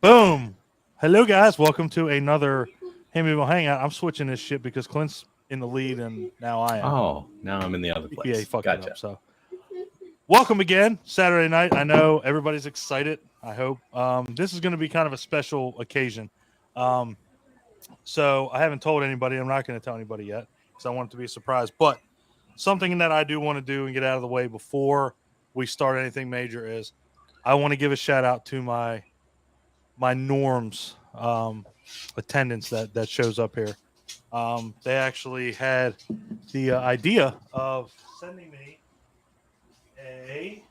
Boom. Hello, guys. Welcome to another Hamityville Hangout. I'm switching this shit because Clint's in the lead and now I am. Oh, now I'm in the other place. Yeah, he fucked it Gotcha. up. So, welcome again. Saturday night. I know everybody's excited. I hope. This is going to be kind of a special occasion. Um, so, I haven't told anybody. I'm not going to tell anybody yet because I want it to be a surprise. But something that I do want to do and get out of the way before we start anything major is I want to give a shout out to my norms attendance that shows up here. They actually had the idea of sending me a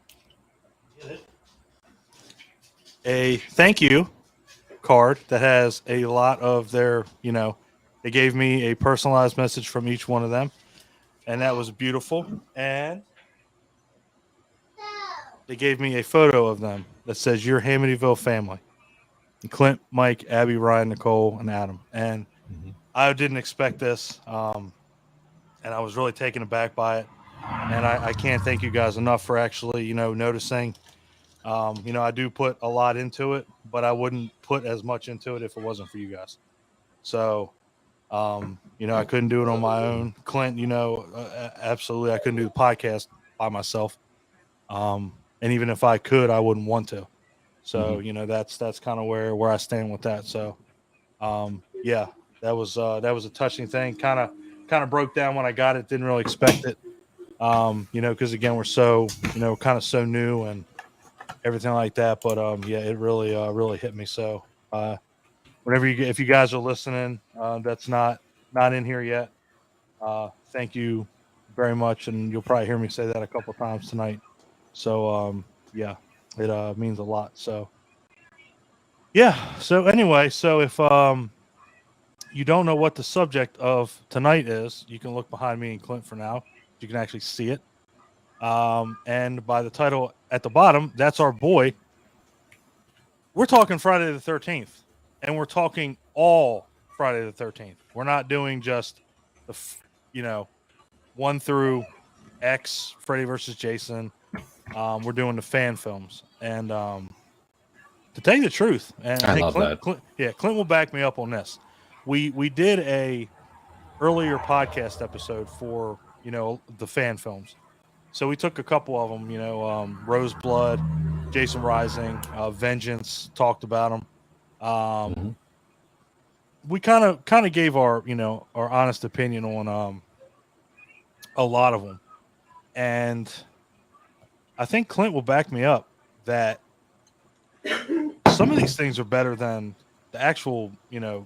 a thank you card that has a lot of their, they gave me a personalized message from each one of them, and that was beautiful. And they gave me a photo of them that says "Your Hamityville family." Clint, Mike, Abby, Ryan, Nicole, and Adam. And Mhm. I didn't expect this, and I was really taken aback by it. And I can't thank you guys enough for actually, noticing. I do put a lot into it, but I wouldn't put as much into it if it wasn't for you guys. So, I couldn't do it on my own. Clint, absolutely, I couldn't do the podcast by myself. And even if I could, I wouldn't want to. So, Mhm. that's kind of where I stand with that. So, yeah, that was a touching thing. Kind of broke down when I got it. Didn't really expect it. Because again, we're so kind of so new and everything like that. But yeah, it really hit me. So whenever if you guys are listening, that's not in here yet. Thank you very much, and you'll probably hear me say that a couple times tonight. So yeah, it means a lot. So yeah. So anyway, so if you don't know what the subject of tonight is, you can look behind me and Clint for now. You can actually see it. And by the title at the bottom, that's our boy. We're talking Friday the 13th, and we're talking all Friday the 13th. We're not doing just the, 1 through X, Freddy versus Jason. We're doing the fan films. And to tell you the truth, and I hey, love that. Clint will back me up on this. We did a earlier podcast episode for the fan films. So we took a couple of them, Rose Blood, Jason Rising, Vengeance, talked about them. Mhm. We kind of gave our honest opinion on a lot of them, and I think Clint will back me up that some of these things are better than the actual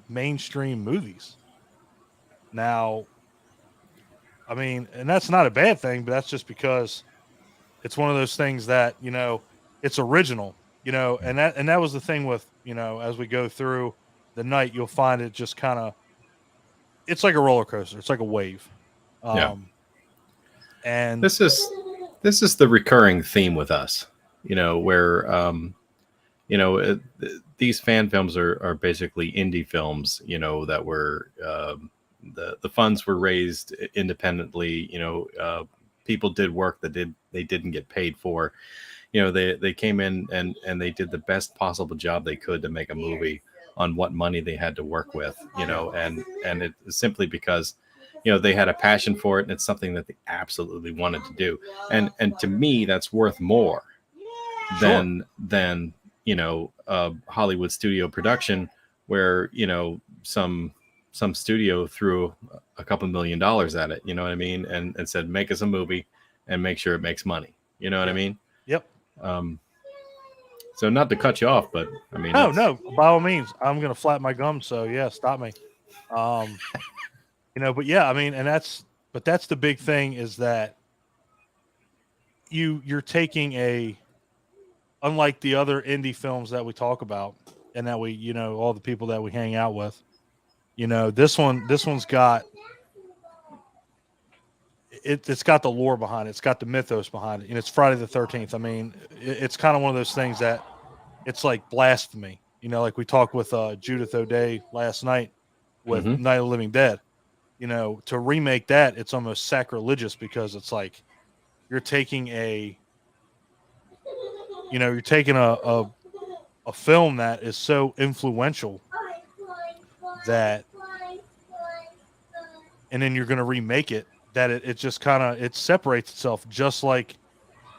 mainstream movies. Now, I mean, and that's not a bad thing, but that's just because it's one of those things that it's original, and that was the thing with as we go through the night, you'll find it just kind of it's like a roller coaster. It's like a wave, Yeah. um, and This is the recurring theme with us. Where these fan films are basically indie films. That were the funds were raised independently. People did work that they didn't get paid for. They came in and they did the best possible job they could to make a movie on what money they had to work with. And it's simply because they had a passion for it, and it's something that they absolutely wanted to do. And to me, that's worth more sure, than a Hollywood studio production where some studio threw a couple $1 million at it. You know what I mean? And said, make us a movie and make sure it makes money. You know what I yeah, mean? yep. Um, so not to cut you off, but I mean, No, it's no, by all means, I'm gonna flap my gum. So yeah, stop me. Um, but yeah, I mean, that's the big thing is that you're taking a unlike the other indie films that we talk about and that we all the people that we hang out with. This one's got it's got the lore behind it. It's got the mythos behind it, and it's Friday the 13th. I mean, it's kind of one of those things that it's like blasphemy. Like we talked with Judith O'Day last night with hmm Night of the Living Dead. To remake that, it's almost sacrilegious because it's like you're taking a a film that is so influential that, and then you're going to remake it, that it just kind of, it separates itself, just like,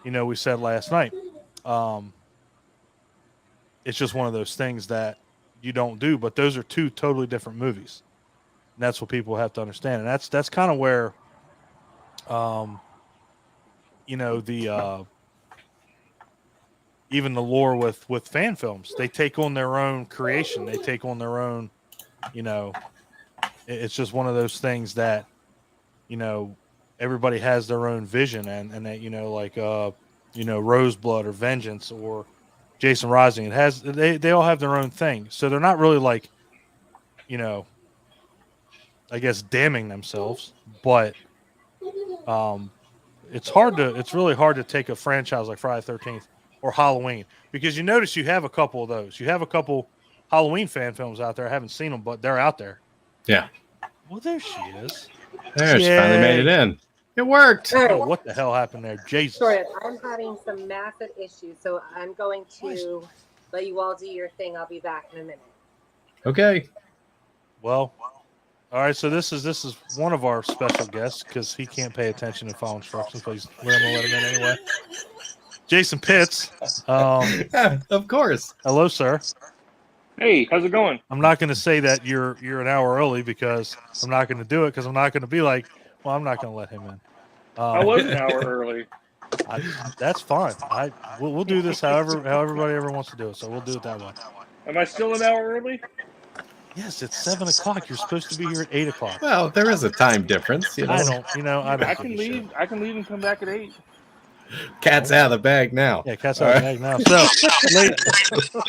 we said last night. It's just one of those things that you don't do, but those are two totally different movies. And that's what people have to understand. And that's kind of where, the, even the lore with fan films, they take on their own creation. They take on their own, it's just one of those things that, everybody has their own vision, and that, like, Roseblood or Vengeance or Jason Rising. It has, they all have their own thing. So they're not really like, I guess damning themselves, but, it's really hard to take a franchise like Friday the 13th or Halloween, because you notice you have a couple of those. You have a couple Halloween fan films out there. I haven't seen them, but they're out there. Yeah. Well, there she is. There, she finally made it in. It worked. I don't know what the hell happened there, Jesus. I'm having some massive issues, so I'm going to let you all do your thing. I'll be back in a minute. Okay. Well, all right. So this is one of our special guests, because he can't pay attention and follow instructions, but we're gonna let him in anyway. Jason Pitts. Of course. Hello, sir. Hey, how's it going? I'm not going to say that you're an hour early, because I'm not going to do it, because I'm not going to be like, well, I'm not going to let him in. I was an hour early. That's fine. We'll do this how everybody ever wants to do it, so we'll do it that way. Am I still an hour early? Yes, it's 7 o'clock. You're supposed to be here at 8 o'clock. Well, there is a time difference. I don't. I can leave. Shit. I can leave and come back at 8. Cat's out of the bag now. Yeah, cat's out of the bag now. So,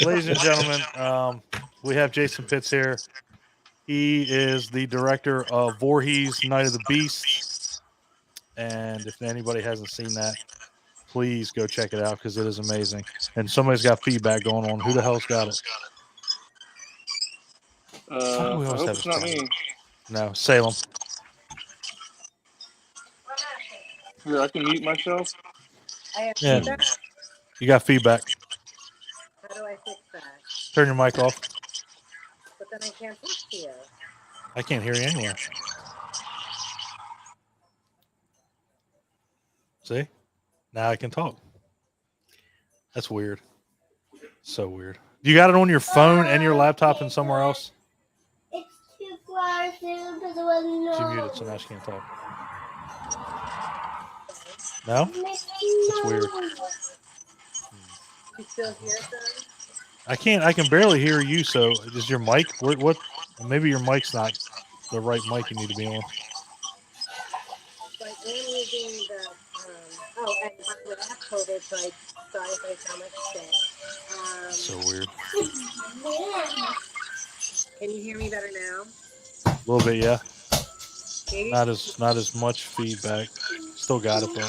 ladies and gentlemen, we have Jason Pitts here. He is the director of Voorhees, Night of the Beast. And if anybody hasn't seen that, please go check it out, because it is amazing. And somebody's got feedback going on. Who the hell's got it? I hope it's not me. No, Salem. Here, I can mute myself. I have Yeah. feedback. You got feedback. How do I fix that? Turn your mic off. But then I can't talk to you. I can't hear you anywhere. See? Now I can talk. That's weird. So weird. You got it on your phone and your laptop and somewhere else? It's too far soon because it wasn't She muted, so now she can't talk. No? That's weird. You still hear them? I can barely hear you, so is your mic? What? Maybe your mic's not the right mic you need to be on. So I am using the, and by the way, I have COVID, so I'm sorry if I sound like sick. So weird. Can you hear me better now? A little bit, yeah. Maybe? Not as much feedback. Still got it though.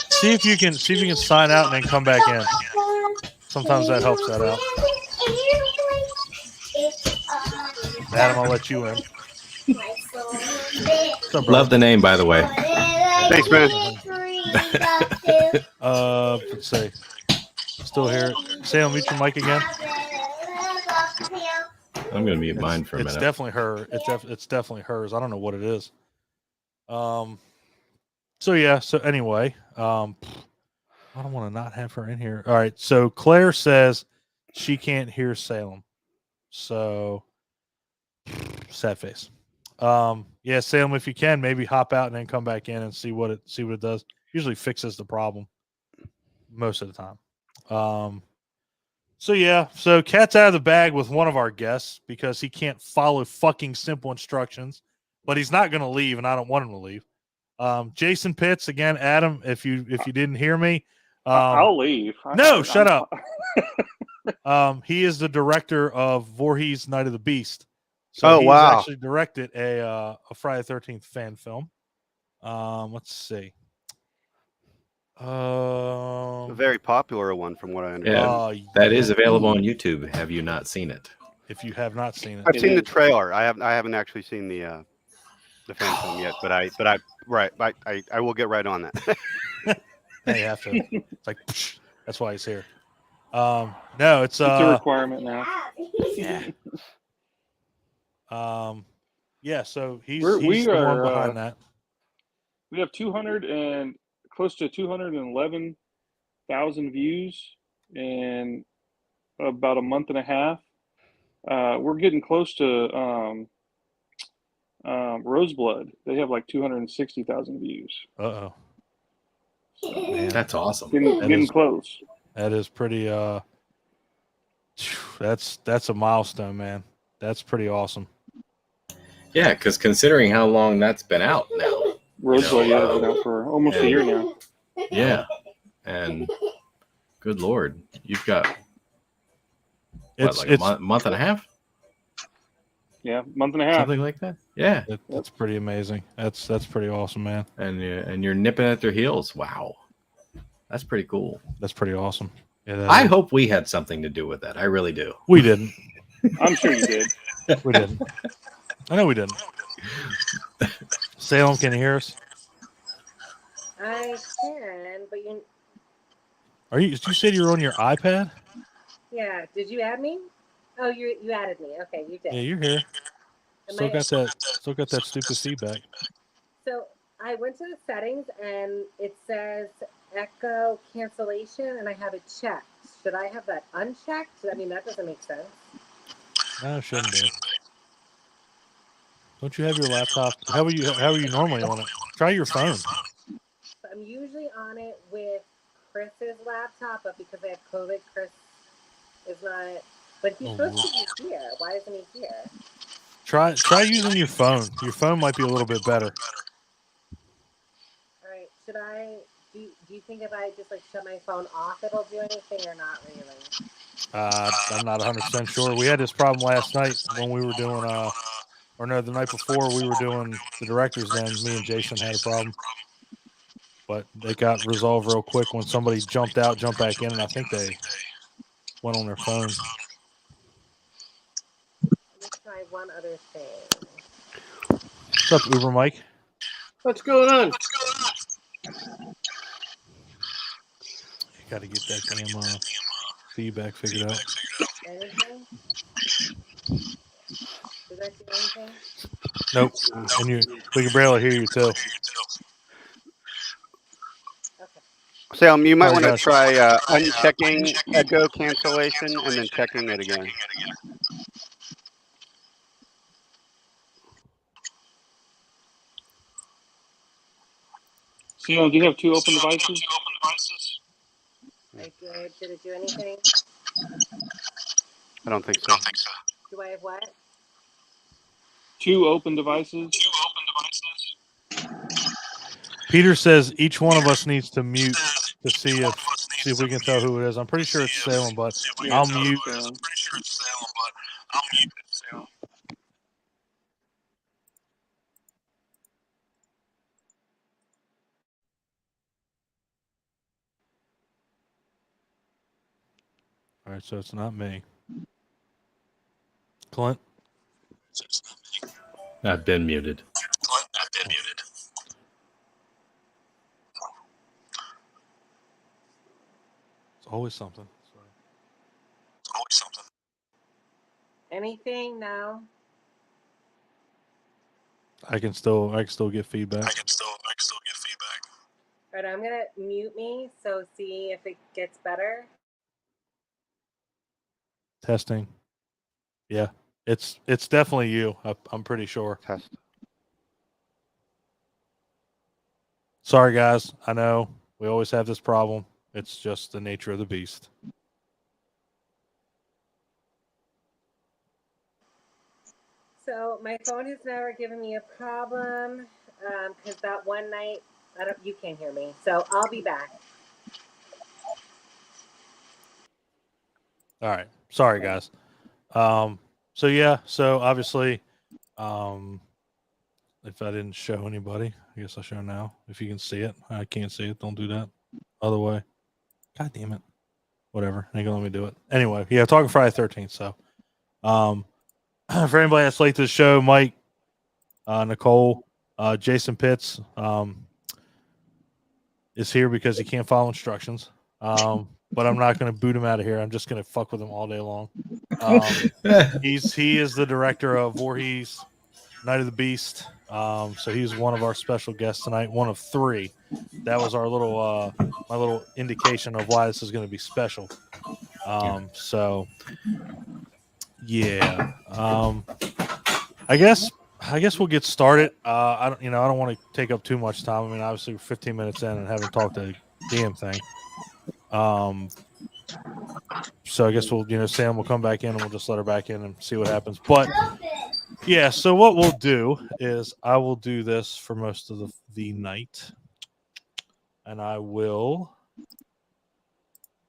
See if you can sign out and then come back in. Sometimes that helps that out. Adam, I'll let you in. Love the name, by the way. Thanks, man. Let's see. Still here. Salem, mute your mic again. I'm going to mute mine for a minute. It's definitely her. It's definitely hers. I don't know what it is. So yeah. So anyway, I don't want to not have her in here. All right. So Claire says she can't hear Salem. So sad face. Yeah, Salem, if you can, maybe hop out and then come back in and see what it does. Usually fixes the problem most of the time. So yeah, so cat's out of the bag with one of our guests because he can't follow fucking simple instructions, but he's not going to leave, and I don't want him to leave. Jason Pitts again, Adam. If you didn't hear me, I'll leave. Shut up. He is the director of Voorhees, Night of the Beast. So he's actually directed a Friday the 13th fan film. Let's see. A very popular one, from what I understand. Yeah, that is available on YouTube. Have you not seen it? If you have not seen it, I've seen the trailer. I haven't actually seen the fan film yet, but I will get right on that. They have to. It's like That's why he's here. No, it's a requirement now. Yeah. yeah. So he's We the one are, behind that. We have 200 and close to 211,000 views in about a month and a half. We're getting close to Roseblood. They have like 260,000 views. Uh-oh. Man, that's awesome. Getting close. That is pretty. That's a milestone, man. That's pretty awesome. Yeah, because considering how long that's been out now. Roseblood, yeah, been out for almost a year now. Yeah, and good Lord, you've got It's a month and a half. Yeah, month and a half, something like that. Yeah, that's pretty amazing. That's pretty awesome, man. And you're nipping at their heels. Wow, that's pretty cool. That's pretty awesome. Yeah, I hope we had something to do with that. I really do. We didn't. I'm sure you did. We didn't. I know we didn't. Salem, can you hear us? I can, but you. Are you? You said you were on your iPad? Yeah. Did you add me? Oh, you added me. Okay, you did. Yeah, you're here. Still got that stupid feedback. So I went to the settings and it says echo cancellation, and I have it checked. Should I have that unchecked? I mean, that doesn't make sense. No, it shouldn't be. Don't you have your laptop? How are you normally on it? Try your phone. I'm usually on it with Chris's laptop, but because I have COVID, Chris is not. But he's supposed to be here. Why isn't he here? Try using your phone. Your phone might be a little bit better. All right. Should I? Do you think if I just like shut my phone off, it'll do anything or not really? I'm not 100% sure. We had this problem last night when we were doing or no, the night before we were doing the directors. Then me and Jason had a problem, but they got resolved real quick when somebody jumped back in, and I think they went on their phone. Let me try one other thing. What's up, Uber Mike? What's going on? You got to get that damn feedback figured out. Anything? Did that do anything? Nope. And we can barely hear you too. Okay. Salem, you might want to gosh. try unchecking echo cancellation and then checking it again. So, do you have two open devices? I did. Did it do anything? I don't think so. Do I have what? Two open devices. Peter says each one of us needs to mute to see if we can tell who it is. I'm pretty sure it's Salem, but I'll mute. All right, so it's not me. Clint? I've been muted. It's always something. Anything? No. I can still get feedback. All right, I'm gonna mute me. So see if it gets better. Testing. Yeah, it's definitely you. I'm pretty sure. Test. Sorry, guys. I know we always have this problem. It's just the nature of the beast. So my phone has never given me a problem because that one night, you can't hear me. So I'll be back. All right. Sorry, guys. So yeah. So obviously, if I didn't show anybody, I guess I'll show now. If you can see it, I can't see it. Don't do that. Other way. God damn it. Whatever. Ain't gonna let me do it. Anyway, yeah, talking Friday 13th. So, for anybody that's late to the show, Mike, Nicole, Jason Pitts, is here because he can't follow instructions. but I'm not going to boot him out of here. I'm just going to fuck with him all day long. He is the director of Voorhees, Night of the Beast. So he's one of our special guests tonight, one of 3. That was our little my little indication of why this is going to be special. So yeah. I guess we'll get started. I don't want to take up too much time. I mean, obviously we're 15 minutes in and haven't talked a damn thing. So I guess Sam will come back in and we'll just let her back in and see what happens. But yeah, so what we'll do is I will do this for most of the night, and I will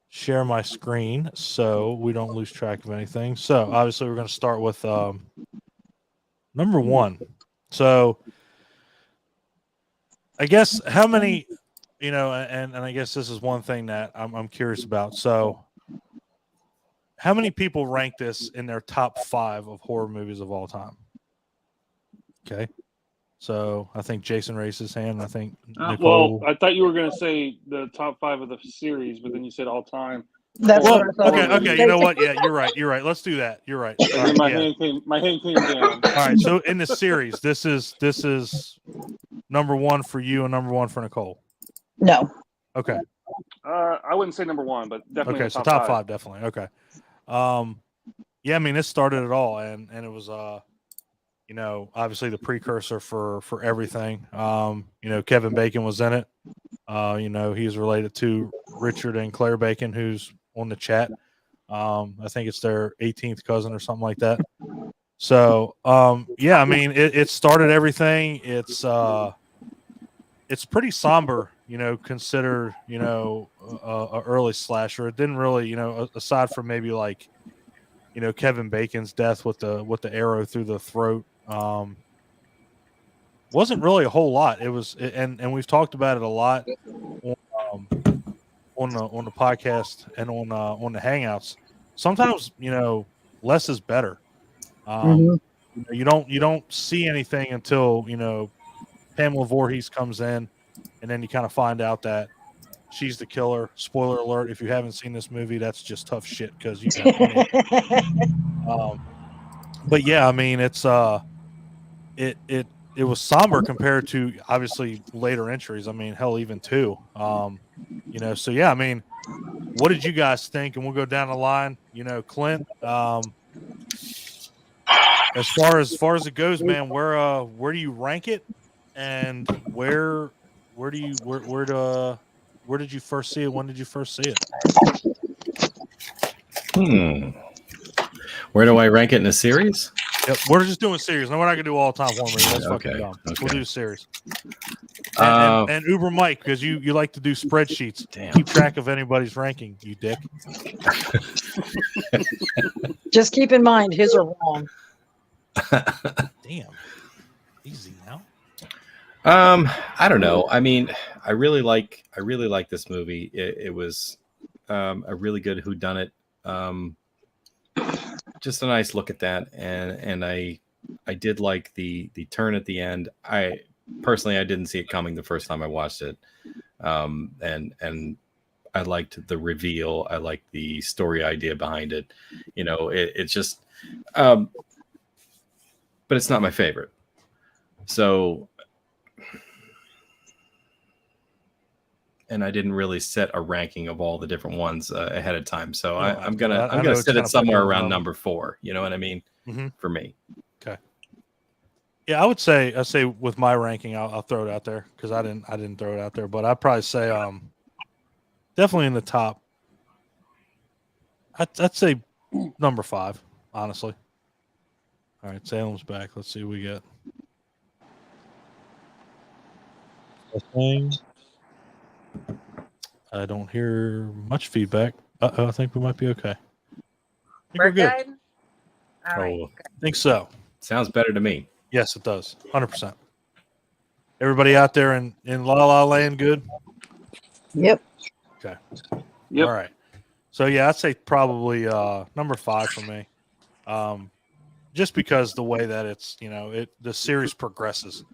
share my screen so we don't lose track of anything. So obviously we're going to start with number 1. So I guess how many, and I guess this is one thing that I'm curious about. So how many people rank this in their top 5 of horror movies of all time? Okay. So I think Jason raised his hand. I think Nicole. Well, I thought you were going to say the top 5 of the series, but then you said all time. That's Well, what I thought. okay. You know what? Yeah, you're right. Let's do that. You're right. All right, My yeah. hand came down. All right. So in the series, this is number 1 for you and number 1 for Nicole. No. Okay. I wouldn't say number 1, but definitely Okay. the So top top 5, definitely. Okay. Yeah. I mean, this started it all, and it was obviously the precursor for everything. Kevin Bacon was in it. He's related to Richard and Claire Bacon, who's on the chat. I think it's their 18th cousin or something like that. So, yeah, I mean, it started everything. It's pretty somber, considered, a early slasher. It didn't really, aside from maybe like, Kevin Bacon's death with the arrow through the throat. Wasn't really a whole lot. It was, and we've talked about it a lot on the podcast and on the Hangouts. Sometimes less is better. You don't see anything until Pamela Voorhees comes in, and then you kind of find out that she's the killer. Spoiler alert: if you haven't seen this movie, that's just tough shit because you got plenty. But yeah, I mean, it's it was somber compared to obviously later entries. I mean, hell, even 2. So yeah, I mean, what did you guys think? And we'll go down the line. Clint, as far as it goes, man, where do you rank it, and where did you first see it? When did you first see it? Where do I rank it in a series? Yep, we're just doing series. No, we're not gonna do all time horror movies. That's fucking dumb. Okay. We'll do series. And Uber Mike, because you like to do spreadsheets. Damn. Keep track of anybody's ranking, you dick. Just keep in mind, his are wrong. Damn. Easy now. I don't know. I mean, I really like this movie. It was a really good whodunit. Just a nice look at that, and I did like the turn at the end. I personally didn't see it coming the first time I watched it, and I liked the reveal. I liked the story idea behind it. It's just, but it's not my favorite. So, and I didn't really set a ranking of all the different ones ahead of time. So I'm gonna set it somewhere around number 4. You know what I mean? Mm-hmm. For me. Okay. Yeah, I'd say with my ranking, I'll throw it out there because I didn't throw it out there, but I'd probably say definitely in the top. I'd say number 5, honestly. All right, Salem's back. Let's see what we get. I don't hear much feedback. I think we might be okay. We're good. All right. Oh, I think so. sounds better to me. Yes, it does. 100%. Everybody out there in La La Land good? Yep. Okay. Yep. All right. So, yeah, I'd say probably number 5 for me. Just because the way that it's, the series progresses.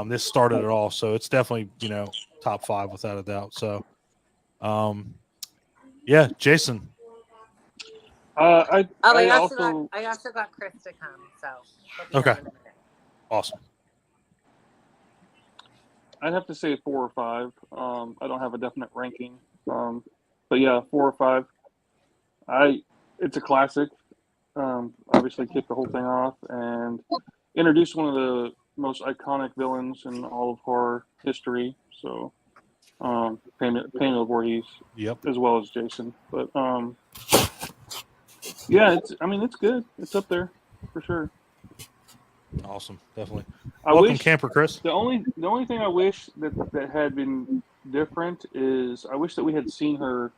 This started it all. So, it's definitely, top 5 without a doubt. So, Yeah, Jason. I I also got Chris to come, so he'll be Okay. on in a minute. Awesome. I'd have to say 4 or 5. I don't have a definite ranking, but yeah, 4 or 5. It's a classic. Obviously, kicked the whole thing off and introduced one of the most iconic villains in all of horror history. So, Pamela Voorhees, Yep. as well as Jason. But yeah, it's good. It's up there for sure. Awesome. Definitely. I Welcome, wish Camper Chris. the only thing I wish that had been different is I wish that we had seen her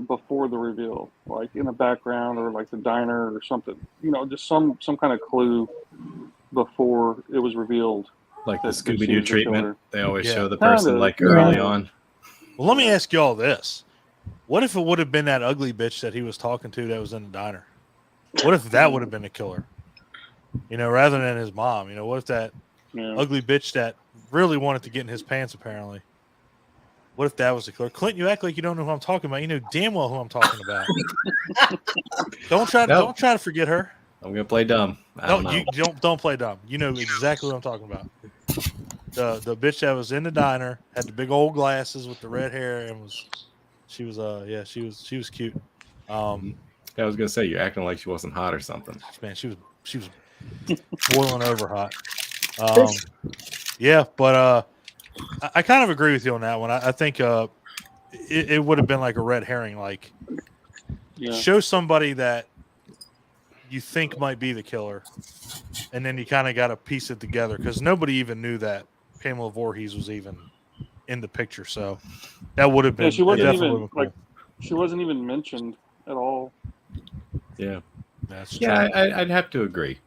before the reveal, like in the background or like the diner or something. Just some kind of clue before it was revealed. Like the that she Scooby-Doo was the killer. treatment. They always Yeah. show the person Kinda, like yeah. early on. Well, let me ask y'all this. What if it would have been that ugly bitch that he was talking to that was in the diner? What if that would have been the killer? Rather than his mom. What if that Yeah. ugly bitch that really wanted to get in his pants, apparently. What if that was the killer? Clint, you act like you don't know who I'm talking about. You know damn well who I'm talking about. Don't try to forget her. I'm gonna play dumb. I don't know. You don't play dumb. You know exactly what I'm talking about. The bitch that was in the diner had the big old glasses with the red hair and she was cute. I was gonna say you're acting like she wasn't hot or something. Man, she was boiling over hot. Yeah, but I kind of agree with you on that one. I think it would have been like a red herring. Like, show somebody that you think might be the killer, and then you kind of got to piece it together because nobody even knew that Pamela Voorhees was even in the picture. So that would have been. Yeah, she wasn't even cool. like she wasn't even mentioned at all. Yeah, That's true. yeah. I'd have to agree.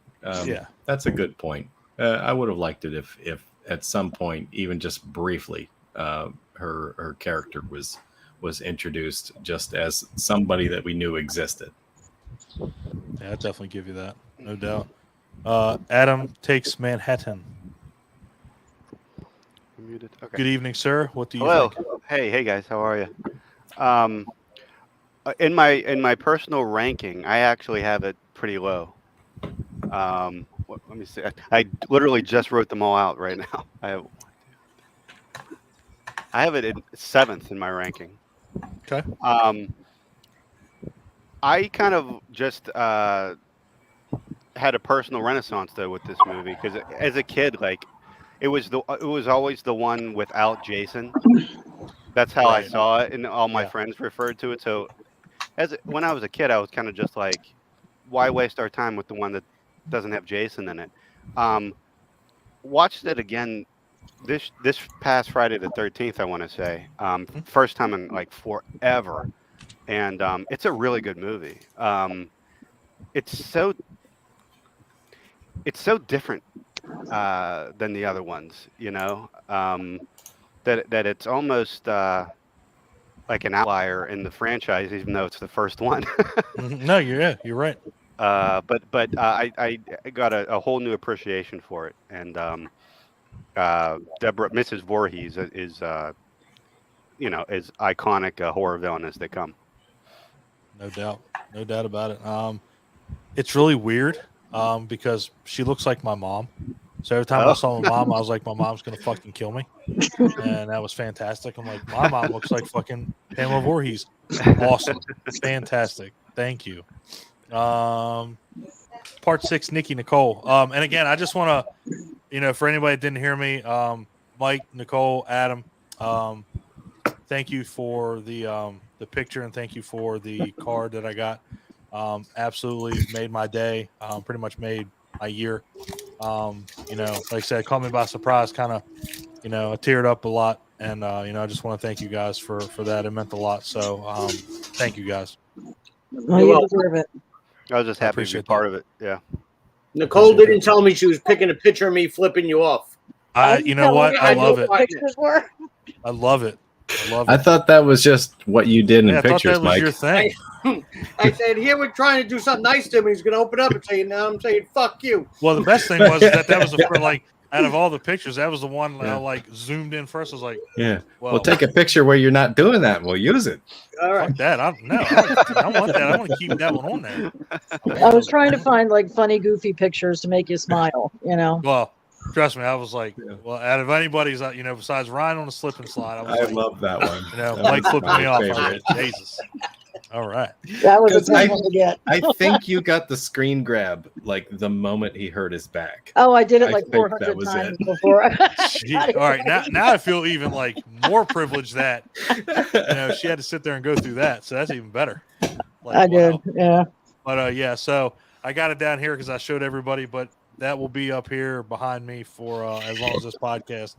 Yeah, that's a good point. I would have liked it if at some point, even just briefly, her character was introduced just as somebody that we knew existed. Yeah, I'd definitely give you that, no doubt. Adam Takes Manhattan. Muted. Okay. Good evening, sir. What do you Hello. think? Hey guys, how are you? In my personal ranking, I actually have it pretty low. Let me see. I literally just wrote them all out right now. I have it in 7th in my ranking. Okay. I kind of just had a personal renaissance though with this movie because as a kid, like it was always the one without Jason. That's how I saw it, and all my friends referred to it. So when I was a kid, I was kind of just like, why waste our time with the one that doesn't have Jason in it? Watched it again this past Friday the 13th, I want to say. First time in like forever. And it's a really good movie. It's so different than the other ones, that it's almost like an outlier in the franchise, even though it's the first one. No, you're right. But I got a whole new appreciation for it, and Mrs. Voorhees is as iconic a horror villain as they come. No doubt about it. It's really weird because she looks like my mom. So every time I saw my mom, I was like, my mom's gonna fucking kill me, and that was fantastic. I'm like, my mom looks like fucking Pamela Voorhees. Awesome, fantastic. Thank you. Part 6, Nikki Nicole. And again, I just want to, for anybody that didn't hear me, Mike, Nicole, Adam, thank you for the picture and thank you for the card that I got. Absolutely made my day. Pretty much made my year. Like I said, caught me by surprise. Kind of, I teared up a lot, and I just want to thank you guys for that. It meant a lot. So, thank you guys. Well, you deserve it. I was just happy to be part of it. Yeah. Nicole didn't tell me she was picking a picture of me flipping you off. You know what? I love it. Pictures were. I love it. I thought that was just what you did in I pictures, thought that was Mike. your thing. I said, here we're trying to do something nice to him. He's going to open up and say, now I'm saying, fuck you. Well, the best thing was that was for like out of all the pictures, that was the one that I Yeah. like zoomed in first. I was like, Yeah. well, Well, take a picture where you're not doing that. And we'll use it. All right. fuck that. I want that. I want to keep that one on there. I was trying to find like funny, goofy pictures to make you smile. Well, trust me, I was like, Yeah. well, out of anybody's, besides Ryan on the slip and slide, I was I like, love that one. That Mike was flipping my me off. I was favorite. like, Jesus. All right. That was a 'Cause tough one to get. I think you got the screen grab like the moment he hurt his back. Oh, I did it I like think 400 that was times it. before. Gee, all right, now I feel even like more privileged that she had to sit there and go through that, so that's even better. Like, I did, wow. yeah. But yeah, so I got it down here because I showed everybody, but that will be up here behind me for as long as this podcast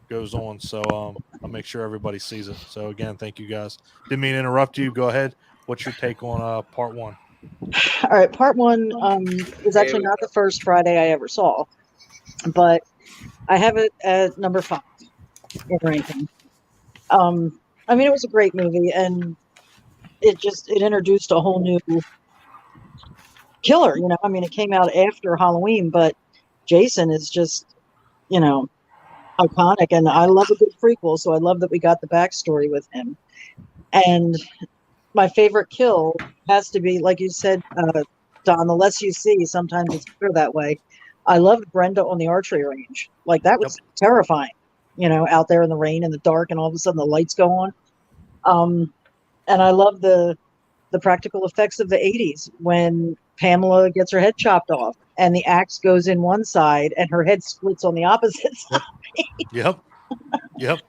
goes on. So I'll make sure everybody sees it. So again, thank you guys. Didn't mean to interrupt you. Go ahead. What's your take on part one? All right, part one was actually not the first Friday I ever saw, but I have it at number 5 in ranking. I mean, it was a great movie, and it introduced a whole new killer. I mean, it came out after Halloween, but Jason is just, iconic, and I love a good prequel, so I love that we got the backstory with him. And my favorite kill has to be, like you said, Don, the less you see, sometimes it's better that way. I loved Brenda on the archery range. Like, that was terrifying, out there in the rain and the dark, and all of a sudden the lights go on. And I love the practical effects of the 80s when Pamela gets her head chopped off and the axe goes in one side and her head splits on the opposite side. Yep. And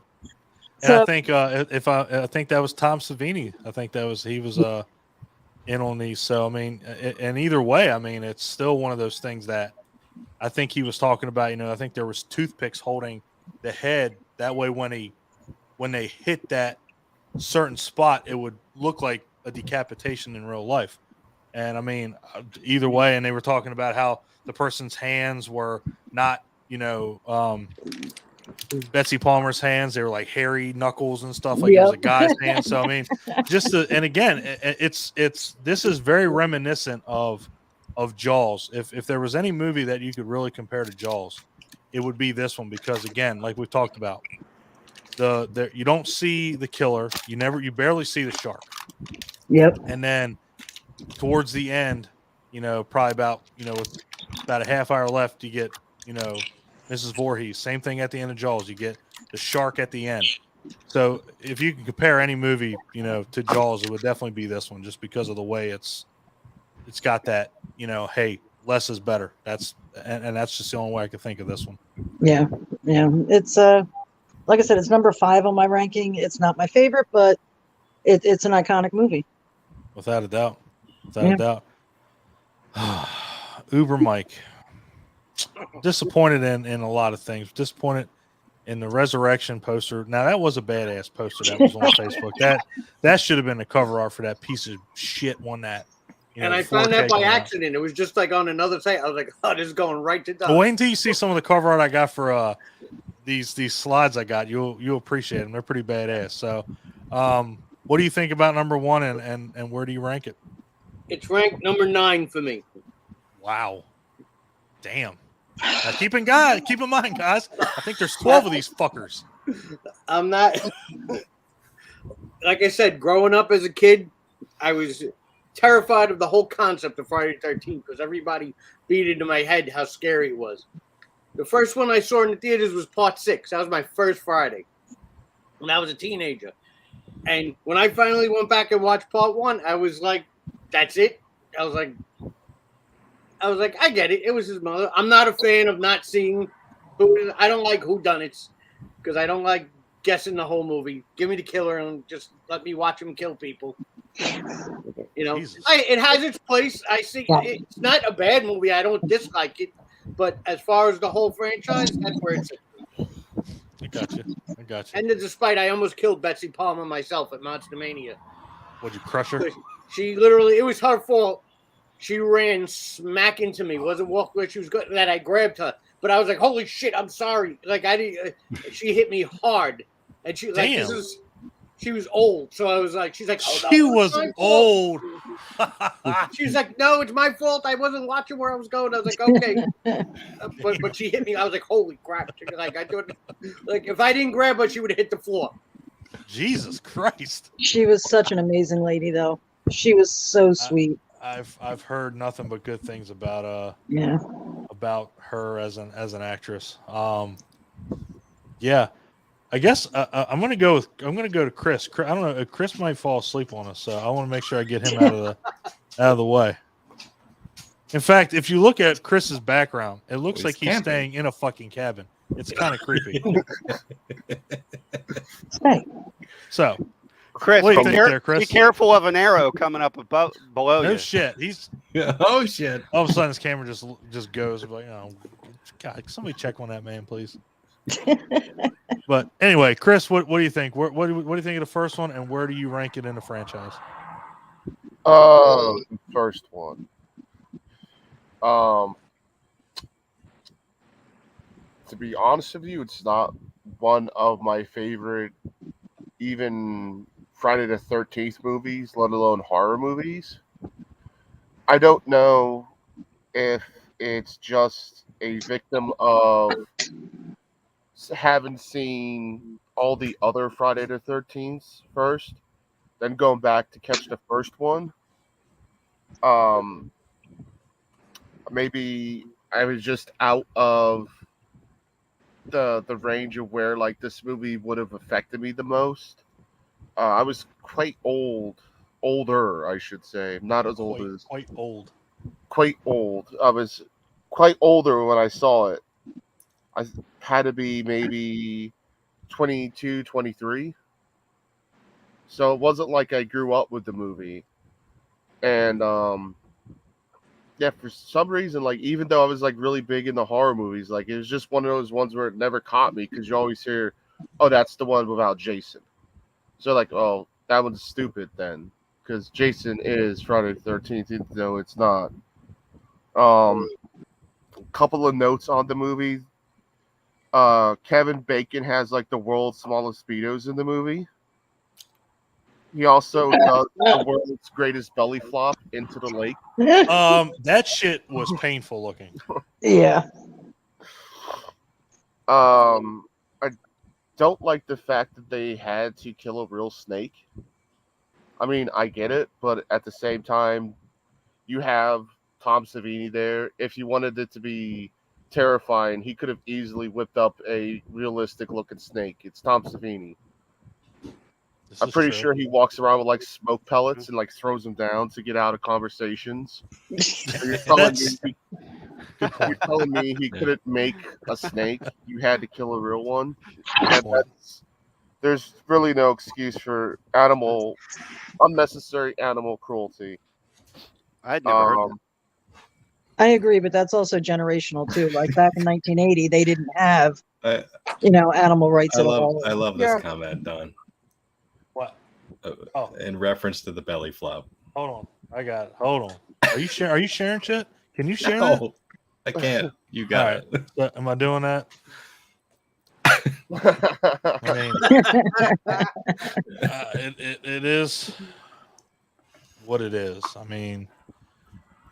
So- I think I think that was Tom Savini. I think he was in on these. So I mean, and either way, I mean, it's still one of those things that I think he was talking about. I think there was toothpicks holding the head. That way, when they hit that certain spot, it would look like a decapitation in real life. And I mean, either way, and they were talking about how the person's hands were not, Betsy Palmer's hands, they were like hairy knuckles and stuff, like it was a guy's hand. So I mean, and again, this is very reminiscent of Jaws. If there was any movie that you could really compare to Jaws, it would be this one, because again, like we've talked about, you don't see the killer, you barely see the shark. Yep. And then towards the end, probably about with about a half hour left, you get Mrs. Voorhees. Same thing at the end of Jaws. You get the shark at the end. So if you can compare any movie, to Jaws, it would definitely be this one, just because of the way it's got that, hey, less is better. That's just the only way I could think of this one. Yeah. It's like I said, it's number 5 on my ranking. It's not my favorite, but it's an iconic movie. Without a doubt. A doubt. Uber Mike. Disappointed in a lot of things. Disappointed in the Resurrection poster. Now, that was a badass poster that was on Facebook. That should have been the cover art for that piece of shit one that. And I found that by accident. It was just like on another site. I was like, oh, this is going right to the. Well, wait until you see some of the cover art I got for these slides I got. You'll appreciate them. They're pretty badass. So, what do you think about number 1, and where do you rank it? It's ranked number 9 for me. Wow. Damn. Now keep in mind, guys, I think there's 12 of these fuckers. I'm not. Like I said, growing up as a kid, I was terrified of the whole concept of Friday the 13th because everybody beat into my head how scary it was. The first one I saw in the theaters was part 6. That was my first Friday when I was a teenager. And when I finally went back and watched part 1, I was like, that's it. I was like, I get it. It was his mother. I'm not a fan of not seeing who. I don't like whodunits because I don't like guessing the whole movie. Give me the killer and just let me watch him kill people. It has its place. I see. It's not a bad movie. I don't dislike it. But as far as the whole franchise, that's where it's at. I got you. And despite, I almost killed Betsy Palmer myself at Monster Mania. Would you crush her? She literally, it was her fault. She ran smack into me. Wasn't walk where she was good that I grabbed her. But I was like, holy shit, I'm sorry. Like, I didn't, she hit me hard. And she, like, Damn. she was old. So I was like, she's like, oh, no, She it's was my fault. old. She was like, no, it's my fault. I wasn't watching where I was going. I was like, okay. But she hit me. I was like, holy crap. She was like, I don't, like, if I didn't grab her, she would have hit the floor. Jesus Christ. She was such an amazing lady, though. She was so sweet. I've heard nothing but good things about Yeah. about her as an actress. Yeah. I guess I'm gonna go to Chris. I don't know. Chris might fall asleep on us, so I want to make sure I get him out of the way. In fact, if you look at Chris's background, it looks like he's staying in a fucking cabin. It's kind of creepy. So, Chris, what do you think there, Chris? Be careful of an arrow coming up above below you. No shit. He's Oh shit! all of a sudden his camera just goes like, oh, God, somebody check on that man, please. But anyway, Chris, what do you think? What do you think of the first one, and where do you rank it in the franchise? First one. To be honest with you, it's not one of my favorite, even Friday the 13th movies, let alone horror movies. I don't know if it's just a victim of having seen all the other Friday the 13th first, then going back to catch the first one. Maybe I was just out of the range of where like this movie would have affected me the most. I was quite older, I should say, not as old as quite old. Quite old. I was quite older when I saw it. I had to be maybe 22, 23. So it wasn't like I grew up with the movie. And yeah, for some reason, like even though I was like really big into horror movies, like it was just one of those ones where it never caught me because you always hear, "Oh, that's the one without Jason." So like, oh, that one's stupid then, because Jason is Friday the 13th, even though it's not. Couple of notes on the movie. Kevin Bacon has like the world's smallest speedos in the movie. He also does the world's greatest belly flop into the lake. That shit was painful looking. Yeah. I don't like the fact that they had to kill a real snake. I mean, I get it, but at the same time, you have Tom Savini there. If you wanted it to be terrifying, he could have easily whipped up a realistic looking snake. It's Tom Savini. I'm pretty sure he walks around with like smoke pellets and like throws them down to get out of conversations. You're telling me he couldn't make a snake? You had to kill a real one? There's really no excuse for unnecessary animal cruelty. I'd never heard that. I agree, but that's also generational too. Like back in 1980, they didn't have, animal rights at all. I love this comment, Don. What? In reference to the belly flop. Hold on. Hold on. Are you sharing shit? Can you share that? I can't. You got it. So, am I doing that? I mean, it is what it is. I mean,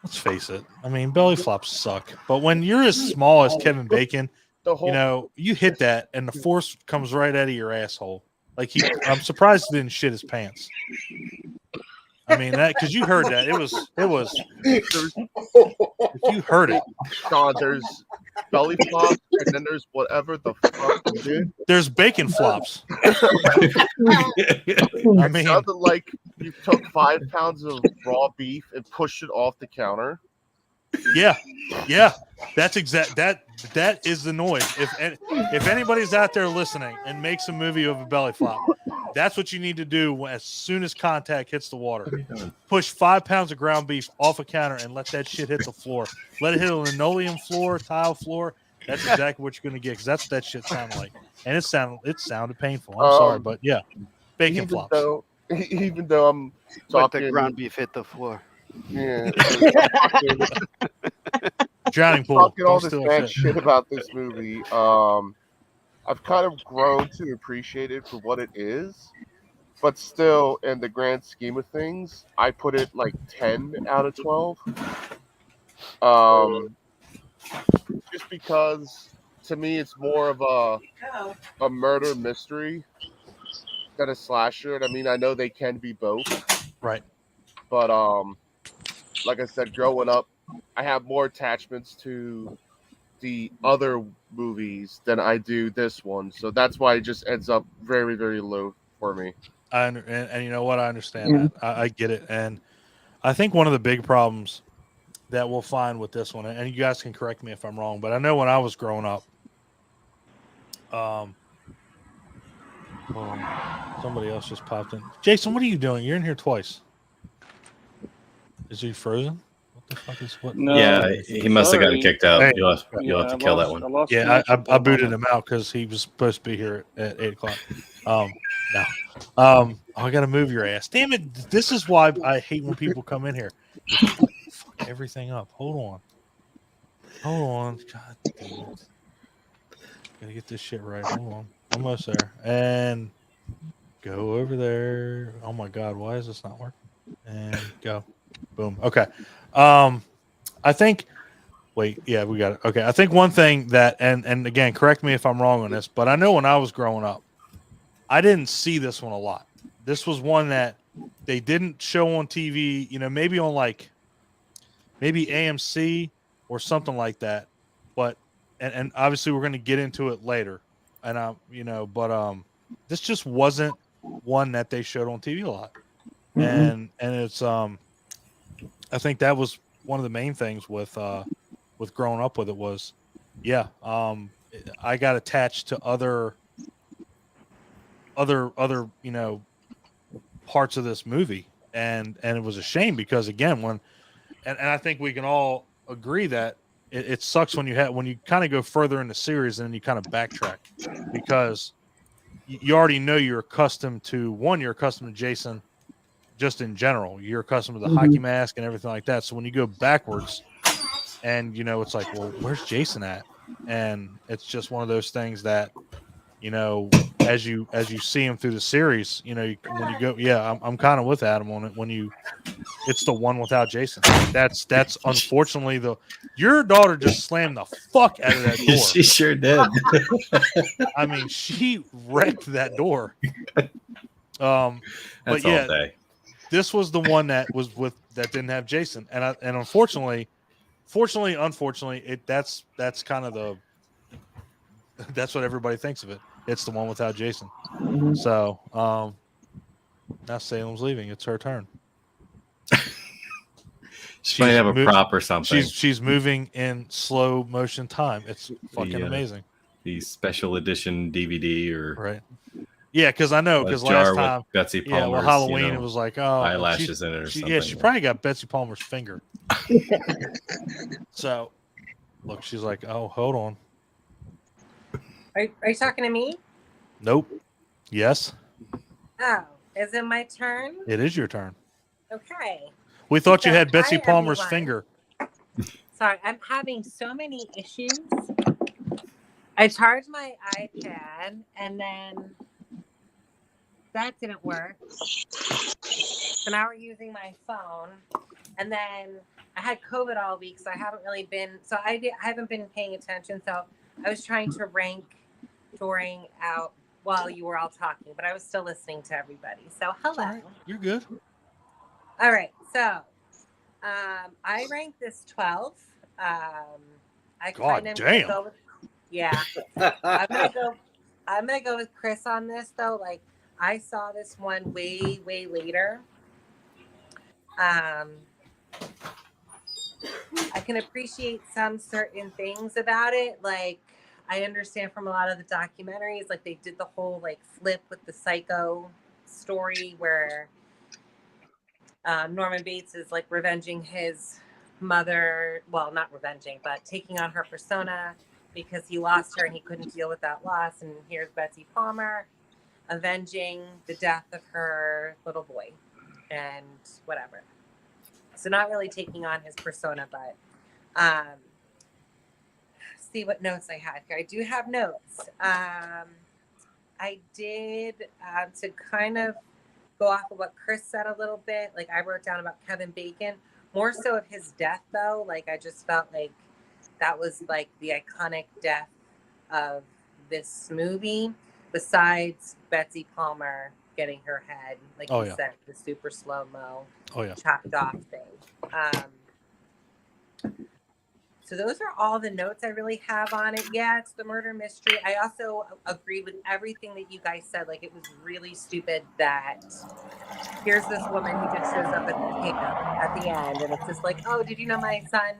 let's face it. I mean, belly flops suck. But when you're as small as Kevin Bacon, you hit that and the force comes right out of your asshole. Like I'm surprised he didn't shit his pants. I mean that because you heard that it was. If you heard it, Sean, there's belly flops and then there's whatever the fuck you did. There's bacon flops. I mean, it sounded like you took 5 pounds of raw beef and pushed it off the counter. Yeah. That's exact. That is the noise. If anybody's out there listening and makes a movie of a belly flop, that's what you need to do as soon as contact hits the water. Push 5 pounds of ground beef off a counter and let that shit hit the floor. Let it hit a linoleum floor, tile floor. That's exactly what you're going to get because that's what that shit sounded like. And it sounded painful. I'm sorry, but yeah, bacon flops. Even though I'm talking, let the ground beef hit the floor. Yeah. Drowning pool. Talking all this bad shit about this movie. I've kind of grown to appreciate it for what it is. but still, in the grand scheme of things, I put it like 10 out of 12. Um, just because to me it's more of a murder mystery than a slasher. I mean, I know they can be both, Right. but like I said, growing up, I have more attachments to the other movies than I do this one, so that's why it just ends up very, very low for me. And you know what? I understand that. I get it. And I think one of the big problems that we'll find with this one, and you guys can correct me if I'm wrong, but I know when I was growing up, hold on, somebody else just popped in. Jason, what are you doing? You're in here twice. Is he frozen? What the fuck is what? No, Yeah, he must have gotten sorry. kicked out. Hey. You'll have to kill that one. I lost Yeah, connection for I a booted moment. him out because he was supposed to be here at 8 o'clock. No. I got to move your ass. Damn it. This is why I hate when people come in here. Fuck everything up. Hold on. God damn it. Gotta get this shit right. Hold on. Almost there. And go over there. Oh my God. Why is this not working? And go. Boom. Okay. I think. Wait, yeah, we got it. Okay, I think one thing that, and again, correct me if I'm wrong on this, but I know when I was growing up, I didn't see this one a lot. This was one that they didn't show on TV, maybe on maybe AMC or something like that. But and obviously we're going to get into it later, and but this just wasn't one that they showed on TV a lot, and it's I think that was one of the main things with growing up with it was, yeah, I got attached to other parts of this movie, and it was a shame because again and I think we can all agree that it sucks when you kind of go further in the series and then you kind of backtrack because you already know you're accustomed to Jason just in general. You're accustomed to the hockey mask and everything like that. So when you go backwards and it's like, well, where's Jason at? And it's just one of those things that as you see him through the series, when you go, yeah, I'm kind of with Adam on it. It's the one without Jason. That's unfortunately your daughter just slammed the fuck out of that door. She sure did. I mean, she wrecked that door. But That's yeah, all day. this was the one that didn't have Jason, and unfortunately, that's kind of that's what everybody thinks of it. It's the one without Jason. So now Salem's leaving. It's her turn. She might have a prop or something. She's moving in slow motion time. It's fucking amazing. The special edition DVD or right. Yeah, because I know because last time Betsy Palmer's, Halloween it was like eyelashes in it or something. Yeah, she probably got Betsy Palmer's finger. So look, she's like, oh, hold on. Are you talking to me? Nope. Yes. Oh, is it my turn? It is your turn. Okay. We thought you had Betsy hi, Palmer's everyone. finger. Sorry, I'm having so many issues. I charged my iPad and then that didn't work. So now we're using my phone. And then I had COVID all week, so I haven't really been. So I haven't been paying attention. So I was trying to rank while you were all talking, but I was still listening to everybody. So hello. Right. You're good. All right. So I ranked this 12. God damn. I'm gonna go with Chris on this though. Like I saw this one way later. I can appreciate some certain things about it. Like I understand from a lot of the documentaries, like they did the whole like flip with the Psycho story where Norman Bates is like revenging his mother. Well, not revenging, but taking on her persona because he lost her and he couldn't deal with that loss. And here's Betsy Palmer avenging the death of her little boy and whatever. So not really taking on his persona, but see what notes I had here. I do have notes. I did to kind of go off of what Chris said a little bit. Like I wrote down about Kevin Bacon, more so of his death though. Like I just felt like that was like the iconic death of this movie, besides Betsy Palmer getting her head, like you said, the super slow-mo chopped off thing. So those are all the notes I really have on it. Yeah, it's the murder mystery. I also agree with everything that you guys said. Like, it was really stupid that here's this woman who just shows up at the camp at the end, and it's just like, oh, did you know my son,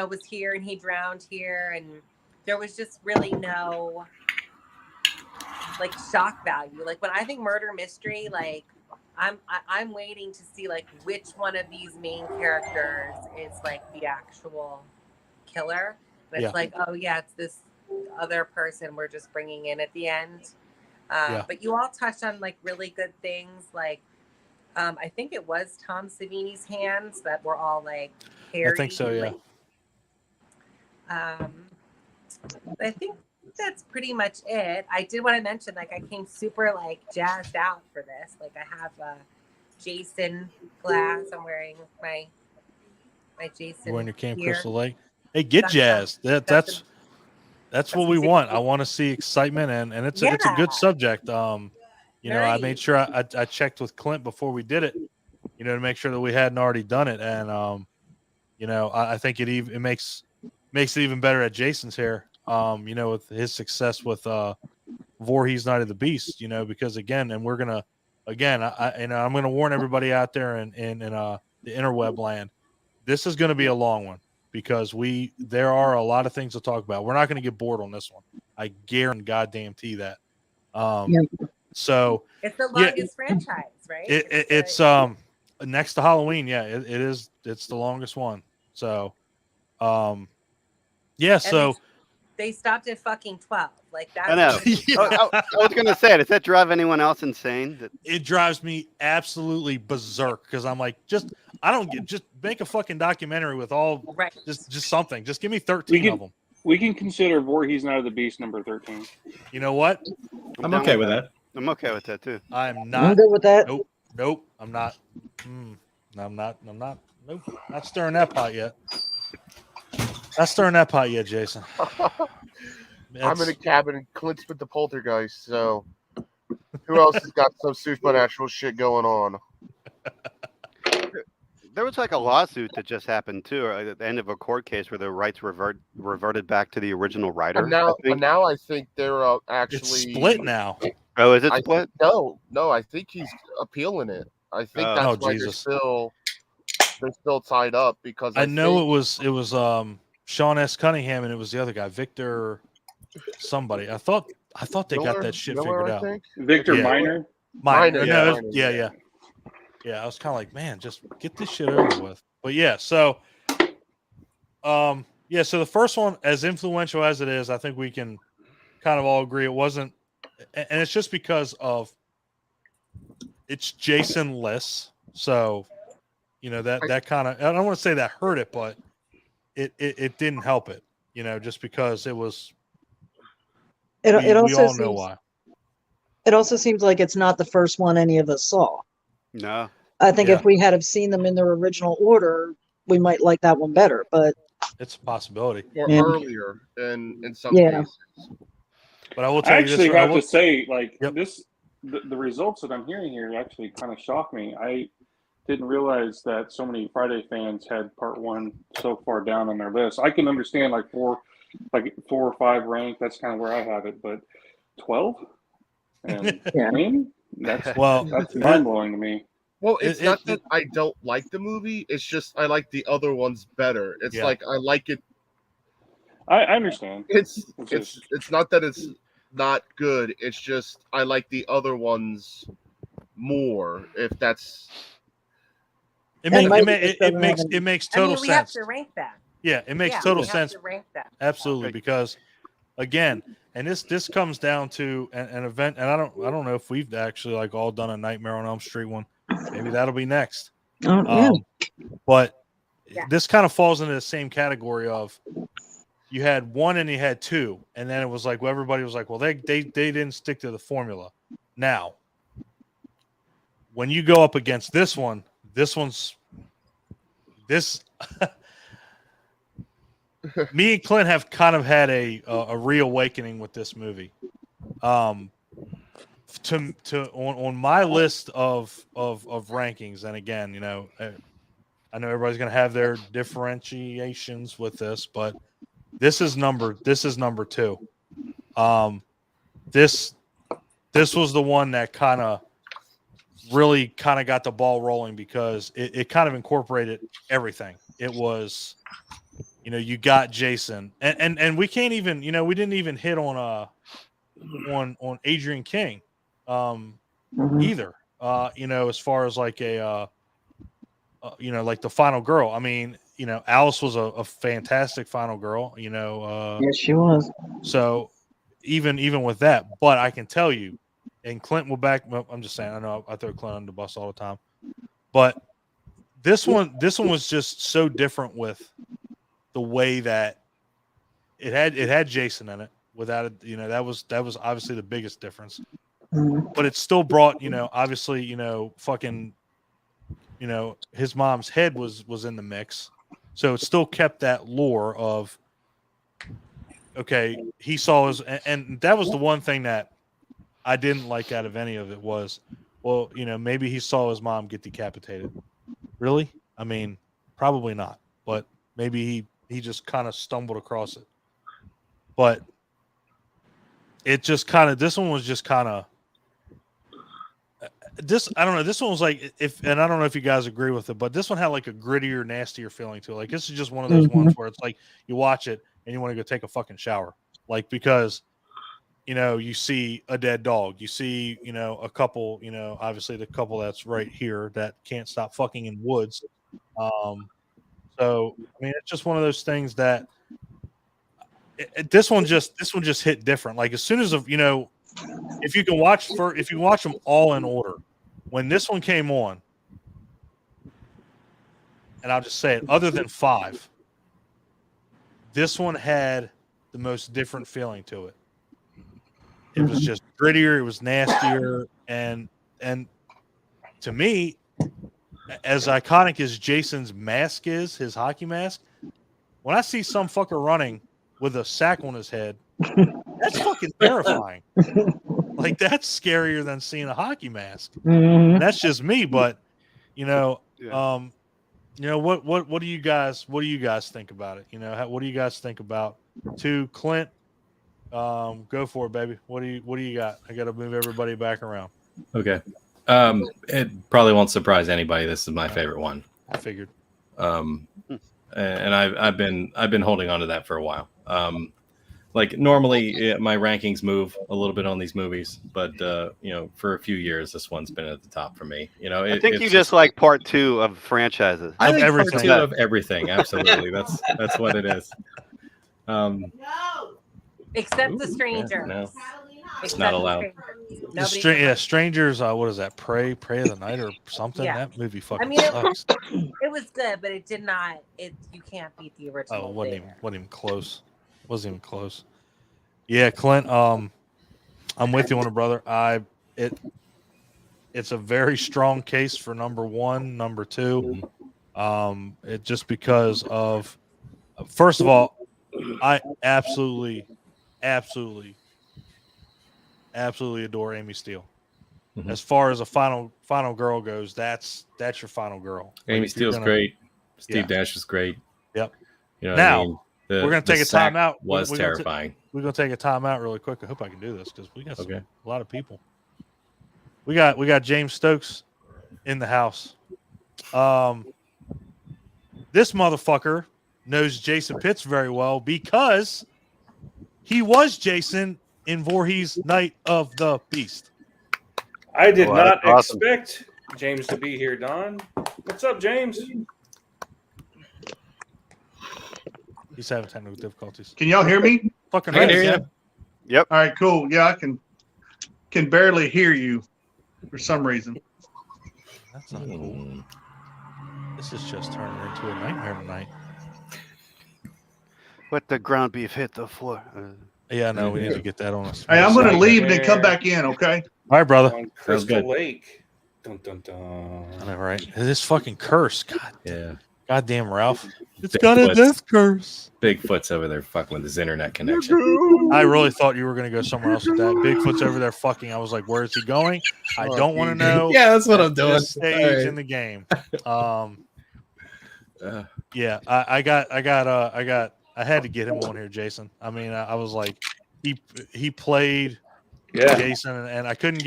was here and he drowned here? And there was just really no, like, shock value. Like, when I think murder mystery, like, I'm waiting to see like which one of these main characters is like the actual killer. And it's like, oh yeah, it's this other person we're just bringing in at the end. But you all touched on like really good things. Like I think it was Tom Savini's hands that were all like hairy. I think so. Yeah. I think that's pretty much it. I did want to mention, like, I came super like jazzed out for this. Like, I have a Jason glass. I'm wearing my Jason. When you came gear. Crystal Lake, hey, get jazzed. That's what we want. I want to see excitement, and it's a good subject. I made sure I checked with Clint before we did it, to make sure that we hadn't already done it, and I think it makes it even better at Jason's hair. With his success with Voorhees Night of the Beast, because I'm gonna warn everybody out there in the interweb land, this is gonna be a long one because there are a lot of things to talk about. We're not gonna get bored on this one. I guarantee that. So it's the longest franchise, right? It's next to Halloween. Yeah, it is. It's the longest one. So, so. They stopped at fucking 12. Like that. I know. I was gonna say, does that drive anyone else insane? It drives me absolutely berserk because I'm like, just make a fucking documentary with all just something. Just give me 13 of them. We can consider Voorhees Night of the Beast number 13. You know what? I'm okay with that. I'm okay with that too. I'm not. I'm good with that. Nope. I'm not. I'm not. Nope. Not stirring that pot yet. Not stirring that pot yet, Jason. I'm in a cabin and Clint's with the poltergeist, so who else has got some supernatural shit going on? There was like a lawsuit that just happened too, at the end of a court case where the rights reverted back to the original writer. And now I think they're actually it's split now. Oh, is it split? No, I think he's appealing it. I think that's why they're still tied up because I know it was Sean S. Cunningham and it was the other guy, Victor somebody. I thought they got that shit figured out. Victor Minor. Yeah. I was kind of like, man, just get this shit over with. But yeah, so so the first one, as influential as it is, I think we can kind of all agree it wasn't, and it's just because of it's Jason-less. So that kind of, I don't want to say that hurt it, but it didn't help it, just because it was. We all know why. It also seems like it's not the first one any of us saw. No. I think if we had have seen them in their original order, we might like that one better. But it's a possibility. Or earlier in some cases. But I will tell you this. I have to say, like the results that I'm hearing here actually kind of shock me. I didn't realize that so many Friday fans had part one so far down on their list. I can understand like 4 or 5 rank. That's kind of where I have it, but 12 and 10, that's mind blowing to me. Well, it's not that I don't like the movie. It's just I like the other ones better. It's like I like it. I understand. It's not that it's not good. It's just I like the other ones more. If that's it makes total sense. We have to rank that. Yeah, it makes total sense. To rank that. Absolutely, because again, and this comes down to an event, and I don't know if we've actually like all done a Nightmare on Elm Street one. Maybe that'll be next. But this kind of falls into the same category of you had 1 and you had 2, and then it was like, well, everybody was like, well, they didn't stick to the formula. Now, when you go up against this one's me and Clint have kind of had a reawakening with this movie. On my list of rankings, and again, I know everybody's going to have their differentiations with this, but this is number 2. This was the one that kind of got the ball rolling because it kind of incorporated everything. It was, you got Jason, and we can't even, we didn't even hit on Adrian King, either. As far as like a, like the final girl. I mean, Alice was a fantastic final girl. Yes, she was. So even with that, but I can tell you, and Clint will back. Well, I'm just saying. I know I throw Clint under the bus all the time, but this one was just so different with the way that it had Jason in it. Without it, that was obviously the biggest difference. But it still brought, obviously, fucking, his mom's head was in the mix, so it still kept that lore of, okay, he saw his, and that was the one thing that I didn't like out of any of it was, well, maybe he saw his mom get decapitated. Really? I mean, probably not, but maybe he just kind of stumbled across it. But it just kind of, this one was just kind of, I don't know. This one was like, and I don't know if you guys agree with it, but this one had like a grittier, nastier feeling to it. Like, this is just one of those ones where it's like you watch it and you want to go take a fucking shower. Like, because, you see a dead dog, you see, a couple, obviously the couple that's right here that can't stop fucking in woods. So, I mean, it's just one of those things that this one just hit different. Like, as soon as, if you can watch them all in order, when this one came on, and I'll just say it, other than 5, this one had the most different feeling to it. It was just grittier, it was nastier, and to me, as iconic as Jason's mask is, his hockey mask, when I see some fucker running with a sack on his head, that's fucking terrifying. Like, that's scarier than seeing a hockey mask. And that's just me, but what do you guys think about it? What do you guys think about? To Clint, go for it, baby. What do you got? I got to move everybody back around. Okay. It probably won't surprise anybody. This is my favorite one. I figured. And I've been holding on to that for a while. Like, normally my rankings move a little bit on these movies, but for a few years this one's been at the top for me. I think you just like part 2 of franchises. I think everything. Part 2 of everything. Absolutely, that's what it is. Except the stranger. No, it's Except not the allowed. stranger. Nobody- Strangers. What is that? Pray of the Night or something? Yeah. That movie fucking it, sucks. it was good, but it did not. You can't beat the original. Oh, wasn't even close. Wasn't even close. Yeah, Clint. I'm with you on it, brother. It's a very strong case for number 1, number 2. It just because of, first of all, I absolutely adore Amy Steele. As far as a final girl goes, that's your final girl. Amy Steele's great. Steve Dash is great. Yep. Now we're gonna take a time out. Was terrifying. We're gonna take a time out really quick. I hope I can do this because we got a lot of people. We got James Stokes in the house. This motherfucker knows Jason Pitts very well because he was Jason in Voorhees' Night of the Beast. I did not expect James to be here, Don. What's up, James? He's having technical difficulties. Can y'all hear me? Fucking I can hear you. Yep. All right, cool. Yeah, I can barely hear you for some reason. That's not cool. This is just turning into a nightmare tonight. Let the ground beef hit the floor. Yeah, no, we need to get that on us. Hey, I'm going to leave and then come back in, okay? All right, brother. On Crystal Lake. Dun, dun, dun. I know, right? This fucking curse. God, Yeah. goddamn, Ralph. It's Bigfoot's- got a death curse. Bigfoot's over there fucking with his internet connection. I really thought you were going to go somewhere else with that. Bigfoot's over there fucking. I was like, where is he going? I don't want to know. Yeah, that's what at I'm doing. this stage Alright. in the game. Yeah, I had to get him on here, Jason. I mean, I was like, he played Jason, and I couldn't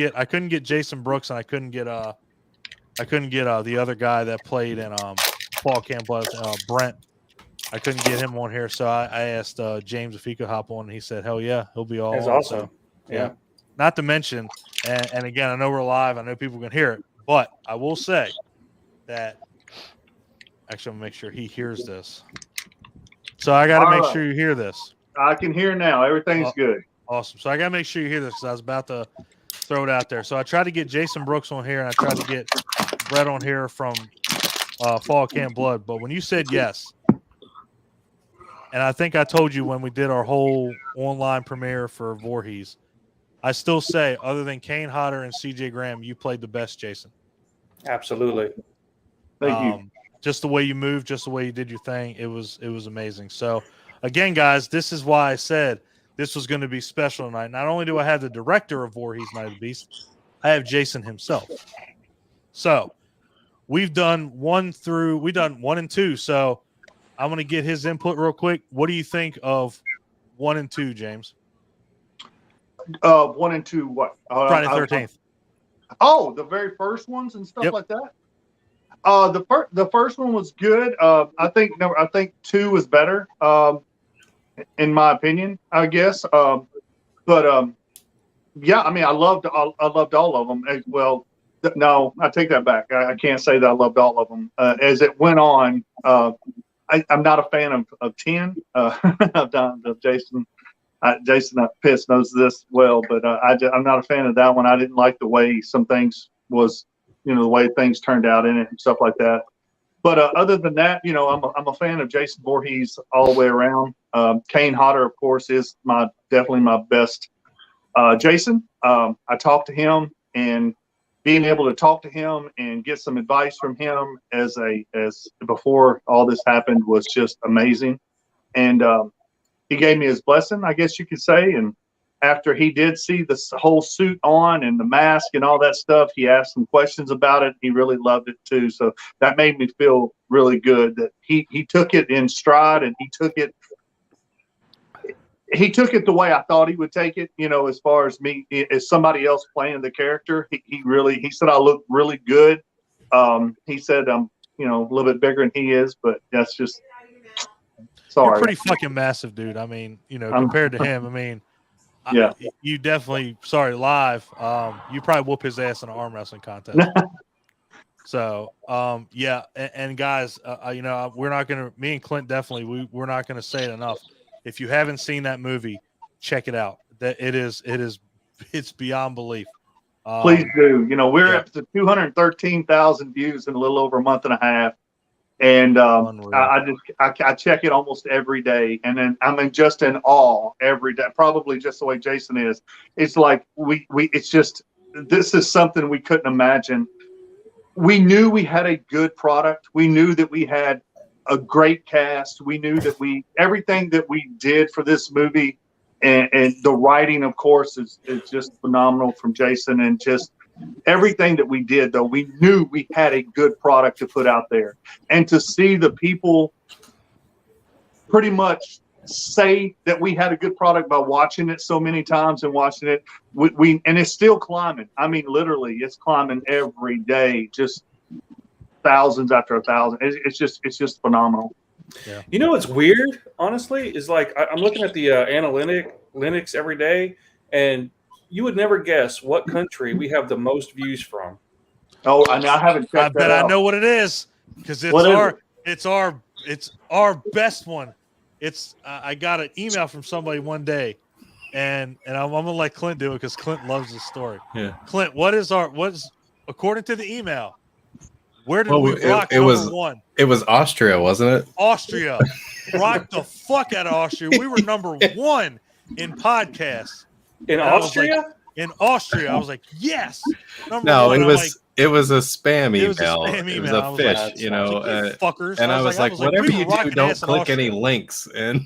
get Jason Brooks, and I couldn't get the other guy that played in Fall Camp Blood, Brent. I couldn't get him on here, so I asked James if he could hop on, and he said, "Hell yeah, he'll be all That's on." awesome. So, Yeah. Not to mention, and again, I know we're live. I know people can hear it, but I will say that actually, I'm gonna make sure he hears this. So I got to make sure you hear this. I can hear now. Everything's good. Awesome. So I got to make sure you hear this because I was about to throw it out there. So I tried to get Jason Brooks on here, and I tried to get Brett on here from Fall Camp Blood. But when you said yes, and I think I told you when we did our whole online premiere for Voorhees, I still say, other than Kane Hodder and CJ Graham, you played the best, Jason. Absolutely. Thank you. Just the way you moved, just the way you did your thing, it was amazing. So, again, guys, this is why I said this was going to be special tonight. Not only do I have the director of Voorhees Night of the Beast, I have Jason himself. So, we've done 1 and 2. So, I'm going to get his input real quick. What do you think of 1 and 2, James? 1 and 2, what? Friday 13th. Oh, the very first ones and stuff like that. The first one was good. I think 2 was better, in my opinion, I guess. Yeah, I mean, I loved all of them. Well, no, I take that back. I can't say that I loved all of them. As it went on, I'm not a fan of 10. Of Jason. Jason Pitts knows this well, but I'm not a fan of that one. I didn't like the way some things was, the way things turned out in it and stuff like that. But other than that, I'm a fan of Jason Voorhees all the way around. Kane Hodder, of course, is definitely my best. Jason, I talked to him, and being able to talk to him and get some advice from him as before all this happened was just amazing. And he gave me his blessing, I guess you could say. And after he did see the whole suit on and the mask and all that stuff, he asked some questions about it. He really loved it too. So that made me feel really good that he took it in stride, and he took it the way I thought he would take it, as far as me, as somebody else playing the character. He said I look really good. He said I'm, a little bit bigger than he is, but that's just, sorry. You're pretty fucking massive, dude. I mean, compared to him, I mean, yeah, you definitely, live. You probably whoop his ass in an arm wrestling contest. So, yeah. And guys, we're not going to, me and Clint definitely, we're not going to say it enough. If you haven't seen that movie, check it out. That it's beyond belief. Please do. We're up to 213,000 views in a little over a month and a half. And I check it almost every day, and then I'm just in awe every day. Probably just the way Jason is. It's like it's just, this is something we couldn't imagine. We knew we had a good product. We knew that we had a great cast. We knew that everything that we did for this movie, and the writing, of course, is just phenomenal from Jason, and just everything that we did, though, we knew we had a good product to put out there. And to see the people pretty much say that we had a good product by watching it so many times and watching it, and it's still climbing. I mean, literally, it's climbing every day, just thousands after 1,000. It's just phenomenal. Yeah. What's weird, honestly, is like I'm looking at the analytics every day, and you would never guess what country we have the most views from. Oh, I haven't checked that out. I know what it is, because it's our best one. It's I got an email from somebody one day, and I'm gonna let Clint do it because Clint loves this story. Yeah. Clint, what is according to the email? Where did we rock it number one? It was Austria, wasn't it? Austria. Rocked the fuck out of Austria. We were number 1 in podcasts. In Austria? In Austria. I was like, yes. No, it was It was a spam email. It was a spam It was email. a I was fish, like, you know. fuckers. And I was like, whatever we you were do, rocking don't ass in click any Austria. links. And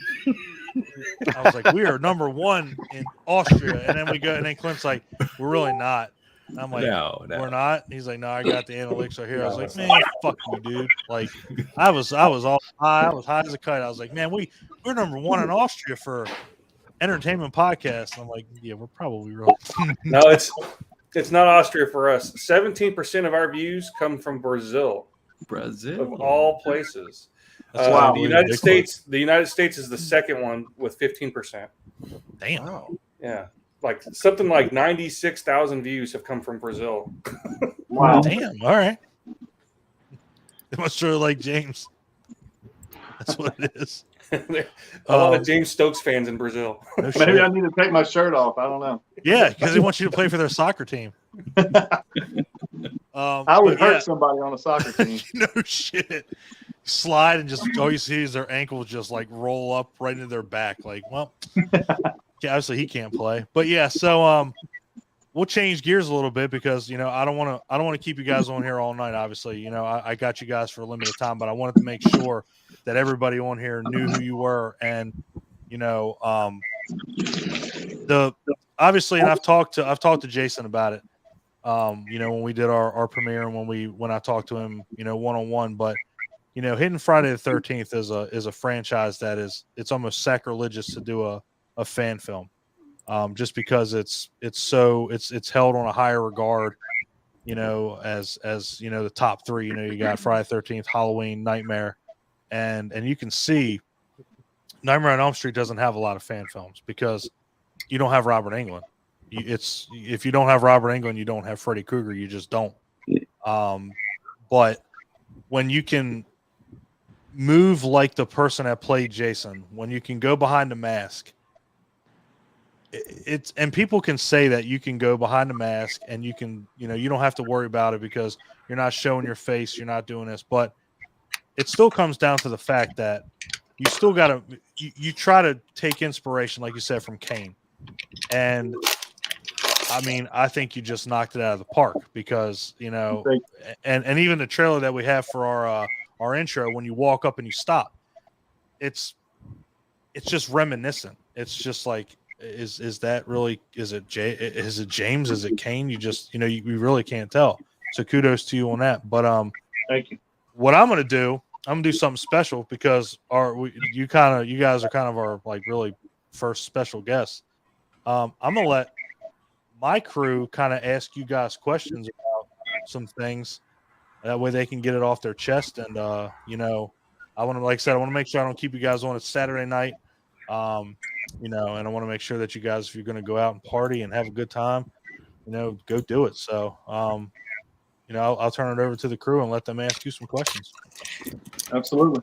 I was like, we are number 1 in Austria. And then we go, and then Clint's like, we're really not. I'm like, no. we're not. He's like, no, I got the analytics right here. I was like, man, fuck you, dude. Like, I was all high. I was high as a kite. I was like, man, we're number 1 in Austria for entertainment podcasts. And I'm like, yeah, we're probably real. No, it's not Austria for us. 17% of our views come from Brazil. Of all places. Wow. The United States is the second one with 15%. Damn. Wow. Yeah. Like something like 96,000 views have come from Brazil. Wow. Damn. All right. They must really like James. That's what it is. A lot of James Stokes fans in Brazil. No Maybe shit. I need to take my shirt off. I don't know. Yeah, because they want you to play for their soccer team. I would hurt somebody on a soccer team. No shit. Slide and just all you see is their ankles just like roll up right into their back. Like, well, yeah, obviously he can't play. But yeah, so we'll change gears a little bit because I don't want to keep you guys on here all night. Obviously, I got you guys for a limited time, but I wanted to make sure that everybody on here knew who you were, and obviously, and I've talked to Jason about it. When we did our premiere and when I talked to him, one-on-one, but Hidden Friday the 13th is a franchise that it's almost sacrilegious to do a fan film, just because it's held on a higher regard, as the top 3. You got Friday the 13th, Halloween, Nightmare, and you can see Nightmare on Elm Street doesn't have a lot of fan films because you don't have Robert Englund. If you don't have Robert Englund, you don't have Freddy Krueger. You just don't. But when you can move like the person that played Jason, when you can go behind the mask, and people can say that you can go behind the mask and you can, you don't have to worry about it because you're not showing your face, you're not doing this, but it still comes down to the fact that you still got to, you try to take inspiration, like you said, from Kane. And I mean, I think you just knocked it out of the park because, and even the trailer that we have for our intro, when you walk up and you stop, it's just reminiscent. It's just like, is that really, is it James? Is it Kane? You just, you really can't tell. So kudos to you on that. But, thank you. What I'm going to do something special because you guys are kind of our like really first special guests. I'm going to let my crew kind of ask you guys questions about some things. That way they can get it off their chest. And, I want to, like I said, I want to make sure I don't keep you guys on. It's Saturday night. And I want to make sure that you guys, if you're going to go out and party and have a good time, go do it. So, I'll turn it over to the crew and let them ask you some questions. Absolutely.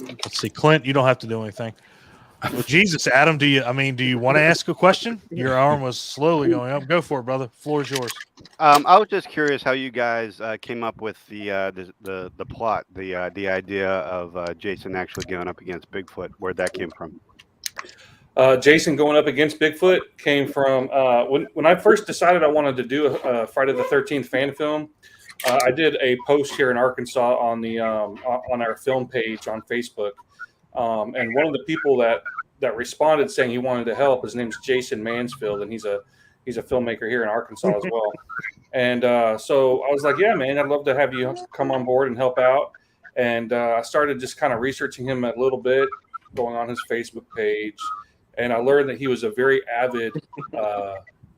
Let's see, Clint, you don't have to do anything. Well, Jesus, Adam, do you want to ask a question? Your arm was slowly going up. Go for it, brother. Floor is yours. I was just curious how you guys came up with the plot, the idea of Jason actually going up against Bigfoot. Where'd that came from? Jason going up against Bigfoot came from when I first decided I wanted to do a Friday the 13th fan film. I did a post here in Arkansas on the on our film page on Facebook, and one of the people that responded saying he wanted to help, his name's Jason Mansfield, and he's a filmmaker here in Arkansas as well. And so I was like, yeah, man, I'd love to have you come on board and help out. And I started just kind of researching him a little bit, going on his Facebook page. And I learned that he was a very avid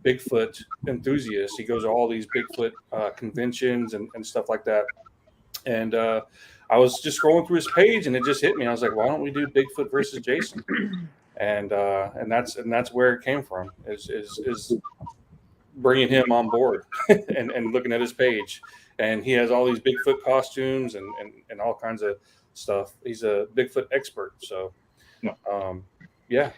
Bigfoot enthusiast. He goes to all these Bigfoot conventions and stuff like that. And I was just scrolling through his page, and it just hit me. I was like, why don't we do Bigfoot versus Jason? And that's where it came from. Is bringing him on board and looking at his page. And he has all these Bigfoot costumes and all kinds of stuff. He's a Bigfoot expert. So, yeah.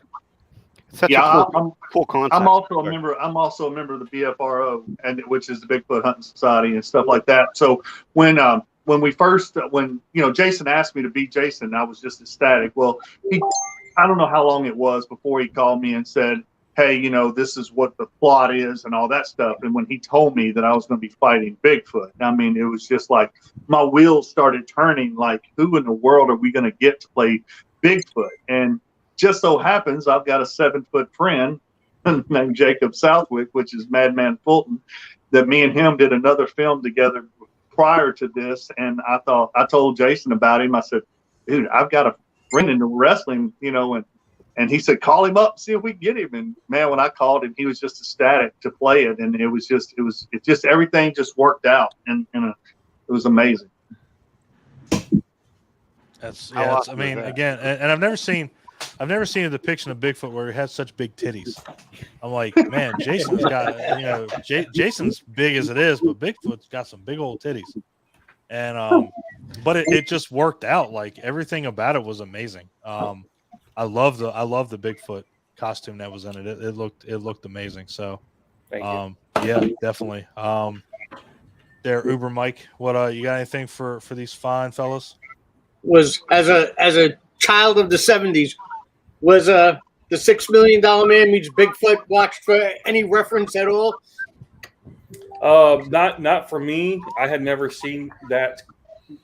Cool concept. I'm also a member of the BFRO, and which is the Bigfoot Hunting Society and stuff like that. So when Jason asked me to be Jason, I was just ecstatic. Well, I don't know how long it was before he called me and said, hey, this is what the plot is and all that stuff. And when he told me that I was going to be fighting Bigfoot, I mean, it was just like my wheels started turning, like, who in the world are we going to get to play Bigfoot? And just so happens I've got a 7-foot friend named Jacob Southwick, which is Madman Fulton, that me and him did another film together prior to this. And I told Jason about him. I said, dude, I've got a friend in the wrestling, and he said, call him up, see if we can get him. And man, when I called him, he was just ecstatic to play it. And it just everything just worked out. And it was amazing. I mean, again, and I've never seen a depiction of Bigfoot where he had such big titties. I'm like, man, Jason's got, Jason's big as it is, but Bigfoot's got some big old titties. And, but it just worked out. Like everything about it was amazing. I love the Bigfoot costume that was in it. It looked amazing. So, Thank you. Yeah, definitely. There, Uber Mike, what you got anything for these fine fellas? Was as a child of the 70s, was the $6 Million Man Meets Bigfoot watched for any reference at all? Not for me. I had never seen that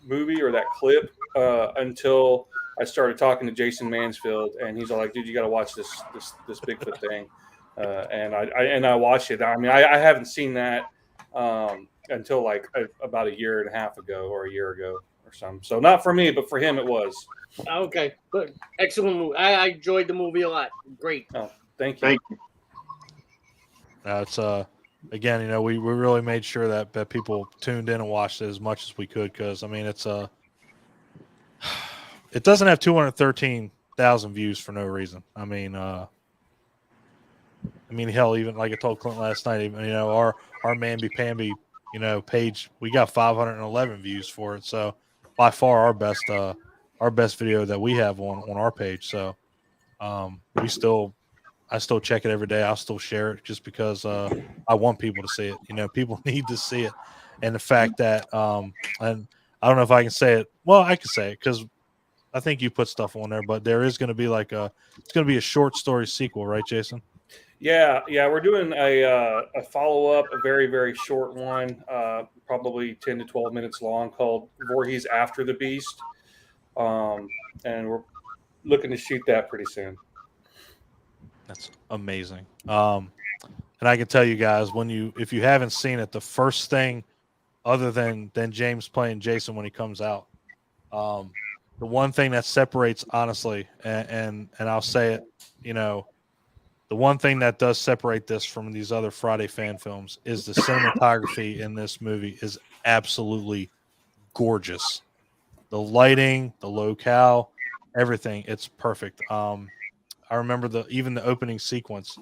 movie or that clip until I started talking to Jason Mansfield, and he's all like, "Dude, you got to watch this Bigfoot thing." And I watched it. I mean, I haven't seen that until like about a year and a half ago or a year ago or something. So not for me, but for him it was. Okay, good, excellent movie. I enjoyed the movie a lot. Great. Oh, thank you. Thank you. It's again, we really made sure that people tuned in and watched it as much as we could, because I mean it doesn't have 213,000 views for no reason. I mean hell, even like I told Clint last night, even our Mamby Pamby page, we got 511 views for it. So by far our best video that we have on our page. So I still check it every day. I'll still share it just because I want people to see it. People need to see it. And the fact that and I don't know if I can say it. Well, I can say it because I think you put stuff on there, but there is going to be it's going to be a short story sequel, right, Jason? Yeah, we're doing a follow-up, a very, very short one, probably 10 to 12 minutes long, called Voorhees After the Beast. And we're looking to shoot that pretty soon. That's amazing. And I can tell you guys, if you haven't seen it, the first thing other than James playing Jason when he comes out, the one thing that separates, honestly, and I'll say it, the one thing that does separate this from these other Friday fan films is the cinematography in this movie is absolutely gorgeous. The lighting, the locale, everything, it's perfect. I remember even the opening sequence,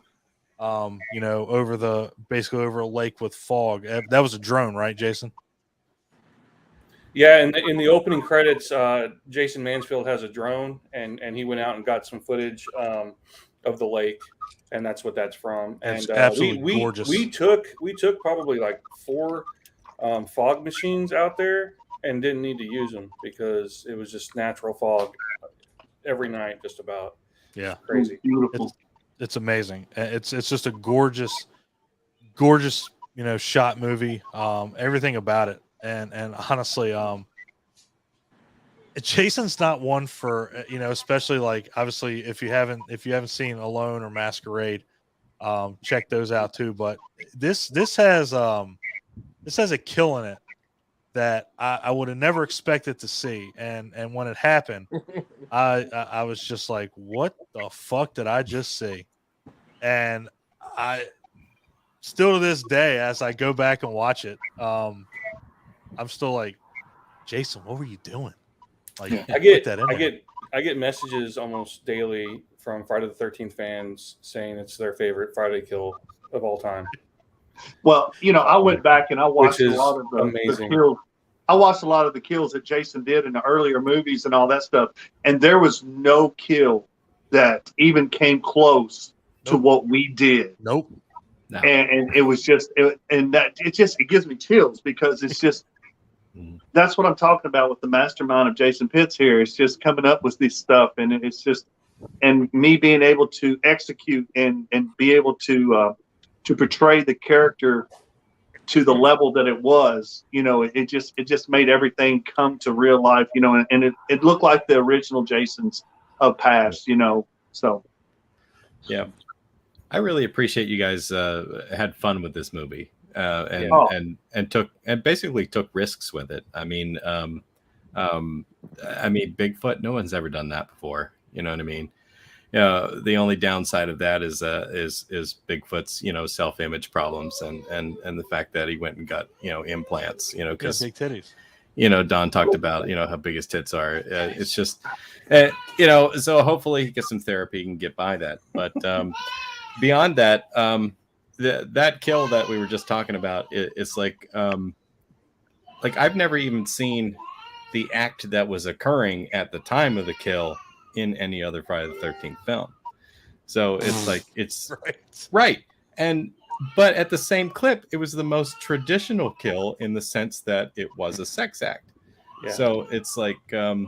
basically over a lake with fog. That was a drone, right, Jason? Yeah, and in the opening credits, Jason Mansfield has a drone, and he went out and got some footage of the lake, and that's what that's from. It's And absolutely gorgeous. We took probably like 4 fog machines out there and didn't need to use them because it was just natural fog every night, just about. Yeah, crazy. Beautiful. It's amazing. It's just a gorgeous, shot movie. Everything about it. And honestly, Jason's not one for, especially like, obviously if you haven't seen Alone or Masquerade, check those out too. But this has a kill in it that I would have never expected to see. And when it happened, I was just like, what the fuck did I just see? And I still to this day, as I go back and watch it, I'm still like, Jason, what were you doing? Like, I get messages almost daily from Friday the 13th fans saying it's their favorite Friday kill of all time. Well, I went back and I watched a lot of amazing. the kills. I watched a lot of the kills that Jason did in the earlier movies and all that stuff, and there was no kill that even came close to what we did. Nope. No. And it was just, it gives me chills because it's just, that's what I'm talking about with the mastermind of Jason Pitts here. It's just coming up with this stuff, and it's just, and me being able to execute and be able to portray the character to the level that it was, it just made everything come to real life, and it looked like the original Jasons of past, so. Yeah. I really appreciate you guys had fun with this movie and basically took risks with it. I mean, Bigfoot, no one's ever done that before. You know what I mean? The only downside of that is Bigfoot's, self-image problems and the fact that he went and got, implants, because big titties. Don talked about, how big his tits are. It's just, so hopefully he gets some therapy and get by that. But beyond that, that kill that we were just talking about, it's like I've never even seen the act that was occurring at the time of the kill in any other Friday the 13th film. So it's like, it's right. But at the same clip, it was the most traditional kill in the sense that it was a sex act. Yeah. So it's like, so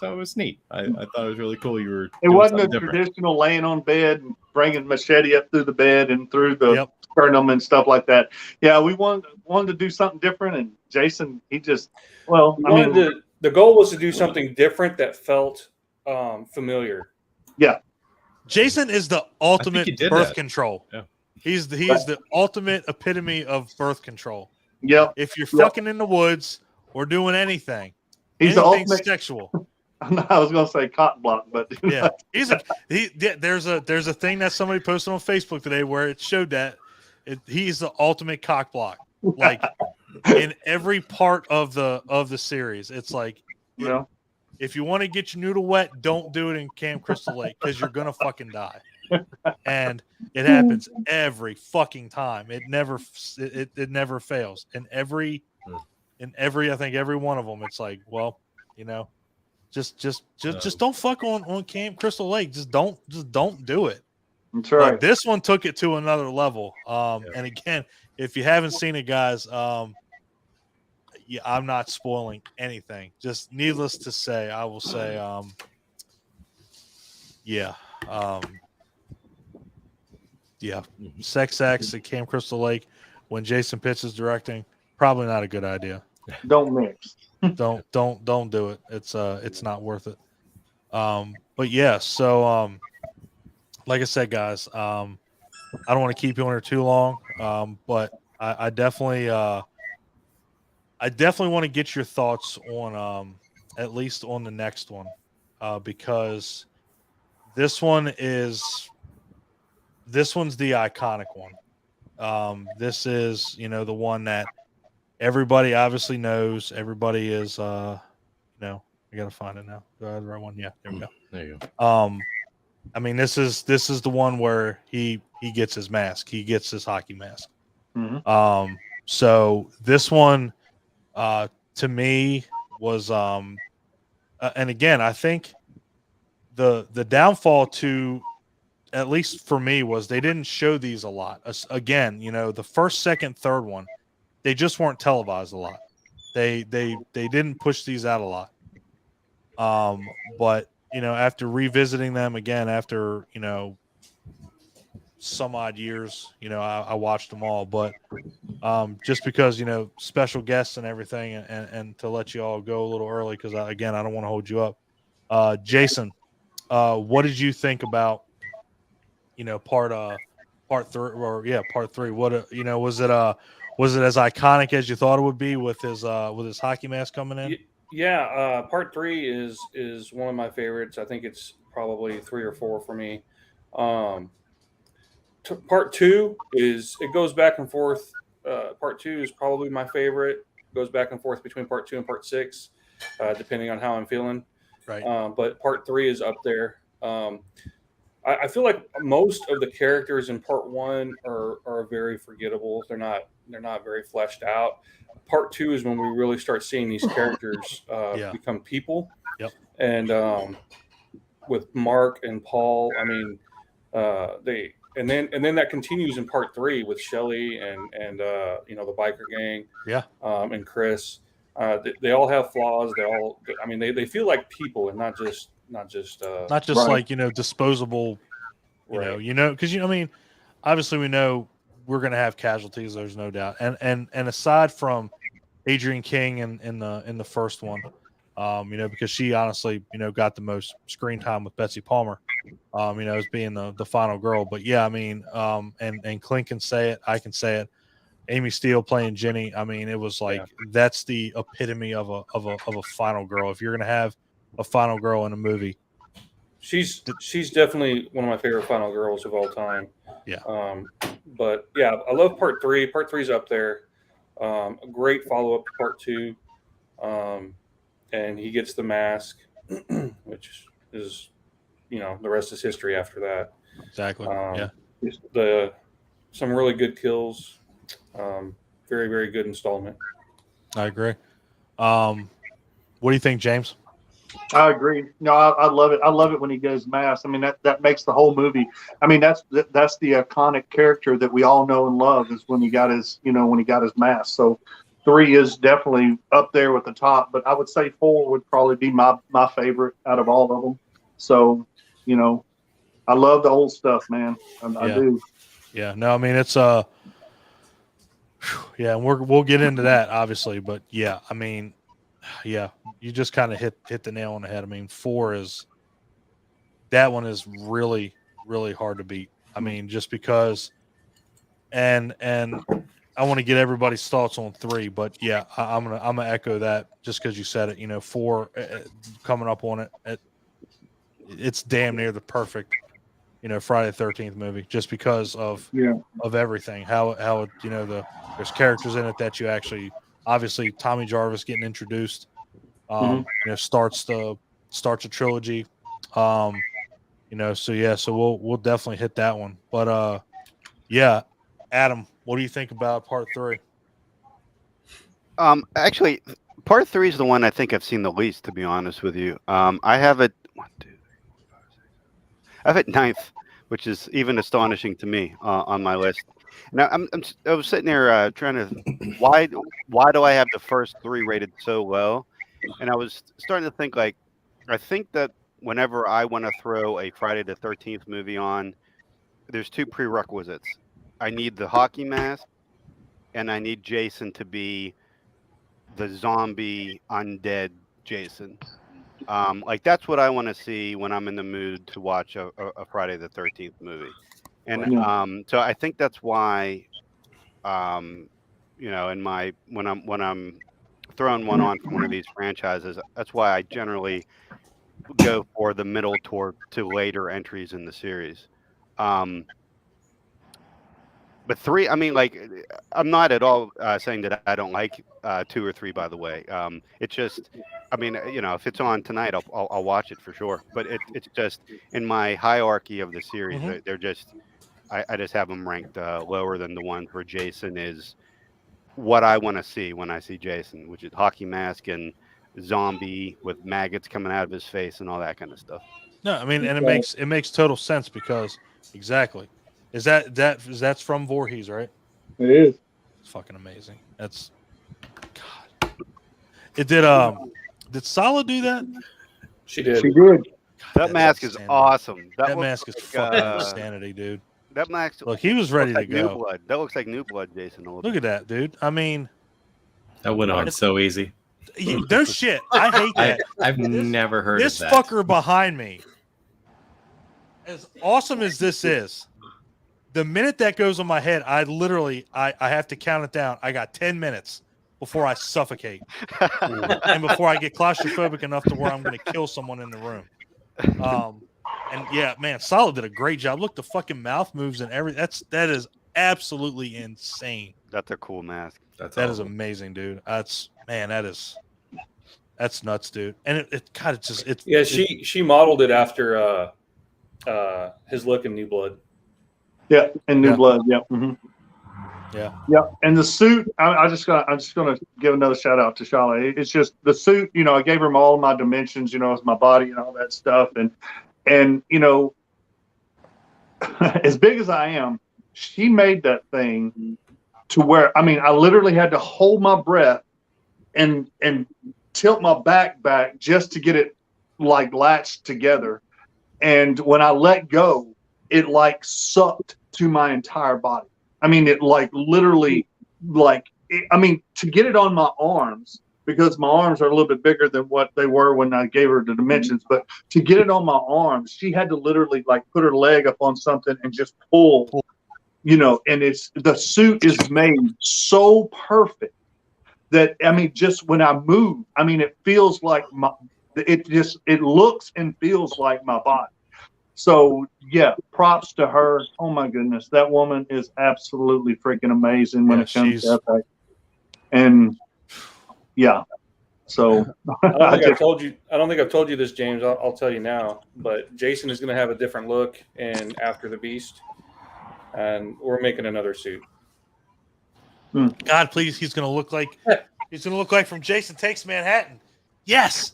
it was neat. I thought it was really cool. It wasn't a traditional laying on bed and bringing machete up through the bed and through the sternum and stuff like that. Yeah, we wanted to do something different, and Jason, he just, the goal was to do something different that felt familiar. Yeah. Jason is the ultimate birth control. Yeah. He's the ultimate epitome of birth control. Yep. If you're fucking in the woods or doing anything, he's the ultimate sexual. I was going to say cotton block, but yeah, there's a thing that somebody posted on Facebook today where it showed that he's the ultimate cock block. Like in every part of the series, it's like, if you want to get your noodle wet, don't do it in Camp Crystal Lake because you're gonna fucking die. And it happens every fucking time. It never fails. And every I think every one of them, it's like, well, just don't fuck on Camp Crystal Lake. Just don't do it. That's right. But this one took it to another level. And again, if you haven't seen it, guys, I'm not spoiling anything. Just needless to say, I will say, sex acts at Camp Crystal Lake when Jason Pitts is directing, probably not a good idea. Don't mix. don't do it. It's not worth it. But yeah, so like I said, guys, I don't want to keep you on here too long. But I definitely want to get your thoughts on at least on the next one, because this one's the iconic one. This is the one that everybody obviously knows. Everybody is I gotta find it now. Do I have the right one? Yeah, there we go. There you go. I mean, this is the one where he gets his mask. He gets his hockey mask. Mm-hmm. So this one, to me was, and again, I think the downfall to, at least for me, was they didn't show these a lot. Again, the first, second, third one, they just weren't televised a lot. They didn't push these out a lot. But after revisiting them again, after some odd years, I watched them all. But just because special guests and everything, and to let you all go a little early, because I don't want to hold you up. Jason, what did you think about part three? What was it as iconic as you thought it would be with his hockey mask coming in? Yeah, part 3 is one of my favorites. I think it's probably 3 or 4 for me. Part 2 it goes back and forth. Part 2 is probably my favorite. It goes back and forth between part 2 and part 6, depending on how I'm feeling. Right. But part 3 is up there. I feel like most of the characters in part 1 are very forgettable. They're not very fleshed out. Part 2 is when we really start seeing these characters become people. Yep. And with Mark and Paul, I mean, and then that continues in part 3 with Shelley and the biker gang. Yeah. And Chris. They all have flaws. I mean, they feel like people and not just Right. Like, disposable, right. because, I mean, obviously we know we're going to have casualties. There's no doubt. And aside from Adrienne King in the first one, because she honestly, got the most screen time with Betsy Palmer, as being the final girl. But yeah, I mean, and Clint can say it. I can say it. Amy Steele playing Jenny. I mean, it was like, that's the epitome of a final girl. If you're going to have a final girl in a movie, she's definitely one of my favorite final girls of all time. Yeah. But yeah, I love part 3. Part 3's up there. A great follow up to part 2. And he gets the mask, which is, the rest is history after that. Exactly. Some really good kills. Very, very good installment. I agree. What do you think, James? I agree. No, I love it. I love it when he goes masked. I mean, that makes the whole movie. I mean, that's the iconic character that we all know and love is when he got his mask. So 3 is definitely up there with the top, but I would say 4 would probably be my favorite out of all of them. So, I love the old stuff, man. I do. Yeah. No, I mean, it's yeah, and we'll get into that obviously, but yeah, I mean, yeah, you just kind of hit the nail on the head. I mean, 4 is that one is really, really hard to beat. I mean, just because, and I want to get everybody's thoughts on 3, but yeah, I'm gonna echo that just because you said it. 4 coming up on it, it's damn near the perfect, Friday the 13th movie, just because of everything. How there's characters in it that you actually. Obviously, Tommy Jarvis getting introduced, starts a trilogy. So we'll definitely hit that one. But yeah, Adam, what do you think about part 3? Actually, part 3 is the one I think I've seen the least, to be honest with you. I have it 9th, which is even astonishing to me on my list. Now I was sitting there trying to why do I have the first 3 rated so low? And I was starting to think I think that whenever I want to throw a Friday the 13th movie on, there's 2 prerequisites. I need the hockey mask, and I need Jason to be the zombie undead Jason. That's what I want to see when I'm in the mood to watch a Friday the 13th movie. And so I think that's why, in my when I'm throwing one on from one of these franchises, that's why I generally go for the middle to later entries in the series. But 3, I mean, I'm not at all saying that I don't like 2 or 3. By the way, it's just, I mean, if it's on tonight, I'll watch it for sure. But it's just in my hierarchy of the series, they're just. I just have them ranked lower than the ones where Jason is what I want to see when I see Jason, which is hockey mask and zombie with maggots coming out of his face and all that kind of stuff. No, I mean, and it makes total sense because exactly. That's from Voorhees, right? It is. It's fucking amazing. That's God. It did Sala do that? She did. She did. That mask is awesome. That mask is fucking insanity, dude. That mask. Look, he was ready to go. New blood. That looks like New Blood, Jason. Look at that, dude. I mean, that went on so easy. No shit. I hate that. I've never heard this of that. fucker behind me. As awesome as this is, the minute that goes on my head, I have to count it down. I got 10 minutes before I suffocate and before I get claustrophobic enough to where I'm going to kill someone in the room. And yeah, man, Solid did a great job. Look, the fucking mouth moves and everything. That is absolutely insane. That's a cool mask. That awesome. Is amazing, dude. That's nuts, dude. And she modeled it after his look in New Blood. Yeah, in New Blood. Yeah. Mm-hmm. Yeah. And the suit, I'm just gonna give another shout out to Shala. It's just the suit, I gave her all my dimensions, as my body and all that stuff. And as big as I am, she made that thing to where, I mean, I literally had to hold my breath and tilt my back just to get it like latched together. And when I let go, it like sucked to my entire body. I mean, it like literally to get it on my arms, because my arms are a little bit bigger than what they were when I gave her the dimensions, but to get it on my arms, she had to literally like put her leg up on something and just pull, and the suit is made so perfect that, I mean, just when I move, I mean, it feels like it looks and feels like my body. So yeah, props to her. Oh my goodness, that woman is absolutely freaking amazing when it comes to that. And yeah, so I don't think I've told you this, James. I'll tell you now. But Jason is going to have a different look in After the Beast, and we're making another suit. God, please, he's going to look like from Jason Takes Manhattan. Yes,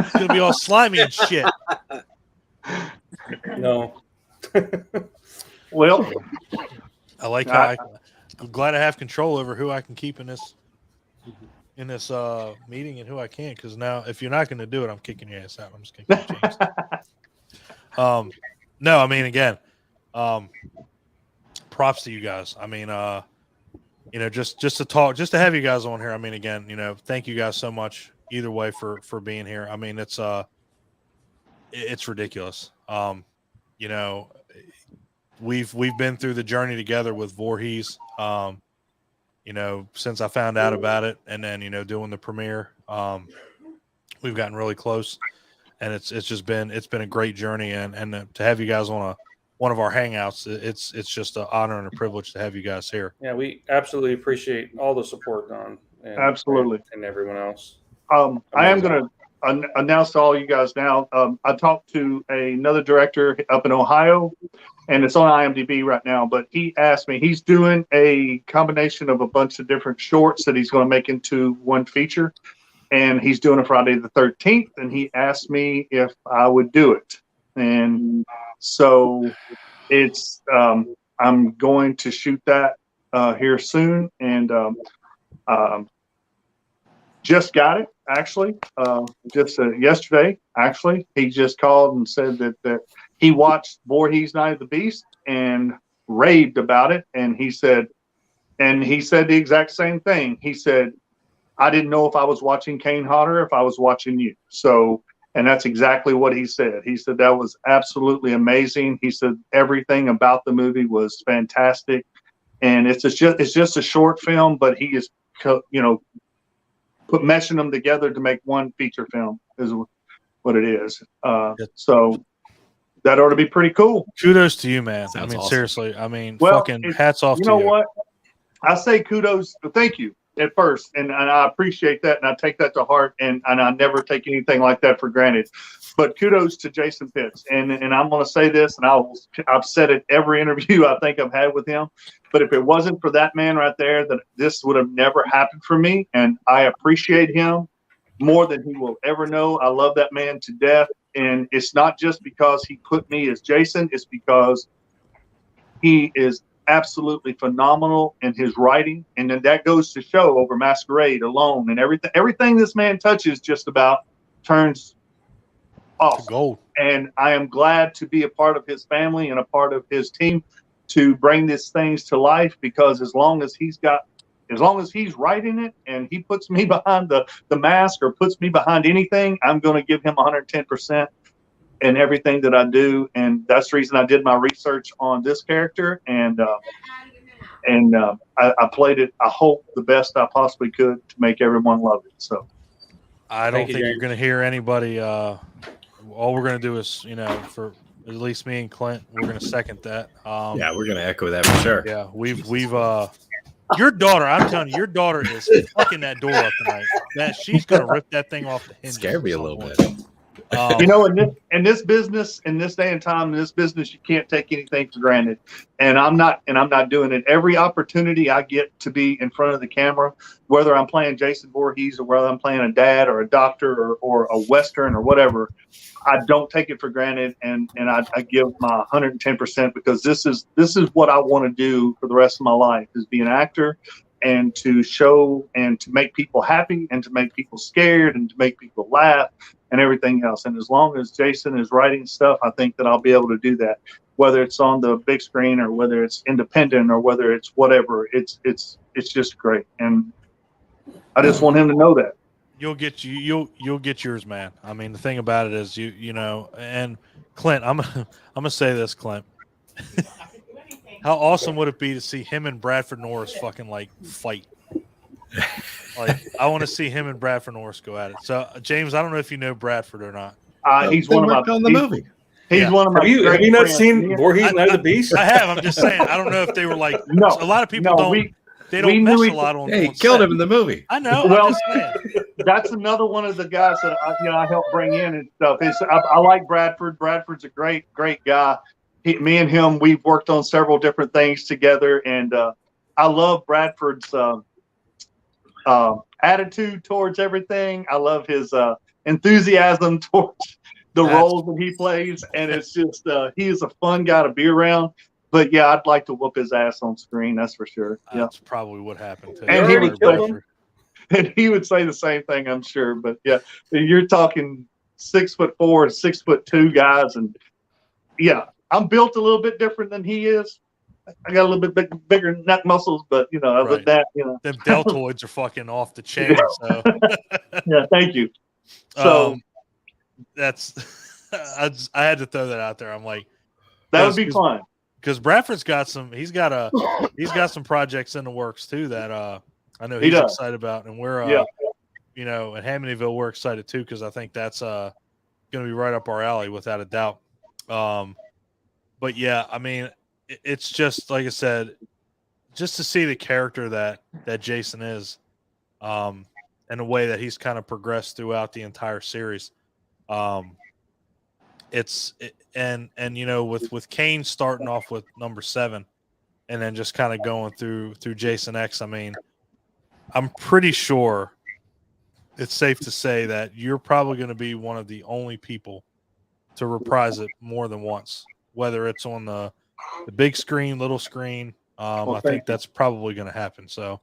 he's going to be all slimy and shit. No. Well, I like how I'm glad I have control over who I can keep in this meeting and who I can't. Because now, if you're not going to do it, I'm kicking your ass out. I'm just going to keep James. No, I mean, again, props to you guys. I mean, just to talk, just to have you guys on here. I mean, again, thank you guys so much either way for being here. I mean, it's ridiculous. We've been through the journey together with Voorhees, since I found out about it, and then, doing the premiere, we've gotten really close, and it's been a great journey, and to have you guys on one of our hangouts, it's just an honor and a privilege to have you guys here. Yeah, we absolutely appreciate all the support, Don. Absolutely. And everyone else. I am going to announce to all you guys now. I talked to another director up in Ohio, and it's on IMDb right now, but he asked me, he's doing a combination of a bunch of different shorts that he's going to make into one feature, and he's doing it Friday the 13th, and he asked me if I would do it. And so it's I'm going to shoot that here soon, and just got it, actually. Just yesterday, actually, he just called and said that he watched Voorhees Night of the Beast and raved about it. And he said the exact same thing. He said, I didn't know if I was watching Kane Hodder, if I was watching you. So, and that's exactly what he said. He said that was absolutely amazing. He said everything about the movie was fantastic. And it's just a short film, but he is, meshing them together to make one feature film is what it is. So that ought to be pretty cool. Kudos to you, man. Sounds awesome. Seriously. I mean, hats off to you. You know what? I say kudos, thank you at first, and I appreciate that, and I take that to heart, and I never take anything like that for granted. But kudos to Jason Pitts, and I'm going to say this, and I've said it every interview I think I've had with him. But if it wasn't for that man right there, that this would have never happened for me, and I appreciate him more than he will ever know. I love that man to death, and it's not just because he put me as Jason; it's because he is absolutely phenomenal in his writing, and then that goes to show over Masquerade alone, and everything this man touches just about turns off gold. And I am glad to be a part of his family and a part of his team to bring these things to life, because as long as he's writing it and he puts me behind the mask or puts me behind anything, I'm going to give him 110% in everything that I do. And that's the reason I did my research on this character. And I played it, I hope, the best I possibly could to make everyone love it. So I don't think you're going to hear anybody. All we're going to do is, for at least me and Clint, we're going to second that. Yeah, we're going to echo that for sure. Yeah, we've your daughter, I'm telling you, your daughter is fucking that door up tonight. She's going to rip that thing off the hinges. Scared me a little bit. In this business, in this day and time, in this business, you can't take anything for granted. And I'm not doing it. Every opportunity I get to be in front of the camera, whether I'm playing Jason Voorhees or whether I'm playing a dad or a doctor or a Western or whatever, I don't take it for granted. And I give my 110%, because this is what I want to do for the rest of my life, is be an actor and to show and to make people happy and to make people scared and to make people laugh and everything else. And as long as Jason is writing stuff, I think that I'll be able to do that, whether it's on the big screen or whether it's independent or whether it's whatever. It's just great, and I just want him to know that. You'll get yours, man. I mean, the thing about it is you know, and Clint, I'm gonna say this, Clint. How awesome would it be to see him and Bradford Norris fucking like fight? Like, I want to see him and Bradford Norris go at it. So, James, I don't know if you know Bradford or not. He's one of my on the movie. He's one of my. Have you great not friends. seen Voorhees Night of the Beast? I have. I'm just saying. I don't know if they were like. No, a lot of people don't. They we don't knew mess each- a lot on. Hey, he on killed set. him in the movie. I know. Well, I'm just saying. That's another one of the guys that I helped bring in and stuff. I like Bradford. Bradford's a great guy. Me and him, we've worked on several different things together, and I love Bradford's attitude towards everything. I love his enthusiasm towards the roles that he plays, and it's just he is a fun guy to be around. But yeah, I'd like to whoop his ass on screen. That's for sure. Yeah, That's probably what happened. To and him. he would say the same thing, I'm sure. But yeah, you're talking 6'4", 6'2" guys, and yeah, I'm built a little bit different than he is. I got a little bit bigger neck muscles, but you know, other than that, you know, them deltoids are fucking off the chain. So yeah, thank you. So that's I had to throw that out there. I'm like, that would be fun. Because Bradford's got some. He's got some projects in the works too that I know He he's does. excited about, and we're you know, at Hamityville we're excited too because I think that's going to be right up our alley without a doubt. But yeah, I mean, it's just like I said, just to see the character that Jason is, and the way that he's kind of progressed throughout the entire series. And you know, with Kane starting off with number 7 and then just kind of going through Jason X, I mean, I'm pretty sure it's safe to say that you're probably going to be one of the only people to reprise it more than once, whether it's on the big screen, little screen. I think that's probably going to happen. So,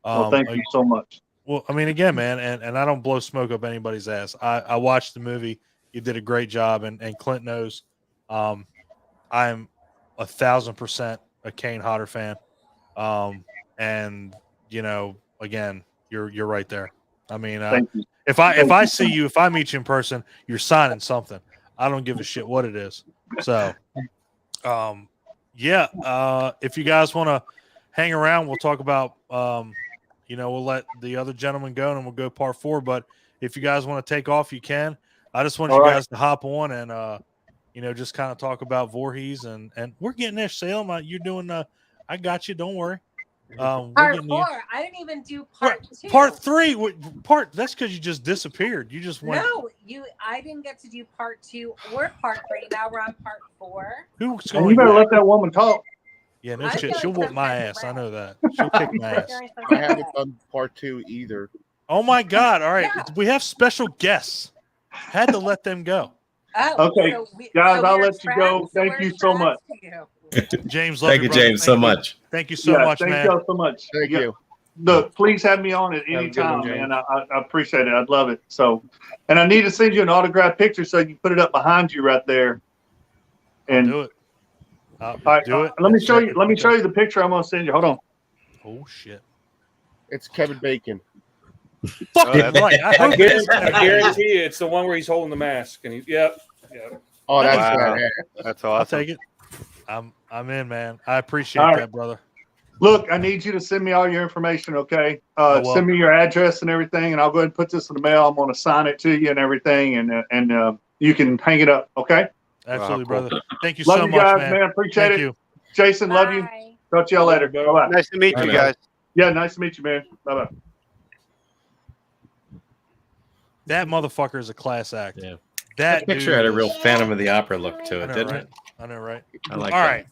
Thank you so much. Well, I mean, again, man, and I don't blow smoke up anybody's ass. I watched the movie. You did a great job, and Clint knows I'm 1,000% a Kane Hodder fan. And you know, again, you're right there. I mean, if I see you, if I meet you in person, you're signing something. I don't give a shit what it is. So, yeah. If you guys want to hang around, we'll talk about. You know, we'll let the other gentleman go, and we'll go part 4. But if you guys want to take off, you can. I just want you guys to hop on and, you know, just kind of talk about Voorhees and we're getting there, Salem. You're doing I got you. Don't worry. Part 4. I didn't even do part 2. Part 3. That's because you just disappeared. You just went. No, I didn't get to do part 2 or part 3. Now we're on part 4. Who's going? You better let that woman talk. Yeah, no shit. She'll whoop my ass. I know that. She'll kick my ass. I haven't done part 2 either. Oh my God! All right, we have special guests. Had to let them go. Oh, okay, guys, I'll let you go. Thank you so much, James. Thank you, James, so much. Thank you so much, man. Thank you so much. Thank you. Look, please have me on at any time, man. I appreciate it. I'd love it. So, and I need to send you an autographed picture so you can put it up behind you right there. And do it. Do it. Let me show you. Let me show you the picture I'm gonna send you. Hold on. Oh shit! It's Kevin Bacon. Fucking right. I guarantee you, it's the one where he's holding the mask, and yep. Oh, that's Wow. that's awesome. I'll take it. I'm in, man. I appreciate that, brother. Look, I need you to send me all your information, okay? Send me your address and everything, and I'll go ahead and put this in the mail. I'm going to sign it to you and everything, and you can hang it up, okay? Absolutely, brother. Thank you love so you much, guys, man. Appreciate Thank it. you. Jason, love you. Talk to y'all later. Bye-bye. Nice to meet you guys. Yeah, nice to meet you, man. Bye-bye. That motherfucker is a class act. Yeah. That picture dude had a is- real Phantom of the Opera look to I it, know, didn't right? it? I know, right? I like All that. right.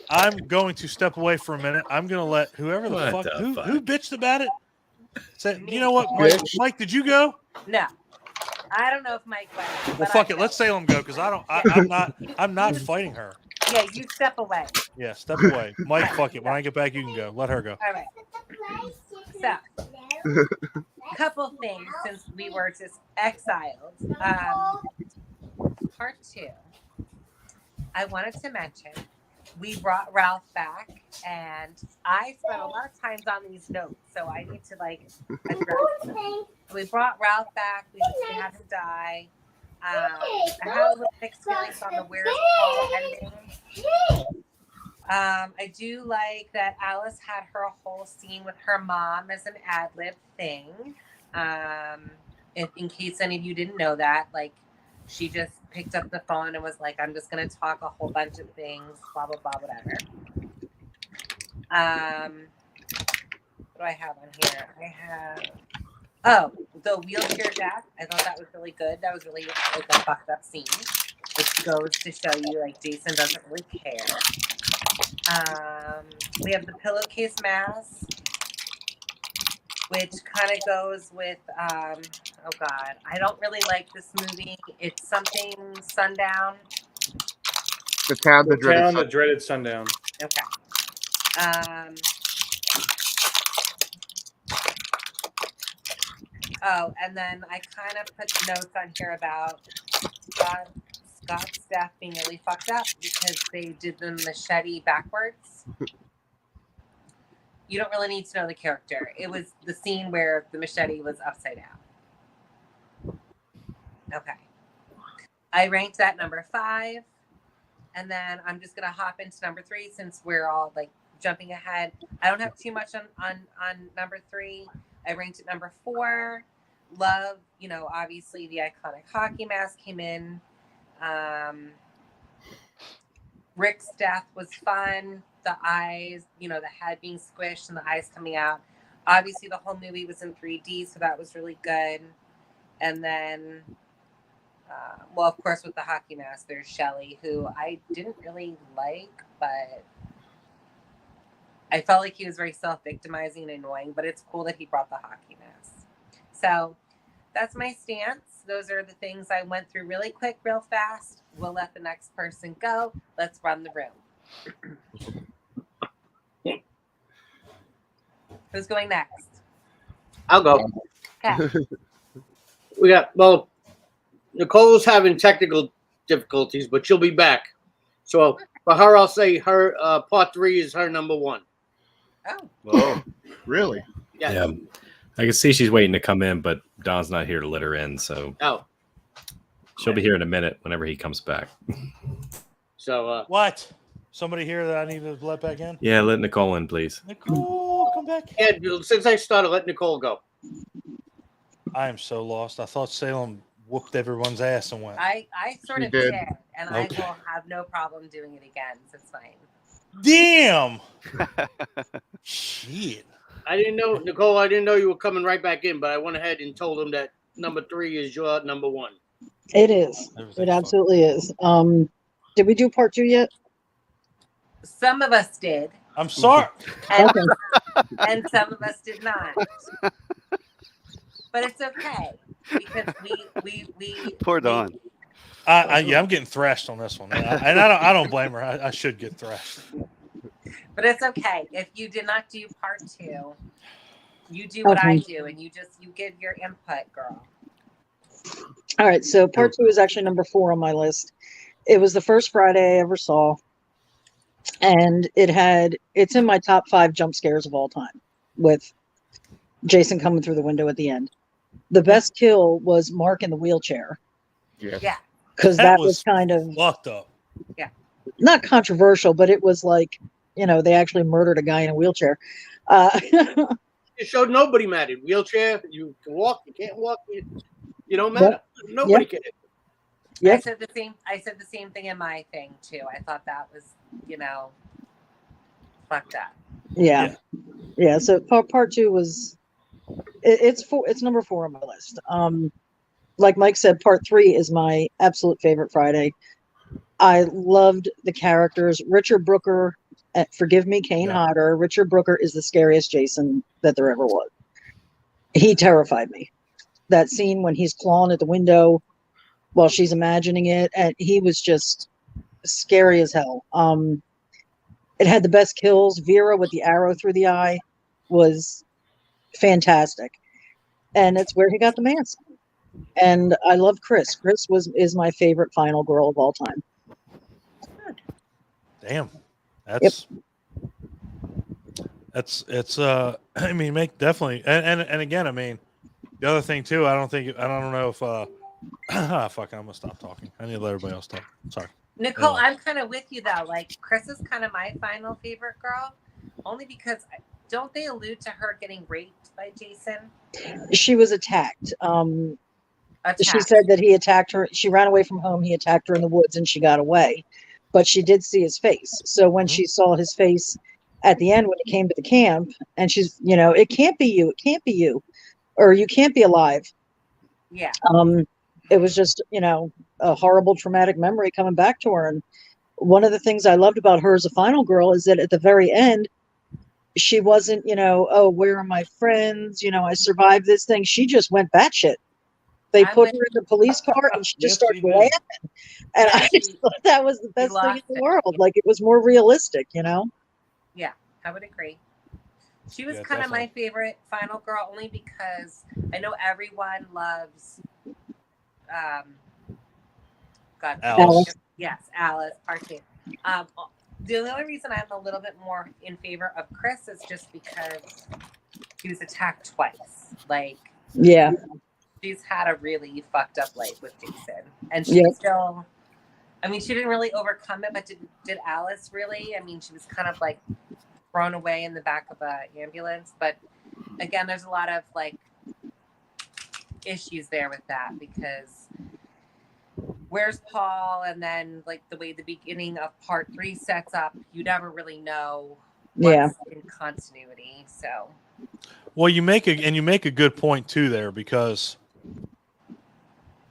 I'm going to step away for a minute. I'm going to let whoever the What fuck the who fuck? bitched about it. Say, you know what, Bitch. Mike? Did you go? No, I don't know if Mike went. Well, but fuck I it. Let's Salem go because I'm not fighting her. Yeah, you step away. Yeah, step away. Mike, fuck it. When I get back, you can go. Let her go. All right. So, couple things since we were just exiled. Part 2. I wanted to mention we brought Ralph back, and I spent a lot of times on these notes, so I need to like address them. We brought Ralph back. We had him die. I had a little mixed feelings on the Where's Paul ending. I do like that Alice had her whole scene with her mom as an ad-lib thing. In case any of you didn't know that, like, she just picked up the phone and was like, I'm just going to talk a whole bunch of things, blah, blah, blah, whatever. What do I have on here? I have, the wheelchair death. I thought that was really good. That was really like a fucked up scene, which goes to show you like Jason doesn't really care. We have the pillowcase mask, which kind of goes with, oh God, I don't really like this movie. It's something Sundown. The town that dreaded sundown. Okay. Oh, and then I kind of put notes on here about Scott's death being really fucked up because they did the machete backwards. You don't really need to know the character. It was the scene where the machete was upside down. Okay. I ranked that number 5. And then I'm just going to hop into number 3 since we're all like jumping ahead. I don't have too much on number 3. I ranked it number 4. Love, obviously the iconic hockey mask came in. Rick's death was fun. The eyes, the head being squished and the eyes coming out. Obviously, the whole movie was in 3D, so that was really good. And then, of course, with the hockey mask, there's Shelley, who I didn't really like, but I felt like he was very self-victimizing and annoying, but it's cool that he brought the hockey mask. So that's my stance. Those are the things I went through really quick, real fast. We'll let the next person go. Let's run the room. Who's going next? I'll go. Okay. Nicole's having technical difficulties, but she'll be back. So for her, I'll say her part 3 is her number 1. Oh. Whoa. Really? Yes. Yeah. I can see she's waiting to come in, but Don's not here to let her in, so she'll be here in a minute whenever he comes back. So what? Somebody here that I need to let back in? Yeah, let Nicole in, please. Nicole, come back. Yeah, since I started, let Nicole go. I am so lost. I thought Salem whooped everyone's ass and went. I sort of did, and I will have no problem doing it again. So it's fine. Damn. Shit. I didn't know, Nicole. I didn't know you were coming right back in, but I went ahead and told him that number 3 is your number 1. It is. It absolutely is. Did we do part 2 yet? Some of us did. I'm sorry. And some of us did not. But it's okay because we Poor Dawn. I'm getting thrashed on this one, and I don't blame her. I should get thrashed. But it's okay. If you did not do part 2, you do what I do, and you give your input, girl. All right. So part 2 is actually number 4 on my list. It was the first Friday I ever saw, and it's in my top 5 jump scares of all time, with Jason coming through the window at the end. The best kill was Mark in the wheelchair. Yeah. Because that was kind of fucked up. Yeah. Not controversial, but it was like, they actually murdered a guy in a wheelchair. It showed nobody mattered. Wheelchair, you can walk, you can't walk, you don't matter. Yep. Nobody can. Yep. I said the same thing in my thing too. I thought that was, fucked up. Yeah. So part 2 was it's number 4 on my list. Like Mike said, part 3 is my absolute favorite Friday. I loved the characters. Richard Brooker, forgive me, Kane Hodder. Richard Brooker is the scariest Jason that there ever was. He terrified me. That scene when he's clawing at the window while she's imagining it, and he was just scary as hell. It had the best kills. Vera with the arrow through the eye. was fantastic, and it's where he got the mask. And I love Chris. Chris is my favorite final girl of all time. Damn, that's I mean, make definitely, and again, I mean, the other thing too, I don't know if fuck, I'm gonna stop talking. I need to let everybody else talk. Sorry, Nicole, I'm kind of with you though. Like Chris is kind of my final favorite girl, only because don't they allude to her getting raped by Jason? She was attacked. She said that he attacked her. She ran away from home. He attacked her in the woods, and she got away. But she did see his face. So when she saw his face at the end, when he came to the camp, and she's, it can't be you. It can't be you, or you can't be alive. Yeah. It was just, a horrible traumatic memory coming back to her. And one of the things I loved about her as a final girl is that at the very end, she wasn't, oh, where are my friends? I survived this thing. She just went batshit. They put her in the police car and she just started laughing. And I just thought that was the best thing in the world. Like, it was more realistic, Yeah, I would agree. She was kind of my favorite final girl, only because I know everyone loves Alice. Yes, Alice, part 2. The only reason I'm a little bit more in favor of Chris is just because she was attacked twice. Like, yeah, she's had a really fucked up life with Jason, and she still. I mean, she didn't really overcome it, but did Alice really? I mean, she was kind of like thrown away in the back of an ambulance. But again, there's a lot of like issues there with that, because where's Paul? And then like the way the beginning of part 3 sets up, you never really know what's in continuity. So, well, you make a good point too there, because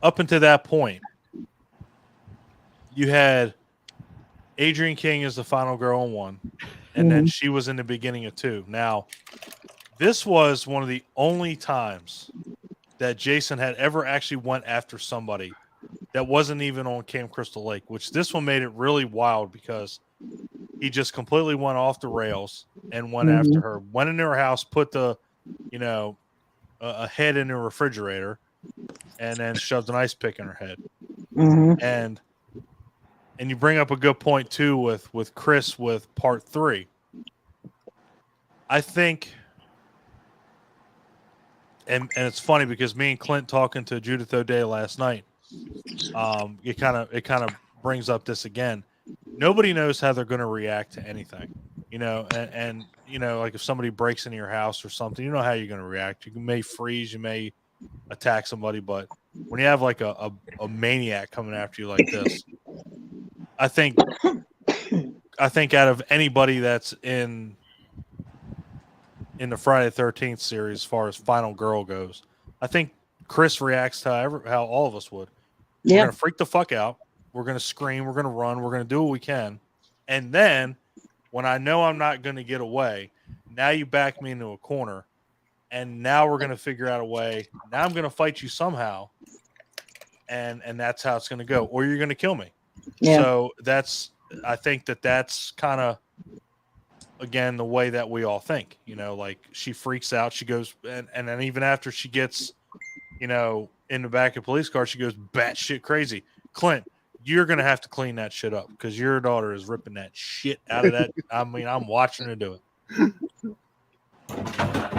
up until that point, you had Adrienne King as the final girl in 1, and then she was in the beginning of 2. Now, this was one of the only times that Jason had ever actually went after somebody that wasn't even on Camp Crystal Lake, which this one made it really wild, because he just completely went off the rails and went after her, went into her house, put the, a head in the refrigerator, and then shoved an ice pick in her head. And you bring up a good point too with Chris with part 3. I think, and it's funny because me and Clint talking to Judith O'Day last night, it kind of brings up this again. Nobody knows how they're going to react to anything, and like if somebody breaks into your house or something, you know how you're going to react. You may freeze, you may attack somebody, but when you have like a maniac coming after you like this, I think out of anybody that's in the Friday the 13th series, as far as final girl goes, I think Chris reacts to how all of us would. We're going to freak the fuck out. We're going to scream. We're going to run. We're going to do what we can. And then when I know I'm not going to get away, now you back me into a corner. And now we're going to figure out a way. Now I'm going to fight you somehow. And that's how it's going to go. Or you're going to kill me. Yeah. So I think that's kind of, again, the way that we all think, like she freaks out. She goes, and then even after she gets, in the back of a police car, she goes batshit crazy. Clint, you're going to have to clean that shit up, because your daughter is ripping that shit out of that. I mean, I'm watching her do it.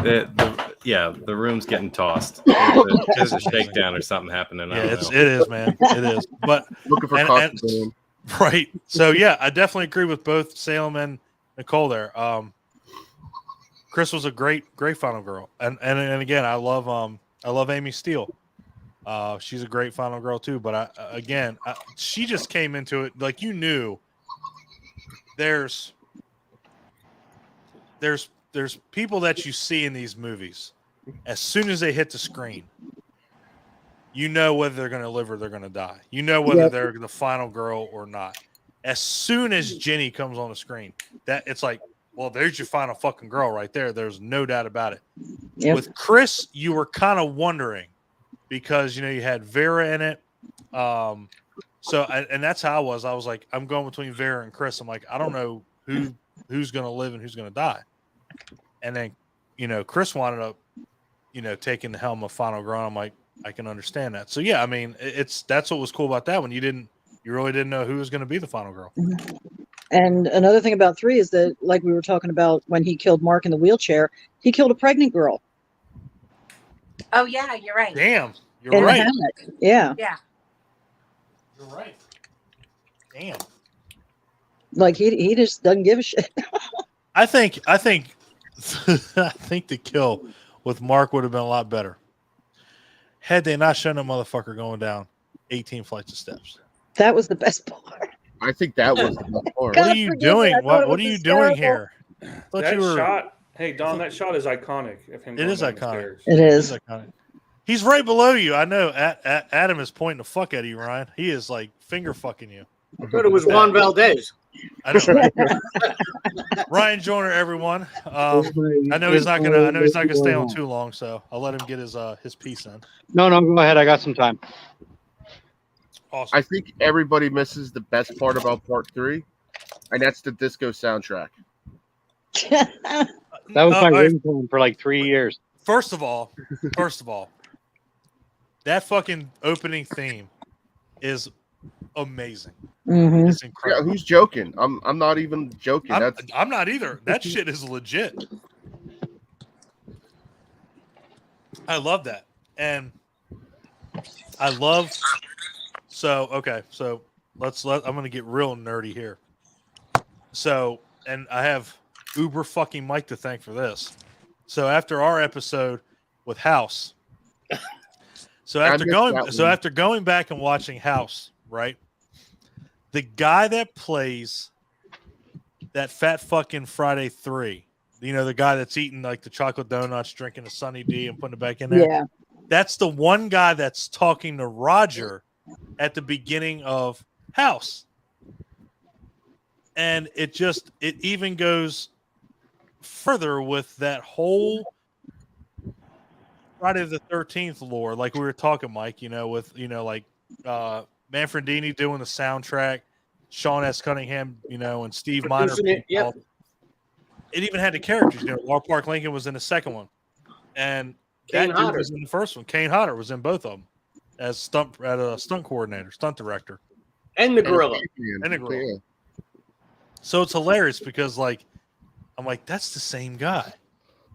The room's getting tossed. There's a shakedown or something happening. Yeah, it is, man. It is. But looking for and, right. So yeah, I definitely agree with both Salem and Nicole there. Chris was a great final girl, and again, I love Amy Steele. She's a great final girl too. But she just came into it like you knew. There's people that you see in these movies. As soon as they hit the screen, you know whether they're going to live or they're going to die. You know whether they're the final girl or not. As soon as Jenny comes on the screen, that it's like, well, there's your final fucking girl right there. There's no doubt about it. Yep. With Chris, you were kind of wondering, because you had Vera in it. And that's how I was. I was like, I'm going between Vera and Chris. I'm like, I don't know who's going to live and who's going to die. And then, Chris wanted up, taking the helm of Final Girl. I'm like, I can understand that. So yeah, I mean, that's what was cool about that one. You really didn't know who was going to be the Final Girl. And another thing about 3 is that, like we were talking about when he killed Mark in the wheelchair, he killed a pregnant girl. Oh yeah, you're right. Damn, you're in right. the hammock. Yeah. Yeah. You're right. Damn. Like he just doesn't give a shit. I think I think the kill with Mark would have been a lot better had they not shown a motherfucker going down 18 flights of steps. That was the best part. I think that was the best part. What are you doing? What are you doing here? That shot, hey Don, that shot is iconic. Of him It going is down the iconic. stairs. It is. iconic. He's right below you. I know. Adam is pointing the fuck at you, Ryan. He is like finger fucking you. I thought it was Juan Valdez. I know. Right? Ryan Joyner, everyone. I know he's not gonna stay on too long, so I'll let him get his piece in. No, go ahead. I got some time. Awesome. I think everybody misses the best part about part 3, and that's the disco soundtrack. That was my ringtone for like 3 years. First of all, that fucking opening theme is amazing. Mm-hmm. It's incredible. Yeah, who's joking? I'm not even joking. I'm not either. That shit is legit. I love that. And I love I'm gonna get real nerdy here. So, and I have Uber fucking Mike to thank for this. So after our episode with House, after going back and watching House, right? The guy that plays that fat fucking Friday 3, the guy that's eating like the chocolate donuts, drinking a Sunny D and putting it back in there. Yeah. That's the one guy that's talking to Roger at the beginning of House. And it even goes further with that whole Friday the 13th lore, like we were talking, Mike, with Manfredini doing the soundtrack, Sean S. Cunningham, and Steve Miner. Yep. It even had the characters. Laura Park Lincoln was in the second one, and Kane that dude Hodder was in the first one. Kane Hodder was in both of them as stunt coordinator, stunt director, and the gorilla. and the gorilla. So it's hilarious because I'm like, that's the same guy.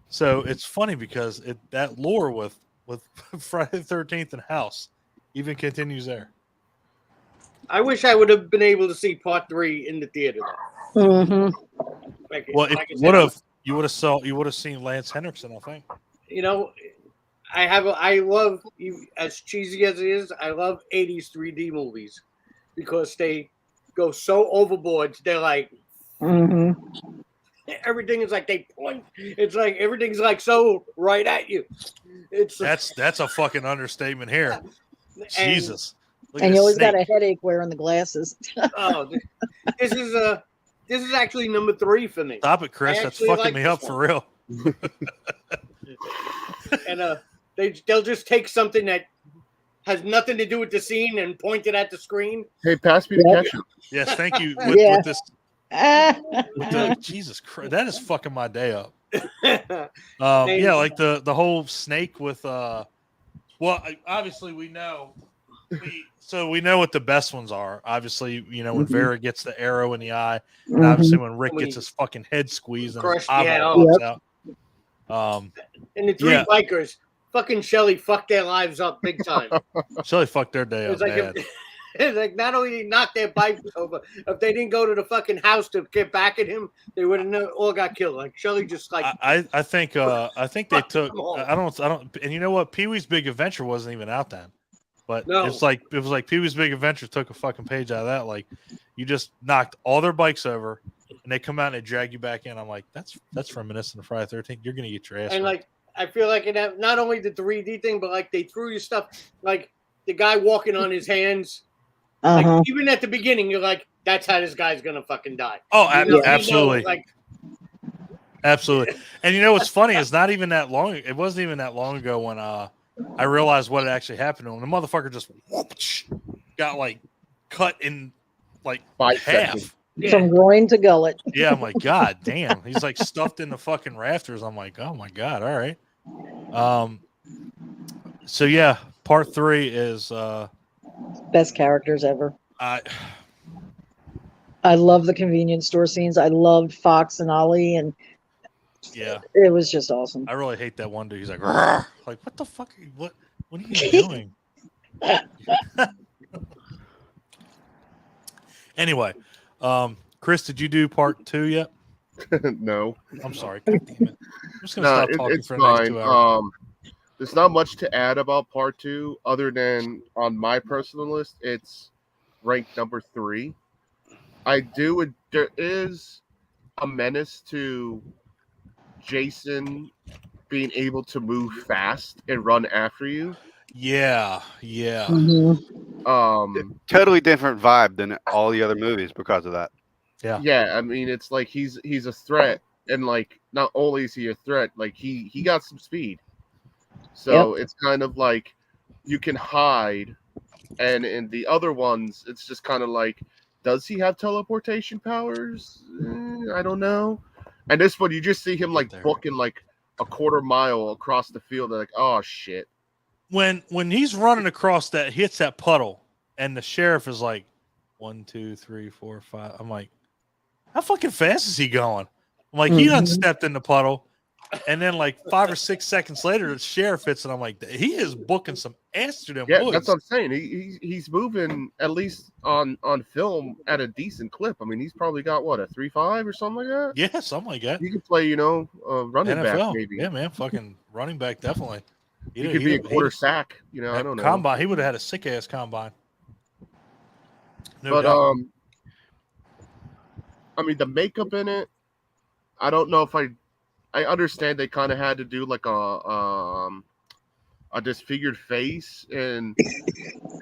So it's funny because that lore with Friday the 13th and House even continues there. I wish I would have been able to see part 3 in the theater. Mm-hmm. You would have seen Lance Henriksen, I think. I love, as cheesy as it is, I love 80s 3D movies because they go so overboard. They're like, everything is like they point. It's like everything's like so right at you. That's a fucking understatement here. Jesus. And you always got a headache wearing the glasses. This is actually number 3 for me. Stop it, Chris. That's fucking me up for real. And they'll just take something that has nothing to do with the scene and point it at the screen. Hey, pass me the ketchup. Yes, thank you. With this, Jesus Christ, that is fucking my day up. Yeah, like the whole snake with obviously we know. We know what the best ones are. Obviously, when Vera gets the arrow in the eye, and obviously when Rick gets his fucking head squeezed and his eyeball pops out. And the 3 bikers, fucking Shelly fucked their lives up big time. Shelly fucked their day up bad. It's like not only did he knock their bikes over, if they didn't go to the fucking house to get back at him, they would have all got killed. Like Shelly just like I think they took I don't and you know what? Pee-wee's Big Adventure wasn't even out then. But it was like Pee-wee's Big Adventure took a fucking page out of that. Like you just knocked all their bikes over and they come out and they drag you back in. I'm like, that's reminiscent of Friday the 13th. You're gonna get your ass. And like I feel like it not only the 3D thing, but like they threw you stuff like the guy walking on his hands. Like even at the beginning, you're like, that's how this guy's gonna fucking die. Oh, absolutely. Absolutely. And what's funny is not even that long. It wasn't even that long ago when I realized what had actually happened to him. The motherfucker just got like cut in like 5 half. seconds. from groin to gullet. Yeah, I'm like, God damn. He's like stuffed in the fucking rafters. I'm like, oh my God, all right. So yeah, part 3 is Best characters ever. I love the convenience store scenes. I loved Fox and Ollie, and yeah. it was just awesome. I really hate that one dude. He's like, "Rrr." Like, what the fuck are you, what are you doing? Anyway, Chris, did you do part 2 yet? No. I'm sorry. God damn it. I'm just gonna No, stop talking it's for the next fine. 2 hours. There's not much to add about part 2 other than on my personal list, it's ranked number 3. There is a menace to Jason being able to move fast and run after you. Yeah. Totally different vibe than all the other movies because of that. Yeah, I mean, it's like he's a threat, and like not only is he a threat, like he got some speed. So it's kind of like you can hide, and in the other ones, it's just kind of like, does he have teleportation powers? I don't know. And this one, you just see him like booking like a quarter mile across the field. They're like, oh shit. When he's running across that, hits that puddle, and the sheriff is like 1, 2, 3, 4, 5. I'm like, how fucking fast is he going? I'm like, he done stepped in the puddle, and then like 5 or 6 seconds later, the sheriff hits, and I'm like, he is booking some ass to them woods. That's what I'm saying. He's moving at least on film at a decent clip. I mean, he's probably got what, a 3.5 or something like that. Yeah, something like that. You could play, running NFL. back maybe. Yeah, man, fucking running back definitely. He could be a quarter sack. I don't know. Combine. He would have had a sick ass combine. No doubt. I mean, the makeup in it, I don't know if I understand they kind of had to do like a disfigured face and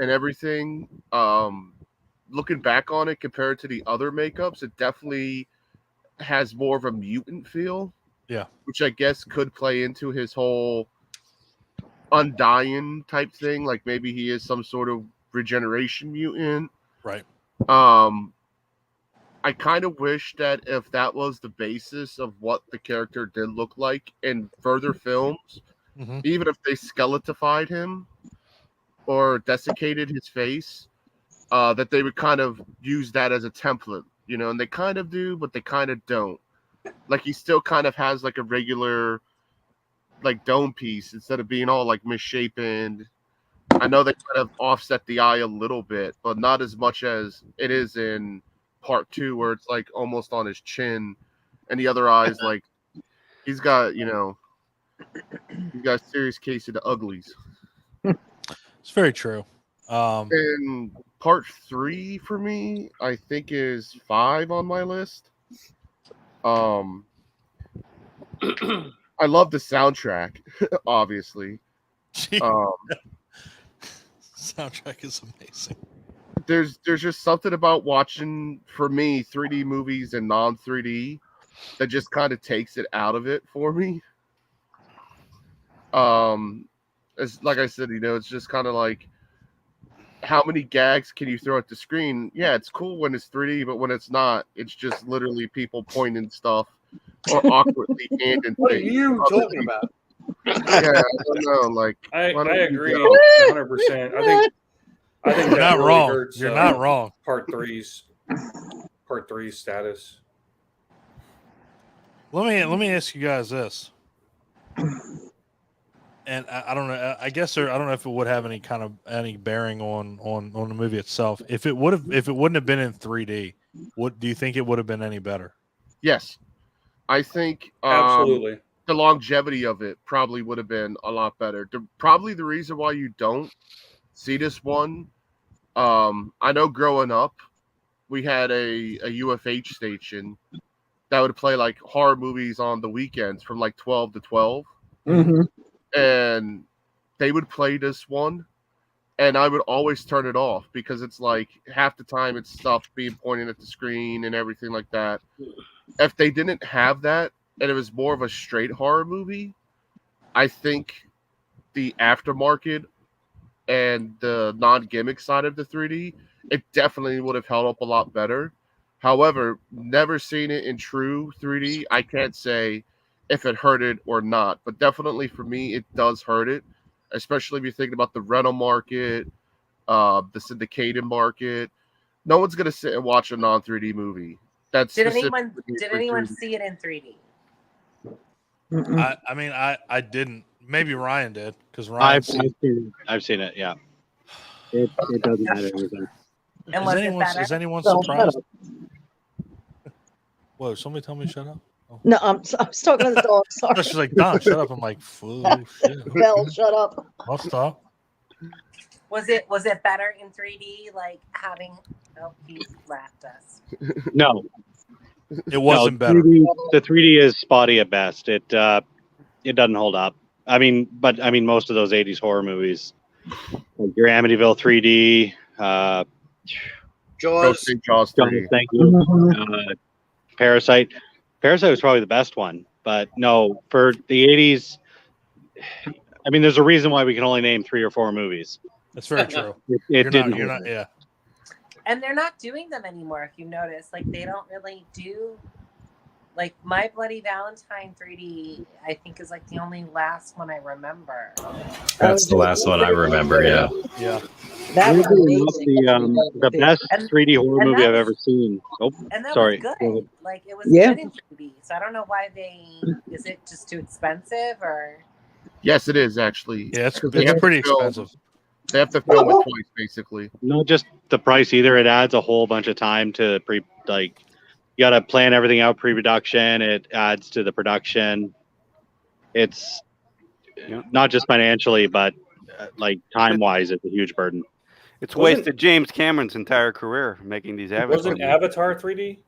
everything. Looking back on it compared to the other makeups, it definitely has more of a mutant feel. Yeah. Which I guess could play into his whole undying type thing. Like maybe he is some sort of regeneration mutant. Right. I kind of wish that if that was the basis of what the character did look like in further films, even if they skeletified him or desiccated his face, that they would kind of use that as a template, and they kind of do, but they kind of don't. Like he still kind of has like a regular like dome piece instead of being all like misshapen. I know they kind of offset the eye a little bit, but not as much as it is in part 2, where it's like almost on his chin, and the other eye's like he's got a serious case of the uglies. It's very true. And part 3 for me, I think, is 5 on my list. I love the soundtrack, obviously. Soundtrack is amazing. There's just something about watching, for me, 3D movies and non-3D that just kind of takes it out of it for me. It's like I said, it's just kind of like, how many gags can you throw at the screen? Yeah, it's cool when it's 3D, but when it's not, it's just literally people pointing stuff or awkwardly handing What are things. you talking about? Yeah, I don't know. Like, I agree go? 100%. I think You're that not really wrong. hurts, You're not wrong. Part three's status. Let me ask you guys this, and I don't know. I guess I don't know if it would have any bearing on the movie itself. If it wouldn't have been in 3D, what do you think it would have been any better? Yes, I think Absolutely. The longevity of it probably would have been a lot better. Probably the reason why you don't see this one. I know growing up, we had a UFH station that would play like horror movies on the weekends from like 12 to 12. And they would play this one, and I would always turn it off because it's like half the time it's stuff being pointed at the screen and everything like that. If they didn't have that and it was more of a straight horror movie, I think the aftermarket and the non-gimmick side of the 3D, it definitely would have held up a lot better. However, never seen it in true 3D. I can't say if it hurt it or not, but definitely for me, it does hurt it, especially if you're thinking about the rental market, the syndicated market. No one's gonna sit and watch a non 3D movie. That's Did specifically anyone for 3D. see it in 3D? I mean, I didn't. Maybe Ryan did because Ryan. I've seen it. Yeah, it doesn't matter anything. And was it better? Is anyone Well, surprised? Whoa! Somebody tell me to shut up. Oh. No, I'm talking to the dog. Sorry. She's like, Don, shut up. I'm like, shit. Belle, shut up. I'll stop. Was it better in 3D? Like having? Oh, he laughed us. No, it wasn't better. 3D, the 3D is spotty at best. It doesn't hold up. I mean, most of those 80s horror movies, like your Amityville 3D, Jaws 3. Thank you. Parasite was probably the best one, but no, for the 80s, I mean, there's a reason why we can only name 3 or 4 movies. That's very true. It didn't. You're not. Yeah. And they're not doing them anymore. If you notice, like they don't really do. Like My Bloody Valentine 3D, I think is like the only last one I remember. That's the last one I remember. Yeah. Yeah. That was the best 3D horror movie I've ever seen. Oh, And that sorry. was good. Like it was Yeah. good in 3D. So I don't know why is it just too expensive or? Yes, it is actually. Yeah, it's They have pretty to film- expensive. They have to film it twice, basically. Not just the price either. It adds a whole bunch of time to you got to plan everything out pre-production. It adds to the production. It's not just financially, but like time-wise, it's a huge burden. It's wasted James Cameron's entire career making these Avatar. Wasn't Avatar 3D?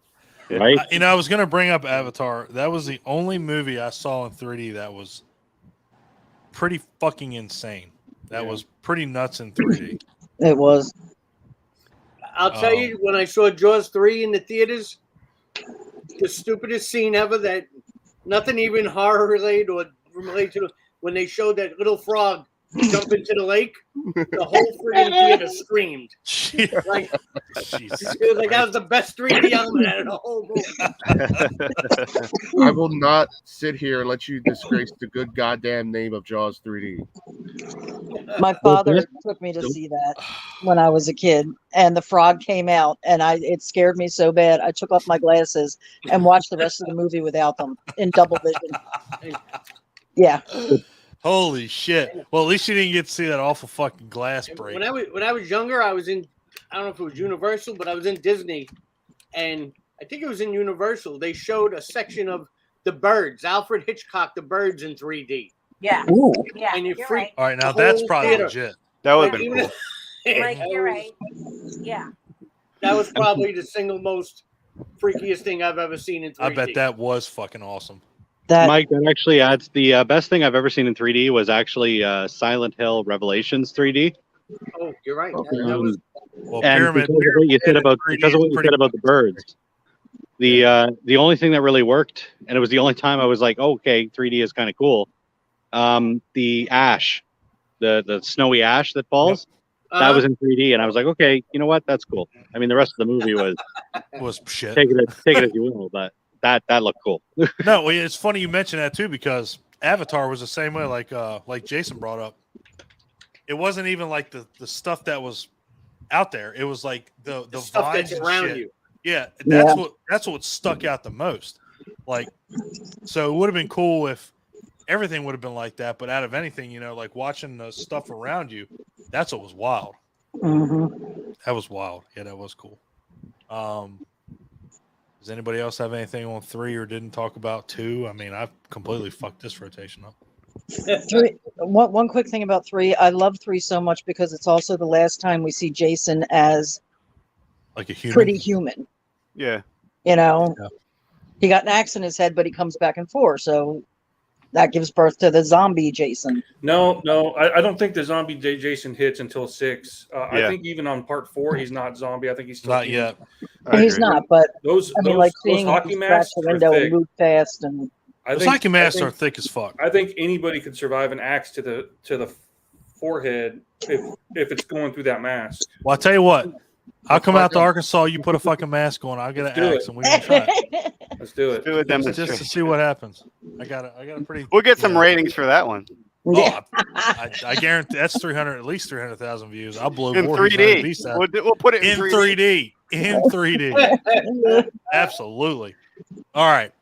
Right? I was going to bring up Avatar. That was the only movie I saw in 3D that was pretty fucking insane. That was pretty nuts in 3D. It was. I'll tell you, when I saw Jaws 3 in the theaters, the stupidest scene ever that nothing even horror related or related to when they showed that little frog jump into the lake, the whole freaking theater screamed. Like, it was like that was the best 3D element out of the whole movie. I will not sit here and let you disgrace the good goddamn name of Jaws 3D. My father took me to see that when I was a kid, and the frog came out, and it scared me so bad. I took off my glasses and watched the rest of the movie without them in double vision. Yeah. Holy shit! Well, at least you didn't get to see that awful fucking glass break. When I was younger, I was in, I don't know if it was Universal, but I was in Disney, and I think it was in Universal. They showed a section of the Birds, Alfred Hitchcock, the Birds in 3D. Yeah. Ooh. Yeah. And you're right. All right, now that's probably theater. legit. That would have been cool. Like you're right. Yeah. That was probably the single most freakiest thing I've ever seen in 3D. I bet that was fucking awesome. Mike, that actually adds the best thing I've ever seen in 3D was actually Silent Hill Revelations 3D. Oh, you're right. Well, Pyramid- because of what you said about the birds, the only thing that really worked, and it was the only time I was like, oh, okay, 3D is kind of cool. The ash, the snowy ash that falls, that was in 3D, and I was like, okay, you know what, that's cool. I mean, the rest of the movie was shit. Take it as you will, but that looked cool. No, well, it's funny you mention that too, because Avatar was the same way, like Jason brought up. It wasn't even like the stuff that was out there. It was like the stuff vines that's and around shit. you. Yeah, that's what stuck out the most. Like, so it would have been cool if everything would have been like that. But out of anything, like watching the stuff around you, that's what was wild. Mm-hmm. That was wild. Yeah, that was cool. Does anybody else have anything on 3 or didn't talk about 2? I mean, I've completely fucked this rotation up. 3. One quick thing about 3. I love 3 so much because it's also the last time we see Jason as like a human. Pretty human. Yeah. He got an axe in his head, but he comes back and forth. So that gives birth to the zombie Jason. No, I don't think the zombie Jason hits until 6. I think even on part 4, he's not zombie. I think he's still not yet. He's not, but those seeing hockey him masks scratch the are window thick. and move fast, and Those hockey masks are thick as fuck. I think anybody could survive an axe to the forehead if it's going through that mask. Well, I'll tell you what. I'll come out to Arkansas. You put a fucking mask on. I'll get Let's an do axe, it. and we can try it. Let's do it. Do a Just to demonstration. see what happens. I got a pretty. We'll get you some know, ratings for that one. Oh, I guarantee that's 300, at least 300,000 views. I'll blow In Voorhees 3D. out of beast out. We'll put it in 3D. In 3D. Absolutely. All right.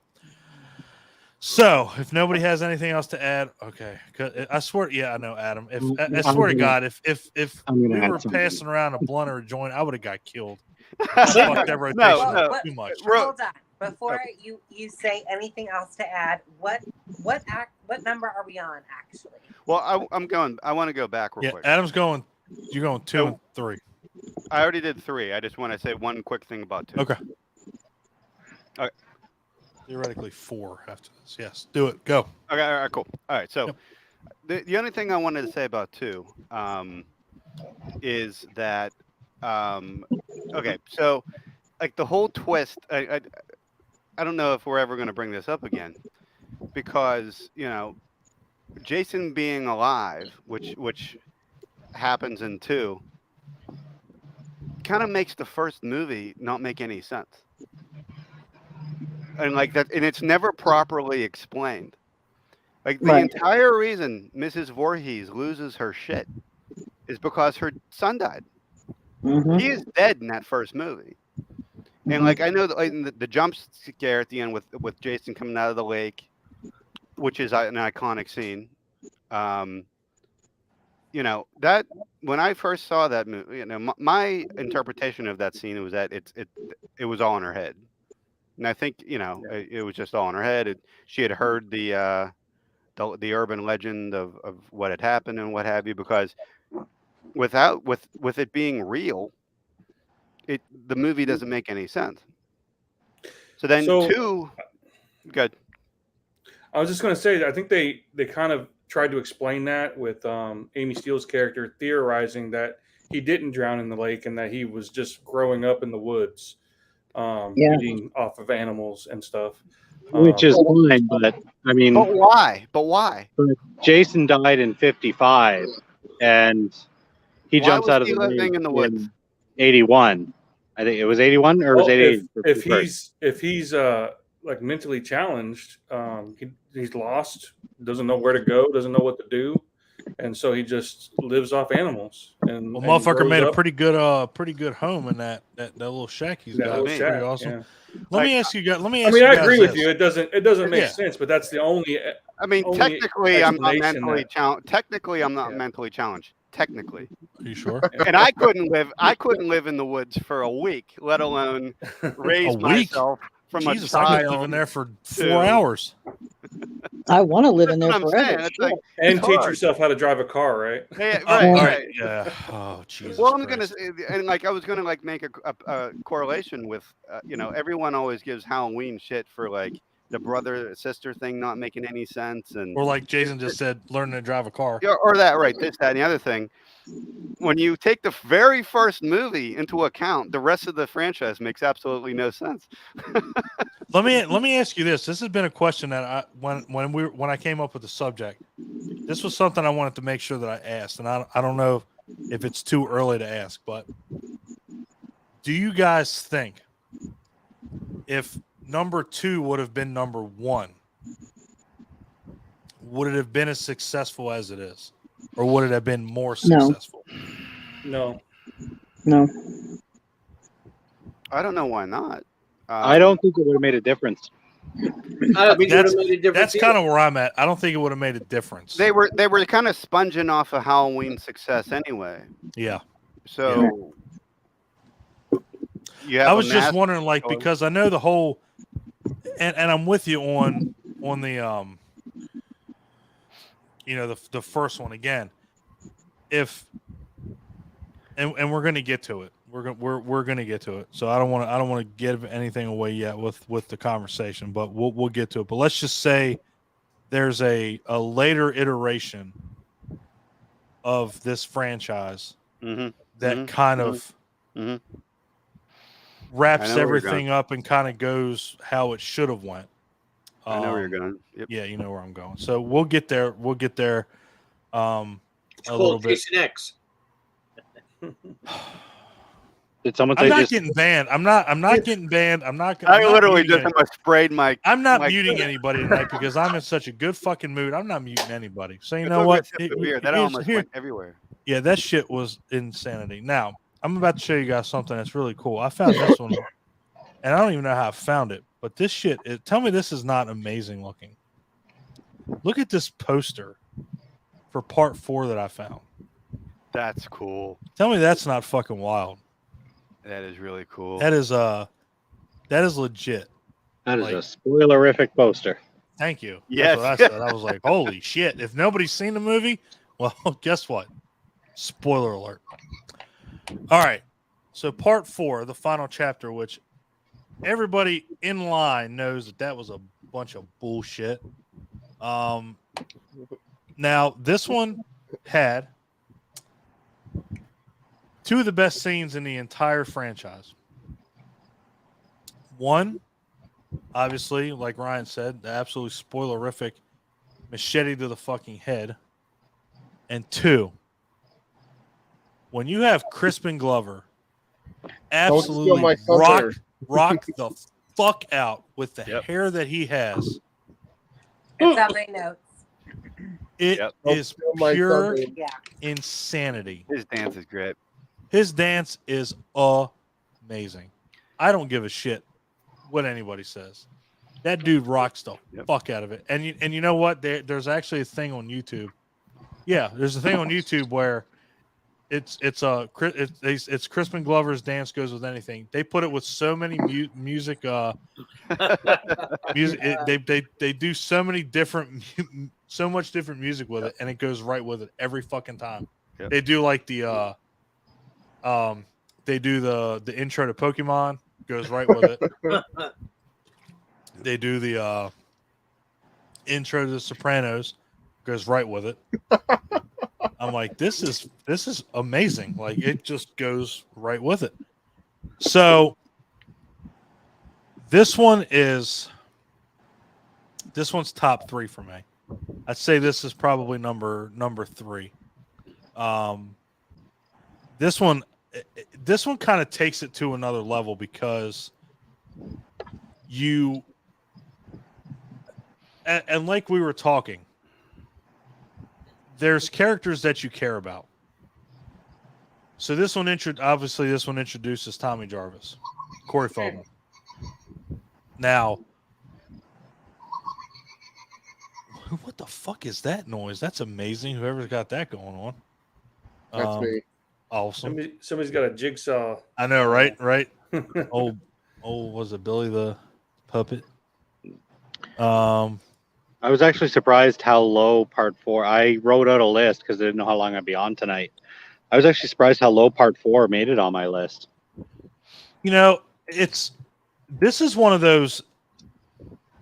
So, if nobody has anything else to add, okay. 'Cause I swear, yeah, I know, Adam. If I swear to God, if we were passing around a blunt or a joint, I would have got killed. I fucked that rotation up too much. Hold on. Before you say anything else to add, what number are we on actually? Well, I'm going. I want to go back real quick. Adam's going. You're going 2 and 3. I already did 3. I just want to say one quick thing about 2. Okay. All right. Theoretically 4 after this. Yes, do it. Go. Okay. All right. Cool. All right. So, the only thing I wanted to say about 2, is that, okay. So, like the whole twist. I don't know if we're ever going to bring this up again, because Jason being alive, which happens in 2, kind of makes the first movie not make any sense. And like that, and it's never properly explained. Like the entire reason Mrs. Voorhees loses her shit is because her son died. Mm-hmm. He is dead in that first movie. And like I know that like, the jump scare at the end with Jason coming out of the lake, which is an iconic scene. That when I first saw that movie, my interpretation of that scene was that it was all in her head. And I think it was just all in her head. She had heard the urban legend of what had happened and what have you. Because with it being real, the movie doesn't make any sense. So then 2, good. I was just going to say, I think they kind of tried to explain that with Amy Steele's character theorizing that he didn't drown in the lake and that he was just growing up in the woods. Eating off of animals and stuff, which is fine. But I mean, but why? Jason died in 55, and he jumps out of the living in the woods. 81. I think it was 81 or was it 88? If he's like mentally challenged, he's lost, doesn't know where to go, doesn't know what to do. And so he just lives off animals. And motherfucker made a pretty good home in that little shack he's got. It's pretty awesome. Yeah. Let me ask you guys. I agree with you. It doesn't make sense, but that's the only. I mean, technically, I'm not mentally challenged. Technically, I'm not mentally challenged. Technically. Are you sure? And I couldn't live in the woods for a week, let alone raise myself from a child. I could live in there for 4 hours. I want to live in there forever. And teach yourself how to drive a car, right? Yeah, right. Yeah. Oh, Jesus. Well, I'm gonna say, and like I was gonna like make a correlation with, everyone always gives Halloween shit for like the brother sister thing not making any sense, and or like Jason just said, learning to drive a car. Yeah, or that, right? This, that, and the other thing. When you take the very first movie into account, the rest of the franchise makes absolutely no sense. Let me ask you this. This has been a question that when I came up with the subject, this was something I wanted to make sure that I asked, and I don't know if it's too early to ask, but do you guys think if number 2 would have been number 1, would it have been as successful as it is? Or would it have been more successful? No. I don't know why not. I don't think it would have made a difference. That's kind of where I'm at. I don't think it would have made a difference. They were kind of sponging off of Halloween success anyway. Yeah. So I was just wondering, like, because I know the whole, and I'm with you on the the first one again. If and we're gonna get to it. We're gonna get to it. So I don't want to give anything away yet with the conversation, but we'll get to it. But let's just say there's a later iteration of this franchise that kind of wraps everything up and kind of goes how it should have went. I know where you're going. Yep. Yeah, you know where I'm going. So we'll get there. We'll get there. It's called Jason X. Did someone I'm say not just? getting banned. I'm not getting banned. I'm not. I I'm not literally muting just almost sprayed my. I'm not my muting anybody tonight because I'm in such a good fucking mood. I'm not muting anybody. So you I know took a what? sip of beer. That almost went everywhere. Yeah, that shit was insanity. Now I'm about to show you guys something that's really cool. I found this one, and I don't even know how I found it. But this shit, tell me this is not amazing looking. Look at this poster for part 4 that I found. That's cool. Tell me that's not fucking wild. That is really cool. That is legit. That is a spoilerific poster. Thank you. Yes. That's what I said. I was like, holy shit. If nobody's seen the movie, well, guess what? Spoiler alert. All right. So part 4, the final chapter, which everybody in line knows that was a bunch of bullshit. Now this one had 2 of the best scenes in the entire franchise. One, obviously, like Ryan said, the absolutely spoilerific machete to the fucking head. And 2, when you have Crispin Glover absolutely rock the fuck out with the hair that he has. It's on my notes. It is pure insanity. His dance is great. His dance is amazing. I don't give a shit what anybody says. That dude rocks the fuck out of it. And you know what? There's actually a thing on YouTube. Yeah, there's a thing on YouTube where it's Crispin Glover's dance goes with anything. They put it with so many music. They do so many different, so much different music with it, and it goes right with it every fucking time. Yep. They do like the they do the intro to Pokemon, goes right with it. They do the intro to The Sopranos, goes right with it. I'm like, this is amazing. Like, it just goes right with it. So this one's top 3 for me. I'd say this is probably number 3. This one kind of takes it to another level because and like we were talking, there's characters that you care about. So this one introduces Tommy Jarvis, Corey Feldman. Now, what the fuck is that noise? That's amazing. Whoever's got that going on. That's me. Awesome. Somebody's got a jigsaw. I know, right? Oh, was it Billy the puppet? I was actually surprised how low part 4. I wrote out a list because I didn't know how long I'd be on tonight. I was actually surprised how low part 4 made it on my list. You know, this is one of those.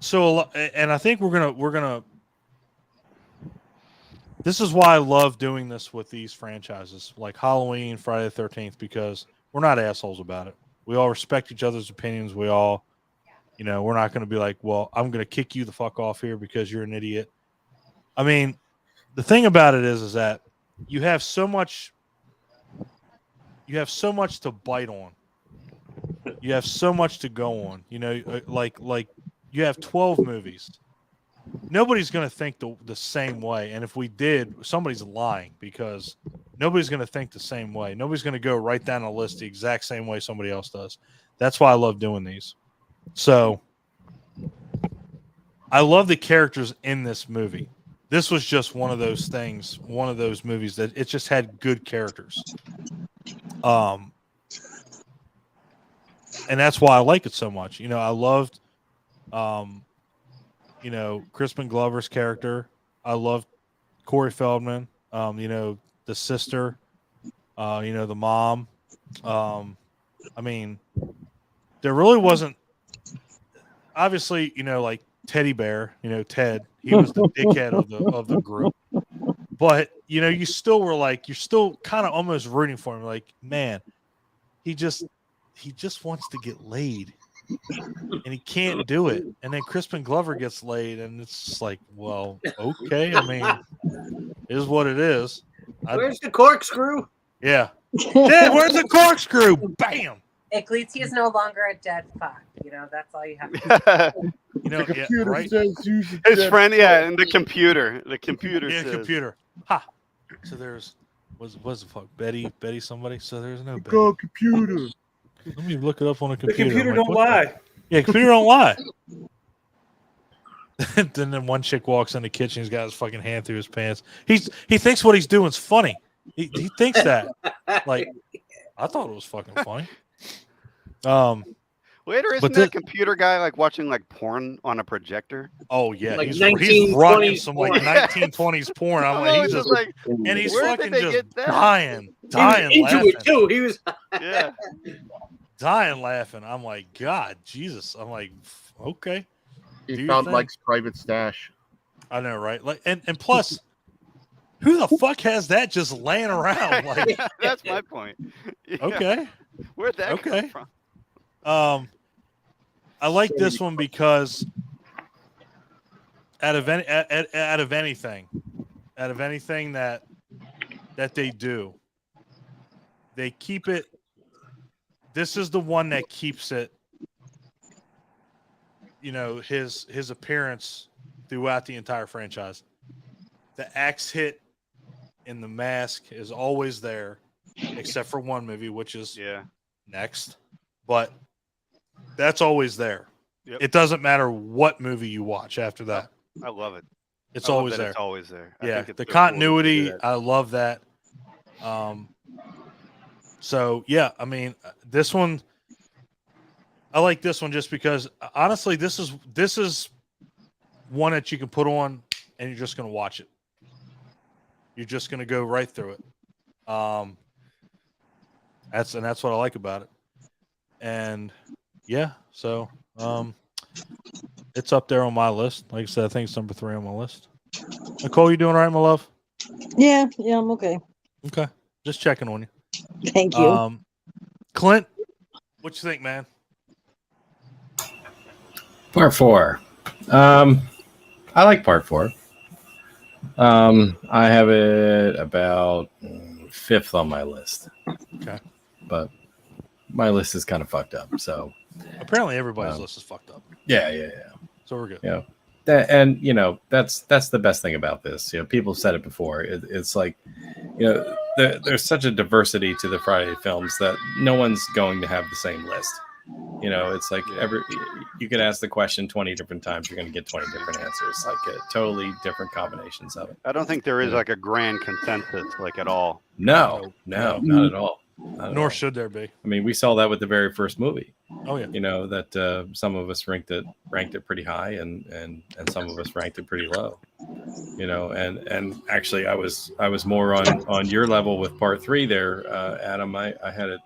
So, and I think we're gonna. This is why I love doing this with these franchises like Halloween, Friday the 13th, because we're not assholes about it. We all respect each other's opinions. We all, we're not going to be like, well, I'm going to kick you the fuck off here because you're an idiot. I mean, the thing about it is that you have so much to bite on. You have so much to go on. Like you have 12 movies. Nobody's going to think the same way. And if we did, somebody's lying because nobody's going to think the same way. Nobody's going to go right down the list the exact same way somebody else does. That's why I love doing these. So I love the characters in this movie. This was just one of those things, one of those movies that it just had good characters. And that's why I like it so much. I loved Crispin Glover's character. I loved Corey Feldman. The sister. The mom. I mean, there really wasn't. Obviously, like Teddy Bear. Ted. He was the dickhead of the group. But you still were like, you're still kind of almost rooting for him. Like, man, he just wants to get laid. And he can't do it. And then Crispin Glover gets laid, and it's just like, well, okay. I mean, it is what it is. Where's the corkscrew? Yeah. Dad, where's the corkscrew? Bam. Iglesias is no longer a dead fuck. That's all you have to do. You know, The yeah, computer right? says you should His dead friend, fuck. and the computer. The computer Yeah, says. computer. Ha. So there's was the fuck Betty somebody. So there's no Betty. Go computer. Let me look it up on a The computer. computer I'm don't like, what the- lie. Yeah, computer don't lie. then one chick walks in the kitchen. He's got his fucking hand through his pants. He thinks what he's doing is funny. He thinks that. Like, I thought it was fucking funny. Later, isn't But that computer guy like watching like porn on a projector? Oh yeah, Like he's 1920s rocking some like porn. 1920s porn. I'm like, he's just like, and he's where did fucking they just get that? dying He was into laughing. it too. He was. Yeah. Dying laughing. I'm like, God, Jesus. I'm like, okay. Do He your found thing. Mike's private stash. I know, right? Like, and plus, who the fuck has that just laying around? Like, That's my point. Yeah. okay, Where'd that okay. come from? I like this one because out of anything that they do, they keep it. This is the one that keeps it. His appearance throughout the entire franchise. The axe hit in the mask is always there, except for one movie, which is next. But that's always there. Yep. It doesn't matter what movie you watch after that. I love it. It's I love always that there. It's always there. I Yeah, think it's the so cool that they do continuity, that. I love that. So yeah, I mean, this one, I like this one just because honestly, this is one that you can put on and you're just going to watch it. You're just going to go right through it. That's what I like about it. And yeah, so it's up there on my list. Like I said, I think it's number 3 on my list. Nicole, you doing all right, my love? Yeah, I'm okay. Okay, just checking on you. Thank you. Clint, what you think, man? Part 4. I like part 4. I have it about 5th on my list. Okay. But my list is kind of fucked up. So apparently everybody's list is fucked up. Yeah. So we're good. Yeah. And that's the best thing about this. People said it before. It's like, there's such a diversity to the Friday films that no one's going to have the same list. It's like you could ask the question 20 different times, you're going to get 20 different answers, like totally different combinations of it. I don't think there is like a grand consensus, like at all. No, not at all. Nor should there be. I mean, we saw that with the very first movie. Oh yeah. That some of us ranked it pretty high, and some of us ranked it pretty low. And actually, I was more on your level with part 3 there, Adam. I had it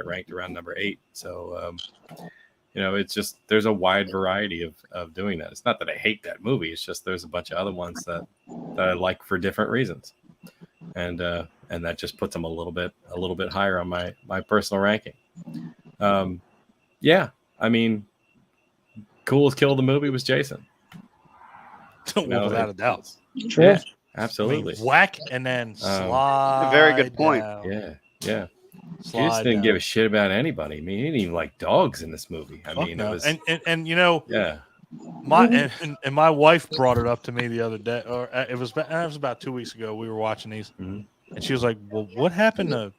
ranked around number 8. So it's just there's a wide variety of doing that. It's not that I hate that movie. It's just there's a bunch of other ones that I like for different reasons, and that just puts them a little bit higher on my personal ranking. Yeah, I mean, coolest kill of the movie was Jason. Without a doubt. Yeah, absolutely. I mean, whack and then slide. Very good point. Down. Yeah. Slide Juice didn't down. give a shit about anybody. I mean, he didn't even like dogs in this movie. I mean, no. it was and yeah. And my wife brought it up to me the other day, or it was about 2 weeks ago. We were watching these, and she was like, "Well, what happened to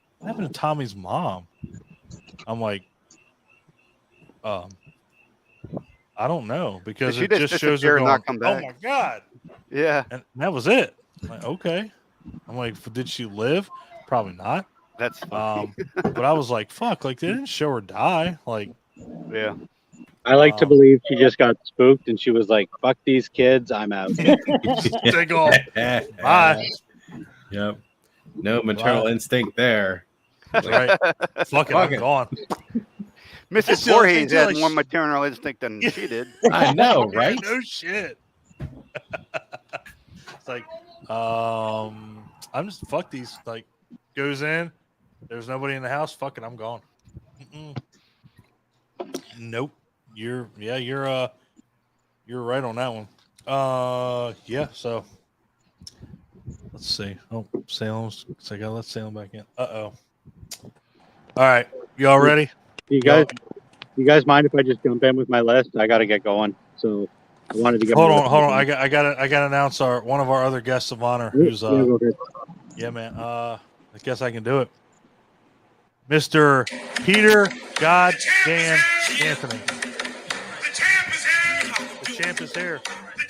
Tommy's mom?" I'm like, I don't know, because She it just shows her disappear and going, not come back. "Oh my god!" Yeah, and that was it. I'm like, okay. I'm like, did she live? Probably not. That's but I was like, fuck, like they didn't show her die. Like, yeah. I like to believe she just got spooked and she was like, fuck these kids, I'm out. take off. Bye. Yep. No maternal instinct there. Right. Fuck it, I'm gone. Mrs. Voorhees had more maternal instinct than she did. I know, right? No shit. It's like, I'm just fuck these. Like, goes in. There's nobody in the house. Fuck it, I'm gone. Nope. You're right on that one. Yeah. So let's see. Oh, Salem's. So I gotta let Salem back in. All right, y'all ready? You guys mind if I just jump in with my list? I got to get going. So I wanted to get. Hold on. I got to announce one of our other guests of honor. Who's yeah, man. I guess I can do it. Mr. Peter Goddamn Anthony. The champ is here.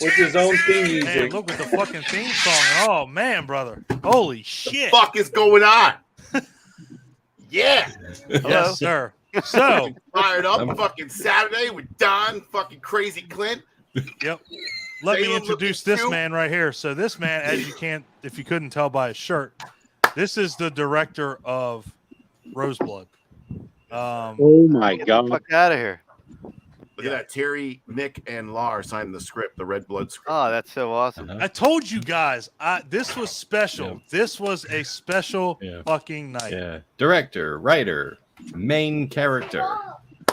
With his own theme music. Man, look at the fucking theme song. Oh man, brother. Holy shit. What the fuck is going on? Yeah. Yes, sir. So fired up fucking Saturday with Don, fucking Crazy Clint. Yep. Let me introduce this man right here. So this man, as you can't, if you couldn't tell by his shirt, this is the director of Roseblood. Oh my God! Fuck out of here! Look at that. Terry, Nick, and Lar signed the script, the Red Blood script. Oh, that's so awesome. I told you guys, this was special. Yeah. This was a special fucking night. Yeah. Director, writer, main character.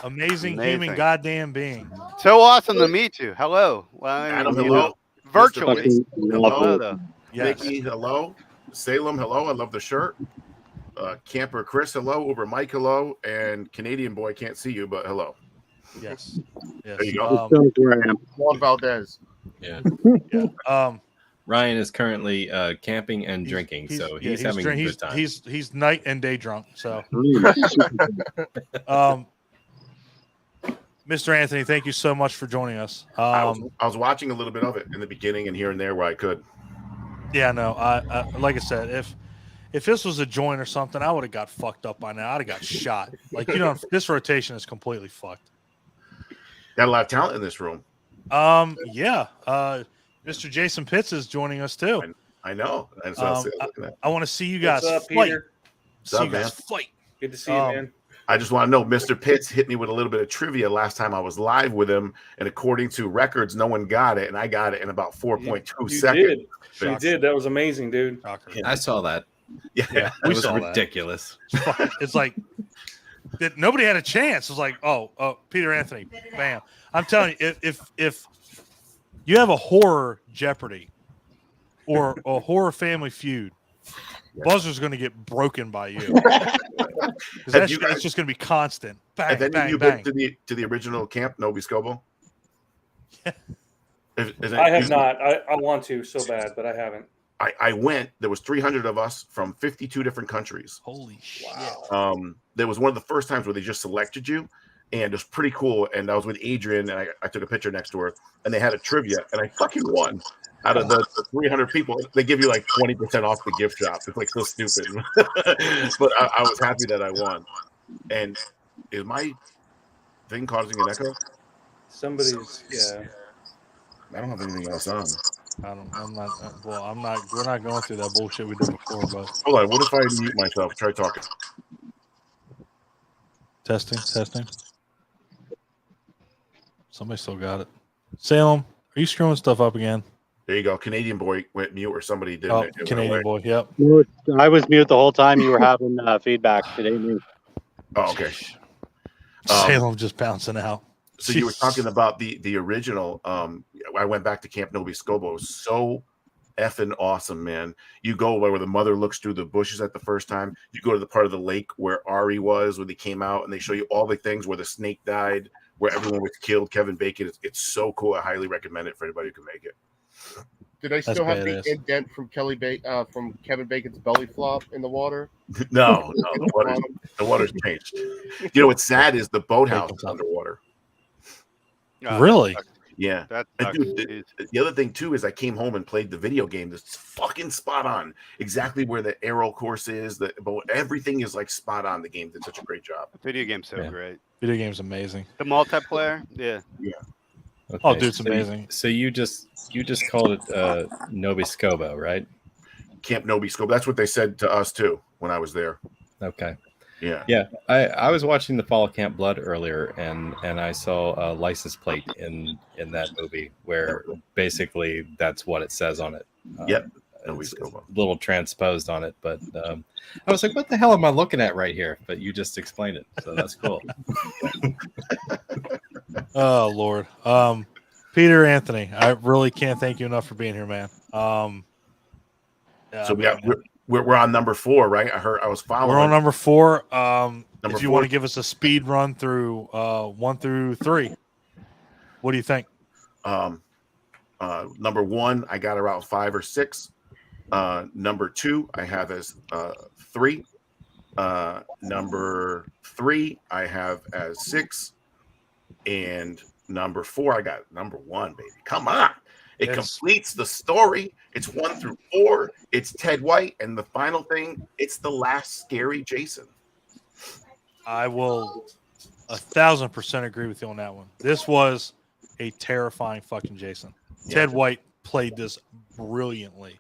Amazing human goddamn being. So awesome to meet you. Hello. Well, Adam, hello. Virtually. Hello. Yes. Nikki, hello. Salem, hello. I love the shirt. Camper Chris, hello. Uber Mike, hello. And Canadian boy, can't see you, but hello. Yes. There you go. Juan Valdez. Yeah. Yeah. Ryan is currently camping and drinking, so he's having a good time. He's night and day drunk. So, Mr. Anthony, thank you so much for joining us. I was watching a little bit of it in the beginning and here and there where I could. Yeah, no. I like I said, if this was a joint or something, I would have got fucked up by now. I'd have got shot. Like, this rotation is completely fucked. Got a lot of talent in this room. Yeah. Mr. Jason Pitts is joining us too. I know. I want to see you guys fight. Peter? See you guys fight. Good to see you, man. I just want to know, Mr. Pitts hit me with a little bit of trivia last time I was live with him, and according to records, no one got it, and I got it in about 4.2 seconds. You did. That was amazing, dude. I saw that. Yeah, it was ridiculous. It's like nobody had a chance. It was like, oh, Peter Anthony, bam. I'm telling you, if you have a horror Jeopardy or a horror Family Feud, buzzer's going to get broken by you. That's just going to be constant. Bang, have bang, you bang. been to the original camp, Nobi Scobo? Yeah. I have not. I want to so bad, but I haven't. I went. There was 300 of us from 52 different countries. Holy shit! Wow. There was one of the first times where they just selected you, and it was pretty cool. And I was with Adrian, and I took a picture next to her, and they had a trivia, and I fucking won. Out of the 300 people, they give you like 20% off the gift shop. It's like so stupid, but I was happy that I won. And is my thing causing an echo? Somebody's, yeah. I don't have anything else on. I'm not. We're not going through that bullshit we did before. But hold on. What if I mute myself? Try talking. Testing. Somebody still got it. Salem, are you screwing stuff up again? There you go. Canadian boy went mute, or somebody did. Oh, Canadian boy. Yep. I was mute the whole time. You were having feedback. It ain't me. Oh, okay. Salem just bouncing out. So you were talking about the original. I went back to Camp Nobi Scobo. It was so effing awesome, man. You go where the mother looks through the bushes at the first time. You go to the part of the lake where Ari was when they came out, and they show you all the things where the snake died, where everyone was killed. Kevin Bacon. It's so cool. I highly recommend it for anybody who can make it. Did I still have the indent from from Kevin Bacon's belly flop in the water? No, the water's changed. You know what's sad is the boathouse is underwater. Really? Yeah. Dude, the other thing too is I came home and played the video game. It's fucking spot on. Exactly where the arrow course is. But everything is like spot on. The game did such a great job. The video game's so great. Video game's amazing. The multiplayer, yeah. Okay, oh, dude, it's amazing. So you just called it Nobi Scobo, right? Camp Nobi Scobo. That's what they said to us too when I was there. Okay. Yeah. I was watching the Fall of Camp Blood earlier, and I saw a license plate in that movie where basically that's what it says on it. Yep. It's a little transposed on it, but I was like, what the hell am I looking at right here? But you just explained it, so that's cool. Oh, Lord. Peter Anthony, I really can't thank you enough for being here, man. So we got we're on number 4, right? I was following. We're on number 4. Number if you 4. want to give us a speed run through 1 through 3, what do you think? Number 1, I got around 5 or 6. Number 2, I have as 3. Number 3, I have as 6. And number 4, I got number 1, baby. Come on. It completes the story. It's 1 through 4. It's Ted White. And the final thing, it's the last scary Jason. I will 1,000% agree with you on that one. This was a terrifying fucking Jason. Yeah. Ted White played this brilliantly.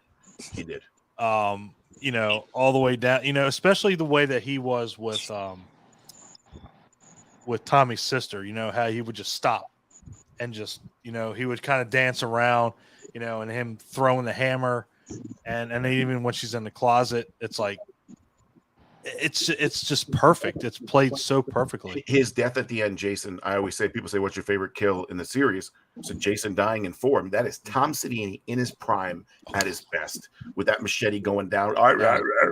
He did. You know, all the way down, you know, especially the way that he was with Tommy's sister, you know, how he would just stop and just, you know, he would kind of dance around, you know, and him throwing the hammer and then even when she's in the closet, it's like it's just perfect. It's played so perfectly. His death at the end, Jason, I always say, people say, what's your favorite kill in the series? So Jason dying in 4. I mean, that is Tom Savini in his prime at his best with that machete going down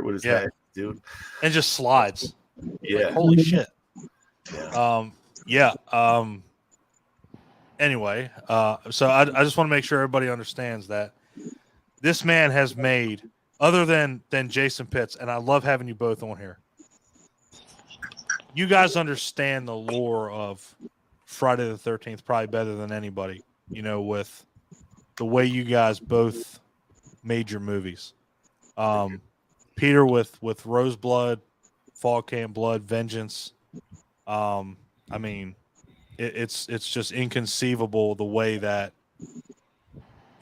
with his head, dude. And just slides. Yeah. Like, holy shit. Yeah. Anyway, so I just want to make sure everybody understands that this man has made, other than Jason Pitts, and I love having you both on here. You guys understand the lore of Friday the 13th probably better than anybody, you know, with the way you guys both made your movies. Peter with Roseblood, Fall Camp Blood, Vengeance. I mean, it's just inconceivable the way that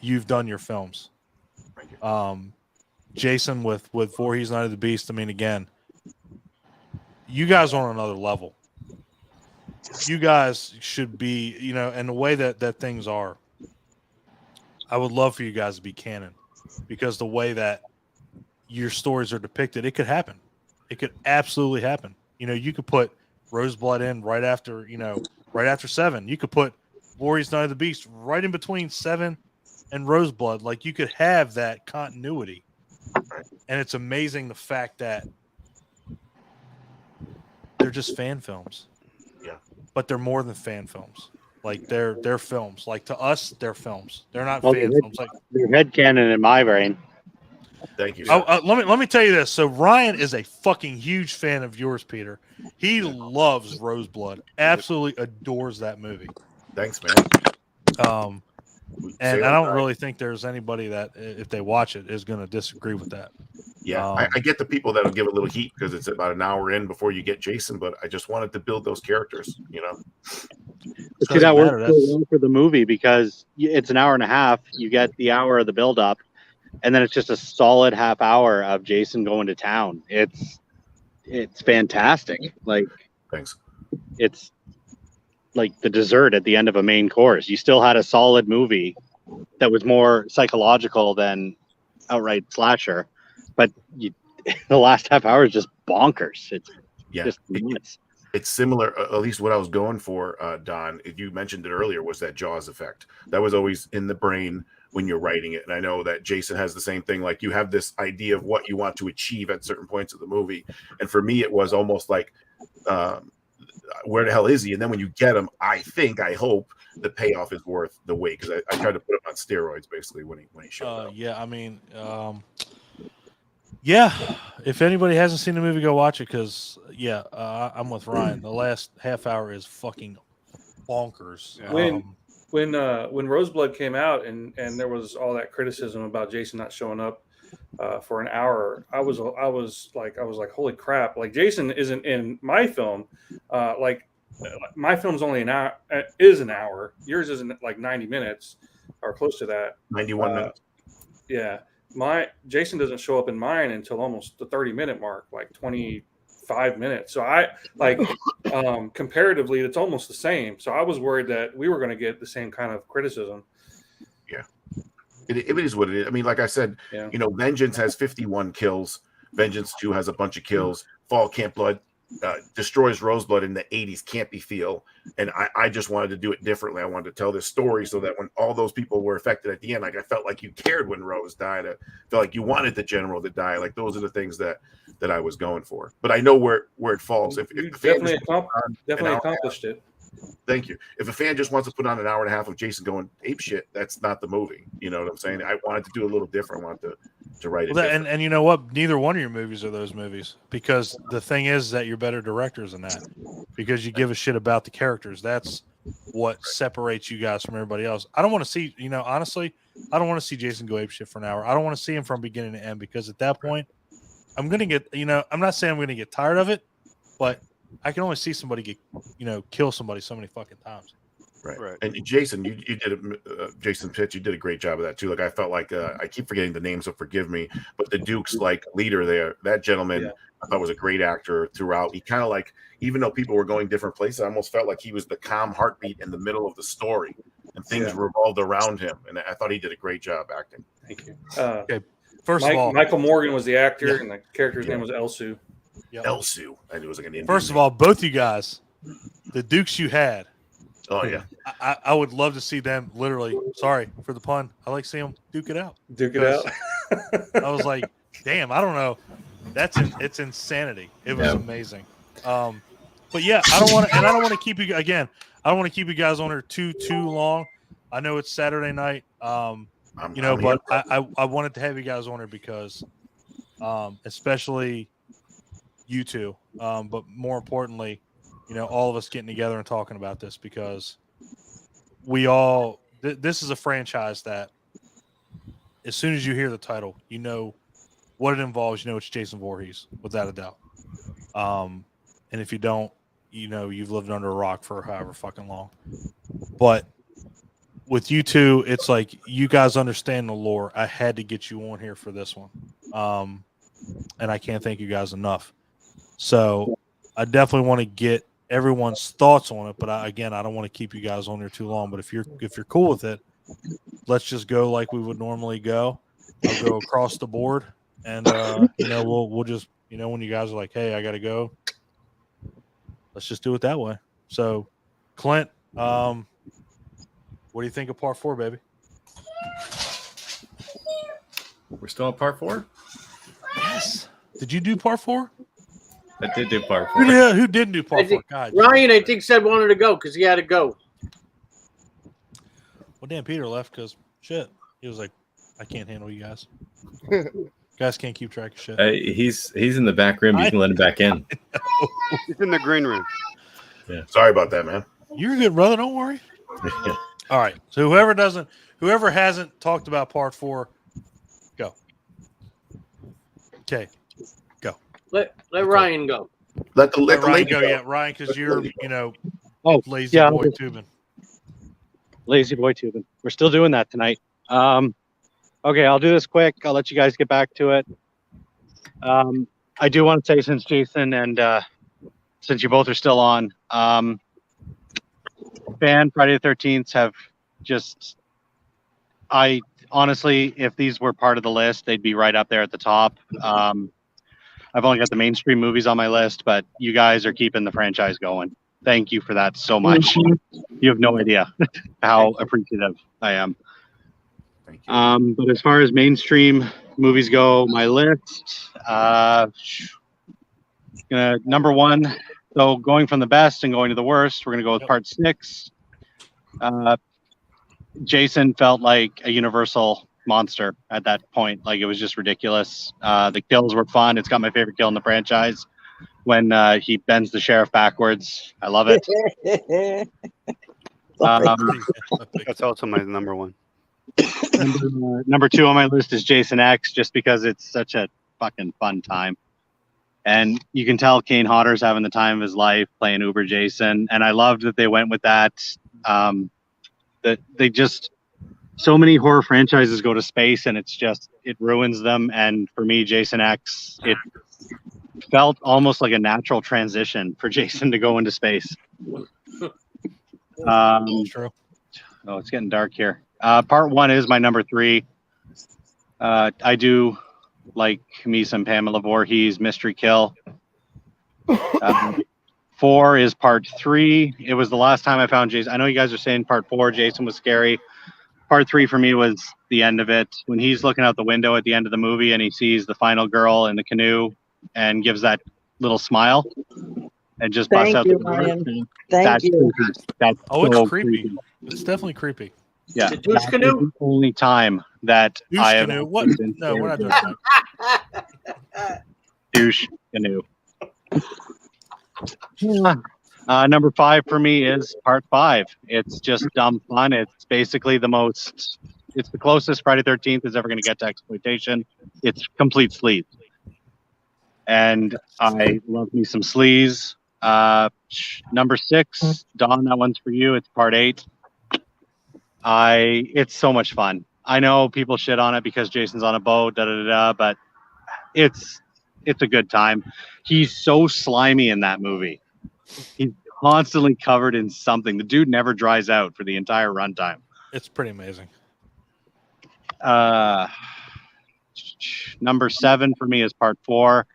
you've done your films. Jason with Voorhees, Night of the Beast. I mean, again, you guys are on another level. You guys should be, you know, and the way that things are, I would love for you guys to be canon, because the way that your stories are depicted, it could happen. It could absolutely happen. You know, you could put Roseblood in right after 7. You could put Voorhees, Night of the Beast right in between 7 and Roseblood. Like, you could have that continuity. And it's amazing the fact that they're just fan films. Yeah. But they're more than fan films. Like, they're films. Like, to us, they're films. They're not fan films. Like, they're headcanon in my brain. Thank you. Let me tell you this. So Ryan is a fucking huge fan of yours, Peter. He loves Roseblood. Absolutely adores that movie. Thanks, man. And I don't really think there's anybody that, if they watch it, is going to disagree with that. Yeah, I get the people that'll give a little heat because it's about an hour in before you get Jason, but I just wanted to build those characters, you know. See, that works so well for the movie because it's an hour and a half. You get the hour of the build-up, and then it's just a solid half hour of Jason going to town. It's fantastic. Like, thanks. It's like the dessert at the end of a main course. You still had a solid movie that was more psychological than outright slasher, but the last half hour is just bonkers. It's just nuts. It's similar, at least what I was going for, Don, you mentioned it earlier, was that Jaws effect. That was always in the brain when you're writing it. And I know that Jason has the same thing. Like, you have this idea of what you want to achieve at certain points of the movie. And for me, it was almost like, where the hell is he? And then when you get him, I hope the payoff is worth the wait, because I tried to put him on steroids basically when he showed up. Yeah, I mean, yeah, if anybody hasn't seen the movie, go watch it, because I'm with Ryan. The last half hour is fucking bonkers. When Roseblood came out and there was all that criticism about Jason not showing up for an hour, I was like, holy crap! Like, Jason isn't in my film. Like, my film's only an hour. Is an hour. Yours isn't like 90 minutes or close to that. 91 minutes. Yeah. Jason doesn't show up in mine until almost the 30-minute mark, like 25 minutes. So I like comparatively, it's almost the same. So I was worried that we were going to get the same kind of criticism. Yeah, it is what it is. I mean, like I said, you know, Vengeance has 51 kills. Vengeance 2 has a bunch of kills. Fall Camp Blood destroys Rosebud in the 80s campy feel. And I just wanted to do it differently. I wanted to tell this story so that when all those people were affected at the end, like I felt like you cared when Rose died. I felt like you wanted the general to die. Like those are the things that I was going for. But I know where it falls. If You the fan definitely, just accomplished it. Thank you. If a fan just wants to put on an hour and a half of Jason going ape shit, that's not the movie. You know what I'm saying? I wanted to do a little different. I wanted to write it. And you know what? Neither one of your movies are those movies, because the thing is that you're better directors than that, because you give a shit about the characters. That's what separates you guys from everybody else. I don't want to see, honestly, I don't want to see Jason go ape shit for an hour. I don't want to see him from beginning to end, because at that point, I'm going to get, I'm not saying I'm going to get tired of it, but I can only see somebody get, kill somebody so many fucking times. Right. And Jason, you did Jason Pitts, you did a great job of that too. Like I felt like I keep forgetting the names, so forgive me. But the Duke's like leader there, that gentleman, I thought was a great actor throughout. He kind of like, even though people were going different places, I almost felt like he was the calm heartbeat in the middle of the story, and things revolved around him. And I thought he did a great job acting. Thank you. Okay. First of all, Michael Morgan was the actor, and the character's name was Elsu. Yep. Elsu. I knew it was like an Indian First of name. all, both you guys, the Dukes you had. Oh yeah. I would love to see them literally. Sorry for the pun. I like seeing them duke it out. Duke it out. I was like, damn. I don't know. It's insanity. It was amazing. But yeah, I don't want to keep you again. I don't want to keep you guys on here too long. I know it's Saturday night. But I wanted to have you guys on here because, especially you two, but more importantly, all of us getting together and talking about this, because we all this is a franchise that as soon as you hear the title, you know what it involves. It's Jason Voorhees, without a doubt. And if you don't, you've lived under a rock for however fucking long. But with you two, it's like you guys understand the lore. I had to get you on here for this one. And I can't thank you guys enough. So I definitely want to get everyone's thoughts on it, but I don't want to keep you guys on there too long. But if you're cool with it, let's just go like we would normally go. I'll go across the board, and we'll just when you guys are like, hey, I gotta go, let's just do it that way. So, Clint, what do you think of part 4, baby? We're still at part 4? Yes. Did you do part 4? I did do part 4. Yeah, who didn't do part 4? God, Ryan, I think, said wanted to go because he had to go. Well, Dan Peter left because shit. He was like, I can't handle you guys. Guys can't keep track of shit. He's in the back room. You can let him back in. He's in the green room. Yeah. Sorry about that, man. You're good, brother. Don't worry. All right. So whoever hasn't talked about part 4, go. Okay. Go. Let Ryan go. Let the Ryan lady go. go. Yeah, Ryan, because you're lazy yeah, boy tubing. Lazy boy tubing. We're still doing that tonight. Okay, I'll do this quick. I'll let you guys get back to it. I do want to say, since Jason and since you both are still on, Fan Friday the 13th have just, I honestly, if these were part of the list, they'd be right up there at the top. I've only got the mainstream movies on my list, but you guys are keeping the franchise going. Thank you for that so much. You have no idea how appreciative I am. But as far as mainstream movies go, my list, number 1. So going from the best and going to the worst, we're going to go with part 6. Jason felt like a universal monster at that point. Like, it was just ridiculous. The kills were fun. It's got my favorite kill in the franchise when he bends the sheriff backwards. I love it. That's also my number 1. Number 2 on my list is Jason X, just because it's such a fucking fun time. And you can tell Kane Hodder's having the time of his life playing Uber Jason. And I loved that they went with that. That they just, so many horror franchises go to space and it ruins them. And for me, Jason X, it felt almost like a natural transition for Jason to go into space. True. Oh, it's getting dark here. Part 1 is my number 3. I do like me some Pamela Voorhees mystery kill. 4 is part 3. It was the last time I found Jason. I know you guys are saying part 4, Jason was scary. Part 3 for me was the end of it. When he's looking out the window at the end of the movie and he sees the final girl in the canoe and gives that little smile and just busts Thank out you, the door. Ryan. Thank That's you. creepy. That's Oh, so it's creepy. It's definitely creepy. Yeah, The douche that canoe? is the only time that Douche I have canoe? What? been No, we're not scared. doing that. Douche canoe. Number 5 for me is part 5. It's just dumb fun. It's basically it's the closest Friday 13th is ever going to get to exploitation. It's complete sleaze. And I love me some sleaze. Number 6, Dawn, that one's for you. It's part 8. It's so much fun. I know people shit on it because Jason's on a boat, but it's a good time. He's so slimy in that movie. He's constantly covered in something. The dude never dries out for the entire runtime. It's pretty amazing. Number 7 for me is part 4.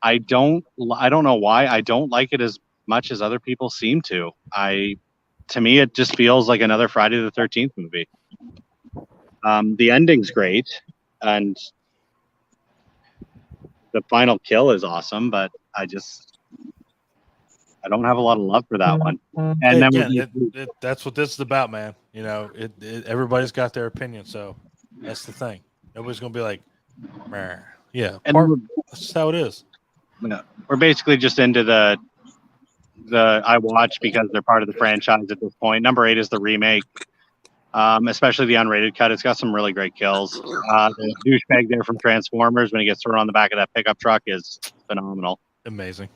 I don't know why I don't like it as much as other people seem to. To me, it just feels like another Friday the 13th movie. The ending's great, and the final kill is awesome, but I don't have a lot of love for that one. And Hey, then again, that's what this is about, man. You know, everybody's got their opinion, so that's the thing. Nobody's gonna be like, "Meh." Yeah, that's just how it is. We're basically just into the I watch because they're part of the franchise at this point. Number 8 is the remake, especially the unrated cut. It's got some really great kills. The douchebag there from Transformers when he gets thrown on the back of that pickup truck is phenomenal. Amazing.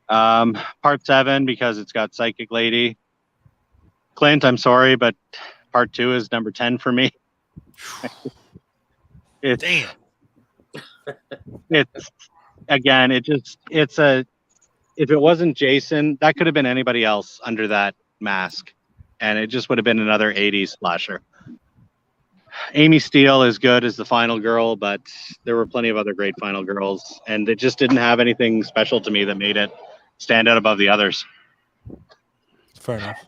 Part 7 because it's got Psychic Lady. Clint, I'm sorry, but part 2 is number 10 for me. Damn. It's again, if it wasn't Jason, that could have been anybody else under that mask, and it just would have been another 80s slasher. Amy Steele is good as the final girl, but there were plenty of other great final girls, and it just didn't have anything special to me that made it stand out above the others. Fair enough.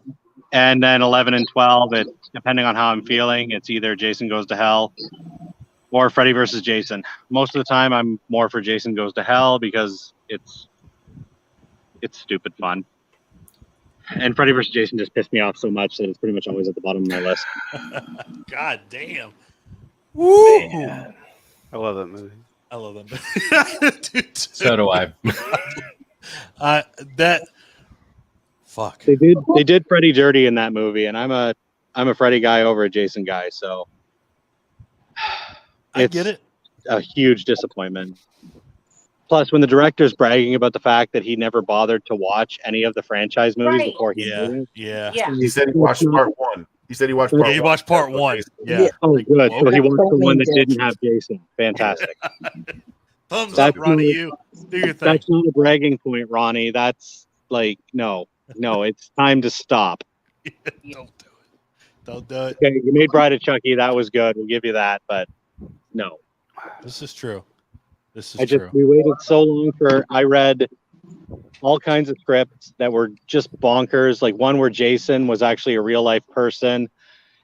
And then 11 and 12, depending on how I'm feeling, it's either Jason Goes to Hell or Freddy versus Jason. Most of the time, I'm more for Jason Goes to Hell because it's stupid fun. And Freddy vs. Jason just pissed me off so much that it's pretty much always at the bottom of my list. God damn. Woo! Man. I love that movie. I love that movie. Dude, So do I. Fuck. They did Freddy dirty in that movie, and I'm a Freddy guy over a Jason guy, so I get it. A huge disappointment. Plus, when the director's bragging about the fact that he never bothered to watch any of the franchise movies before he made it. Yeah. He said he watched part 1. He said he watched part 1. He watched part 1. Yeah. Oh, good. So he watched the one that did. didn't have Jason. Fantastic. Thumbs up, Ronnie. You do your thing. That's not a bragging point, Ronnie. That's like, no, it's time to stop. Don't do it. Don't do it. Okay, you made Bride of Chucky. That was good. We'll give you that, but no. This is true. True. We waited so long I read all kinds of scripts that were just bonkers. Like one where Jason was actually a real life person,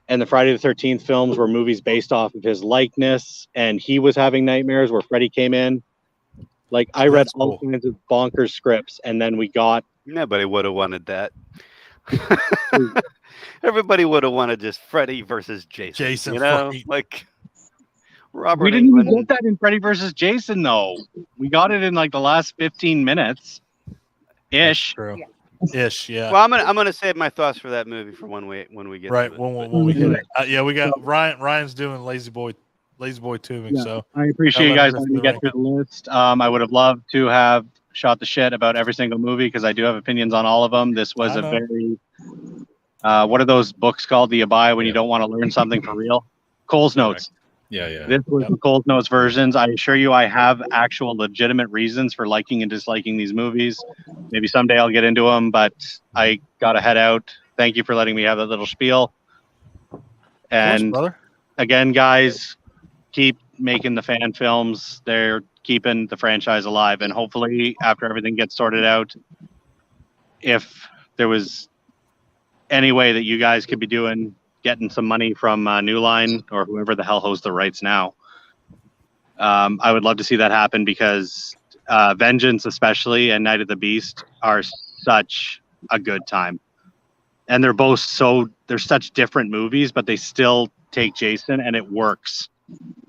and the Friday the 13th films were movies based off of his likeness, and he was having nightmares where Freddy came in. Like I read all kinds of bonkers scripts, and then we got. Nobody would have wanted that. Everybody would have wanted just Freddy versus Jason. You know, like. Robert We didn't even get that in Freddy versus Jason, though. We got it in like the last 15 minutes, ish. True. Ish, yeah. Well, I'm gonna save my thoughts for that movie for when we get right to it. when we hit it. Yeah, we got Ryan's doing Lazy Boy tubing. Yeah, So I appreciate you guys letting me get through the list. I would have loved to have shot the shit about every single movie because I do have opinions on all of them. This was a very what are those books called that you buy when you don't want to learn something for real? Cole's Notes. Yeah. This was the Cole's Notes versions. I assure you I have actual legitimate reasons for liking and disliking these movies. Maybe someday I'll get into them, but I got to head out. Thank you for letting me have that little spiel. And brother. Again, guys, keep making the fan films. They're keeping the franchise alive. And hopefully, after everything gets sorted out, if there was any way that you guys could be getting some money from New Line or whoever the hell hosts the rights now, I would love to see that happen, because Vengeance especially and Night of the Beast are such a good time. And they're such different movies, but they still take Jason, and it works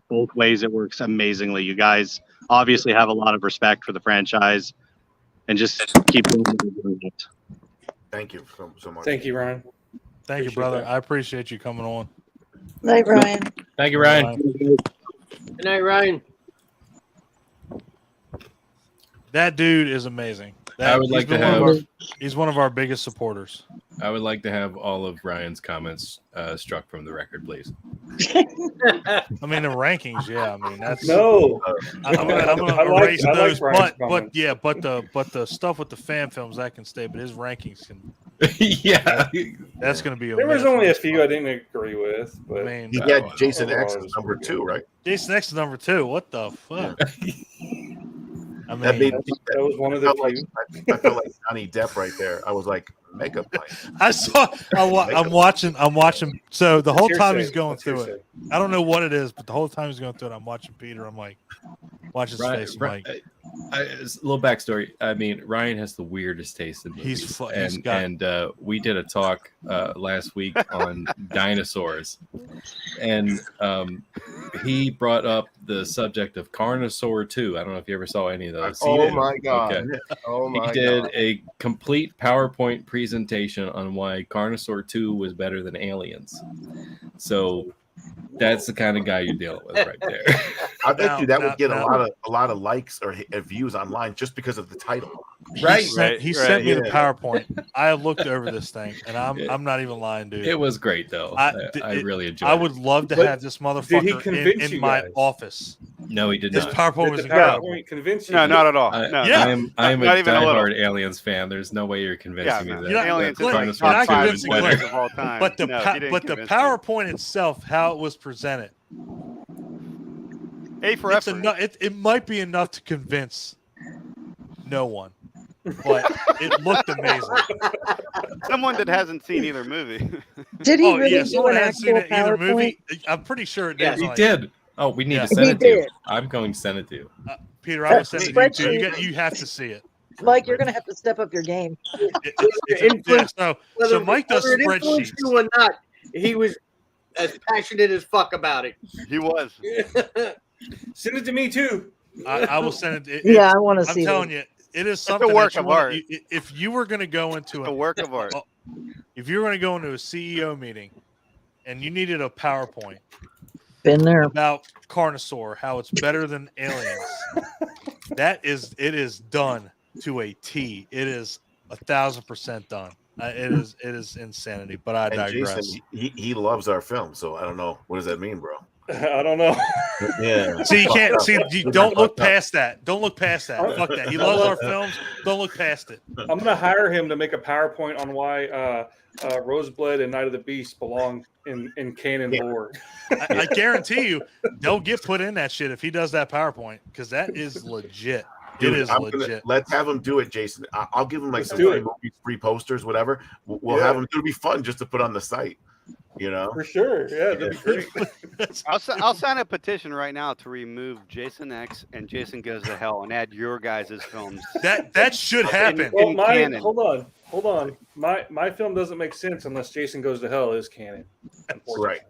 both ways. It works amazingly. You guys obviously have a lot of respect for the franchise, and just keep doing what you're doing it. Thank you so much. Thank you, Ryan. Thank you, brother. I appreciate you coming on. Night, Ryan. Thank you, Ryan. Good night, Ryan. That dude is amazing. I would like to have. He's one of our biggest supporters. I would like to have all of Ryan's comments struck from the record, please. I mean, the rankings, yeah. I mean, that's No. I'm gonna I like- erase I like those, Ryan's but comments. yeah, but the stuff with the fan films that can stay, but his rankings can. Yeah, that's gonna be. There was only a few I didn't agree with, but I mean, You got Jason X is number 2, right? Jason X is number 2. What the fuck? I That mean, made that was one of the few. I felt like Johnny Depp right there. I was like, makeup plan. I'm watching. So the whole That's time hearsay. he's going That's through hearsay. it, I don't know what it is, but the whole time he's going through it, I'm watching Peter. I'm like, watch his face. I'm like, a little backstory. I mean, Ryan has the weirdest taste in movies. And we did a talk last week on dinosaurs, and he brought up the subject of Carnosaur 2. I don't know if you ever saw any of those. Oh my god! Okay. Oh my He did god! a complete PowerPoint presentation on why Carnosaur 2 was better than Aliens. So that's the kind of guy you're dealing with right there. I bet you that would get a lot of likes or views online just because of the title. He sent me the Yeah. PowerPoint. I looked over this thing, and I'm not even lying, dude. It was great though. I really enjoyed I it. would love to But have this did he motherfucker convince in you my guys? office. No, he did His not. PowerPoint Did was the incredible. PowerPoint convince you? No, not at all. I, No, Yeah. I am Not a even a little. diehard Aliens fan. There's no way you're convincing me that. You're not- Aliens is Clint, like you're top not 5 convincing movies Clint. of all time. But the No, he didn't but the convince me. PowerPoint itself, how it was presented, A for it's effort. it might be enough to convince no one, but it looked amazing. Someone that hasn't seen either movie. Did he Oh really yeah, do someone an hadn't seen actual either PowerPoint? movie. I'm pretty sure it Yes, did. He like- did. Oh, we need Yeah. to send He it to you. did. I'm going to send it to you. Peter, I will send it to you too. Spreadsheet. You have to see it. Mike, you're gonna have to step up your game. So Mike does Whether it influenced spreadsheets. you or not, he was as passionate as fuck about it. He was. Send it to me too. I will send it. Yeah, I want to I'm see telling this. you, it is a something. work that you of wanna- art. If you were going to go into It's a work of art. if you were going to go into a CEO meeting, and you needed a PowerPoint Been there. about Carnosaur, how it's better than Aliens, it is done to a T. It is 1,000% done. It is insanity. But I And digress. Jason, he loves our film, so I don't know. What does that mean, bro? I don't know. Yeah. See, you can't see. You don't look past that. Don't look past that. Fuck that. He loves our films. Don't look past it. I'm gonna hire him to make a PowerPoint on why Roseblood and Night of the Beast belong in canon lore. I guarantee you, they'll get put in that shit if he does that PowerPoint, because that is legit. Dude, it is legit. Let's have him do it, Jason. I'll give him like Let's some do free it. movies, free posters, whatever. We'll have him. It'll be fun just to put on the site. You know, For sure. Yeah, that'd be great. I'll sign a petition right now to remove Jason X and Jason Goes to Hell and add your guys' films. That should happen. In Well, canon. hold on. My film doesn't make sense unless Jason Goes to Hell is canon. right?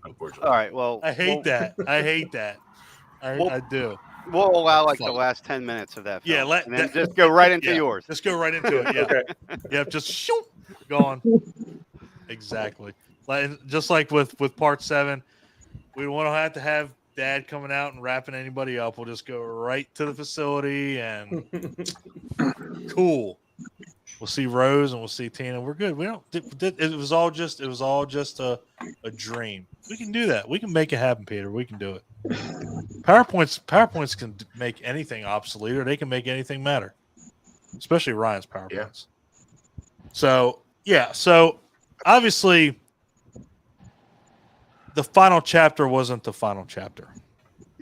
Unfortunately. All right. Well, I hate that. I hate that. I do. we'll allow like Fuck. the last 10 minutes of that. Film, Yeah, and then just go right into yeah, yours. Just go right into it. Yeah. Okay. Yep. Just shoot. Gone. Exactly. Just like with part 7, we don't want to have Dad coming out and wrapping anybody up. We'll just go right to the facility and cool. We'll see Rose and we'll see Tina. We're good. We don't. It was all just a dream. We can do that. We can make it happen, Peter. We can do it. PowerPoints can make anything obsolete, or they can make anything matter. Especially Ryan's PowerPoints. Yeah. So yeah. So obviously, the final chapter wasn't the final chapter.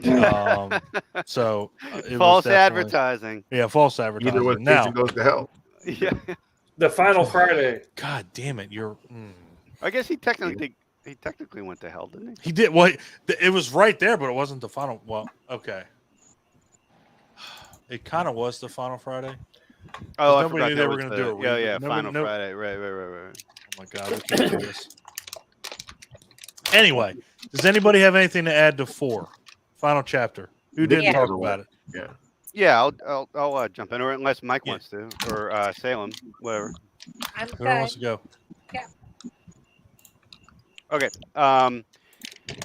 So it False was definitely, advertising. yeah, false Either advertising. way, Now, Jason goes to hell. Yeah. The final Friday. God damn it, you're. I guess he technically went to hell, didn't he? He did. Well, it was right there, but it wasn't the final. Well, okay. It kind of was the final Friday. Oh, I nobody forgot knew that they were was going to do it. Yeah, Nobody- Final Friday. Right. Oh my God, we can't do this. Anyway, does anybody have anything to add to 4? Final chapter. Who didn't Yeah. talk about it? Yeah. Yeah, I'll jump in, or unless Mike wants to, or Salem, whatever. I'm Whoever wants to go. Yeah. Okay.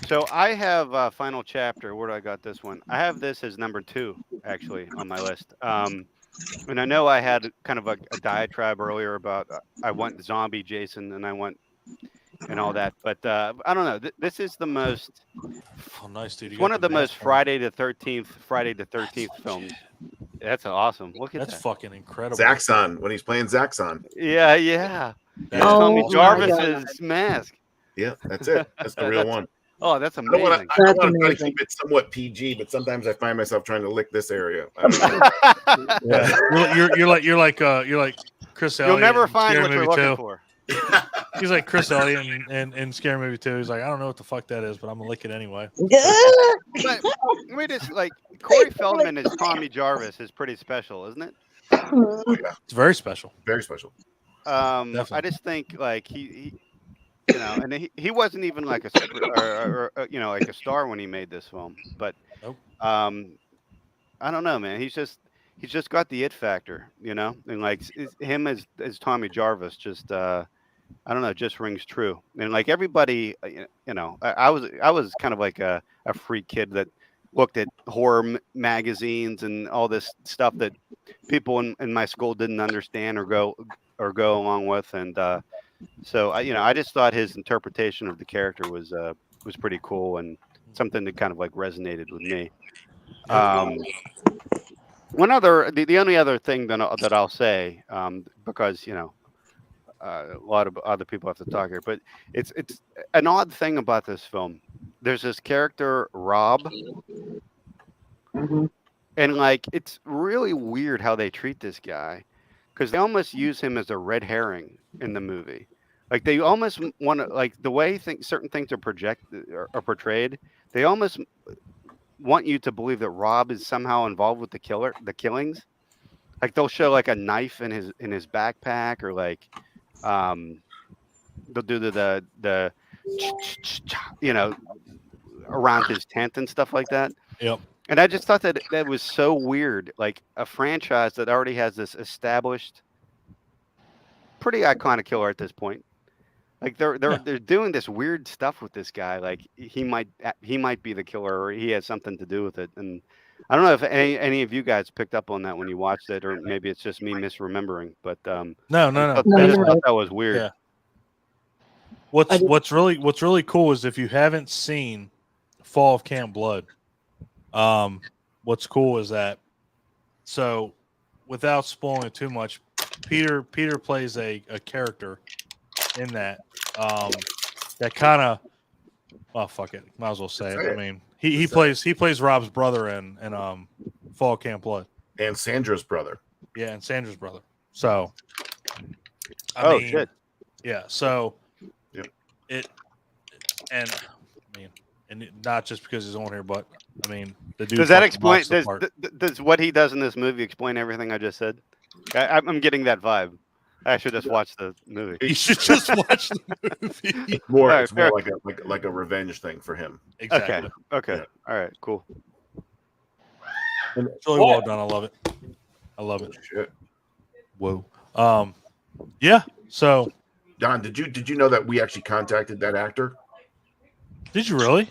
So I have final chapter. Where do I got this one? I have this as number 2 actually on my list. And I know I had kind of a diatribe earlier about I want zombie Jason and I want and all that, but I don't know. This is the most. Oh, nice, dude. It's one of the most Friday the 13th films. That's awesome. Look at that. That's fucking incredible. Zaxxon, when he's playing Zaxxon. Yeah. That's Tommy awesome. Jarvis's mask. Yeah, that's it. That's the real one. Oh, that's I amazing. want to try to keep it somewhat PG, but sometimes I find myself trying to lick this area. Yeah. You're like Chris Elliott. You'll never in find Scary what you're Movie looking 2. for. He's like Chris Elliott in Scary Movie 2. He's like, I don't know what the fuck that is, but I'm gonna lick it anyway. But we just like Corey Feldman as Tommy Jarvis is pretty special, isn't it? It's very special. Very special. I just think like he you know, and he wasn't even like a super, or you know, like a star when he made this film, but I don't know, man. He's just got the it factor, you know, and like him as Tommy Jarvis just I don't know, just rings true. And like everybody, you know, I was kind of like a freak kid that looked at horror magazines and all this stuff that people in my school didn't understand or go along with, and so I just thought his interpretation of the character was pretty cool and something that kind of like resonated with me. One other, the only other thing that I'll say, because you know, a lot of other people have to talk here, but it's an odd thing about this film. There's this character Rob, and like it's really weird how they treat this guy, because they almost use him as a red herring in the movie. Like they almost want to, like the way certain things are portrayed. They almost want you to believe that Rob is somehow involved with the killings. Like they'll show like a knife in his backpack, or like they'll do the you know, around his tent and stuff like that. Yep. And I just thought that was so weird. Like a franchise that already has this established, pretty iconic killer at this point. Like they're doing this weird stuff with this guy. Like he might be the killer, or he has something to do with it. And I don't know if any of you guys picked up on that when you watched it, or maybe it's just me misremembering. But No. I just thought that was weird. Yeah. What's really cool is if you haven't seen Fall of Camp Blood, what's cool is that, so without spoiling it too much, Peter plays a character in that that kind of, well, fuck it, might as well say it. I mean, he plays Rob's brother in Fall of Camp Blood, and Sandra's brother. Yeah, and Sandra's brother. So I mean, shit. Yeah, so yep. And not just because he's on here, but I mean, the dude. Does that explain? Does what he does in this movie explain everything I just said? I'm getting that vibe. I should just watch the movie. You should just watch the movie. It's more Fair. like a revenge thing for him. Exactly. Okay. Yeah. All right. Cool. It's really well done. I love it. I love it. Shit. Whoa. Yeah. So, Don, did you know that we actually contacted that actor? Did you really?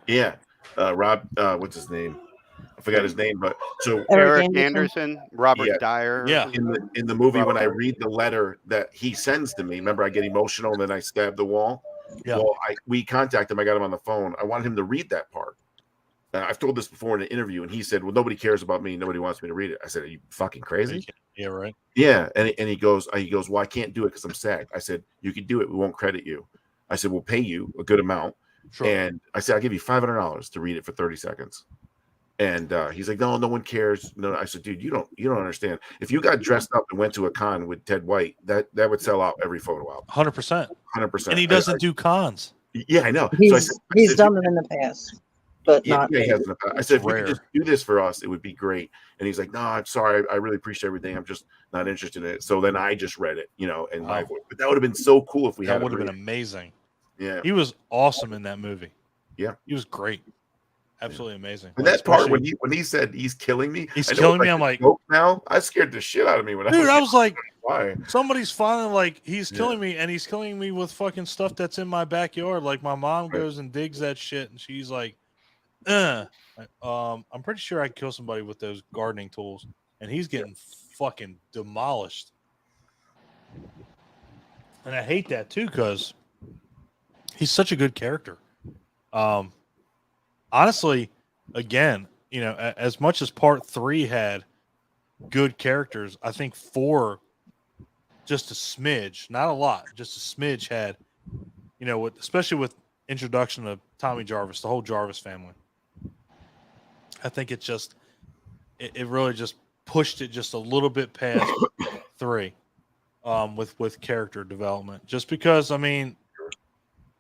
Yeah. Rob, what's his name? I forgot his name, but so Eric Anderson, Robert Dyer. Yeah. In the movie, when I read the letter that he sends to me, remember I get emotional and then I stab the wall. Yeah. Well, we contacted him. I got him on the phone. I wanted him to read that part. I've told this before in an interview, and he said, "Well, nobody cares about me. Nobody wants me to read it." I said, "Are you fucking crazy?" Yeah, right. Yeah, and he goes, "Well, I can't do it because I'm SAG." I said, "You can do it. We won't credit you." I said, "We'll pay you a good amount." Sure. And I said, "I'll give you $500 to read it for 30 seconds." And he's like, no one cares. No, I said, dude, you don't understand. If you got dressed up and went to a con with Ted White, that would sell out every photo album. 100%. 100%. And he doesn't do cons. Yeah, I know. He's done them in the past, but not. He has in the past. I said, if you could just do this for us, it would be great. And he's like, no, I'm sorry. I really appreciate everything. I'm just not interested in it. So then I just read it, and my voice. But that would have been so cool if we had. That would have been amazing. Yeah, he was awesome in that movie. Yeah, he was great. Absolutely amazing. And that part when he said he's killing me, he's killing me. I'm like, now I scared the shit out of me when I was like, why? Somebody's finally like, he's killing me, and he's killing me with fucking stuff that's in my backyard. Like my mom goes and digs that shit, and she's like, I'm pretty sure I could kill somebody with those gardening tools, and he's getting fucking demolished. And I hate that too, because he's such a good character. Honestly, again, as much as part 3 had good characters, I think 4, just a smidge, not a lot, just a smidge had, especially with introduction of Tommy Jarvis, the whole Jarvis family. I think it really just pushed it just a little bit past 3, with character development. Just because, I mean,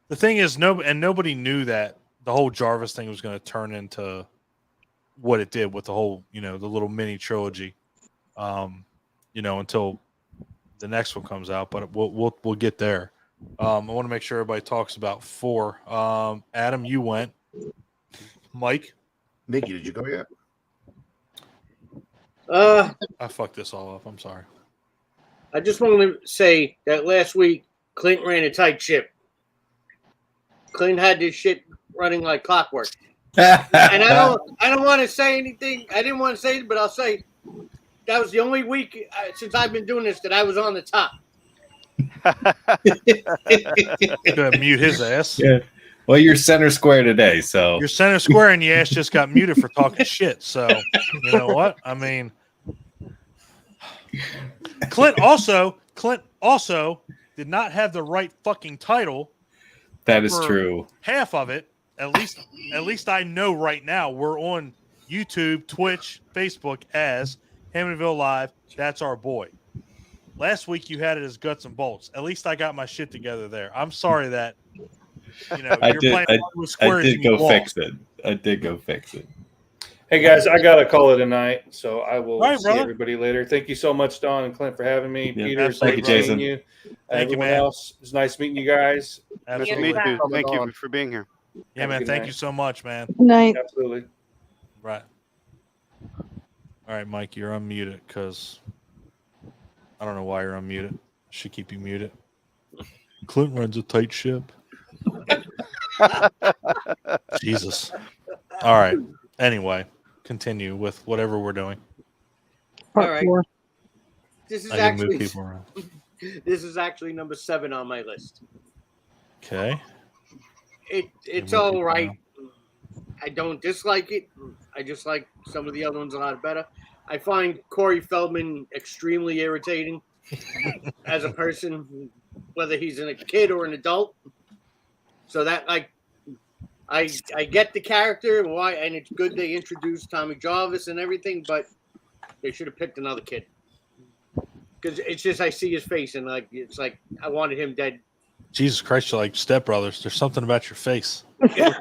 the thing is, nobody knew that the whole Jarvis thing was going to turn into what it did with the whole, the little mini trilogy, until the next one comes out. But we'll get there. I want to make sure everybody talks about 4. Adam, you went. Mike, Nikki, did you go yet? I fucked this all up. I'm sorry. I just want to say that last week Clint ran a tight ship. Clint had this shit running like clockwork. And I don't want to say anything. I didn't want to say it, but I'll say that was the only week since I've been doing this that I was on the top. Gonna mute his ass. Yeah. Well, you're center square today, so you're center square, and your ass just got muted for talking shit. So you know what? I mean, Clint also did not have the right fucking title. That is true. Half of it, at least I know right now, we're on YouTube, Twitch, Facebook as Hamityville Live. That's our boy. Last week you had it as Guts and Bolts. At least I got my shit together there. I'm sorry that I did go fix it. Hey guys, I gotta call it a night, so I will see brother. everybody later. Thank you so much, Don and Clint, for having me. Yeah, Peter, thank you, Jason. You. Thank you, Everyone man. else, it's nice meeting you guys. Absolutely. Me too. Thank you for being here. Yeah, man. Thank you so much, man. Good night. Absolutely. Right. All right, Mike, you're unmuted because I don't know why you're unmuted. I should keep you muted. Clint runs a tight ship. Jesus. All right. Anyway, continue with whatever we're doing. All right. 4. This is I can move actually people around. this is actually number 7 on my list. Okay. It's move all people right. around. I don't dislike it. I just like some of the other ones a lot better. I find Corey Feldman extremely irritating as a person, whether he's a kid or an adult. So that I get the character and why, and it's good they introduced Tommy Jarvis and everything, but they should have picked another kid. Because it's just I see his face and it's like I wanted him dead. Jesus Christ, you're like Step Brothers. There's something about your face. I'll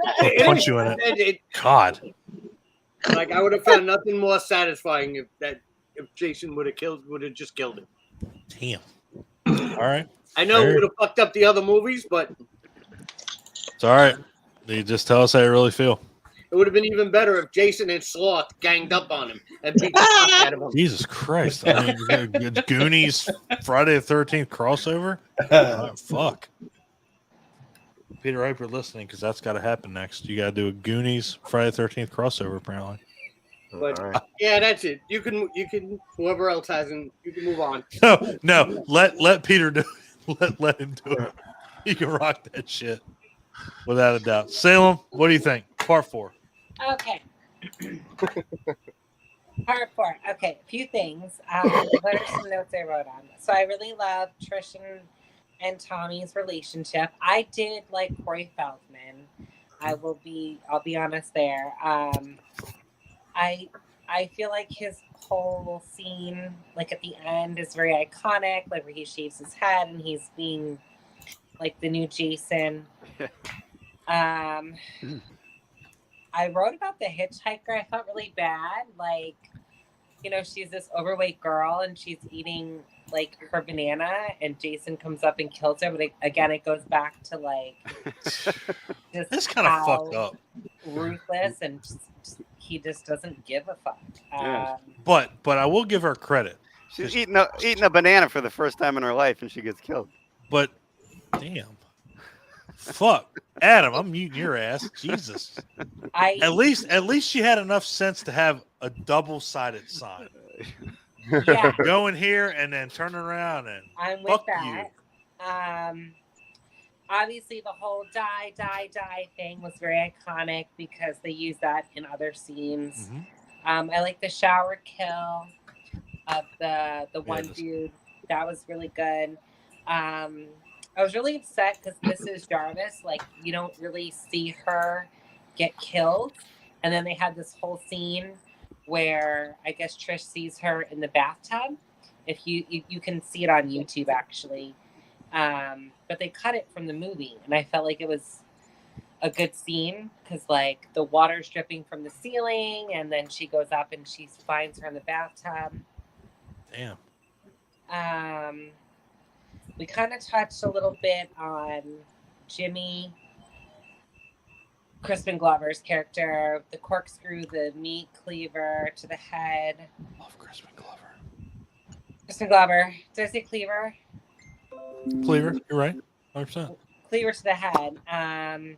punch you in it. God. Like I would have found nothing more satisfying if Jason would have just killed him. Damn. All right. I know it would have fucked up the other movies, but It's all right. You just tell us how you really feel. it would have been even better if Jason and Sloth ganged up on him and beat the fuck out of him. Jesus Christ. I mean, Goonies, Friday the 13th crossover? Oh, fuck. Peter, I hope you're listening because that's got to happen next. You got to do a Goonies, Friday the 13th crossover, apparently. But yeah, that's it. You can whoever else hasn't, you can move on. No. Let Peter do it. Let him do it. He can rock that shit. Without a doubt. Salem, what do you think? Part 4. Okay. Part 4. Okay, a few things. What are some notes I wrote on? So I really love Trish and Tommy's relationship. I did like Corey Feldman. I'll be honest there. I I feel like his whole scene, like at the end, is very iconic. Like where he shaves his head and he's being like the new Jason. I wrote about the hitchhiker. I felt really bad. Like, you know, she's this overweight girl and she's eating like her banana, and Jason comes up and kills her. But again, it goes back to like just That's kind of fucked up. Ruthless, and he just doesn't give a fuck. Yeah. But I will give her credit. She's eating a banana for the first time in her life, and she gets killed. But damn, fuck, Adam, I'm muting your ass. Jesus. At least she had enough sense to have a double-sided sign. Yeah. Go in here and then turn around and I'm with fuck that. you. Obviously, the whole die thing was very iconic because they use that in other scenes. Mm-hmm. I like the shower kill of the one dude. That was really good. I was really upset because Mrs. Jarvis, like, you don't really see her get killed. And then they had this whole scene where I guess Trish sees her in the bathtub. If you can see it on YouTube, actually. But they cut it from the movie, and I felt like it was a good scene because like the water's dripping from the ceiling, and then she goes up and she finds her in the bathtub. Damn. We kind of touched a little bit on Jimmy, Crispin Glover's character, the corkscrew, the meat cleaver to the head. Love Crispin Glover. Crispin Glover. Did I say cleaver? Cleaver, you're right. 100%. Cleaver to the head. I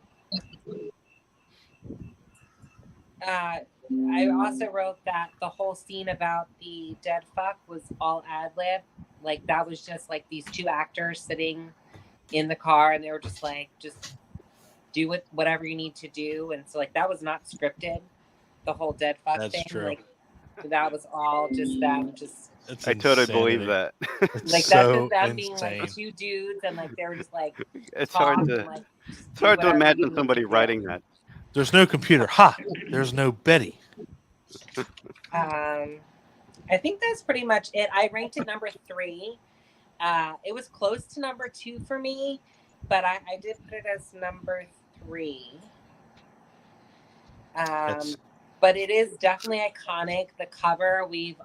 also wrote that the whole scene about the dead fuck was all ad-lib. Like, that was just like these two actors sitting in the car, and they were just like, just do whatever you need to do. And so, like, that was not scripted. The whole dead fuck That's thing. true. Like, that was all just them. Just I totally believe that. like that's just them being like two dudes, and like they were just like. It's hard to imagine somebody writing that. There's no computer. Ha! There's no Betty. I think that's pretty much it. I ranked it number 3. It was close to number 2 for me, but I did put it as number 3. But it is definitely iconic. The cover we've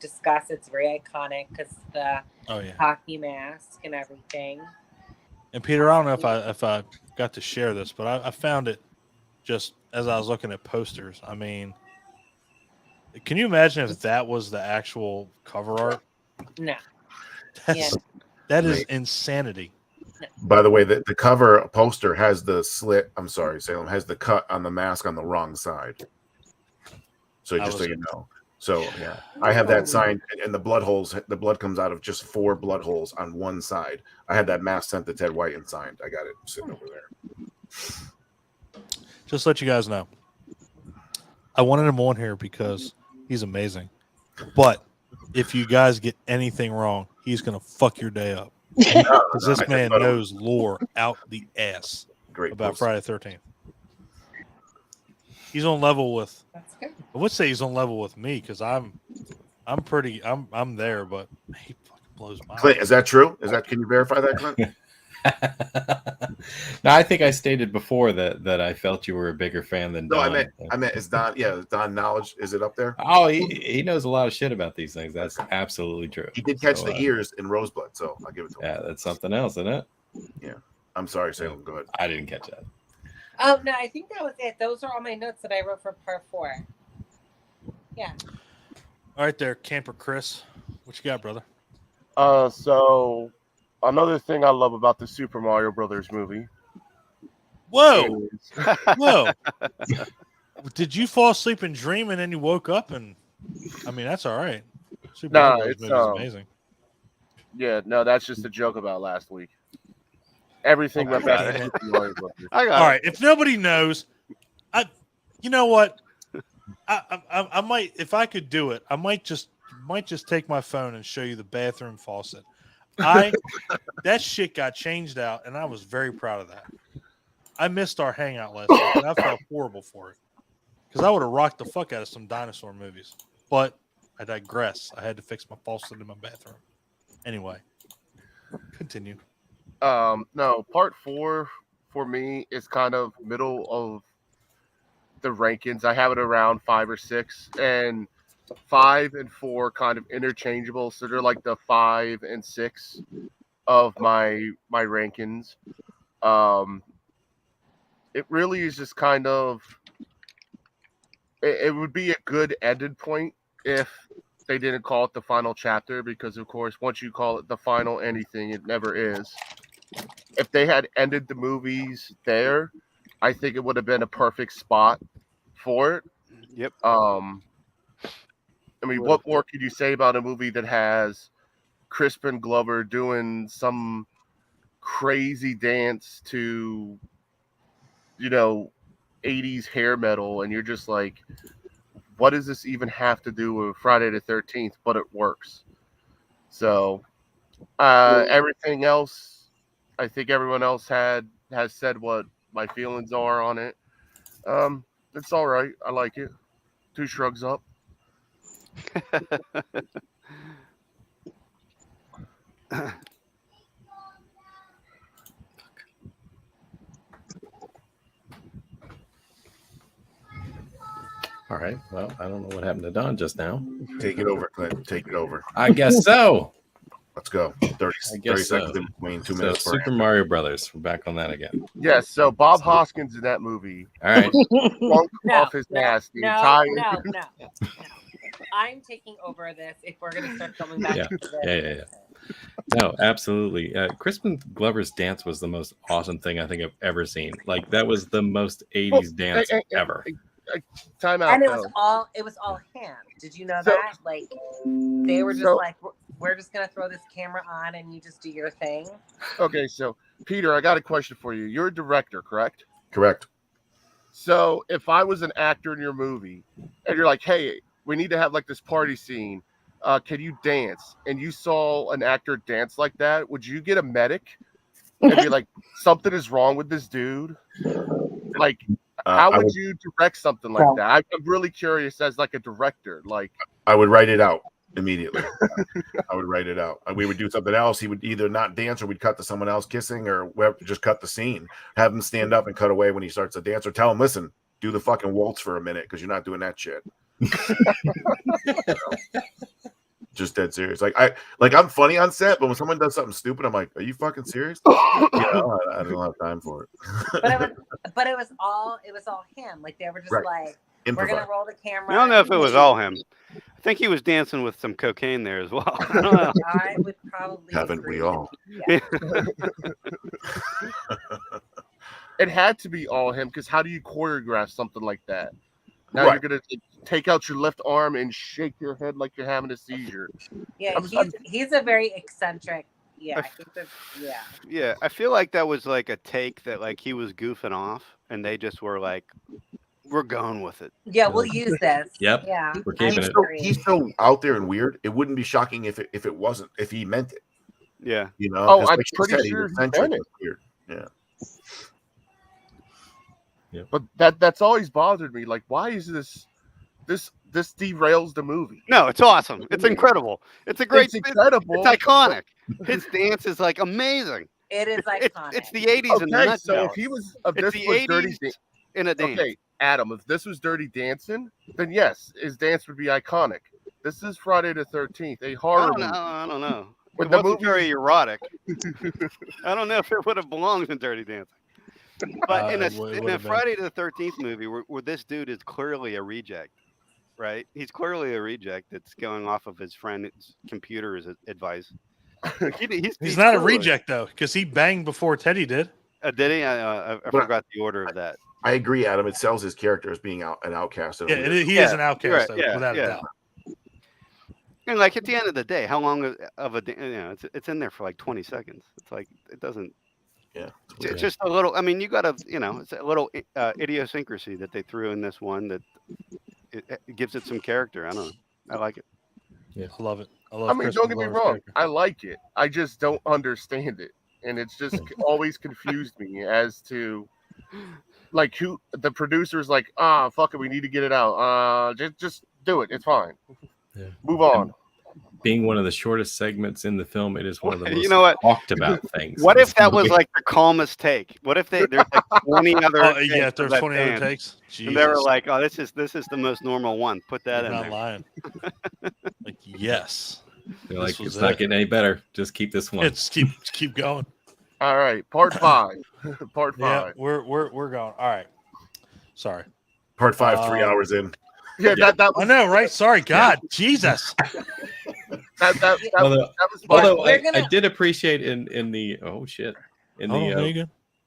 discussed. It's very iconic because the hockey mask and everything. And Peter, I don't know if I got to share this, but I found it just as I was looking at posters. I mean, can you imagine if that was the actual cover art? No. That is insanity. By the way, the cover poster has the slit. I'm sorry, Salem has the cut on the mask on the wrong side. So just so you know. So yeah, I have that signed, and the blood holes. The blood comes out of just 4 blood holes on one side. I had that mask sent to Ted White and signed. I got it sitting over there. Just to let you guys know, I wanted him on here because he's amazing. But if you guys get anything wrong, he's gonna fuck your day up. Because this man knows lore out the ass about Friday the 13th. He's on level with. That's good. I would say he's on level with me because I'm there, but he fucking blows my. Clint, is that true? Can you verify that, Clint? No, I think I stated before that I felt you were a bigger fan than Don. I meant is Don? Yeah, is Don knowledge? Is it up there? Oh, he knows a lot of shit about these things. That's absolutely true. He did catch the ears in Roseblood, so I'll give it to him. Yeah, that's something else, isn't it? Yeah, I'm sorry, Salem. Go ahead. I didn't catch that. Oh no, I think that was it. Those are all my notes that I wrote for part 4. Yeah. All right, there, Camper Chris. What you got, brother? So another thing I love about the Super Mario Brothers movie. Whoa! Whoa! Did you fall asleep and dream, and then you woke up? And I mean, that's all right. Super Mario Brothers movie is amazing. Yeah, no, that's just a joke about last week. Everything went back to Super Mario Brothers. All right, if nobody knows, you know what? I might, if I could do it, I might just take my phone and show you the bathroom faucet. That shit got changed out, and I was very proud of that. I missed our hangout last week, and I felt horrible for it. because I would have rocked the fuck out of some dinosaur movies. But I digress. I had to fix my faucet in my bathroom. Anyway, continue. No, part 4 for me is kind of middle of the rankings. I have it around 5 or 6, and 5 and 4 kind of interchangeable. So they're like the 5 and 6 of my rankings. It really is just kind of, it would be a good ended point if they didn't call it the final chapter, because of course once you call it the final anything, it never is. If they had ended the movies there, I think it would have been a perfect spot for it. Yep. I mean, what more could you say about a movie that has Crispin Glover doing some crazy dance to, 80s hair metal, and you're just like, what does this even have to do with Friday the 13th? But it works. So everything else, I think everyone else has said what my feelings are on it. It's all right. I like it. 2 shrugs up. All right. Well, I don't know what happened to Don just now. Take it over, Clint. Take it over. I guess so. Let's go. 30 seconds in between, 2 minutes. Super Mario Brothers. We're back on that again. Yes. So Bob Hoskins in that movie. All right. Off his ass the entire. No. I'm taking over this if we're going to start going back to this. Yeah. No, absolutely. Crispin Glover's dance was the most awesome thing I think I've ever seen. Like, that was the most 80s dance ever. Time out. And it was all him. Did you know that? Like, they were just like, we're just going to throw this camera on and you just do your thing. Okay, so Peter, I got a question for you. You're a director, correct? Correct. So if I was an actor in your movie and you're like, hey, we need to have like this party scene, can you dance? And you saw an actor dance like that, would you get a medic and be like, something is wrong with this dude? Like, how would you direct something like that? I'm really curious as like a director. Like, I would write it out immediately. I would write it out. We would do something else. He would either not dance, or we'd cut to someone else kissing, or just cut the scene. Have him stand up and cut away when he starts to dance, or tell him, listen, do the fucking waltz for a minute because you're not doing that shit. Just dead serious. I'm funny on set, but when someone does something stupid, I'm like, are you fucking serious? I don't have time for it. but it was all him. Like, they were just like, we're gonna roll the camera. I don't know if it was all him. I think he was dancing with some cocaine there as well. I don't know. I would probably haven't we all? Yeah. It had to be all him, because how do you choreograph something like that? Now you're gonna take out your left arm and shake your head like you're having a seizure. Yeah, he's a very eccentric. Yeah, I think that. Yeah. Yeah, I feel like that was like a take that like he was goofing off, and they just were like, "We're going with it." Yeah, we'll use this. Yep. Yeah. We're keeping it. He's so out there and weird. It wouldn't be shocking if it wasn't, if he meant it. Yeah. Oh, I'm pretty sure he meant it. Weird. Yeah. Yeah. But that's always bothered me. Like, why is this derails the movie? No, it's awesome. It's incredible. It's a great. It's incredible. It's iconic. His dance is like amazing. It is iconic. It's the 80s in a Okay, nutshell. so if he was, if It's this the was 80s Dirty in a dance. Okay, Adam, if this was Dirty Dancing, then yes, his dance would be iconic. This is Friday the 13th, a horror movie. I don't know. When It the wasn't movie very erotic. I don't know if it would have belonged in Dirty Dancing. But in a Friday the 13th movie where this dude is clearly a reject, right? He's clearly a reject that's going off of his friend's computer's advice. He's not a reject, though, because he banged before Teddy did. Did he? I forgot the order of that. I agree, Adam. It sells his character as being an outcast. Yeah, he is an outcast, though, without a doubt. And like at the end of the day, how long of a it's in there for like 20 seconds. It's like it doesn't. Yeah, it's just a little. I mean, you got to, it's a little idiosyncrasy that they threw in this one that it gives it some character. I don't know. I like it. Yeah, I love it. I mean, don't get me wrong. I like it. I just don't understand it, and it's just always confused me as to like who the producer's like, fuck it, we need to get it out. Just do it. It's fine. Yeah. Move on. Being one of the shortest segments in the film, it is one of the most You know what? talked about things. What in if this that was movie. like the calmest take? What if there's like 20 other Oh, takes yeah, if of there's that 20 other dance, takes, and they were Jesus. like, "Oh, this is the most normal one. Put that You're in not there." lying. Like, yes. They're This like, was it's not it. getting any better. Just keep this one. It's keep going. All right, part 5. Part 5. Yeah, we're going. All right. Sorry. Part 5, 3 hours in. Yeah, Yeah. that was I know, right? Sorry, God, Jesus. Although, was although We're I gonna- did appreciate in the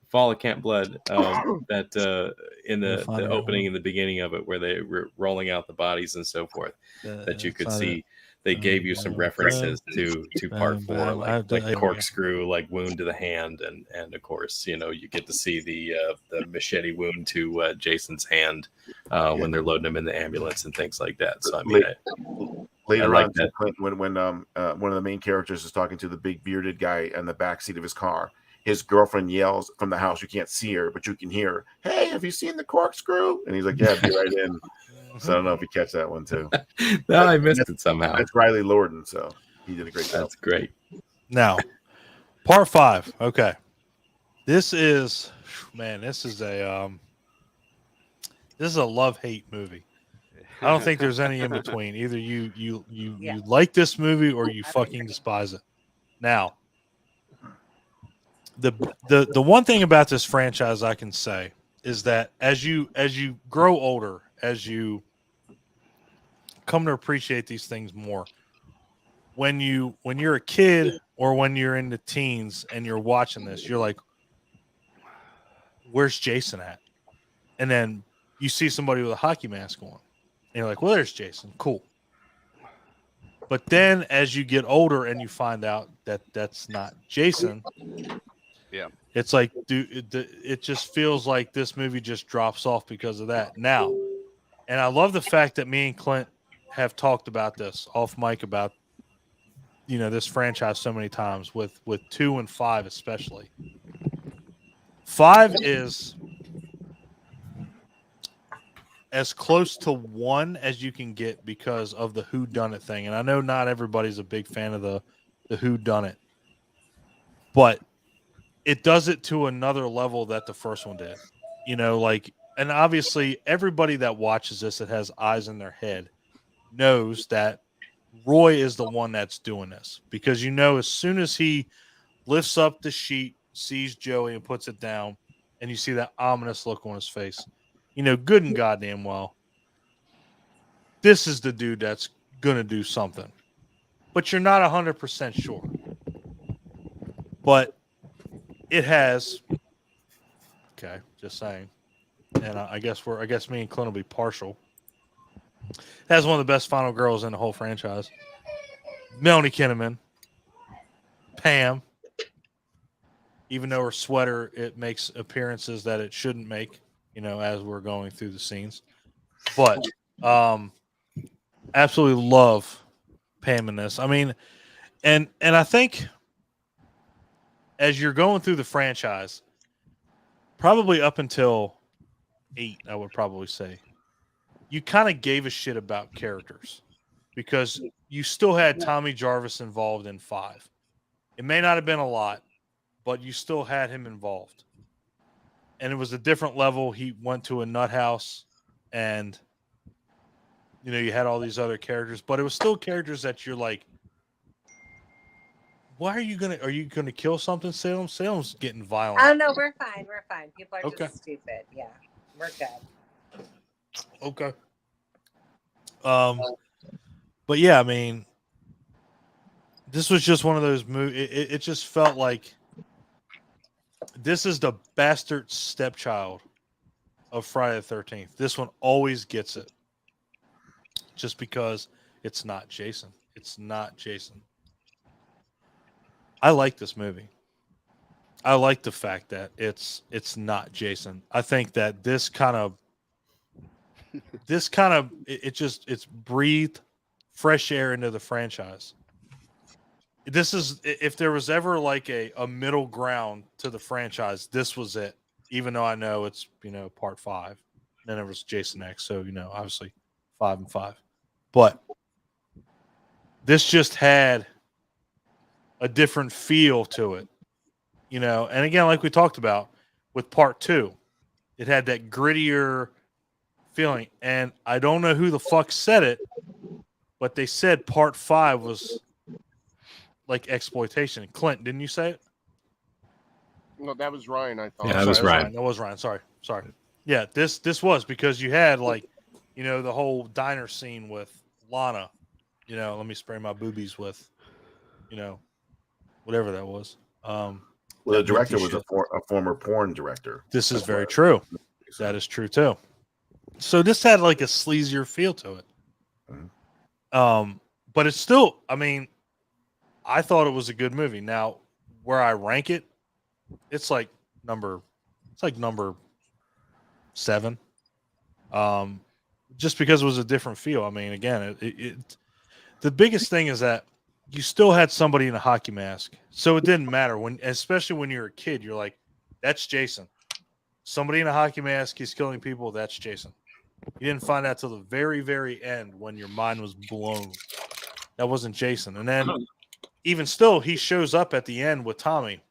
Fall of Camp Blood that in We'll the find it out. opening in the beginning of it where they were rolling out the bodies and so forth, that you could find see it. they gave you some references to part 4, like the corkscrew, like wound to the hand, and of course, you know, you get to see the machete wound to Jason's hand when they're loading him in the ambulance and things like that. So I mean, Later like on, that. when one of the main characters is talking to the big bearded guy in the back seat of his car, his girlfriend yells from the house. You can't see her, but you can hear her. Hey, have you seen the corkscrew? And he's like, yeah, be right in. So I don't know if you catch that one too. No, I missed it somehow. That's Riley Lorden, so he did a great job. That's great. Now, part 5. Okay, this is this is a love-hate movie. I don't think there's any in between. Either you like this movie or you fucking despise it. Now, the one thing about this franchise I can say is that as you grow older, as you come to appreciate these things more, when you're a kid or when you're in the teens and you're watching this, you're like, where's Jason at? And then you see somebody with a hockey mask on, and you're like, well, there's Jason. Cool. But then as you get older and you find out that that's not Jason, Yeah. it's like, dude, it just feels like this movie just drops off because of that. Now, and I love the fact that me and Clint have talked about this off mic about, you know, this franchise so many times with 2 and 5 especially. 5 is as close to 1 as you can get because of the whodunit thing. And I know not everybody's a big fan of the whodunit, but it does it to another level that the first one did. You know, like, and obviously everybody that watches this that has eyes in their head knows that Roy is the one that's doing this, because, you know, as soon as he lifts up the sheet, sees Joey and puts it down, and you see that ominous look on his face, you know, good and goddamn well, this is the dude that's going to do something. But you're not 100% sure. But it has, okay, just saying. And I guess me and Clint will be partial. It has one of the best final girls in the whole franchise. Melanie Kinnaman. Pam. Even though her sweater, it makes appearances that it shouldn't make, you know, as we're going through the scenes. But absolutely love Pam in this. I mean, and I think as you're going through the franchise, probably up until 8, I would probably say, you kind of gave a shit about characters because you still had Tommy Jarvis involved in 5. It may not have been a lot, but you still had him involved. And it was a different level. He went to a nut house and, you know, you had all these other characters, but it was still characters that you're like, are you going to kill something, Salem? Salem's getting violent. Oh, no, we're fine. We're fine. People are Okay. just stupid. Yeah, we're good. Okay. But yeah, I mean, this was just one of those movies. It just felt like this is the bastard stepchild of Friday the 13th. This one always gets it. Just because it's not Jason. It's not Jason. I like this movie. I like the fact that it's not Jason. I think that this kind of it's breathed fresh air into the franchise. This is, if there was ever like a middle ground to the franchise, this was it. even though I know it's part 5. Then there was Jason X, so obviously 5 and 5. But this just had a different feel to it, And again, like we talked about with part 2, it had that grittier feeling. And I don't know who the fuck said it, but they said part 5 was like exploitation. Clint, didn't you say it? No, that was Ryan. I thought. Yeah, that was Ryan. That was Ryan. Sorry. Yeah, this was because you had the whole diner scene with Lana. Let me spray my boobies with, whatever that was. Well, the director was shit. a former porn director. This is very true. That is true too. So this had like a sleazier feel to it. But it's still, I mean, I thought it was a good movie. Now, where I rank it, it's like number 7. Just because it was a different feel. I mean, again, the biggest thing is that you still had somebody in a hockey mask, so it didn't matter especially when you're a kid. You're like, that's Jason. Somebody in a hockey mask, he's killing people. That's Jason. You didn't find out till the very, very end when your mind was blown. That wasn't Jason. And then, even still, he shows up at the end with Tommy.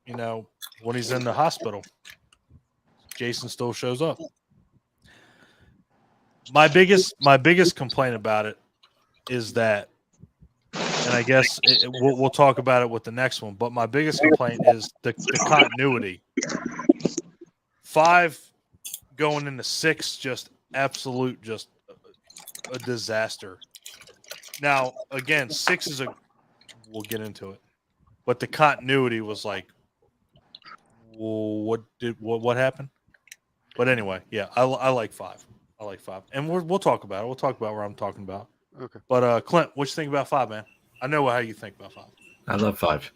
When he's in the hospital, Jason still shows up. My biggest complaint about it is that, and I guess we'll talk about it with the next one, but my biggest complaint is the continuity. 5 going into 6, just absolute, just a disaster. Now, again, 6 we'll get into it, but the continuity was like, what happened? But anyway, yeah, I like 5. I like 5, and we'll talk about it. We'll talk about where I'm talking about. Okay. But Clint, what you think about 5, man? I know how you think about 5. I love 5.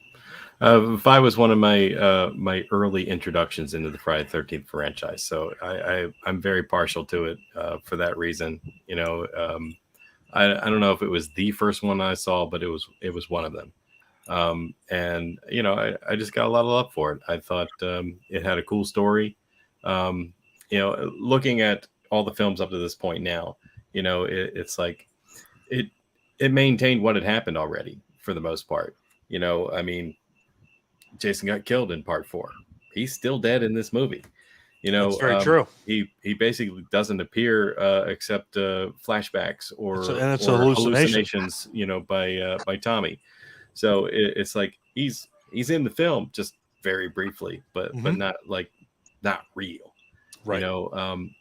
5 was one of my my early introductions into the Friday the 13th franchise, so I'm very partial to it for that reason. I don't know if it was the first one I saw, but it was one of them. And I just got a lot of love for it. I thought it had a cool story. Looking at all the films up to this point now, it's like it maintained what had happened already for the most part. I mean, Jason got killed in part 4. He's still dead in this movie. That's very true. He basically doesn't appear except flashbacks or hallucinations, by Tommy. So it's like he's in the film just very briefly, but not real, right?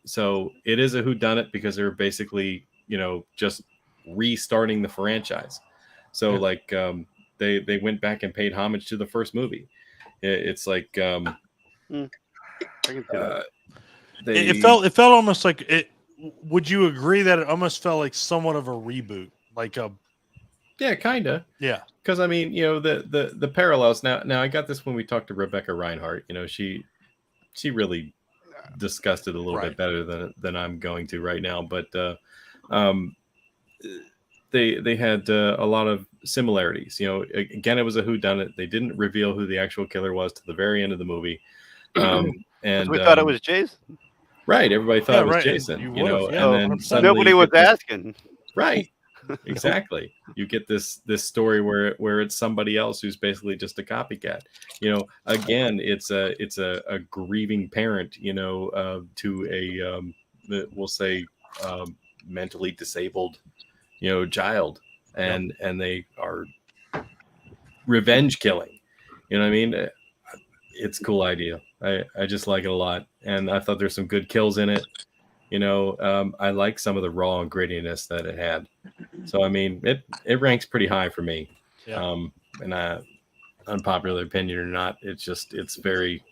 So it is a whodunit because they're basically just restarting the franchise. So they went back and paid homage to the first movie. It's like it felt almost like it. Would you agree that it almost felt like somewhat of a reboot, like a? Yeah, kind of. Yeah, because I mean, the parallels. Now I got this when we talked to Rebecca Reinhardt. She really discussed it a little bit better than I'm going to right now. But they had a lot of similarities. Again, it was a whodunit. They didn't reveal who the actual killer was to the very end of the movie. And we thought it was Jason. Right, everybody thought it was Jason. And and then suddenly nobody was asking. Right. Exactly. You get this story where it's somebody else who's basically just a copycat. Again, it's a grieving parent, to a we'll say mentally disabled, child, and they are revenge killing. What I mean? It's a cool idea. I just like it a lot, and I thought there's some good kills in it. I like some of the raw and grittiness that it had. So I mean, it ranks pretty high for me. Yeah. And unpopular opinion or not, it's very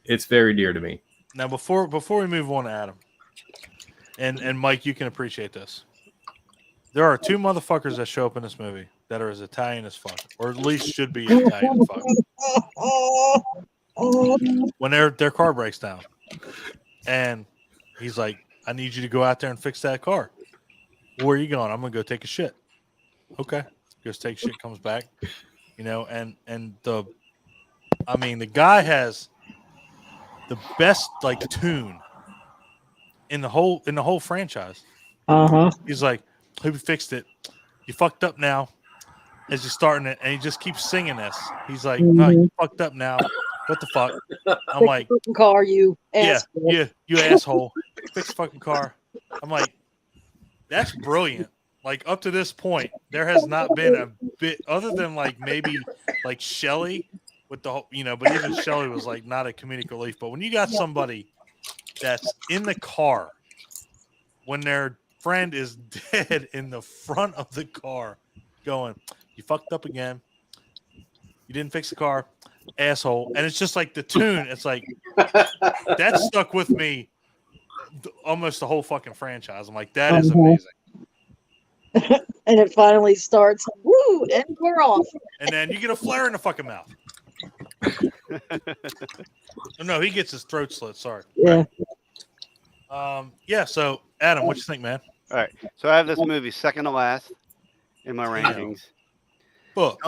dear to me. Now before we move on to Adam and Mike, you can appreciate this. There are 2 motherfuckers that show up in this movie that are as Italian as fuck, or at least should be Italian as fuck. When their car breaks down, and he's like, I need you to go out there and fix that car. Where are you going? I'm gonna go take a shit. Okay, goes take a shit, comes back, and the guy has the best like tune in the whole franchise. Uh-huh. He's like, "Who fixed it? You fucked up now." As you're starting it, and he just keeps singing this. He's like, "No, you fucked up now. What the fuck?" I'm like, fucking car, you asshole. "Yeah, you asshole. Fix the fucking car." I'm like, "That's brilliant." Like up to this point, there has not been a bit other than like maybe like Shelley with the whole, but even Shelley was like not a comedic relief. But when you got somebody that's in the car when their friend is dead in the front of the car, going, "You fucked up again. You didn't fix the car, asshole." And it's just like the tune. It's like that stuck with me almost the whole fucking franchise. I'm like, that is amazing. And it finally starts. Woo! And we're off. And then you get a flare in the fucking mouth. No, he gets his throat slit. Sorry. Yeah. Yeah. So, Adam, what you think, man? All right. So I have this movie second to last in my rankings. Book.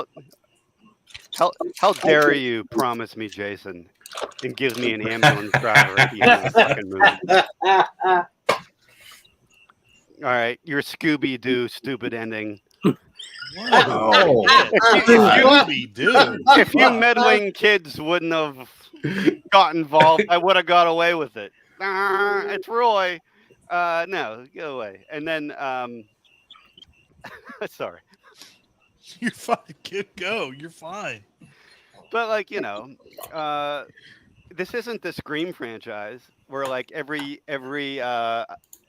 How dare you promise me Jason and give me an ambulance driver at the end of the fucking movie? All right, your Scooby-Doo stupid ending. If you meddling kids wouldn't have got involved, I would have got away with it. It's Roy. No, go away. And then, sorry. You're fine. Go. You're fine. But like, this isn't the Scream franchise where like every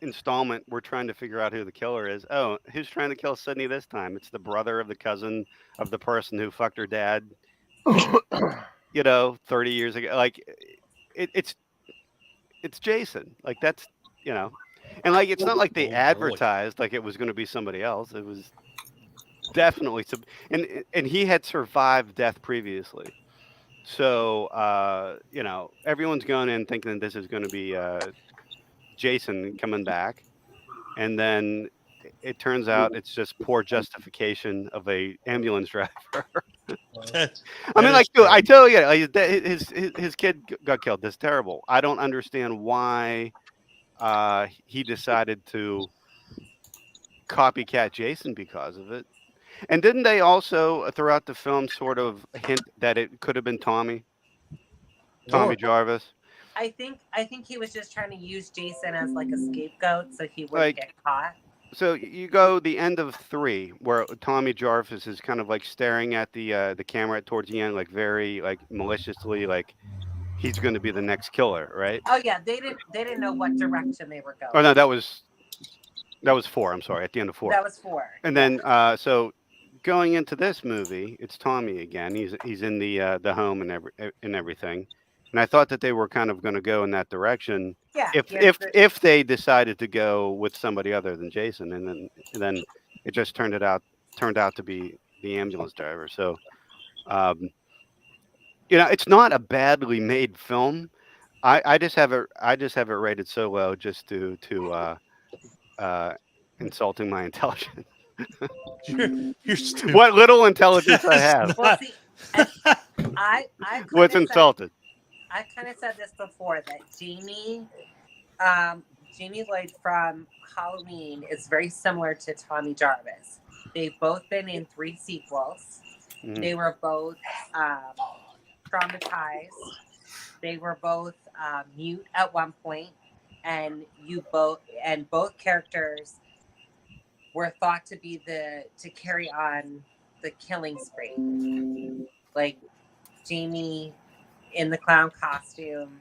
installment we're trying to figure out who the killer is. Oh, who's trying to kill Sydney this time? It's the brother of the cousin of the person who fucked her dad 30 years ago. Like it's Jason. Like that's and like it's not like they advertised like it was going to be somebody else. It was definitely and he had survived death previously. So everyone's going in thinking this is going to be Jason coming back, and then it turns out it's just poor justification of a ambulance driver. I mean, like, dude, I tell you, like, his kid got killed. That's terrible. I don't understand why he decided to copycat Jason because of it. And didn't they also throughout the film sort of hint that it could have been Tommy Jarvis? I think he was just trying to use Jason as like a scapegoat so he wouldn't get caught. So you go the end of 3 where Tommy Jarvis is kind of like staring at the camera towards the end, like very like maliciously, like he's going to be the next killer, right? Oh yeah, they didn't know what direction they were going. Oh no, that was 4. I'm sorry, at the end of 4. That was 4. And then so going into this movie, it's Tommy again. He's in the home and everything. And I thought that they were kind of going to go in that direction. Yeah. If they decided to go with somebody other than Jason, and then it just turned out to be the ambulance driver. So, it's not a badly made film. I just have it rated so low just to insulting my intelligence. You're stupid. What little intelligence I have. Well, see, I What's insulted? I kind of said this before that Jamie Lloyd from Halloween is very similar to Tommy Jarvis. They've both been in 3 sequels. Mm-hmm. They were both traumatized. They were both mute at one point, and both characters were thought to be to carry on the killing spree, like Jamie in the clown costume,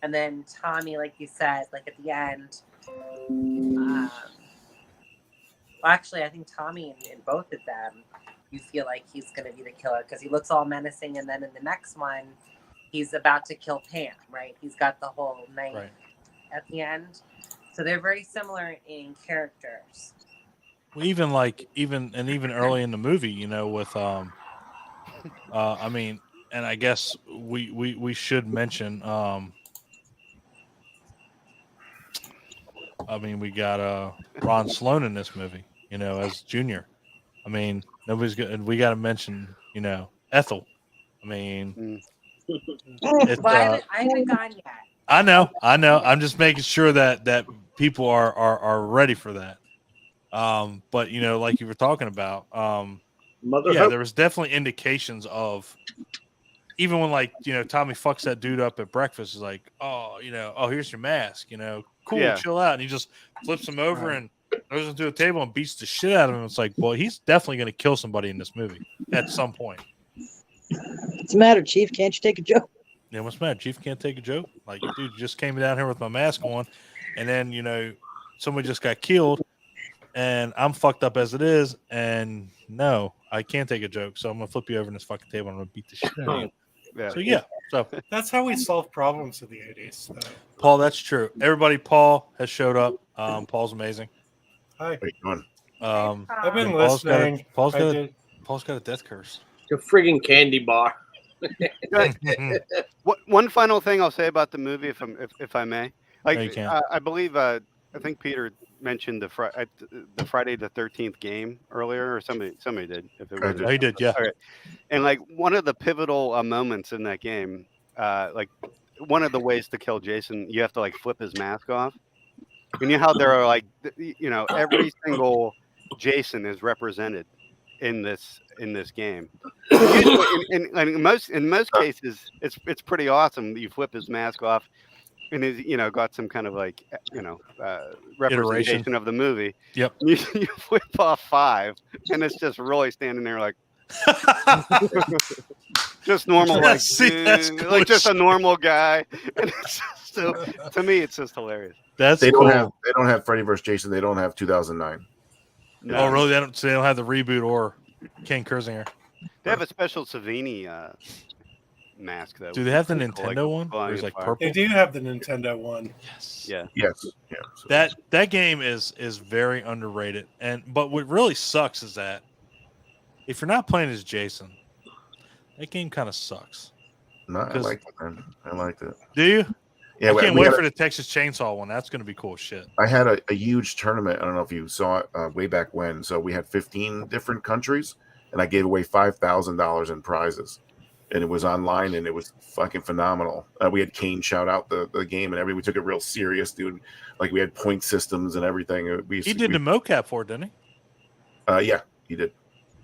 and then Tommy, like you said, like at the end. Well, actually, I think Tommy in both of them, you feel like he's going to be the killer because he looks all menacing, and then in the next one, he's about to kill Pam, right? He's got the whole knife at the end. So they're very similar in characters. Well, even early in the movie, with I mean, and I guess we should mention I mean, we got Ron Sloan in this movie, as Junior. I mean, we got to mention, Ethel. I mean, I haven't gone yet. I know. I'm just making sure that people are ready for that. But like you were talking about, Mother there was definitely indications of, even when Tommy fucks that dude up at breakfast, is like, oh, here's your mask, cool, Yeah. chill out, and he just flips him over and goes into a table and beats the shit out of him. It's like, well, he's definitely going to kill somebody in this movie at some point. What's the matter, Chief? Can't you take a joke? Yeah, what's the matter? Chief can't take a joke. Like, dude, you just came down here with my mask on, and then somebody just got killed, and I'm fucked up as it is, and no, I can't take a joke, so I'm gonna flip you over in this fucking table and I'm gonna beat the shit out of you. Yeah. So That's how we solve problems in the 80s. Paul, that's true. Everybody, Paul has showed up. Paul's amazing. Hi. I've been listening. Paul's got a death curse. It's a friggin' candy bar. One final thing I'll say about the movie, if I may, No, you can't. I believe I think Peter mentioned the Friday the 13th game earlier, or somebody did. If it was, he did, yeah. Okay. And one of the pivotal moments in that game, one of the ways to kill Jason, you have to flip his mask off. And you know how there are every single Jason is represented in this game. Usually, in most cases, it's pretty awesome. You flip his mask off, and he's got some kind of representation Iteration of the movie. Yep. You flip off 5, and it's just really standing there just normal, that's cool just a normal guy. And it's just to me, it's just hilarious. They don't have Freddy vs. Jason. They don't have 2009. No. Oh, really? They don't have the reboot or Ken Kersinger. They have a special Savini mask though. Do they have the Nintendo one? There's purple. They do have the Nintendo one. Yes. Yeah. Yes. Yeah. That game is very underrated. But what really sucks is that if you're not playing as Jason, that game kind of sucks. No, I liked it, man. I liked it. Do you? Yeah, I can't wait for the Texas Chainsaw one. That's going to be cool shit. I had a huge tournament. I don't know if you saw it way back when. So we had 15 different countries, and I gave away $5,000 in prizes. And it was online, and it was fucking phenomenal. We had Kane shout out the game, and we took it real serious, dude. We had point systems and everything. He did the mocap for it, didn't he? Yeah, he did.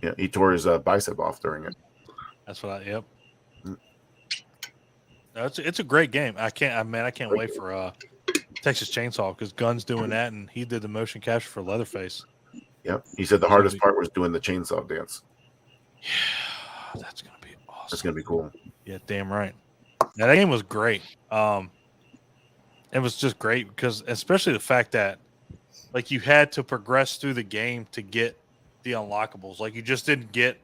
Yeah, he tore his bicep off during it. That's what yep. No, it's a great game. I can't wait for Texas Chainsaw, because Gunn's doing that, and he did the motion capture for Leatherface. Yep. He said the hardest part was doing the chainsaw dance. Yeah, that's gonna be awesome. That's gonna be cool. Yeah, damn right. Yeah, that game was great. It was just great because, especially the fact that you had to progress through the game to get the unlockables. You just didn't get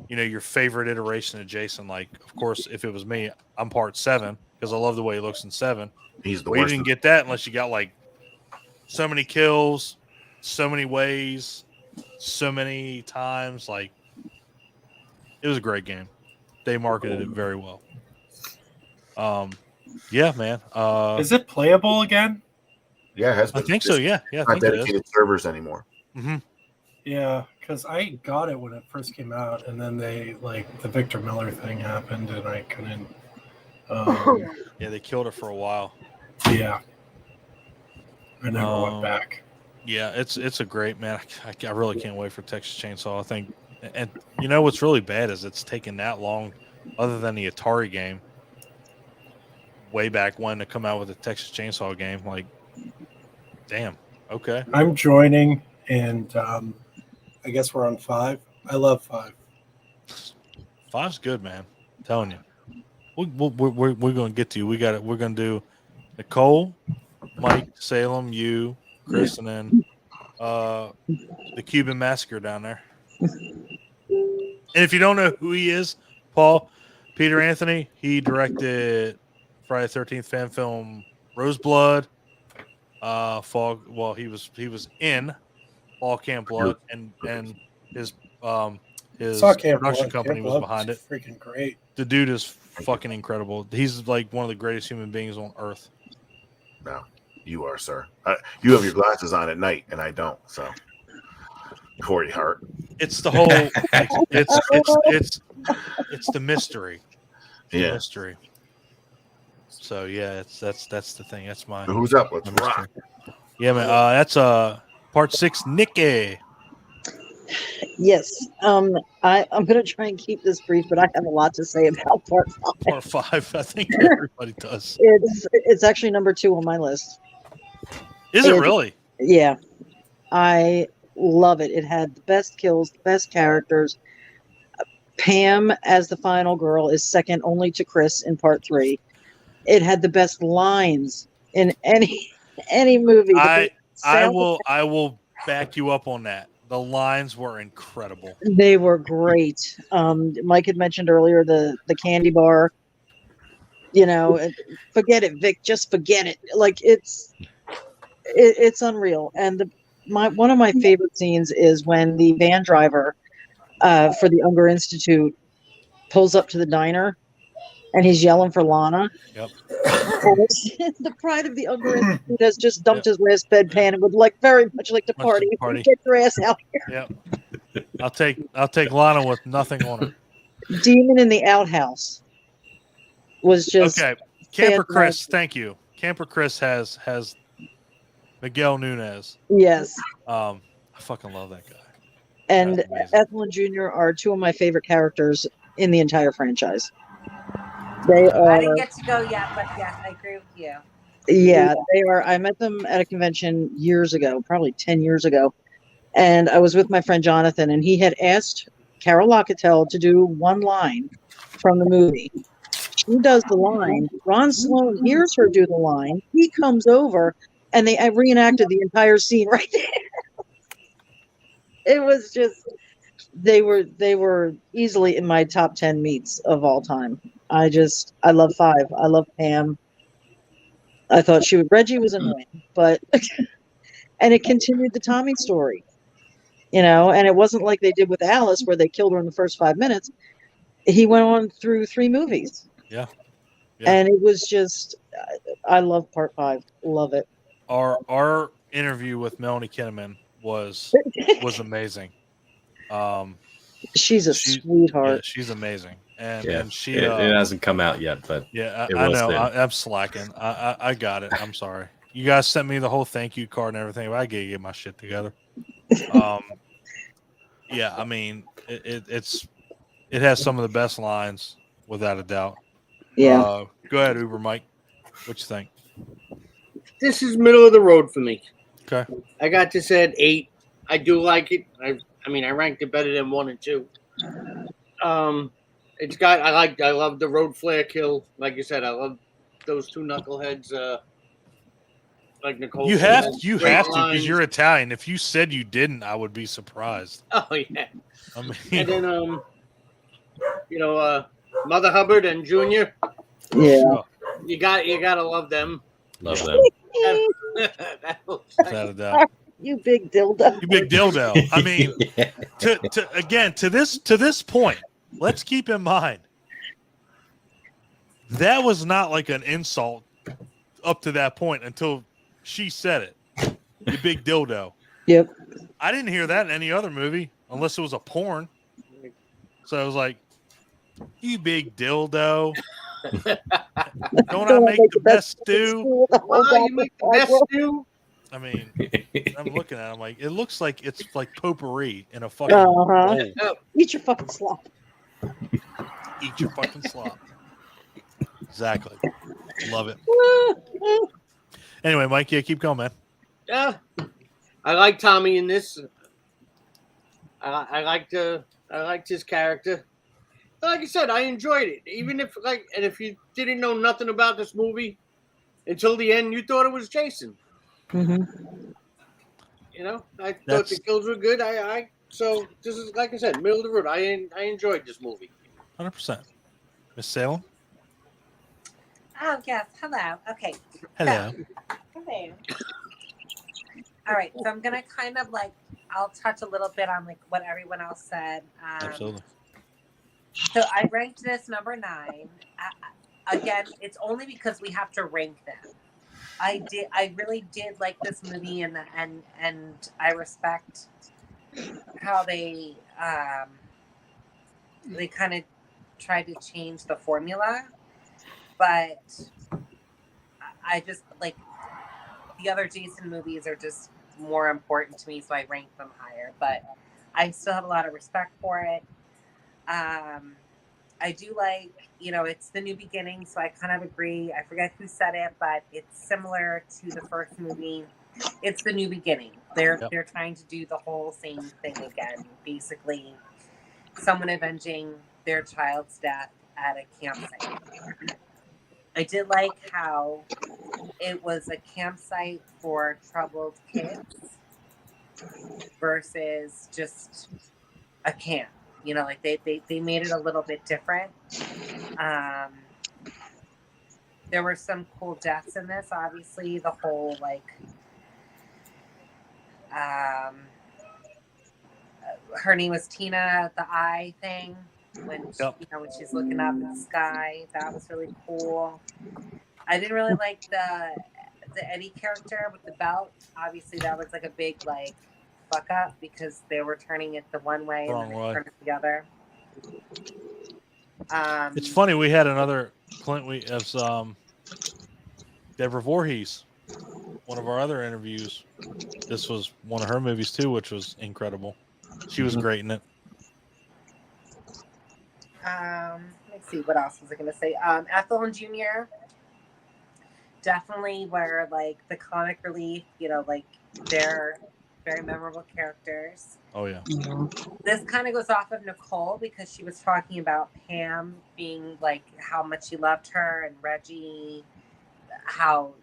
your favorite iteration of Jason. Of course, if it was me, I'm part 7 because I love the way he looks in 7. He's the worst. You didn't get that unless you got so many kills, so many ways, so many times. It was a great game. They marketed it very well. Yeah, man. Is it playable again? Yeah, it has been. I think so. Yeah, I not think it is. dedicated servers anymore. Mm-hmm. Yeah, because I got it when it first came out, and then they the Victor Miller thing happened, and I couldn't. Yeah, they killed it for a while. Yeah, I never went back. Yeah, it's a great, man. I really can't wait for Texas Chainsaw. I think, and what's really bad is it's taken that long, other than the Atari game, way back when, to come out with a Texas Chainsaw game. Damn. Okay. I'm joining, and I guess we're on 5. I love 5. 5's good, man. I'm telling you. We're going to get to you. We got it. We're going to do Nicole, Mike, Salem, you, Chris, and then the Cuban Massacre down there. And if you don't know who he is, Paul, Peter Anthony, he directed Friday the 13th fan film Roseblood. Fog. Well, he was in Fall Camp Blood, and his production company was behind it. Freaking great. The dude is fucking incredible. He's one of the greatest human beings on earth. No, you are, sir. You have your glasses on at night, and I don't. So, Corey Hart. It's the whole. it's the mystery. It's the mystery. So yeah, that's the thing. That's my. So who's up? Let's my rock. mystery. Yeah, man. That's part 6. Nikki. Yes. I'm gonna try and keep this brief, but I have a lot to say about part 5. Part 5. I think everybody does. It's actually number 2 on my list. Is it really? Yeah. I love it. It had the best kills, the best characters. Pam as the final girl is second only to Chris in part 3. It had the best lines in any movie. I will back you up on that. The lines were incredible. They were great. Mike had mentioned earlier the candy bar. Forget it, Vic. Just forget it. Like it's unreal. And one of my favorite scenes is when the van driver for the Unger Institute pulls up to the diner and he's yelling for Lana. Yep. The pride of the Unger Institute has just dumped his last bedpan and would very much like to party. Get your ass out here. Yep. I'll take Lana with nothing on her. Demon in the outhouse was just okay. Camper Chris, thank you. Camper Chris has Miguel Nunez. Yes. I fucking love that guy. And Ethel and Junior are two of my favorite characters in the entire franchise. They are. I didn't get to go yet, but yes, I agree with you. Yeah, they are. I met them at a convention years ago, probably 10 years ago. And I was with my friend Jonathan, and he had asked Carol Locatell to do one line from the movie. She does the line. Ron Sloan hears her do the line. He comes over, and I reenacted the entire scene right there. It was just they were easily in my top 10 meets of all time. I love 5. I love Pam. I thought Reggie was annoying, but and it continued the Tommy story, and it wasn't like they did with Alice where they killed her in the first 5 minutes. He went on through 3 movies. Yeah. And it was just, I love part 5. Love it. Our interview with Melanie Kinnaman was amazing. She's a sweetheart. Yeah, she's amazing. And yeah, and she it hasn't come out yet, but yeah, it I was know. there. I'm slacking. I got it. I'm sorry. You guys sent me the whole thank you card and everything, but I gotta get my shit together. Yeah, I mean, it has some of the best lines without a doubt. Yeah. Go ahead, Uber Mike. What you think? This is middle of the road for me. Okay. I got this at 8. I do like it. I ranked it better than 1 and 2. I love the road flare kill. Like you said, I love those 2 knuckleheads. Like Nicole. You have to because you're Italian. If you said you didn't, I would be surprised. Oh yeah. I mean, and then Mother Hubbard and Junior. Yeah. You gotta love them. Love them. Without a doubt. You big dildo. You big dildo. I mean, to this point, let's keep in mind that was not like an insult up to that point until she said it. You big dildo. Yep. I didn't hear that in any other movie unless it was a porn. So I was like, you big dildo. Don't I make the best stew? You make the best stew? I mean, I'm looking at it. I'm like, it looks like it's like potpourri in a fucking bowl. Eat your fucking slop. Eat your fucking slop. Exactly. Love it. Anyway, Mike, yeah, keep going, man. Yeah. I like Tommy in this. I liked his character. Like I said, I enjoyed it. Even if you didn't know nothing about this movie until the end, you thought it was Jason. Mm-hmm. I thought the kills were good. So this is, like I said, middle of the road. I enjoyed this movie. 100%. Miss Salem? Oh, yes. Hello. Okay. Hello. Hello. All right. So I'm going to kind of I'll touch a little bit on what everyone else said. Absolutely. So I ranked this number 9. Again, it's only because we have to rank them. I really did like this movie, and I respect how they kind of tried to change the formula, but I just like the other Jason movies are just more important to me, so I rank them higher. But I still have a lot of respect for it. I do like, it's the new beginning, so I kind of agree. I forget who said it, but it's similar to the first movie. It's the new beginning. They're trying to do the whole same thing again. Basically, someone avenging their child's death at a campsite. I did like how it was a campsite for troubled kids versus just a camp. Like they made it a little bit different. There were some cool deaths in this. Obviously, the whole her name was Tina, the eye thing when when she's looking up at the sky. That was really cool. I didn't really like the Eddie character with the belt. Obviously, that was like a big fuck up because they were turning it the one way and then they turned it the other. It's funny, we had another Clint as Deborah Voorhees, one of our other interviews. This was one of her movies too, which was incredible. She was great in it. Let's see, what else was I going to say? Ethel and Junior definitely were the comic relief. They're very memorable characters. Oh yeah. This kind of goes off of Nicole because she was talking about Pam being how much she loved her, and Reggie, how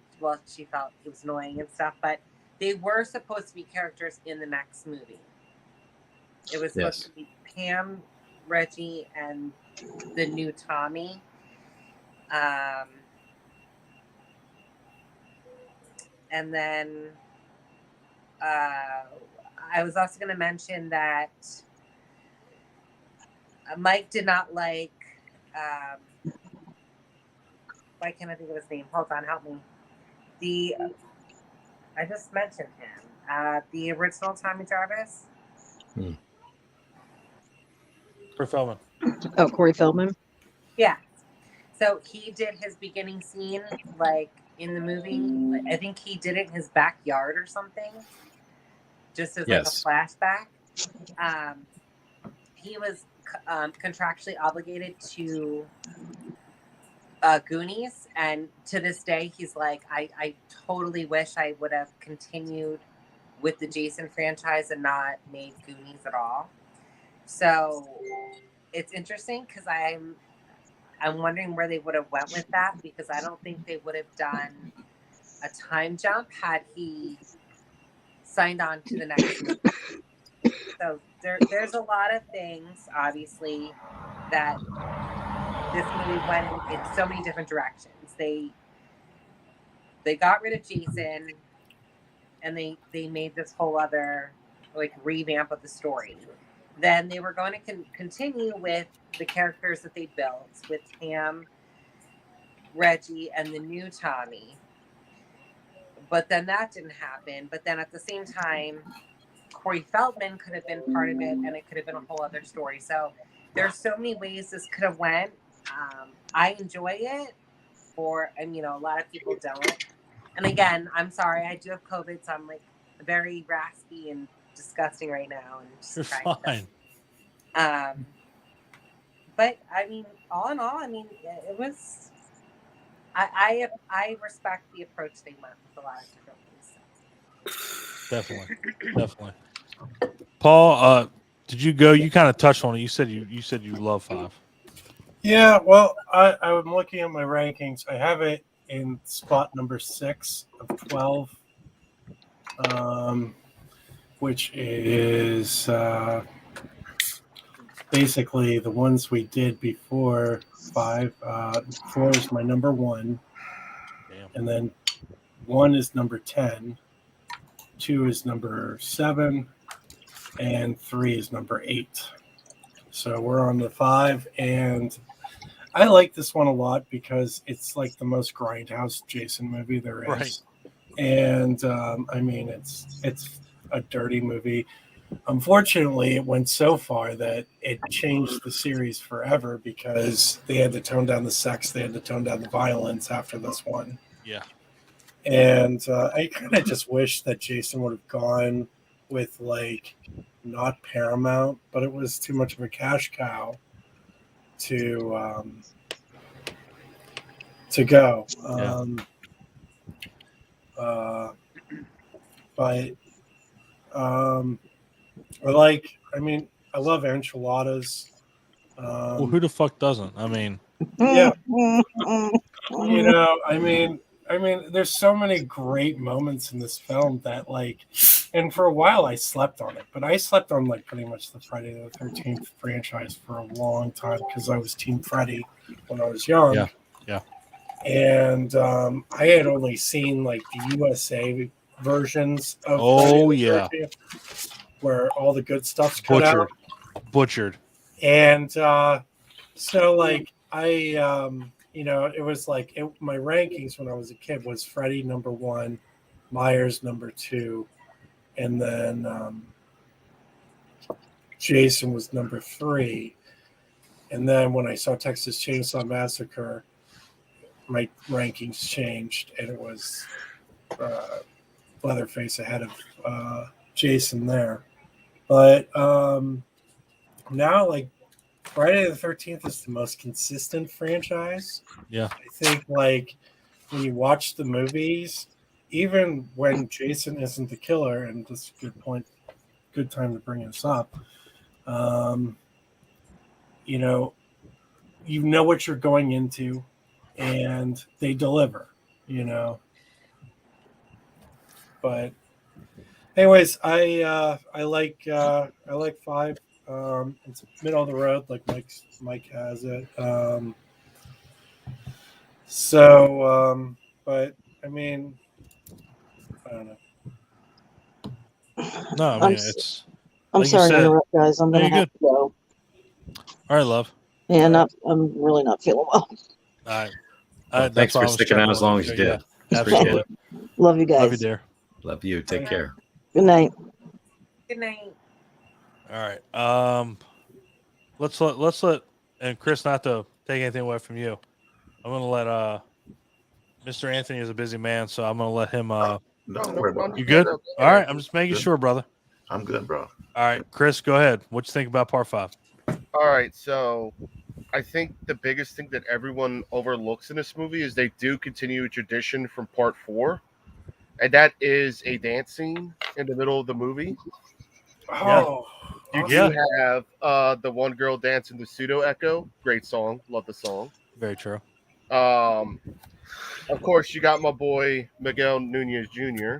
she felt he was annoying and stuff. But they were supposed to be characters in the next movie. It was supposed to be Pam, Reggie, and the new Tommy. And then I was also going to mention that Mike did not like. Why can't I think of his name? Hold on, help me. I just mentioned him. The original Tommy Jarvis. Corey Feldman. Oh, Corey Feldman. Yeah. So he did his beginning scene in the movie. I think he did it in his backyard or something. Just as a flashback. He was contractually obligated to Goonies, and to this day he's I totally wish I would have continued with the Jason franchise and not made Goonies at all. So it's interesting because I'm wondering where they would have went with that, because I don't think they would have done a time jump had he signed on to the next movie. So there's a lot of things, obviously, that this movie went in so many different directions. They got rid of Jason, and they made this whole other revamp of the story. Then they were going to continue with the characters that they built with Pam, Reggie, and the new Tommy. But then that didn't happen. But then at the same time, Corey Feldman could have been part of it, and it could have been a whole other story. So there's so many ways this could have went. I enjoy it. A lot of people don't. And again, I'm sorry, I do have COVID, so I'm very raspy and disgusting right now. And just You're fine. But all in all, it was. I respect the approach they went with a lot of different ways. Definitely. Paul, did you go? You kind of touched on it. You said you love 5. Yeah, well, I'm looking at my rankings. I have it in spot number 6 of 12, which is basically the ones we did before 5. 4 is my number 1. Damn. And then 1 is number 10. 2 is number 7. And 3 is number 8. So we're on the 5, and I like this one a lot because it's the most grindhouse Jason movie there is. Right. And it's a dirty movie. Unfortunately, it went so far that it changed the series forever because they had to tone down the sex, they had to tone down the violence after this one. Yeah. And I kind of just wish that Jason would have gone with like not Paramount, but it was too much of a cash cow to go. But I love enchiladas. Well, who the fuck doesn't? I mean, Yeah. There's so many great moments in this film that and for a while I slept on it, but I slept on like pretty much the Friday the 13th franchise for a long time because I was Team Freddy when I was young. Yeah. And I had only seen like the USA versions of Oh, Friday the yeah. 13th, where all the good stuff's cut out. Butchered. And so like I it was like my rankings when I was a kid was Freddy number 1, Myers number 2, and then Jason was number 3. And then when I saw Texas Chainsaw Massacre, my rankings changed, and it was Leatherface ahead of Jason there. But now, like, Friday the 13th is the most consistent franchise. Yeah. I think, like, when you watch the movies, even when Jason isn't the killer, and that's a good point, good time to bring this up, you know what you're going into, and they deliver, But anyways, I like 5. It's middle of the road, like Mike has it. But I mean, I don't know. No, I mean it's. I'm like you sorry to said- interrupt, guys. I'm No, gonna you're have to go. All right, love. Yeah, I'm really not feeling well. All right. Thanks That's why for I was sticking out checking as on long you, as you so, yeah, did. Appreciate absolutely. it. Love you guys. Love you, dear. Love you. Take care. Good night. Good night. All right. Let's let and Chris, not to take anything away from you. I'm gonna let Mr. Anthony is a busy man, so I'm gonna let him Don't worry about it. You good? All right, I'm just making Good. sure, brother. I'm good, bro. All right, Chris, go ahead. What you think about part 5? All right, so I think the biggest thing that everyone overlooks in this movie is they do continue a tradition from part 4, and that is a dance scene in the middle of the movie. Oh, You do have the one girl dancing the pseudo echo. Great song, love the song. Very true. Of course, you got my boy Miguel Nunez Jr.,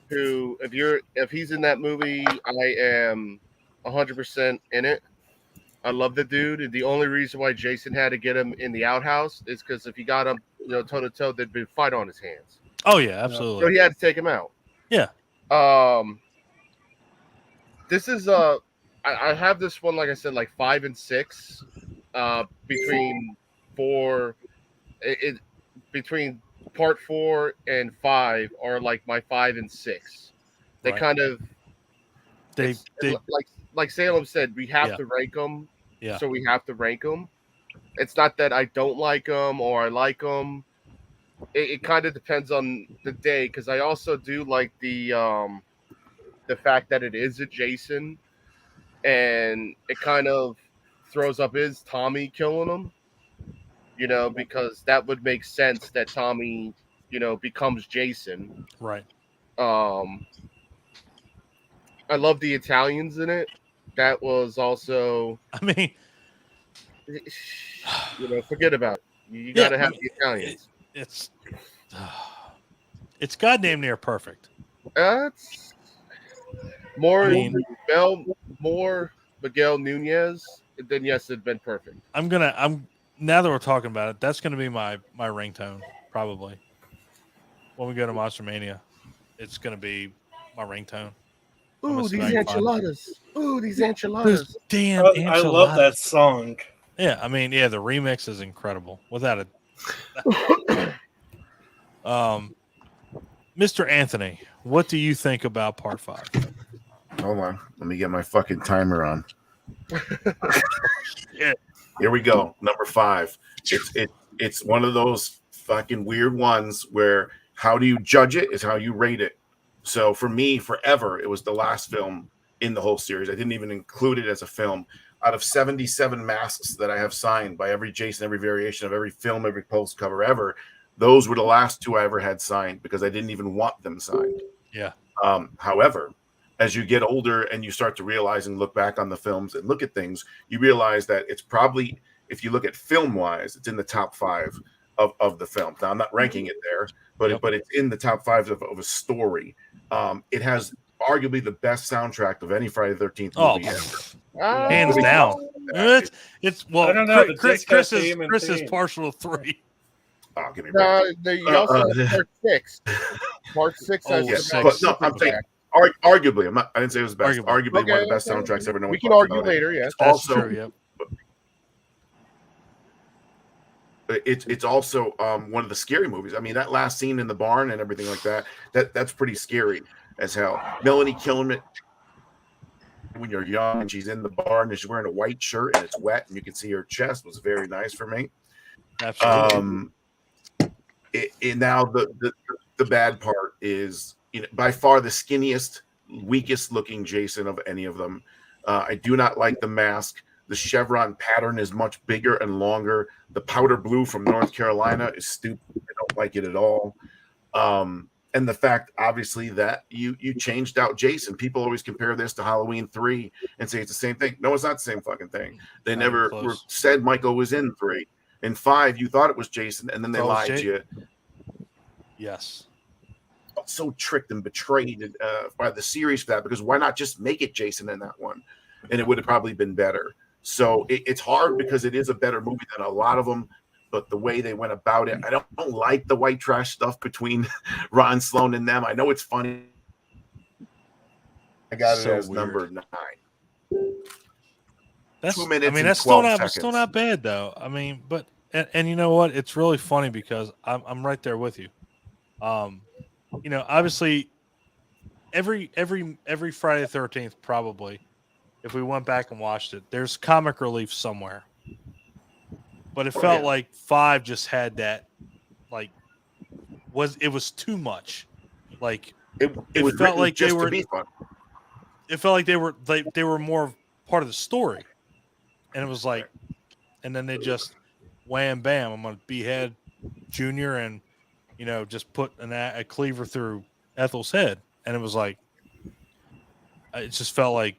who, if he's in that movie, I am 100% in it. I love the dude, and the only reason why Jason had to get him in the outhouse is because if he got him, toe to toe, there'd be a fight on his hands. Oh yeah, absolutely. So he had to take him out. Yeah. This is I have this one, like I said, like 5 and 6. Between 4, between part 4 and 5 are like my 5 and 6. They Right. kind of They like Salem said, we have Yeah. to rank them. Yeah. So we have to rank them. It's not that I don't like them or I like them. It kind of depends on the day, because I also do like the fact that it is a Jason, and it kind of throws up his Tommy killing him. Because that would make sense that Tommy, becomes Jason. Right. I love the Italians in it. That was also, I mean, forget about it. You got to have the Italians. It's goddamn near perfect. It's more I mean- more Miguel Nunez, then yes, it'd been perfect. I'm now that we're talking about it, that's gonna be my ringtone probably. When we go to Monster Mania, it's gonna be my ringtone. Ooh, these enchiladas. Ooh, these enchiladas. Damn, I love that song. Yeah, I mean, the remix is incredible. Without it. Mr. Anthony, what do you think about part 5? Hold on. Let me get my fucking timer on. Here we go. Number 5. It's one of those fucking weird ones where How do you judge it is how you rate it. So for me, forever, it was the last film in the whole series. I didn't even include it as a film. Out of 77 masks that I have signed by every Jason, every variation of every film, every post cover ever, those were the last 2 I ever had signed because I didn't even want them signed. Yeah. However, as you get older and you start to realize and look back on the films and look at things, you realize that it's probably, if you look at film wise, it's in the top 5 of the film. Now I'm not ranking it there, but it's in the top 5 of a story. It has arguably the best soundtrack of any Friday the 13th movie ever. Hands down. It's well, I don't know, the Chris disco is theme and Chris is theme. partial to 3. Oh, give me a break. You also have part 6. Part 6 has Yes, the but best no, I'm soundtrack. saying arguably. I didn't say it was best. Arguably one of the best soundtracks ever. No We one can talks argue about it. later. Yes, It's That's also true. Yep. it's also one of the scary movies. I mean, that last scene in the barn and everything like that's pretty scary as hell. Melanie Kilman, when you're young and she's in the barn and she's wearing a white shirt and it's wet and you can see her chest, was very nice for me. Absolutely. Now the bad part is, by far the skinniest, weakest looking Jason of any of them. I do not like the mask. The chevron pattern is much bigger and longer. The powder blue from North Carolina is stupid. I don't like it at all. And the fact, obviously, that you changed out Jason. People always compare this to Halloween 3 and say it's the same thing. No, it's not the same fucking thing. They never said Michael was in 3. In 5, you thought it was Jason, and then they lied to you. Yes. So tricked and betrayed by the series for that, because why not just make it Jason in that one? And it would have probably been better. So it's hard because it is a better movie than a lot of them, but the way they went about it, I don't like the white trash stuff between Ron Sloan and them. I know it's funny. I got it as number 9. That's 2 minutes. I mean, and that's still 12 not seconds. not bad though. I mean, but and you know what? It's really funny because I'm right there with you. Obviously, every Friday the 13th, probably, if we went back and watched it, there's comic relief somewhere. But it felt like 5 just had that, like, it was too much. Like it felt like just they were. To be fun. It felt like they were more part of the story, and it was like, and then they just wham bam, I'm gonna behead Junior and just put a cleaver through Ethel's head, and it was like, it just felt like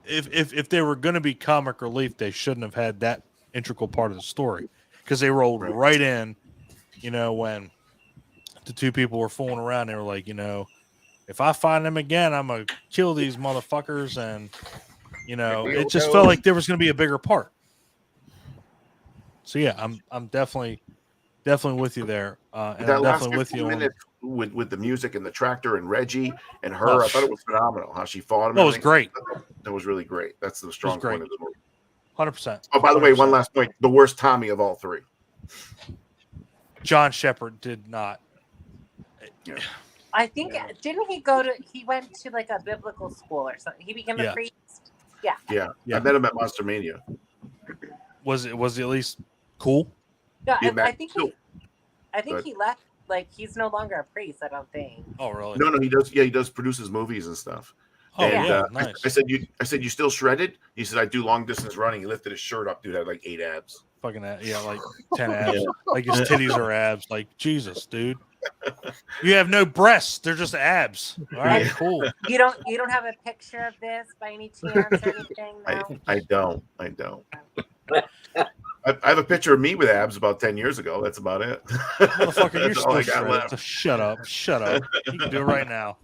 if they were going to be comic relief, they shouldn't have had that integral part of the story, because they rolled right in, when the 2 people were fooling around. They were like, if I find them again, I'm gonna kill these motherfuckers, and it just felt like there was going to be a bigger part. So yeah, I'm definitely with you there, and That I'm last definitely with 15 you on. minutes with the music and the tractor and Reggie and her, I thought it was phenomenal how she fought him. That was great. That was really great. That's the strong point of the movie. 100%. Oh, by the way, one last point: the worst Tommy of all 3. John Shepard did not. Yeah. I think he went to like a biblical school or something. He became a priest. Yeah. I met him at Monster Mania. Was he at least cool? Yeah, I think he left. Like, he's no longer a priest, I don't think. Oh, really? No, he does. Yeah, he does produces movies and stuff. Oh, and, yeah, nice. I said, you still shredded? He said, I do long distance running. He lifted his shirt up, dude. Had like 8 abs. Fucking like 10 abs. Like his titties are abs. Like, Jesus, dude. You have no breasts. They're just abs. All right, cool. You don't have a picture of this by any chance or anything? No? I don't. I have a picture of me with abs about 10 years ago. That's about it. Motherfucker, you're That's all I still got shredded. left. Shut up. You can do it right now.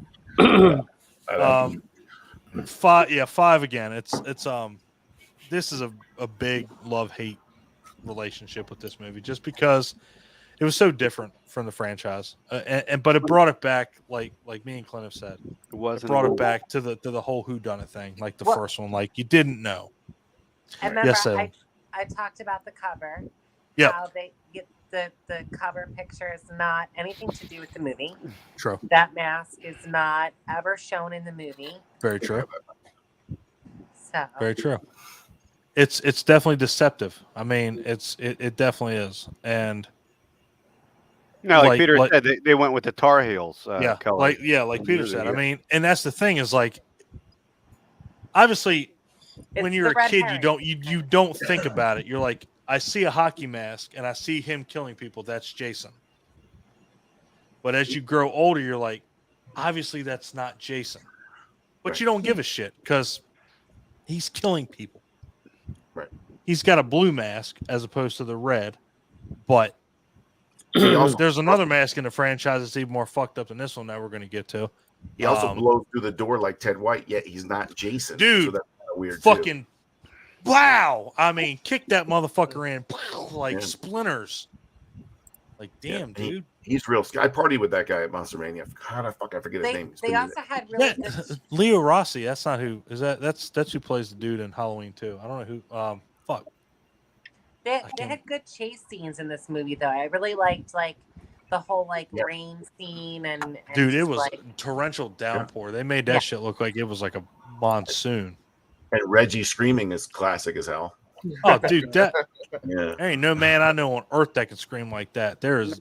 5 again. It's this is a big love-hate relationship with this movie, just because it was so different from the franchise, but it brought it back, like me and Clint have said. It brought it back to the whole whodunit thing, like the first one. Like, you didn't know. I remember Yes, I talked about the cover. Yeah. How they get the cover picture is not anything to do with the movie. True. That mask is not ever shown in the movie. Very true. So Very true. It's definitely deceptive. I mean, it definitely is. And No, like Peter said, they went with the Tar Heels. Color. Like Peter said. I mean, and that's the thing is like, obviously, when you're a kid, you don't think about it. You're like, I see a hockey mask and I see him killing people. That's Jason. But as you grow older, you're like, obviously that's not Jason. But you don't give a shit because he's killing people. Right. He's got a blue mask as opposed to the red. But there's another mask in the franchise that's even more fucked up than this one that we're going to get to. He also blows through the door like Ted White, yet he's not Jason. Dude, so that's kind of weird. Fucking wow! I mean, kick that motherfucker in like splinters. Like, damn, dude. He's real. I partied with that guy at Monster Mania. I forget his name. They also had really good... Leo Rossi. That's not who is that. That's who plays the dude in Halloween 2. I don't know who. Fuck. They had good chase scenes in this movie, though. I really liked like the whole rain scene and dude, it was torrential downpour. They made that shit look like it was like a monsoon. And Reggie screaming is classic as hell. Oh, dude, there ain't no man I know on earth that can scream like that. There is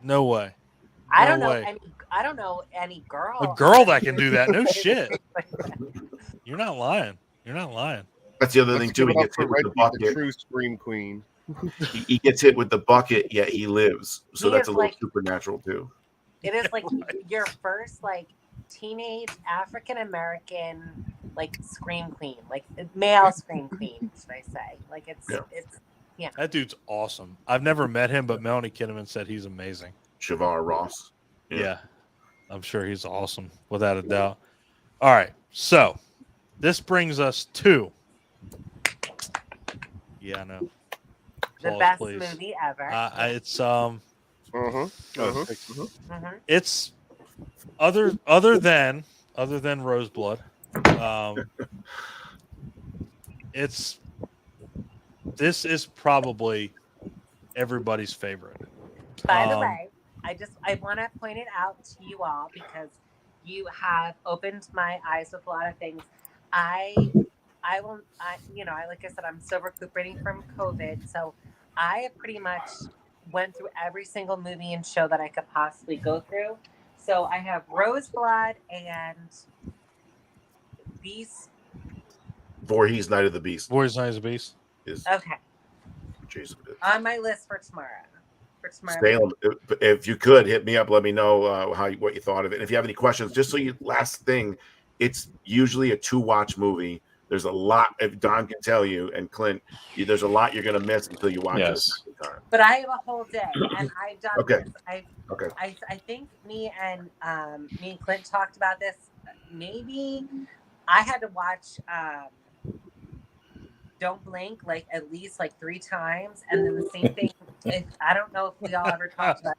no way. I don't know any girl. A girl that can do that. No shit. You're not lying. That's the other thing too. He gets hit with the bucket. The true scream queen. he gets hit with the bucket, yet he lives. So that's a little supernatural too. It is like your first teenage African American scream queen, male scream queen, should I say? It's That dude's awesome. I've never met him, but Melanie Kinnaman said he's amazing. Shavar Ross. Yeah. I'm sure he's awesome, without a doubt. All right, so this brings us to I know. The best movie ever. It's other than Roseblood. This is probably everybody's favorite. By the way, I want to point it out to you all because you have opened my eyes with a lot of things. Like I said, I'm still recuperating from COVID, so I have pretty much went through every single movie and show that I could possibly go through. So I have Roseblood and Beast. Voorhees, Night of the Beast. Voorhees, Night of the Beast. Okay. Jason. On my list for tomorrow. Salem, if you could hit me up, let me know what you thought of it. And if you have any questions, just last thing, it's usually a 2-watch movie. There's a lot, if Don can tell you, and Clint, there's a lot you're going to miss until you watch it. But I have a whole day, and I've done this. I think me and Clint talked about this. Maybe I had to watch Don't Blink at least 3 times, and then the same thing. I don't know if we all ever talked about.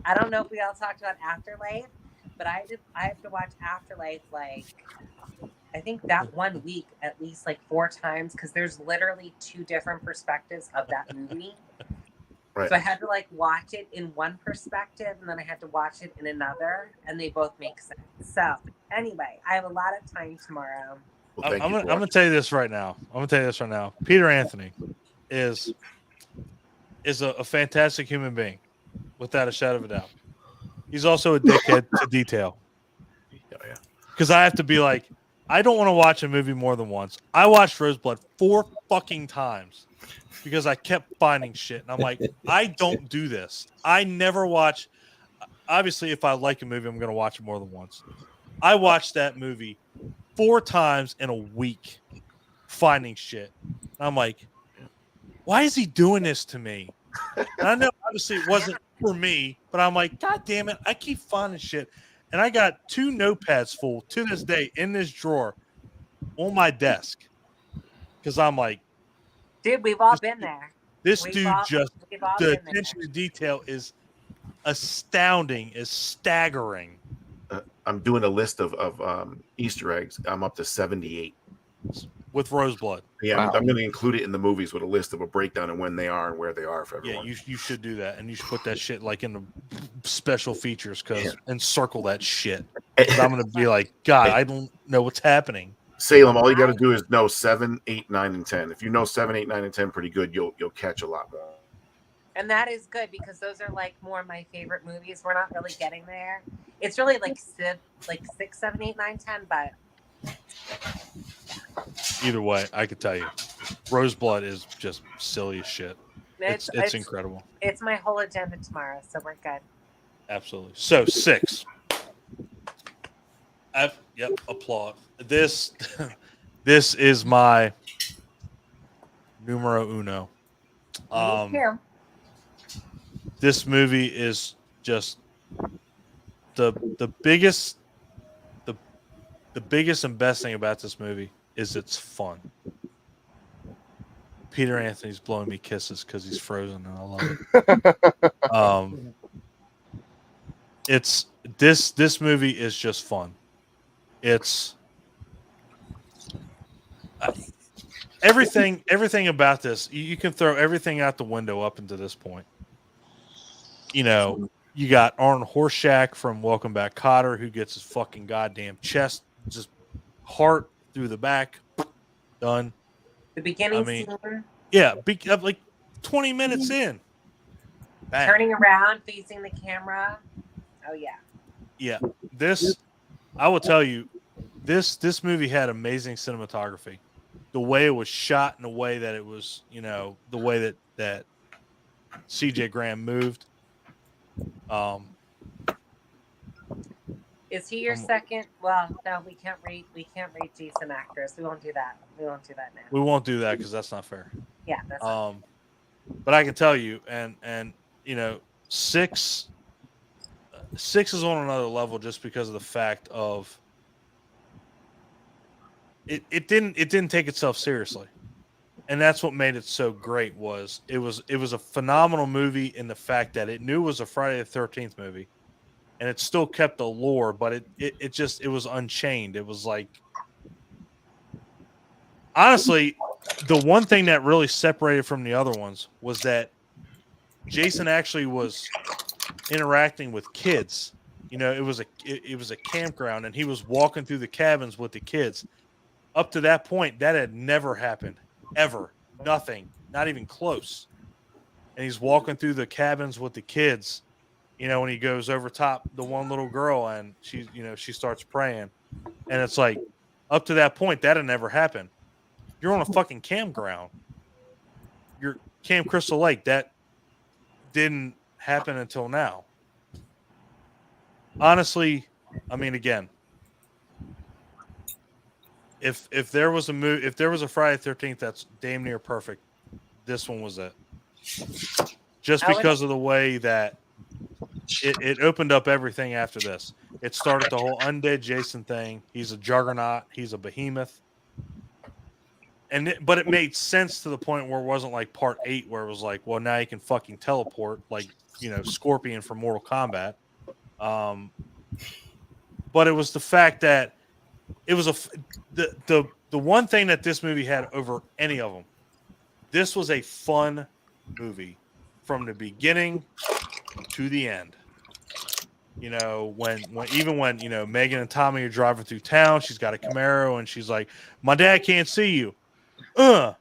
I don't know if we all talked about Afterlife, but I have to watch Afterlife I think that 1 week at least 4 times because there's literally 2 different perspectives of that movie. Right. So I had to watch it in one perspective and then I had to watch it in another, and they both make sense. So anyway, I have a lot of time tomorrow. Well, I'm gonna tell you this right now. Peter Anthony is a fantastic human being, without a shadow of a doubt. He's also a dickhead to detail. Yeah. Because I have to be I don't want to watch a movie more than once. I watched Roseblood 4 fucking times because I kept finding shit. And I'm like, I don't do this. I never watch. Obviously, if I like a movie, I'm going to watch it more than once. I watched that movie 4 times in a week finding shit. And I'm like, why is he doing this to me? And I know, obviously, it wasn't for me, but I'm like, God damn it. I keep finding shit. And I got 2 notepads full to this day in this drawer on my desk. Because I'm like, dude, we've all been there. The attention to detail is astounding, is staggering. I'm doing a list of Easter eggs. I'm up to 78. With Roseblood. Yeah, wow. I'm going to include it in the movies with a list of a breakdown of when they are and where they are for everyone. Yeah, you should do that, and you should put that shit in the special features and circle that shit. I'm going to be like, God, I don't know what's happening. Salem, all you got to do is know 7, 8, 9, and 10. If you know 7, 8, 9, and 10 pretty good, you'll catch a lot more. I'm going to tell you this right now. I'm going to tell you this right now. Peter Anthony is a fantastic human being, without a shadow of a doubt. He's also a dickhead to detail. Because I have to be And that is good because those are like more my favorite movies. We're not really getting there. It's really like 6, 7, 8, 9, 10, but Either way, I could tell you, Roseblood is just silly as shit. It's incredible. It's my whole agenda tomorrow, so we're good. Absolutely. So 6. Yep, applaud. This is my numero uno. Me too. This movie is just the biggest and best thing about this movie is it's fun. Peter Anthony's blowing me kisses because he's frozen and I love it. It's this movie is just fun. It's everything about this. You can throw everything out the window up until this point. You know, you got Arnold Horshack from Welcome Back, Kotter, who gets his fucking goddamn chest, just heart through the back, done. The beginning scene. Yeah, like 20 minutes in. Bang. Turning around, facing the camera. Oh yeah. Yeah. This, I will tell you, this movie had amazing cinematography. The way it was shot and the way that it was, the way that CJ Graham moved. Is he your second? Well, no, we can't rate decent actors. We won't do that. We won't do that now. We won't do that because that's not fair. Yeah, that's not fair. But I can tell you, and 6 is on another level just because of the fact of it didn't take itself seriously. And that's what made it so great was it was a phenomenal movie in the fact that it knew it was a Friday the 13th movie and it still kept the lore, but it was unchained. It was like, honestly, the one thing that really separated from the other ones was that Jason actually was interacting with kids. It was a campground and he was walking through the cabins with the kids. Up to that point, that had never happened. Ever. Nothing. Not even close. And he's walking through the cabins with the kids, when he goes over top the one little girl and she starts praying. And it's like, up to that point, that had never happened. You're on a fucking campground. You're Camp Crystal Lake. That didn't happen until now. Honestly, I mean, again, if there was a Friday the 13th that's damn near perfect, this one was it. Just because of the way that it opened up everything after this. It started the whole undead Jason thing. He's a juggernaut. He's a behemoth. But it made sense to the point where it wasn't like part 8 where it was like, well, now you can fucking teleport like, Scorpion from Mortal Kombat. But it was the fact that it was the one thing that this movie had over any of them. This was a fun movie from the beginning to the end. When Megan and Tommy are driving through town, she's got a Camaro and she's like, "My dad can't see you. Here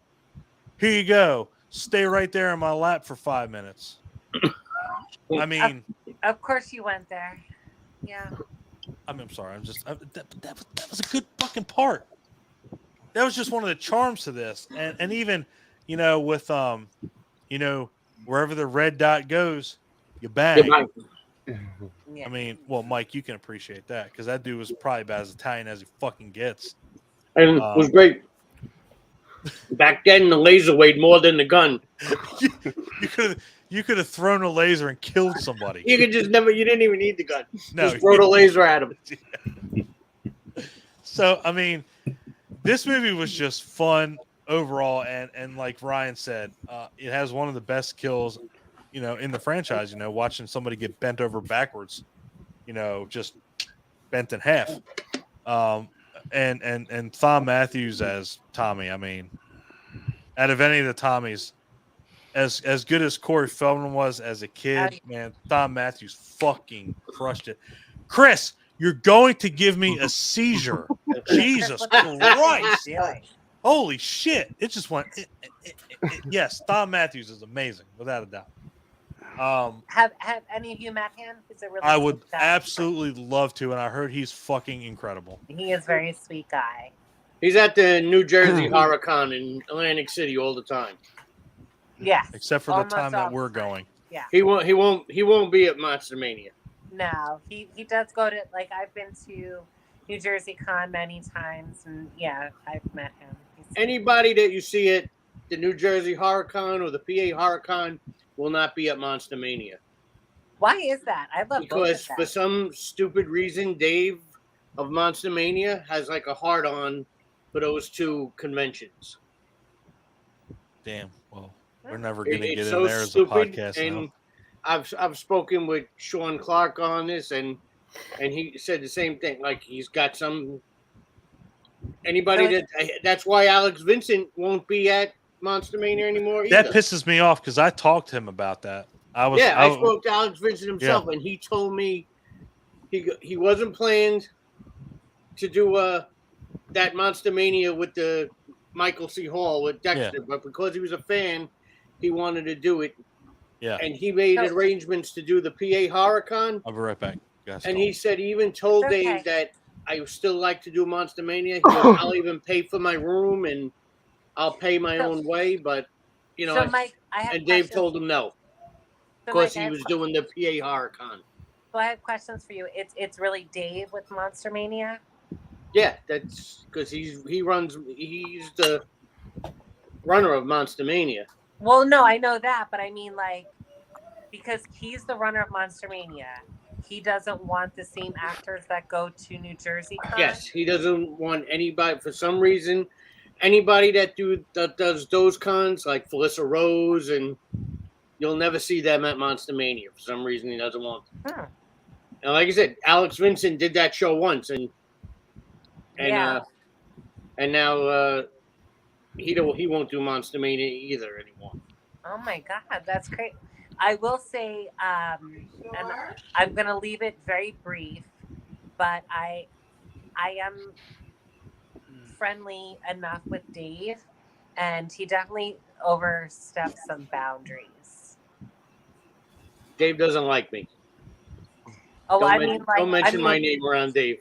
you go. Stay right there in my lap for 5 minutes." I mean, of course you went there. Yeah. I'm sorry. That was a good fucking part. That was just one of the charms to this, and even with wherever the red dot goes, you bang. Yeah. I mean, well, Mike, you can appreciate that because that dude was probably about as Italian as he fucking gets. And it was great. Back then, the laser weighed more than the gun. You could have thrown a laser and killed somebody. You didn't even need the gun. No, just throw the laser at him. So, I mean, this movie was just fun overall. And like Ryan said, it has one of the best kills, in the franchise, watching somebody get bent over backwards, just bent in half. And Thom Matthews as Tommy, I mean, out of any of the Tommies, as good as Corey Feldman was as a kid, man, Thom Matthews fucking crushed it. Chris, you're going to give me a seizure. Jesus Christ. Holy shit. It just went. Yes, Thom Matthews is amazing, without a doubt. Have any of you met him? He's a really I would sweet guy. absolutely love to, and I heard he's fucking incredible. He is a very sweet guy. He's at the New Jersey Horror Con in Atlantic City all the time. Yes. Except for the time that we're going. Yeah. He won't be at Monster Mania. No, he does go to, like, I've been to New Jersey Con many times, and yeah, I've met him. Anybody that you see at the New Jersey Horror Con or the PA Horror Con will not be at Monster Mania. Why is that? I love because both of for them. some stupid reason, Dave of Monster Mania has like a hard on for those two conventions. Damn. Well, we're never gonna get It's in there as a podcast and now. I've spoken with Sean Clark on this, and he said the same thing. Like he's got some that's why Alex Vincent won't be at Monster Mania anymore either. That pisses me off because I talked to him about that. I spoke to Alex Vincent himself, and he told me he wasn't planned to do that Monster Mania with the Michael C. Hall with Dexter, but because he was a fan, he wanted to do it. Yeah. And he made arrangements to do the PA Horror Con. I'll be right back. Guys, And he said he even told Dave that I still like to do Monster Mania. He goes, I'll even pay for my room and I'll pay my own way, but you know. So, Mike, I have and Dave questions. told him no, So, because Mike, he was doing the PA Horror Con. So I have questions for you. It's really Dave with Monster Mania. Yeah, that's because he's the runner of Monster Mania. Well, no, I know that, but I mean, like, because he's the runner of Monster Mania, he doesn't want the same actors that go to New Jersey Con. Yes, he doesn't want anybody, for some reason, anybody that does those cons, like Felissa Rose, and you'll never see them at Monster Mania. For some reason, he doesn't want them. And like I said, Alex Vincent did that show once, and now he won't do Monster Mania either anymore. Oh my God, that's great. I will say, and I'm going to leave it very brief, but I am friendly enough with Dave, and he definitely oversteps some boundaries. Dave doesn't like me. Oh, don't mention my name around Dave.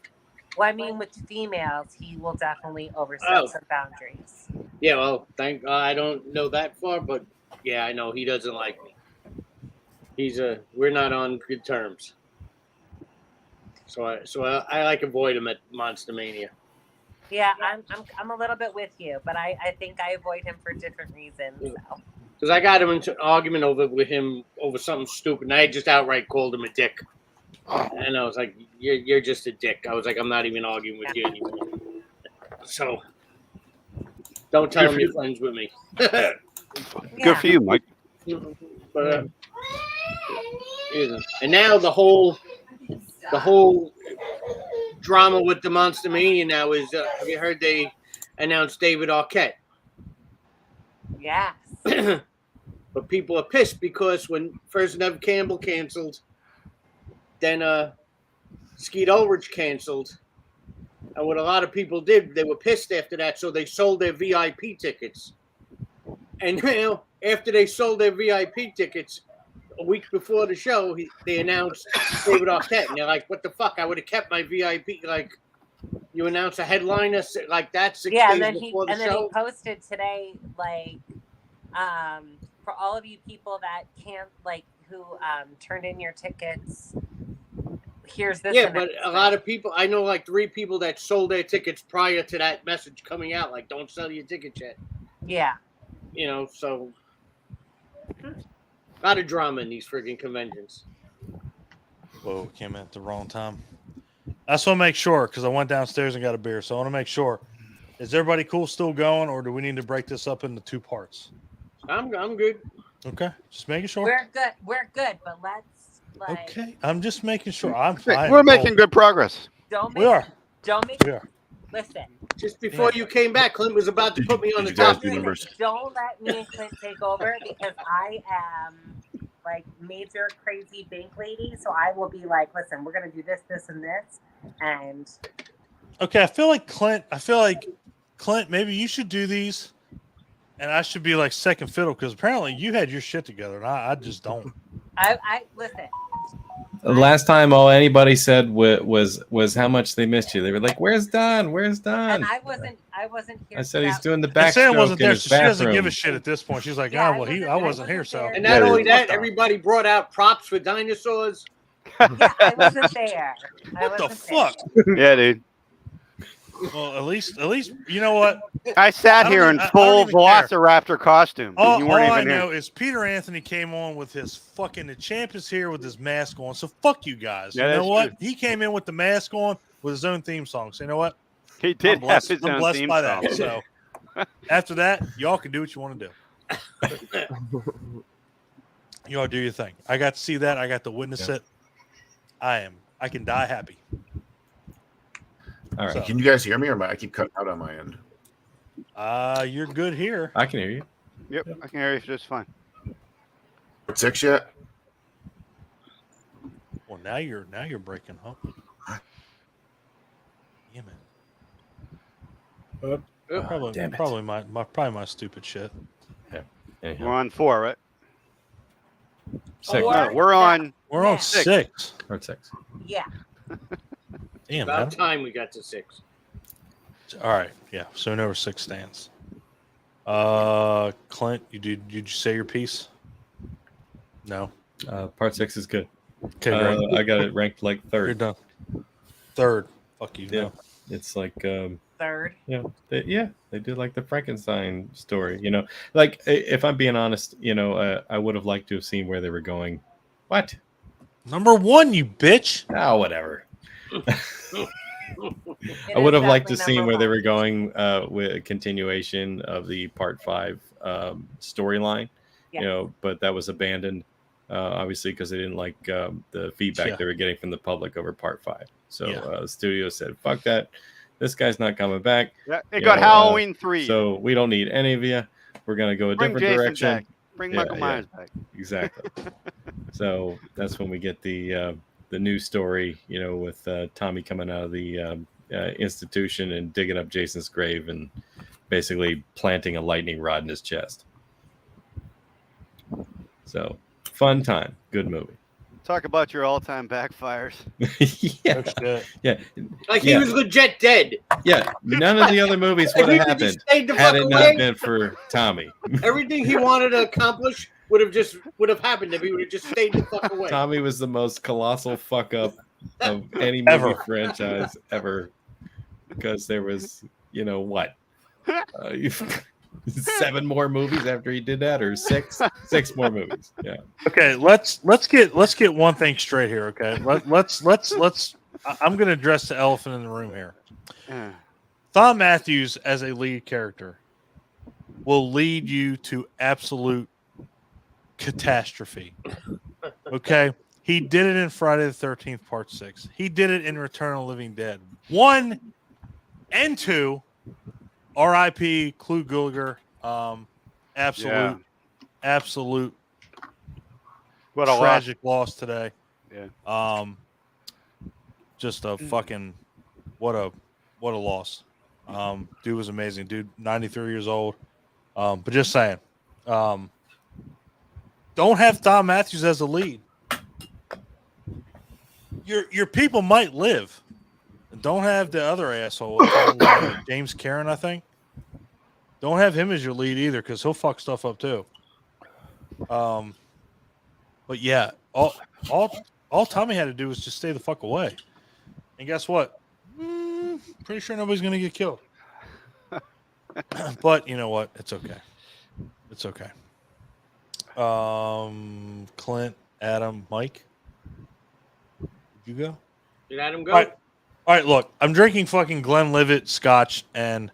Well, I mean, with females, he will definitely overstep some boundaries. Yeah, well, I don't know that far, but yeah, I know he doesn't like me. We're not on good terms. So I like avoid him at Monster Mania. Yeah, I'm a little bit with you, but I think I avoid him for different reasons. So. Because I got him into an argument with him over something stupid, and I just outright called him a dick. And I was like, "You're just a dick." I was like, "I'm not even arguing with you anymore." So don't tell him you're friends with me. Good for you, Mike. But and now the whole drama with the Monster Mania now is have you heard they announced David Arquette? Yes. But people are pissed because when first Nev Campbell canceled, then Skeet Ulrich canceled, and what a lot of people did, they were pissed after that, so they sold their VIP tickets. And now, after they sold their VIP tickets, a week before the show, they announced David Arquette, and they're like, "What the fuck? I would have kept my VIP." Like, you announce a headliner like that 6 days before the show. Then he posted today, like, for all of you people that can't, like, who turned in your tickets. Here's this. Yeah, but a lot of people, I know like 3 people that sold their tickets prior to that message coming out, like, don't sell your tickets yet. Yeah. You know, so a lot of drama in these friggin' conventions. Whoa, came at the wrong time. I just want to make sure, because I went downstairs and got a beer, so I want to make sure. Is everybody cool still going, or do we need to break this up into 2 parts? I'm good. Okay, just making sure. We're good, but let's. Like, okay, I'm just making sure. We're making good progress. We are. Listen. Just before you came back, Clint was about to put me on the top. Don't let me and Clint take over, because I am like major crazy bank lady. So I will be like, listen, we're gonna do this, this, and this, and. Okay, I feel like Clint. Maybe you should do these, and I should be like second fiddle, because apparently you had your shit together, and I just don't. I listen. The last time all anybody said was how much they missed you. They were like, "Where's Don? Where's Don?" And I wasn't here. I said for he's that. doing the And Sam backstroke wasn't in there, his so she doesn't give a bathroom. shit at this point. She's like, Yeah, I wasn't here, so. And not only that, Fuck everybody brought out props for dinosaurs. Yeah, I wasn't there. What the fuck? Yeah, dude. Well, at least you know what? I sat I don't here even- in I don't full even care. Velociraptor costume. and All you weren't I even know here. is Peter Anthony came on with his fucking the champ is here with his mask on. So fuck you guys. Yeah, you know that's what? true. He came in with the mask on with his own theme song. So you know what? He did I'm blessed, have his I'm own blessed theme by song. that. So after that, y'all can do what you want to do. Y'all do your thing. I got to see that. I got to witness it. I can die happy. All right. So, Can you guys hear me, or I keep cutting out on my end? you're good here. I can hear you. Yep, I can hear you just fine. 6 yet? Well, now you're breaking, huh? Damn it. Probably my stupid shit. Yeah. We're on 4, right? 6. No, we're on. We're on 6. Or 6. Yeah. Damn, About man. time we got to 6. All right, yeah. So number 6 stands. Clint, did you say your piece? No. Part 6 is good. Okay, great. I got it ranked like 3rd. You're done. 3rd. Fuck you. Yeah. No. It's like 3rd. They did like the Frankenstein story. You know, like if I'm being honest, you know, I would have liked to have seen where they were going. What? Number 1, you bitch. Oh, whatever. I would have liked to see where they were going with a continuation of the part 5 storyline, you know, but that was abandoned, obviously, because they didn't like the feedback they were getting from the public over part 5. So the studio said, fuck that. This guy's not coming back. Yeah, it got Halloween 3. So we don't need any of you. We're going to go a Bring different Jason direction. back. Bring Michael Myers back. Exactly. So that's when we get the new story, you know, with Tommy coming out of the institution and digging up Jason's grave and basically planting a lightning rod in his chest. So fun time. Good movie. Talk about your all-time backfires. Yeah. Like he was legit dead. Yeah. None of the other movies would have happened had it not been for Tommy. Everything he wanted to accomplish would have happened if he would have just stayed the fuck away. Tommy was the most colossal fuck up of any movie Ever. franchise ever, because there was, you know, what, 7 more movies after he did that, or 6 more movies. Yeah. Okay, let's get one thing straight here. Okay, let's. I'm going to address the elephant in the room here. Thom Matthews as a lead character will lead you to absolute catastrophe. Okay, he did it in Friday the 13th Part 6. He did it in Return of the Living Dead 1 and 2. R.I.P. Clu Gulager. Absolute. What a tragic loss today. Yeah. Just a fucking what a loss. Dude was amazing. Dude, 93 years old. But just saying. Don't have Thom Matthews as the lead. Your people might live. Don't have the other asshole, James Karen, I think. Don't have him as your lead either, because he'll fuck stuff up too. But yeah, all Tommy had to do was just stay the fuck away. And guess what? Pretty sure nobody's gonna get killed. But you know what? It's okay. It's okay. Clint, Adam, Mike. Did you go? Did Adam go? All right, look, I'm drinking fucking Glenlivet scotch, and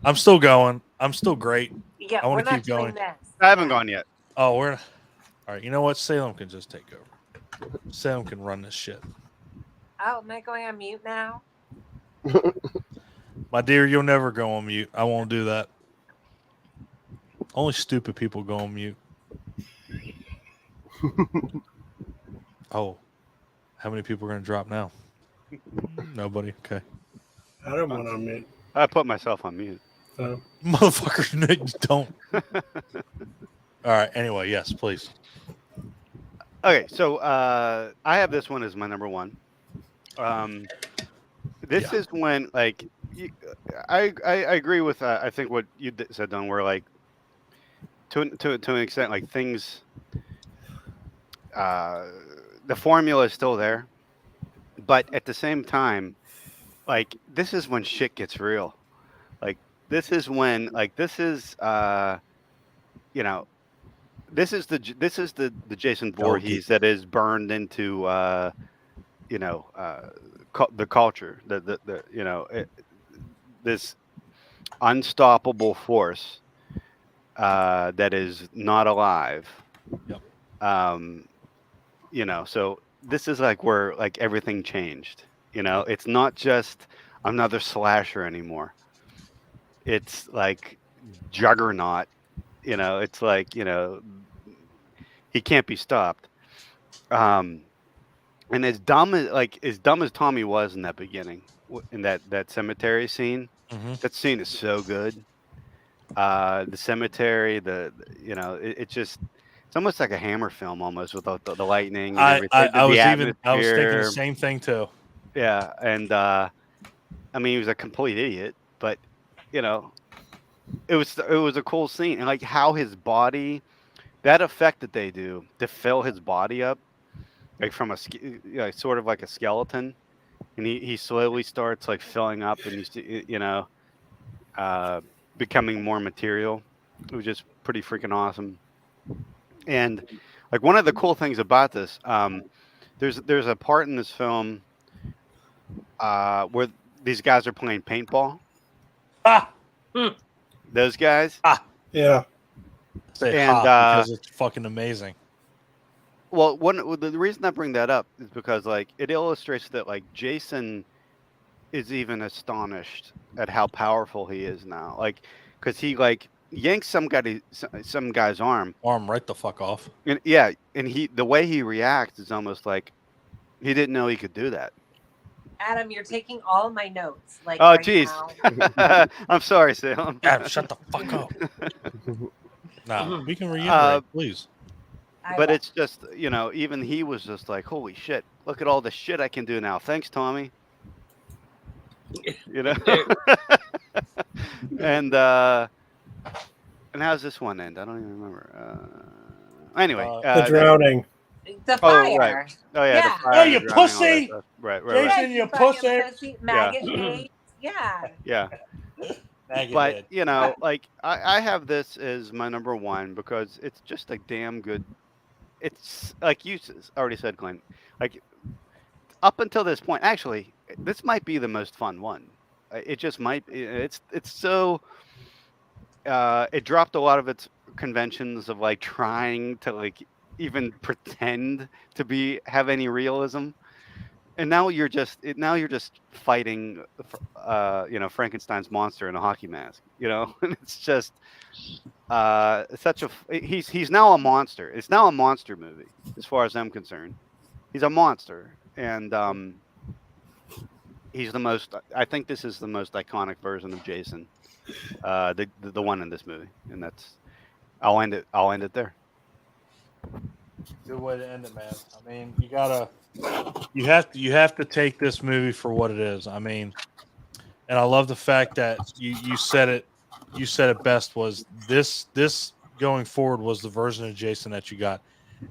I'm still going. I'm still great. Yeah, I want we're to not keep going. doing that. I haven't gone yet. Oh, we're all right. You know what? Salem can just take over. Salem can run this shit. Oh, am I going on mute now? My dear, you'll never go on mute. I won't do that. Only stupid people go on mute. Oh, how many people are going to drop now? Nobody. Okay. Adam went on mute. I put myself on mute. Motherfucker, no, you don't. All right. Anyway, yes, please. Okay, so I have this one as my number one. This is when like I agree with I think what you said, Don. Where like to an extent, like things uh, the formula is still there, but at the same time, like this is when shit gets real. Like this is when like this is you know this is the Jason Voorhees that is burned into you know the culture the you know this unstoppable force that is not alive. Yep. You know, so this is like where like everything changed. You know, it's not just another slasher anymore. It's like Juggernaut. You know, it's like he can't be stopped. Um, and as dumb as Tommy was in that beginning, in that cemetery scene, Mhm. that scene is so good. The cemetery, it just it's almost like a Hammer film almost without the lightning and everything, I the I was thinking the atmosphere. same thing too. Yeah, and I mean he was a complete idiot, but you know it was a cool scene and like how his body, that effect that they do to fill his body up like from sort of like a skeleton, and he slowly starts like filling up and uh, becoming more material. It was just pretty freaking awesome. And like one of the cool things about this, there's a part in this film where these guys are playing paintball. Ah, Those guys. Yeah. Say And because it's fucking amazing. well, the reason I bring that up is because like it illustrates that like Jason is even astonished at how powerful he is now. Like, because he like yanks some guy's arm right the fuck off. and yeah, and the way he reacts is almost like he didn't know he could do that. Adam, you're taking all of my notes. Like Oh, right geez. now. I'm sorry, Salem. Adam, shut the fuck up. No, we can reiterate, please. But it's just, even he was just like, holy shit, look at all the shit I can do now. Thanks, Tommy. You know? And how's this one end? I don't even remember. Anyway. The drowning. The Oh, fire. right. Oh, yeah. Yeah. The fire, Oh, you the drowning, all that pussy! stuff. Right. Jason, you pussy! Maggot face. Yeah. Yeah. Maggot But, head. like, I have this as my number one because it's just a damn good. It's like you already said, Glenn. Like, up until this point, actually, this might be the most fun one. It just might. It's so. It dropped a lot of its conventions of like trying to like even pretend to have any realism, and now you're just fighting, Frankenstein's monster in a hockey mask. And it's just such a. He's now a monster. It's now a monster movie as far as I'm concerned. He's a monster, and he's the most. I think this is the most iconic version of Jason, the one in this movie, and that's. I'll end it there. Good way to end it, man. I mean, you have to take this movie for what it is. I mean, and I love the fact that you said it best, was this going forward was the version of Jason that you got.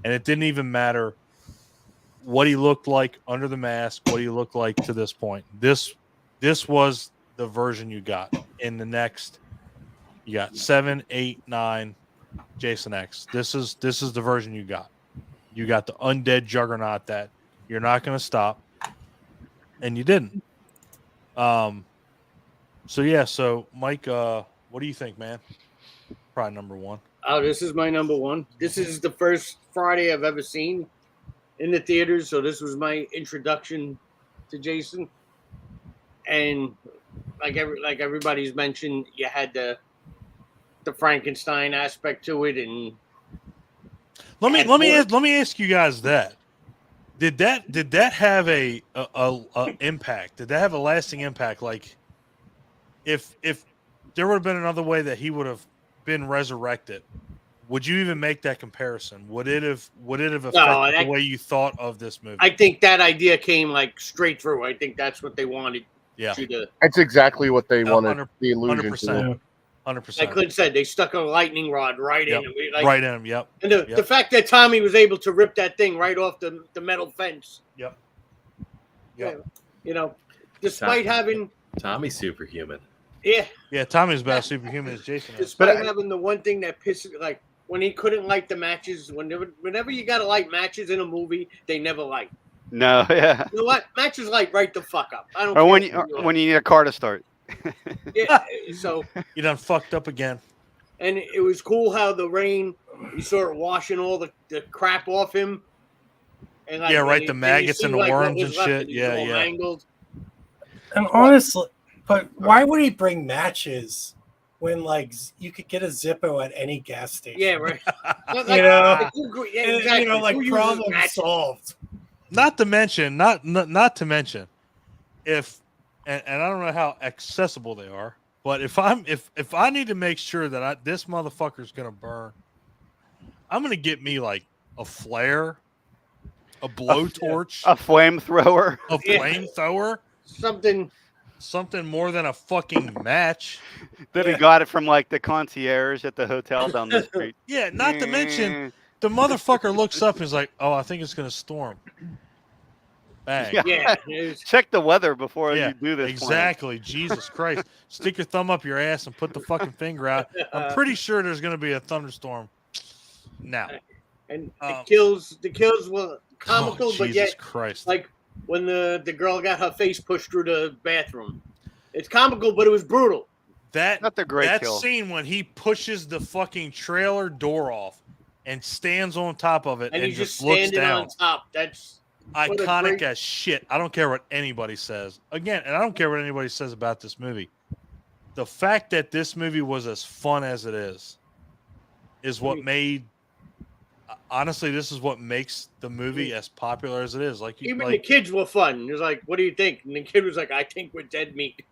And it didn't even matter what he looked like under the mask, what he looked like to this point. This was the version you got. In the next, you got 7, 8, 9, Jason X. This is the version you got. You got the undead juggernaut that you're not going to stop, and you didn't. So yeah. So Mike, what do you think, man? Probably number one. Oh, this is my number one. This is the first Friday I've ever seen in the theaters, so this was my introduction to Jason. And like everybody's mentioned, you had the Frankenstein aspect to it, and let me ask you guys that. Did that have a impact? Did that have a lasting impact? Like, if there would have been another way that he would have been resurrected, would you even make that comparison? Would it have affected that- the way you thought of this movie? I think that idea came like straight through. I think that's what they wanted. Yeah. You to, It's exactly what they wanted 100%, the illusion to. 100%. like Clint said, they stuck a lightning rod right in him. Like, right in him. Yep. And the fact that Tommy was able to rip that thing right off the metal fence. Yep. You know, despite having Tommy's superhuman. Yeah, Tommy's about superhuman as Jason is. despite having the one thing that pisses, like when he couldn't light the matches. Whenever you gotta light matches in a movie, they never light. No, yeah. You know what? Matches light right the fuck up. I don't. Or care when you need a car to start. Yeah, so you done fucked up again. And it was cool how the rain, you saw it washing all the crap off him. And like, yeah, right. the The maggots and the worms and shit. And Yeah, yeah. Mangled. And honestly, but why would he bring matches when like you could get a Zippo at any gas station? Yeah, right. You know, yeah, exactly. You know, like Who uses problem matches? solved. Not to mention, not to mention, if and I don't know how accessible they are, but if I need to make sure that this motherfucker's gonna burn, I'm gonna get me like a flare, a blowtorch, A flamethrower. a flamethrower, something more than a fucking match. Then he got it from like the concierge at the hotel down the street. Yeah, not to mention the motherfucker looks up and is like, "Oh, I think it's gonna storm." Bang. Yeah. Check the weather before you do this. Exactly. Jesus Christ. Stick your thumb up your ass and put the fucking finger out. I'm pretty sure there's going to be a thunderstorm now. And the kills were comical, but Jesus yet, Christ. like when the girl got her face pushed through the bathroom. It's comical, but it was brutal. Not the great that kill. scene when he pushes the fucking trailer door off and stands on top of it And and he's just looks standing down. on top. That's what a Iconic great- as shit. I don't care what anybody says. Again, and I don't care what anybody says about this movie. The fact that this movie was as fun as it is what made. Honestly, this is what makes the movie as popular as it is. Like Even the kids were fun. It was like, "What do you think?" And the kid was like, "I think we're dead meat."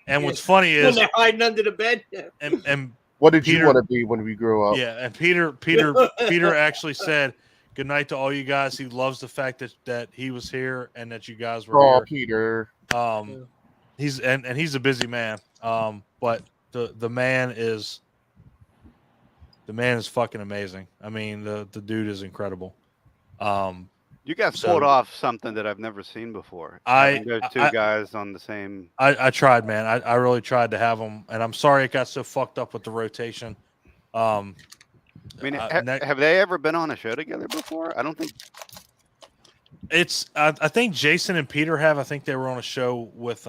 And what's funny when is, they're hiding under the bed. and What did Peter- you want to be when we grew up? yeah, and Peter actually said good night to all you guys. He loves the fact that he was here and that you guys were Oh, here. Peter. He's a busy man. But the man is fucking amazing. I mean, the dude is incredible. You guys pulled off something that I've never seen before. Having those two guys on the same. I tried, man. I really tried to have them, and I'm sorry it got so fucked up with the rotation. I mean, have they ever been on a show together before? I don't think. I think Jason and Peter have. I think they were on a show with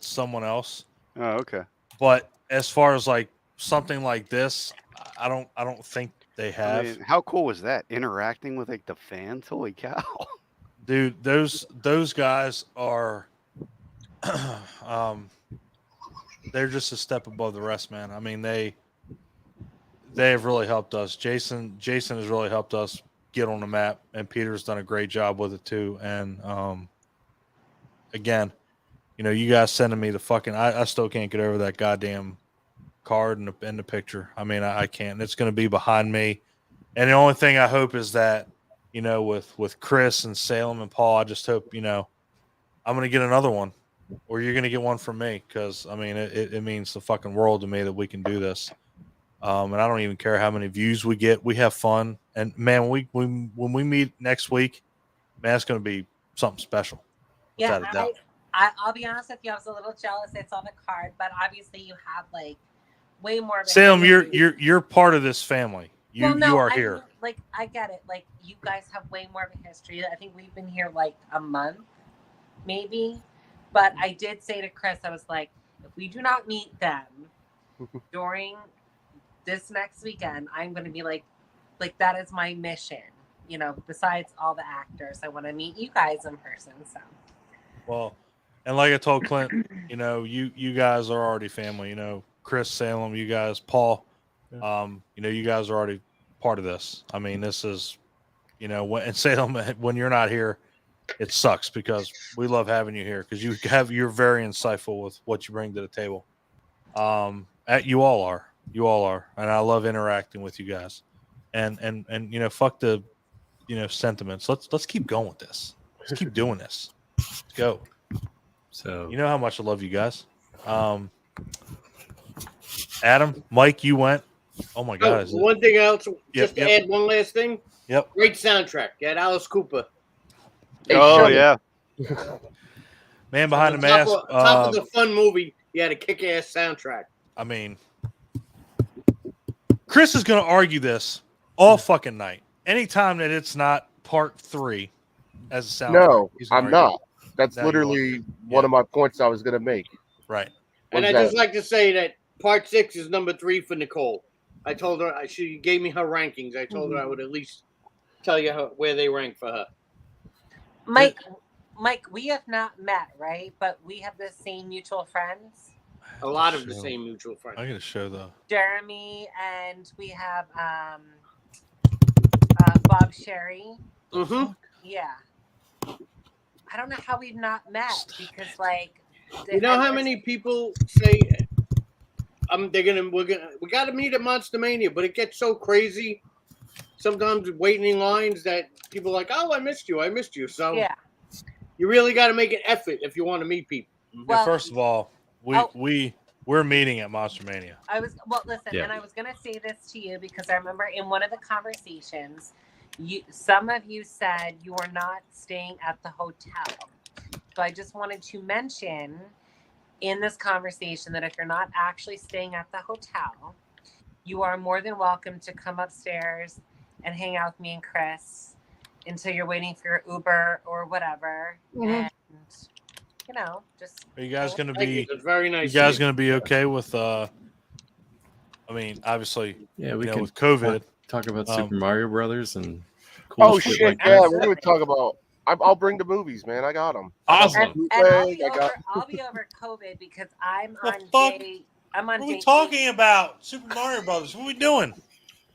someone else. Oh, okay. But as far as like something like this, I don't think they have. I mean, how cool was that? Interacting with like the fans? Holy cow! Dude, those guys are they're just a step above the rest, man. I mean, they have really helped us. Jason has really helped us get on the map, and Peter's done a great job with it too. And again, you know, you guys sending me the fucking I still can't get over that goddamn card in the picture. I mean, I can't. It's going to be behind me, and the only thing I hope is that, you know, with Chris and Salem and Paul, I just hope, you know, I'm going to get another one, or you're going to get one from me, because I mean, it means the fucking world to me that we can do this. And I don't even care how many views we get. We have fun, and man, when we meet next week, man, it's going to be something special. Yeah, without a doubt. I'll be honest with you. I was a little jealous it's on the card, but obviously you have like way more. Of a Salem, history. you're part of this family. You are here. Like, I get it. Like, you guys have way more of a history. I think we've been here like a month, maybe. But I did say to Chris, I was like, if we do not meet them during this next weekend, I'm going to be like that is my mission. You know, besides all the actors, I want to meet you guys in person. So. Well, and like I told Clint, you know, you guys are already family. You know, Chris, Salem, you guys, Paul, you know, you guys are already part of this. I mean, this is, you know, when Salem, when you're not here, it sucks because we love having you here because you're very insightful with what you bring to the table. You all are. You all are, and I love interacting with you guys. And fuck the sentiments. Let's keep going with this. Let's keep doing this. Let's go. So you know how much I love you guys. Adam, Mike, you went. Oh my God! One thing else, just to add one last thing. Yep. Great soundtrack. You had Alice Cooper. Oh yeah. Man Behind the top Mask. Top of the fun movie. You had a kick-ass soundtrack. I mean, Chris is going to argue this all fucking night. Anytime that it's not part 3 as a soundtrack. No, he's gonna I'm argue. not. That's literally one of my points I was going to make. Right. And I just like to say that part 6 is number 3 for Nicole. I told her she gave me her rankings. I told her I would at least tell you where they rank for her. Mike, we have not met, right? But we have the same mutual friends. A lot of the same mutual friends. I got to show though. Jeremy, and we have Bob Sherry. Mm-hmm. Yeah. I don't know how we've not met because, like, you know how many people say we got to meet at Monster Mania, but it gets so crazy. Sometimes waiting in lines that people are like, oh, I missed you. So yeah, you really got to make an effort if you want to meet people. Well, first of all, we're meeting at Monster Mania. Listen, and I was gonna say this to you because I remember in one of the conversations, some of you said you are not staying at the hotel. So I just wanted to mention in this conversation that if you're not actually staying at the hotel, you are more than welcome to come upstairs and hang out with me and Chris until you're waiting for your Uber or whatever. And just are you guys going to be very nice? You guys going to be okay with I mean, obviously, we can with COVID talk about Super Mario Brothers and cool shit, like yeah, that. we're going to talk about. I'll bring the movies, man. I got them. Awesome. And I'll be over COVID because I'm on day. I'm on. What are we day talking about? Super Mario Brothers. What are we doing?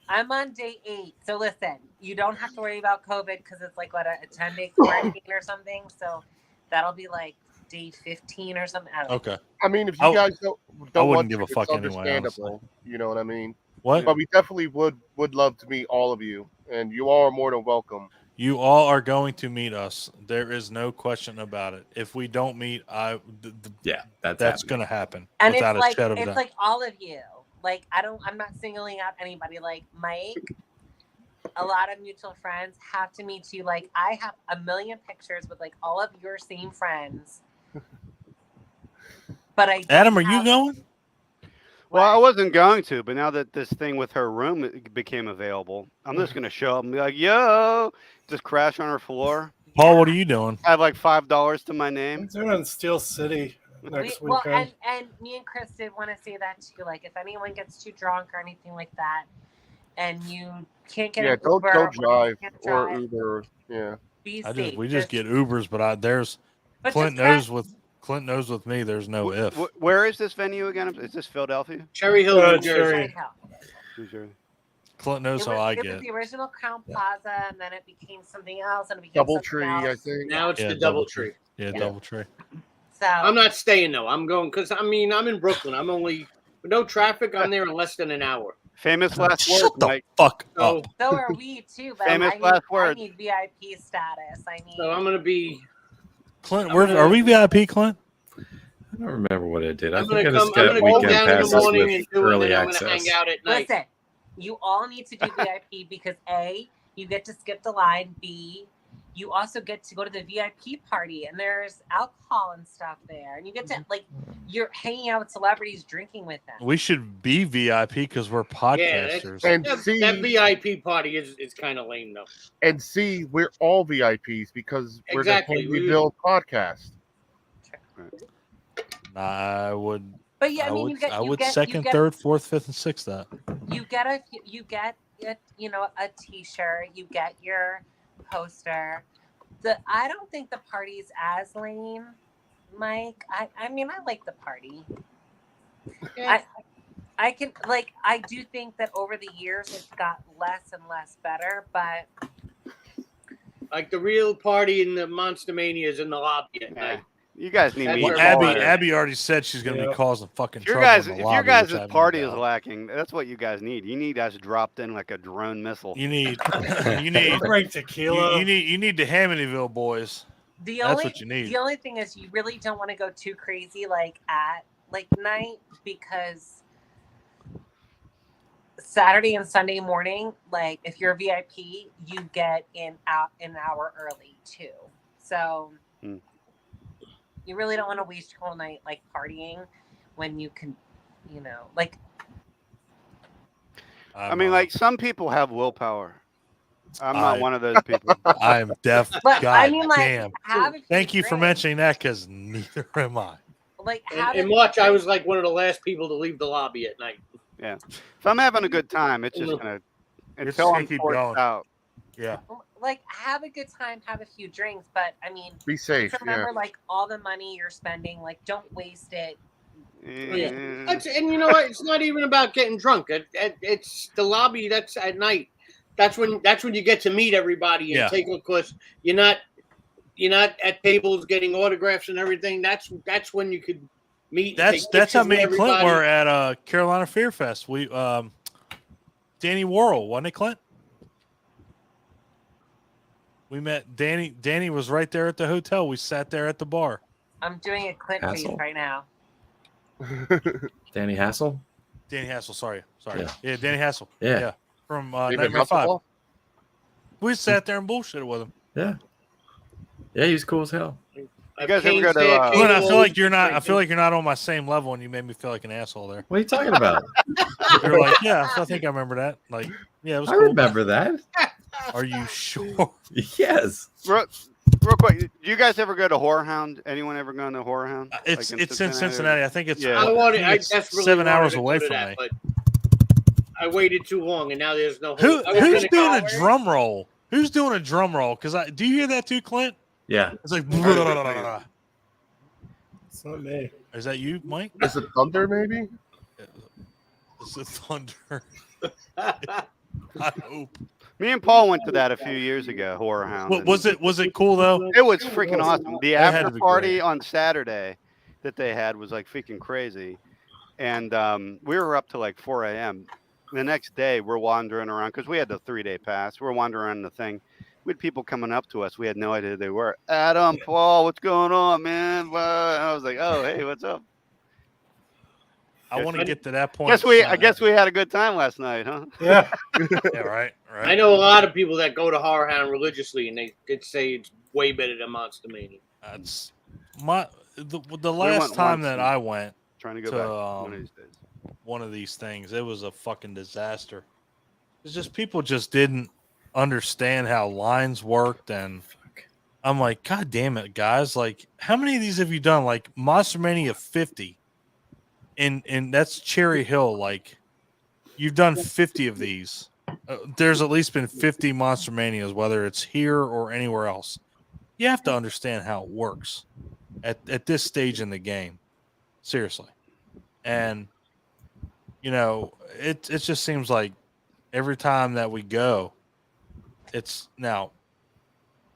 I'm on day 8. So listen, you don't have to worry about COVID because it's like a 10-day quarantine or something. So that'll be like day 15 or something. Okay. I mean, if you guys don't I wouldn't want give a to, fuck it's anyway. understandable. You know what I mean? What? But we definitely would love to meet all of you, and you all are more than welcome. You all are going to meet us. There is no question about it. If we don't meet, that's going to happen. And without it's a shadow of a it's doubt. like all of you. Like I'm not singling out anybody. Like Mike, a lot of mutual friends have to meet you. Like I have a million pictures with like all of your same friends. But Adam, are you going? Well, I wasn't going to, but now that this thing with her room became available, I'm just going to show up and be like, yo, just crash on her floor. Paul, what are you doing? I have like $5 to my name. I'm doing Steel City next Well, weekend. and me and Chris did want to say that too. Like, if anyone gets too drunk or anything like that, and you can't get an Uber, don't drive can't or drive, Uber. Yeah. be We safe. just get Ubers, but Clint knows with me. There's no if. Where is this venue again? Is this Philadelphia? Cherry Hill, New Jersey. New Jersey. Clint knows how I It get. was the original Crown Plaza, and then it became something else, and it became something else. I think. Now it's Yeah, the Doubletree. Yeah, Doubletree. So I'm not staying though. I'm going because I'm in Brooklyn. I'm only with no traffic. I'm there in less than an hour. Famous last Shut word, the Mike. fuck So, up. So are we too, but Famous I last word. need VIP status. I need. so I'm gonna be. Clint, are we VIP, Clint? I don't remember what I did. I I'm think gonna I just come. I'm got gonna go weekend down in the passes morning and with do it, and early then I'm gonna access. hang out at night. Listen, you all need to do VIP because A, you get to skip the line. B, you also get to go to the VIP party, and there's alcohol and stuff there, and you get to you're hanging out with celebrities, drinking with them. We should be VIP because we're podcasters. And that VIP party is kind of lame though. And see, we're all VIPs because we're Exactly. the Hamityville podcast. I would. But yeah, I mean, I would second, third, fourth, fifth, and sixth that. You get a T-shirt. You get your poster. I don't think the party's as lame, Mike. I mean, I like the party. Yeah. I do think that over the years it's got less and less better, but Like the real party in the Monster Mania is in the lobby at night. You guys need me. Well, Abby already said she's going to be causing fucking trouble in the If lobby. your guys' which I have party no is doubt. lacking, that's what you guys need. You need us dropped in like a drone missile. You need tequila. You need the Hamityville boys. That's what you need. The only thing is, you really don't want to go too crazy at night, because Saturday and Sunday morning, if you're a VIP, you get in out an hour early too. So you really don't want to waste your whole night partying when you can, I mean, some people have willpower. I'm not one of those people. I'm definitely. But God I mean, damn. have a few Thank you for drinks. mentioning that, because neither am I. In March, I was one of the last people to leave the lobby at night. Yeah, if I'm having a good time, it's just gonna until I'm keep forced going. out. Yeah. Have a good time, have a few drinks, but I mean, Be safe. just remember, all the money you're spending, don't waste it. Yeah. And you know what? It's not even about getting drunk. It's the lobby. That's at night. That's when you get to meet everybody and take. Of course, you're not at tables getting autographs and everything. That's when you could meet. That's how me and Clint were at Carolina Fear Fest. We Danny Worrell, wasn't it, Clint? We met Danny. Danny was right there at the hotel. We sat there at the bar. I'm doing a Clint face Hassel? right now. Danny Hassel? Danny Hassel, sorry. Yeah. Danny Hassel. Yeah. From David Nightmare 5. Hasselhoff? We sat there and bullshitted with him. Yeah. Yeah, he's cool as hell. You guys ever go to? Clint, I feel like you're not. I feel like you're not on my same level, and you made me feel like an asshole there. What are you talking about? You're like, yeah, I think I remember that. Yeah, it was I cool. remember that. Are you sure? Yes. Real quick, do you guys ever go to Horror Hound? Anyone ever gone to Horror Hound? It's in Cincinnati. I think it's. Yeah. I desperately 7 hours wanted to away go to from that, me. but I waited too long, and now there's no. Who's gonna doing a go- drum roll? Who's doing a drum roll? Because do you hear that too, Clint? Yeah. It's like. It's not me. Is that you, Mike? Is it thunder, maybe? It's the thunder. I hope. Me and Paul went to that a few years ago. Horror Hound. Was it cool though? It was freaking awesome. The That had to after be party great. on Saturday that they had was freaking crazy, and we were up to 4 a.m. The next day, we're wandering around because we had the 3-day pass. We're wandering around the thing. We had people coming up to us. We had no idea who they were. Adam, Paul, what's going on, man? And I was like, oh, hey, what's up? I want to get to that point. I guess we had a good time last night, huh? Yeah. Yeah, right. I know a lot of people that go to Horror Hound religiously, and they could say it's way better than Monster Mania. That's the went last time once that and I went Trying to go to back one of these days. one of these things, it was a fucking disaster. It's just people just didn't understand how lines worked, and I'm like, God damn it, guys! How many of these have you done? Monster Mania 50, and that's Cherry Hill. You've done 50 of these. There's at least been 50 Monster Manias, whether it's here or anywhere else. You have to understand how it works at this stage in the game. Seriously. And, it just seems like every time that we go, now,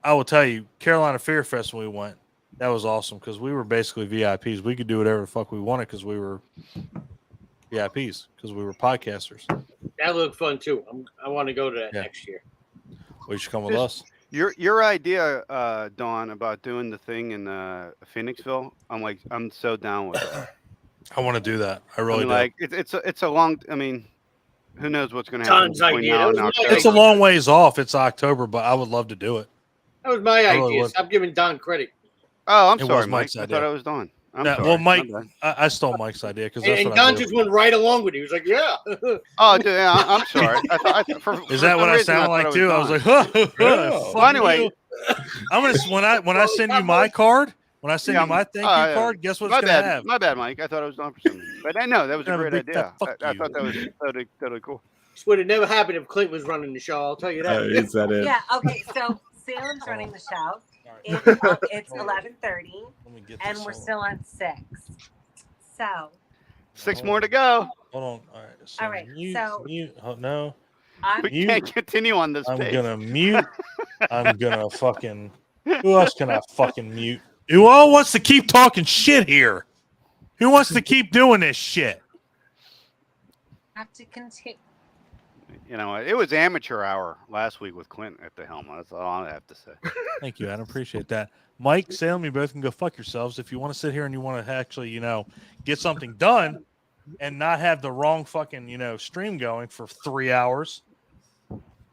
I will tell you, Carolina Fear Fest when we went, that was awesome because we were basically VIPs. We could do whatever the fuck we wanted because we were VIPs, because we were podcasters. That looked fun too. I want to go to that next year. Well, you should come with us. Your idea, Dawn, about doing the thing in Phoenixville, I'm so down with it. I want to do that. I really do. It's a long. I mean, who knows what's going to happen Don's between idea. now and That was October. my It's a long ways off. It's October, but I would love to do it. That was my I really idea. would. Stop giving Don credit. Oh, I'm It sorry, was Mike. Mike's I idea. thought I was Dawn. I'm Yeah, sorry. well, Mike, My bad. I stole Mike's idea because that's And what I Don do. just went right along with it. He was like, "Yeah." Oh, dude, yeah, I'm sorry. Is that what I sounded like too? I was like, "Huh, Well, fuck anyway, you." I'm gonna when I send you my card, when I send you my thank you card, guess what my it's gonna bad, have? My bad, Mike. I thought it was Dawn for some reason. But I know that was a Have a great big idea. fat fuck I you. thought that was totally cool. This would have never happened if Clint was running the show. I'll tell you that. Is that it? Yeah. Okay. So Salem's running the show. It's 11:30, and we're still on 6. So. 6 more to go. Hold on. All right. So All right, so- no. We can't continue on this I'm pace. gonna mute. I'm gonna fucking. Who else can I fucking mute? Who all wants to keep talking shit here? Who wants to keep doing this shit? Have to continue. You know, it was amateur hour last week with Clint at the helm. That's all I have to say. Thank you, Adam. Appreciate that. Mike, Salem, you both can go fuck yourselves. If you want to sit here and you want to actually, get something done and not have the wrong fucking, stream going for 3 hours.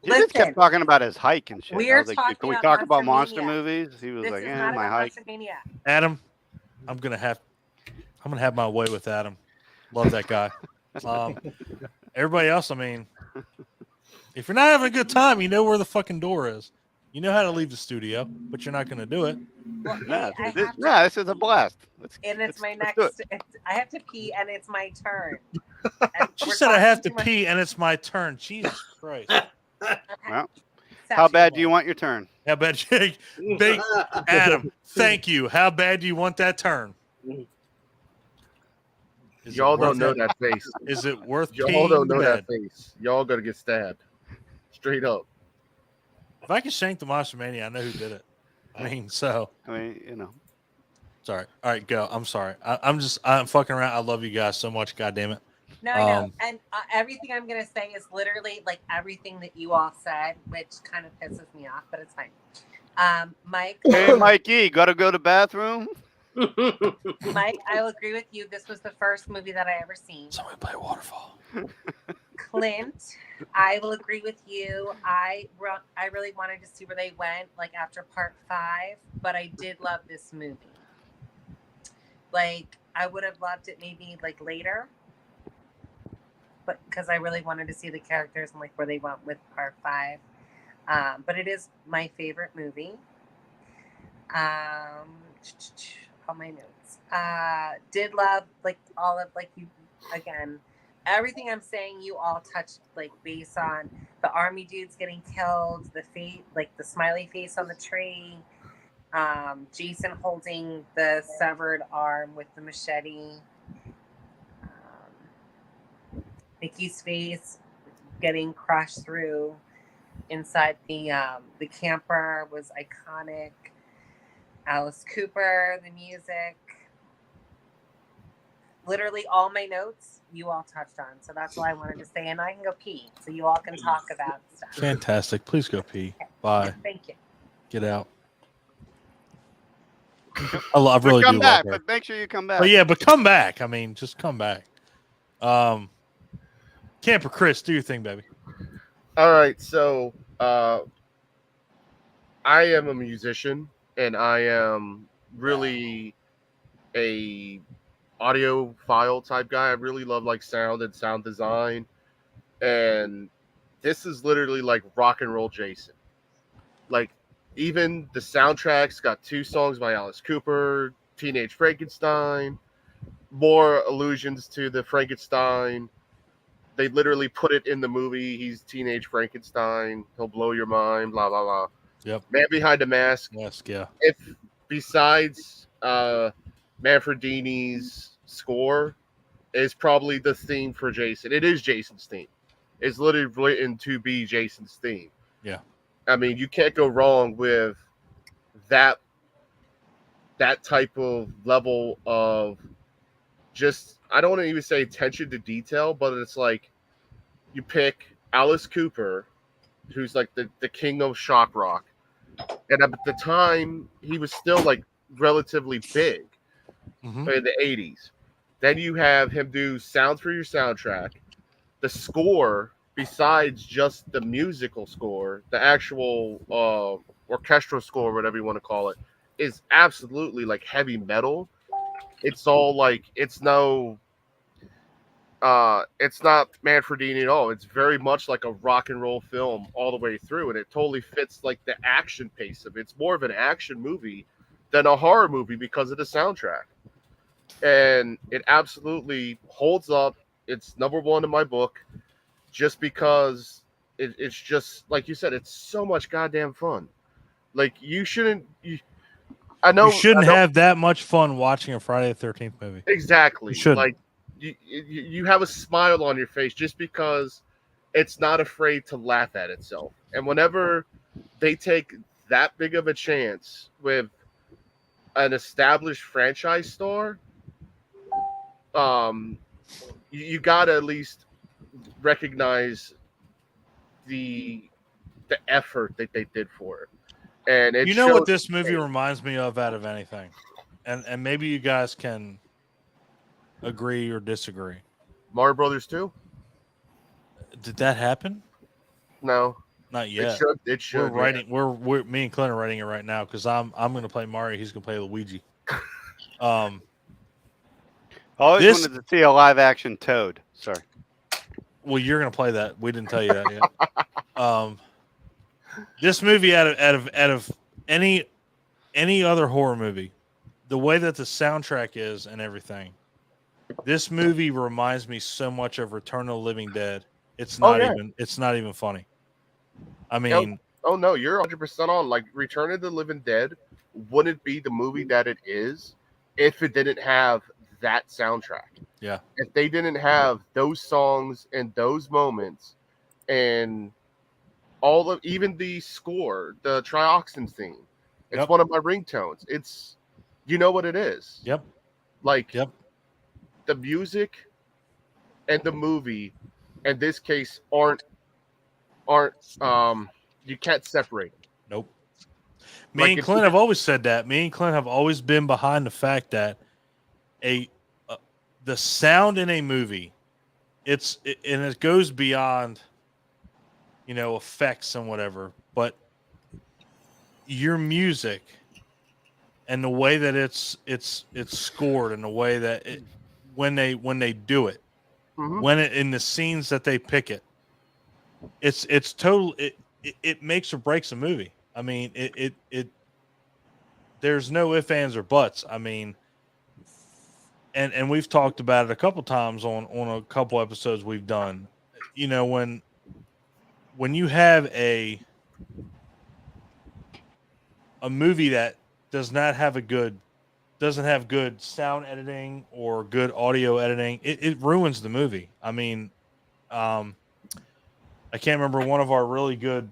He just kept talking about his hike and shit. We're I was like, talking can we about talk about Monster monster Mania. movies? He was This like, is eh, not my about hike. Monster Mania. Adam, I'm gonna have my way with Adam. Love that guy. Everybody else, I mean, if you're not having a good time, you know where the fucking door is. You know how to leave the studio, but you're not going to do it. Well, This is a blast. It's my next. I have to pee, and it's my turn. She said I have to pee, and it's my turn. Jesus Christ. Well, how bad do you want your turn? How bad, Adam? Thank you. How bad do you want that turn? Y'all don't know that face. Is it worth? Y'all don't know bed? that face. Y'all gotta get stabbed, straight up. If I could shank the Monster Mania, I know who did it. I mean, Sorry. All right, go. I'm sorry. I'm fucking around. I love you guys so much. God damn it. No, I know. And everything I'm going to say is literally like everything that you all said, which kind of pisses me off, but it's fine. Mike. Hey, Mikey, gotta go to the bathroom? Mike, I will agree with you. This was the first movie that I ever seen. Somebody play Waterfall. Clint, I will agree with you. I really wanted to see where they went, like after part 5, but I did love this movie. Like, I would have loved it maybe like later, but because I really wanted to see the characters and like where they went with part 5. But it is my favorite movie. All my notes. Did love like all of like you again. Everything I'm saying, you all touched like based on the army dudes getting killed, the face, like the smiley face on the tree, Jason holding the severed arm with the machete, Mickey's face getting crushed through inside the camper was iconic. Alice Cooper, the music. Literally all my notes you all touched on. So that's all I wanted to say. And I can go pee. So you all can talk about stuff. Fantastic. Please go pee. Bye. Thank you. Get out. I really come do back, love her. but make sure you come back. But yeah, but come back. I mean, just come back. Camper Chris, do your thing, baby. All right, so I am a musician, and I am really a audiophile type guy. I really love like sound and sound design, and this is literally like rock and roll Jason. Like, even the soundtrack's got 2 songs by Alice Cooper, Teenage Frankenstein, more allusions to the Frankenstein. They literally put it in the movie. He's Teenage Frankenstein. He'll blow your mind, blah, blah, blah. Yep. Man Behind the Mask. Mask, yeah. If besides Manfredini's score is probably the theme for Jason. It is Jason's theme. It's literally written to be Jason's theme. Yeah. I mean, you can't go wrong with that type of level of just, I don't want to even say attention to detail, but it's like you pick Alice Cooper, who's like the king of shock rock. And at the time, he was still like relatively big in the 80s. Then you have him do sounds for your soundtrack. The score, besides just the musical score, the actual orchestral score, whatever you want to call it, is absolutely like heavy metal. It's all like, it's not Manfredini at all. It's very much like a rock and roll film all the way through, and it totally fits like the action pace of it. It's more of an action movie than a horror movie because of the soundtrack. And it absolutely holds up. It's number 1 in my book just because it's just, like you said, it's so much goddamn fun. Like, you shouldn't have that much fun watching a Friday the 13th movie. Exactly. You shouldn't. Like, you have a smile on your face just because it's not afraid to laugh at itself. And whenever they take that big of a chance with an established franchise star, you gotta at least recognize the effort that they did for it, and it You know what shows. this movie reminds me of out of anything, and maybe you guys can agree or disagree. Mario Brothers 2? Did that happen? No, Not it yet. should. It should. We're yeah. writing. We're me and Clint are writing it right now because I'm going to play Mario. He's going to play Luigi. I always This- wanted to see a live action Toad. Sorry. Well, you're going to play that. We didn't tell you that yet. This movie out of any other horror movie, the way that the soundtrack is and everything, this movie reminds me so much of Return of the Living Dead. It's not even funny. I mean, oh no, you're 100% on. Like Return of the Living Dead wouldn't be the movie that it is if it didn't have that soundtrack. Yeah. If they didn't have those songs and those moments and all of even the score, the trioxin theme. It's one of my ringtones. It's you know what it is. Yep. Like the music and the movie in this case aren't you can't separate them. Nope. Me and Clint have always said that. Me and Clint have always been behind the fact that the sound in a movie, and it goes beyond, effects and whatever, but your music and the way that it's scored and the way that when they do it, in the scenes that they pick it, it's total. It makes or breaks a movie. I mean, it there's no ifs, ands, or buts. I mean, and we've talked about it a couple times on a couple episodes we've done. When you have a movie that doesn't have good sound editing or good audio editing, it ruins the movie. I mean, I can't remember, one of our really good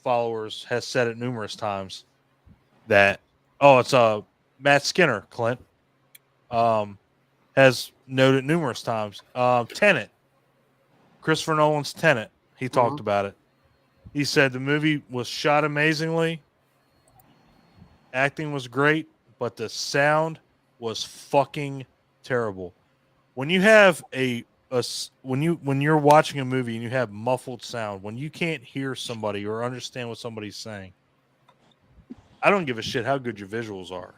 followers has said it numerous times that it's Matt Skinner, Clint, has noted numerous times. Tenet, Christopher Nolan's Tenet, he talked about it. He said the movie was shot amazingly, acting was great, but the sound was fucking terrible. When you have when you're watching a movie and you have muffled sound, when you can't hear somebody or understand what somebody's saying, I don't give a shit how good your visuals are.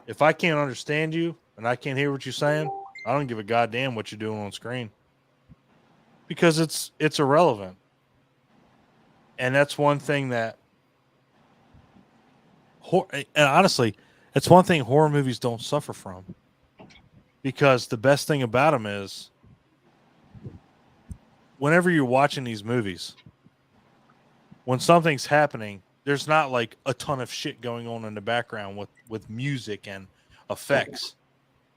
If I can't understand you and I can't hear what you're saying, I don't give a goddamn what you're doing on screen, because it's irrelevant. And that's one thing that, and honestly, it's one thing horror movies don't suffer from. Because the best thing about them is, whenever you're watching these movies, when something's happening, there's not like a ton of shit going on in the background with music and effects.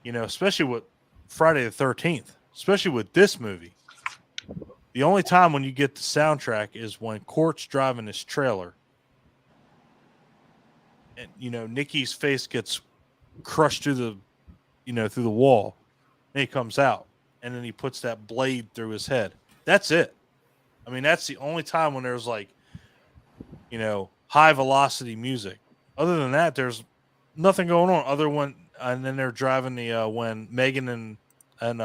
Especially with Friday the 13th, especially with this movie. The only time when you get the soundtrack is when Court's driving this trailer. And, Nikki's face gets crushed through the wall, and he comes out, and then he puts that blade through his head. That's it. I mean, that's the only time when there's high velocity music. Other than that, there's nothing going on. And then they're driving when Megan and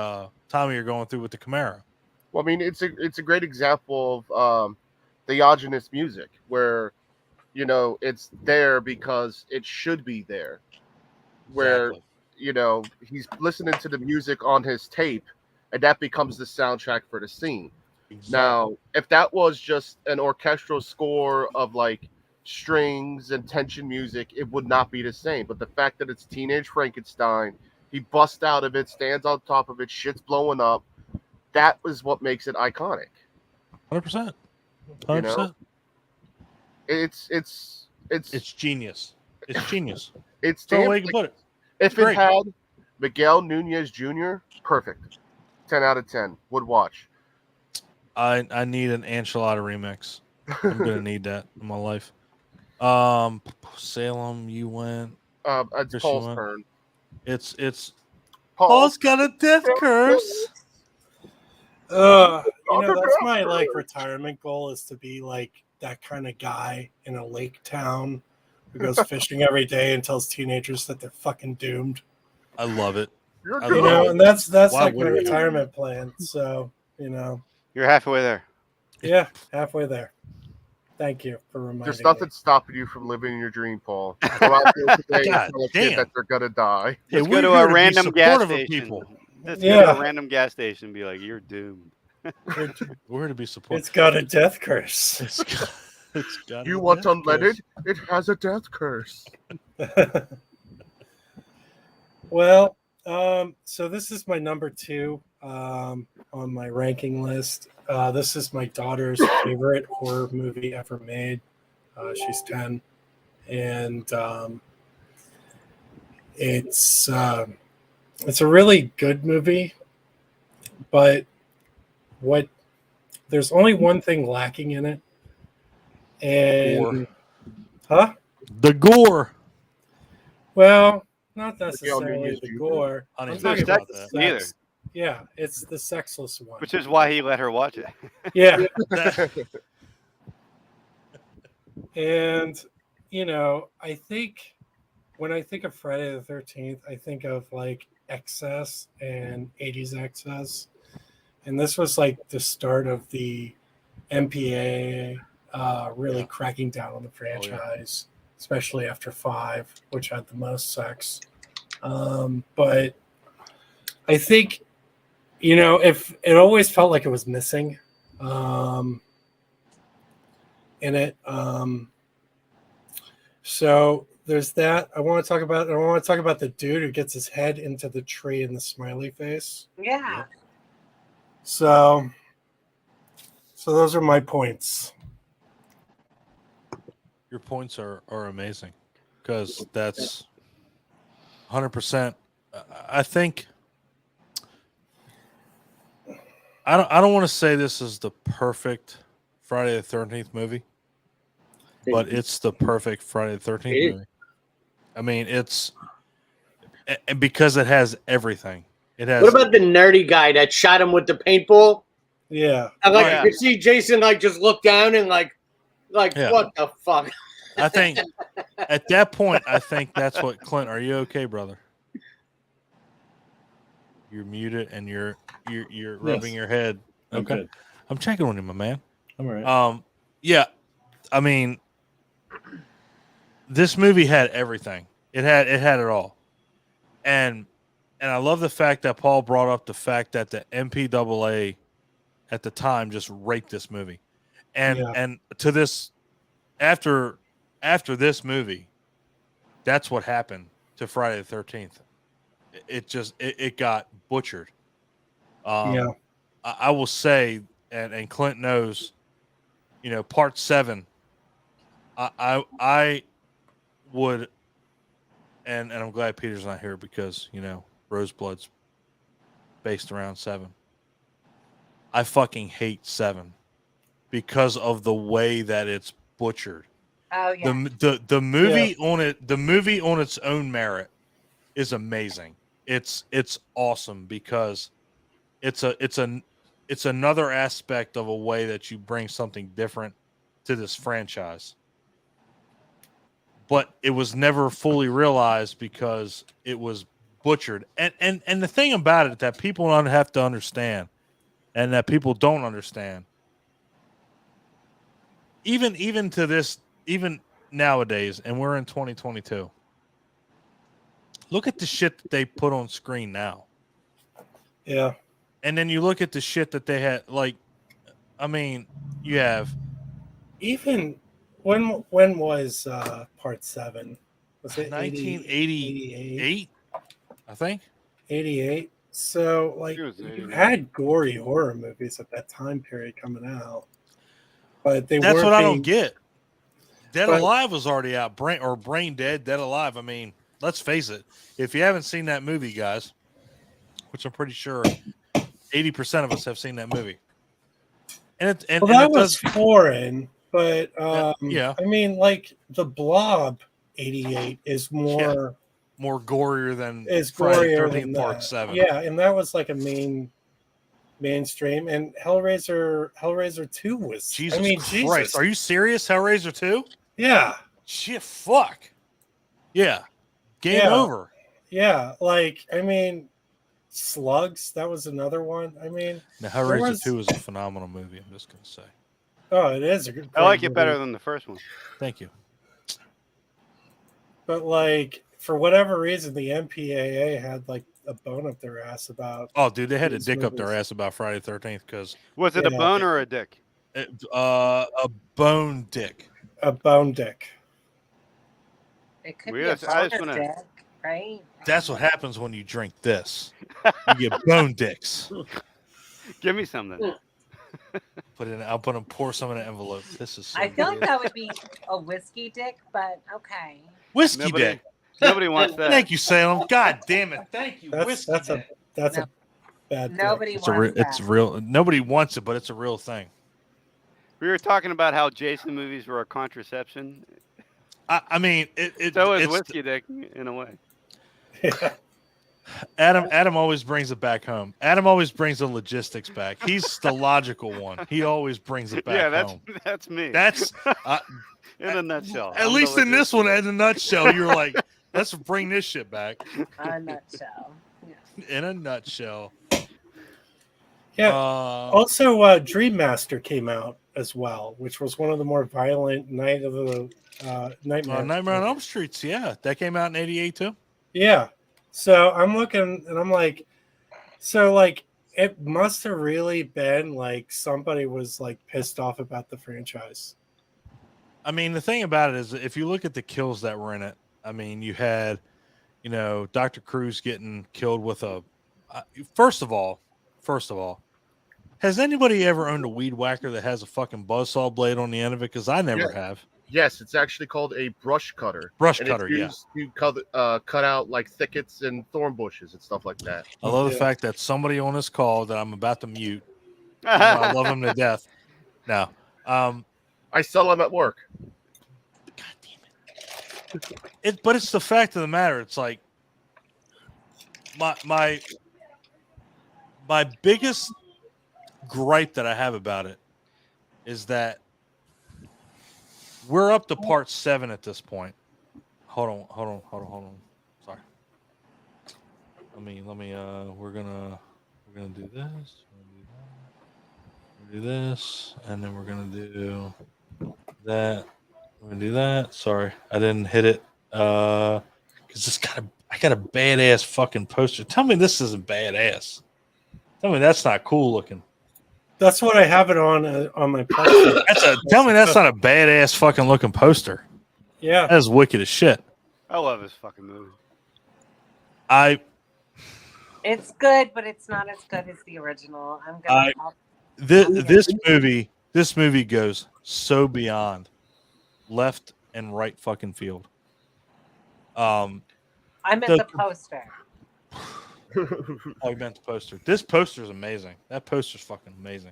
Tommy are going through with the Camaro. Well, I mean, it's a great example of theogenous music where, it's there because it should be there. Where Exactly. He's listening to the music on his tape, and that becomes the soundtrack for the scene. Exactly. Now, if that was just an orchestral score of like strings and tension music, it would not be the same. But the fact that it's Teenage Frankenstein, he busts out of it, stands on top of it, shit's blowing up, that was what makes it iconic. 100%. 100%. It's genius. It's genius. It's the way you can put it. If it had Miguel Nunez Jr., perfect. 10 out of 10. Would watch. I need an enchilada remix. I'm gonna need that in my life. Salem, you went. It's Chris, Paul's you went. turn. It's Paul. Paul's got a death curse. That's my like retirement goal is to be like that kind of guy in a lake town who goes fishing every day and tells teenagers that they're fucking doomed. I love it. And that's Why like my wouldn't you? retirement plan. So, You're halfway there. Yeah, halfway there. Thank you for reminding There's me. nothing stopping you from living your dream, Paul. Go out there today God and tell a kid damn. that they're gonna die. Let's Yeah, go we're to here a to be random gas supportive of station. people. Let's go to a random gas station and be like, "You're doomed." We're here to be supportive. It's got a death curse. It's got You a want death unleaded? curse. It has a death curse. Well, so this is my number 2 on my ranking list. This is my daughter's favorite horror movie ever made. She's 10, and it's a really good movie, but there's only one thing lacking in it, and The gore. Well, not Miguel necessarily Nunez the Jr.? gore. Honey, I'm it's talking not about the that. Neither. sex. Yeah, it's the sexless one. Which is why he let her watch it. Yeah. That- And, I think when I think of Friday the 13th, I think of like excess and 80s excess. And this was like the start of the MPA really cracking down on the franchise, especially after 5, which had the most sex. But I think, if it always felt like it was missing in it. So there's that. I want to talk about the dude who gets his head into the tree in the smiley face. Yeah. So those are my points. Your points are amazing because that's 100%. I think I don't want to say this is the perfect Friday the 13th movie, but it's the perfect Friday the 13th movie. I mean, it's because it has everything. It has. What about the nerdy guy that shot him with the paintball? Yeah. And you see Jason just look down and like Yeah. what the fuck? I think at that point, I think that's what Clint. Are you okay, brother? You're muted and you're rubbing your head. I'm Okay, good. I'm checking on you, my man. I'm all right. Yeah, I mean, this movie had everything. It had it all, and I love the fact that Paul brought up the fact that the MPAA at the time just raped this movie, and to this after this movie, that's what happened to Friday the 13th. It got butchered. I will say, and Clint knows, part 7. I would, and I'm glad Peter's not here because Roseblood's based around 7. I fucking hate 7 because of the way that it's butchered. Oh yeah. The movie on its own merit is amazing. It's awesome because it's another aspect of a way that you bring something different to this franchise. But it was never fully realized because it was butchered. And the thing about it that people don't have to understand and that people don't understand, even to this, even nowadays, and we're in 2022. Look at the shit that they put on screen now. Yeah. And then you look at the shit that they had, you have even when was part 7? Was it 1988? I think 88. So you had gory horror movies at that time period coming out, but that's what I don't get. Dead Alive was already out. Brain Dead, Dead Alive. I mean, let's face it. If you haven't seen that movie, guys, which I'm pretty sure 80% of us have seen that movie, and that was foreign. But yeah. I mean, like the Blob '88 is more gorier than is Friday gorier 13th than Part that. 7. Yeah, and that was like a mainstream. And Hellraiser 2 was. Jesus I mean, Christ. Jesus. Are you serious? Hellraiser 2? Yeah. Shit, fuck. Yeah. Game Yeah. over. Yeah, like I mean, Slugs. That was another one. I mean, Now, there Hellraiser was- 2 is a phenomenal movie. I'm just going to say. Oh, it is a good. I like great it better movie. than the first one. Thank you. But like for whatever reason, the MPAA had like a bone up their ass about. Oh, dude, they had a these dick up their movies. ass about Friday the 13th because. Was it a bone or a dick? A bone dick. A bone dick. It could We be a just- I just bonus wanna- dick, right? That's what happens when you drink this. You get bone dicks. Give me some then. I'll put them, pour some in an envelope. This is so I feel good. like that would be a whiskey dick, but okay. Whiskey Nobody- dick. Nobody wants that. Thank you, Salem. God damn it. Thank you. That's Whiskey that's dick. a bad. Nobody It's wants that. it's real. Nobody wants it, but it's a real thing. We were talking about how Jason movies were a contraception. I mean, so is it's whiskey dick in a way. Adam always brings it back home. Adam always brings the logistics back. He's the logical one. He always brings it back Yeah, that's home. that's me. That's in a nutshell. At I'm least the in this one, in a nutshell, you're like, let's bring this shit back. A nutshell. In a nutshell. Yeah. Also, Dream Master came out as well, which was one of the more violent Night of the Nightmare. Nightmare on Elm Street. Yeah, that came out in '88 too. Yeah. So I'm looking and I'm like, so like it must have really been like somebody was like pissed off about the franchise. I mean, the thing about it is, if you look at the kills that were in it, I mean, you had, Dr. Cruz getting killed with a. First of all, has anybody ever owned a weed whacker that has a fucking buzzsaw blade on the end of it? Because I never have. Yes, it's actually called a brush cutter. Brush and cutter, it's used to cut out like thickets and thorn bushes and stuff like that. I love the fact that somebody on this call that I'm about to mute. I love him to death. No, I sell them at work. But it's the fact of the matter. It's like my biggest gripe that I have about it is that we're up to part 7 at this point. Hold on. Sorry. Let me we're gonna do this. We're gonna do this, and then we're gonna do that. We're gonna do that. Sorry, I didn't hit it. Because I got a badass fucking poster. Tell me this isn't badass. Tell me that's not cool looking. That's what I have it on my poster. Tell me that's not a badass fucking looking poster. Yeah, that is wicked as shit. I love this fucking movie. It's good, but it's not as good as the original. This movie goes so beyond left and right fucking field. I meant the poster. Oh, you meant the poster. This poster is amazing. That poster's fucking amazing.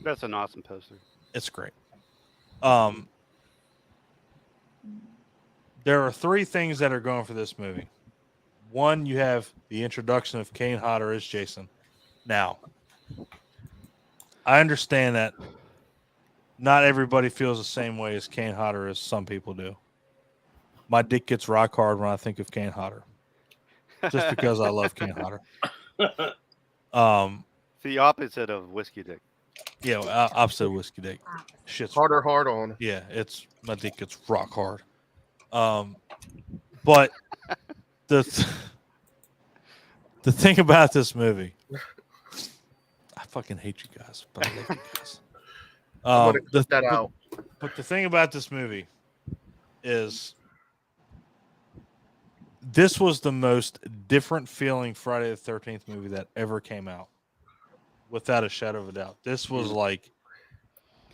That's an awesome poster. It's great. There are 3 things that are going for this movie. One, you have the introduction of Kane Hodder as Jason. Now, I understand that not everybody feels the same way as Kane Hodder as some people do. My dick gets rock hard when I think of Kane Hodder. Just because I love Kane Hodder. The opposite of whiskey dick. Yeah, opposite of whiskey dick. Shit's harder hard on. Yeah, my dick gets rock hard. But the thing about this movie, I fucking hate you guys, but I love you guys. I'm gonna cut that out. But the thing about this movie is this was the most different feeling Friday the 13th movie that ever came out. Without a shadow of a doubt. This was like,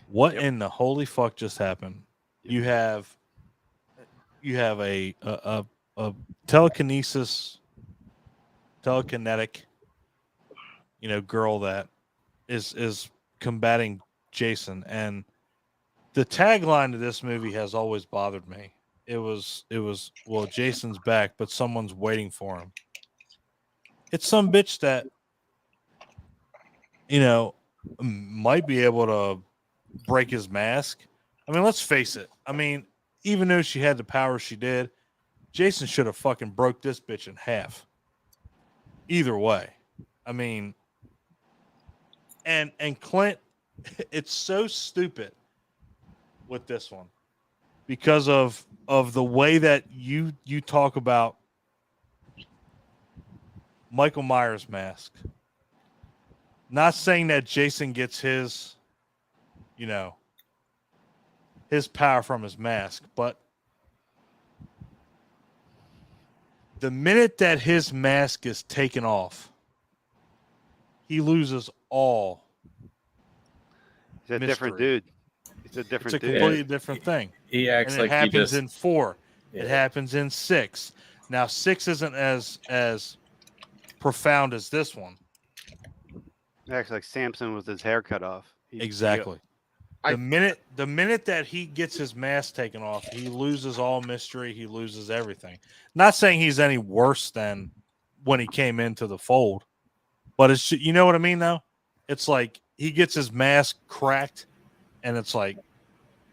what in the holy fuck just happened? You have a telekinetic, girl that is combating Jason, and The tagline to this movie has always bothered me. It was well, Jason's back, but someone's waiting for him. It's some bitch that, you know, might be able to break his mask. I mean, let's face it. I mean, even though she had the power she did, Jason should have fucking broke this bitch in half. Either way. I mean, and Clint, it's so stupid with this one because of the way that you talk about Michael Myers' mask. Not saying that Jason gets his, you know, his power from his mask, but the minute that his mask is taken off, he loses all. He's a mystery. different dude. It's a different It's a dude. completely different thing. He acts and like it happens he just in 4. Yeah. It happens in 6. Now 6 isn't as profound as this one. He acts like Samson with his hair cut off. Exactly. The minute that he gets his mask taken off, he loses all mystery. He loses everything. Not saying he's any worse than when he came into the fold, but it's, you know what I mean though? It's like he gets his mask cracked, and it's like,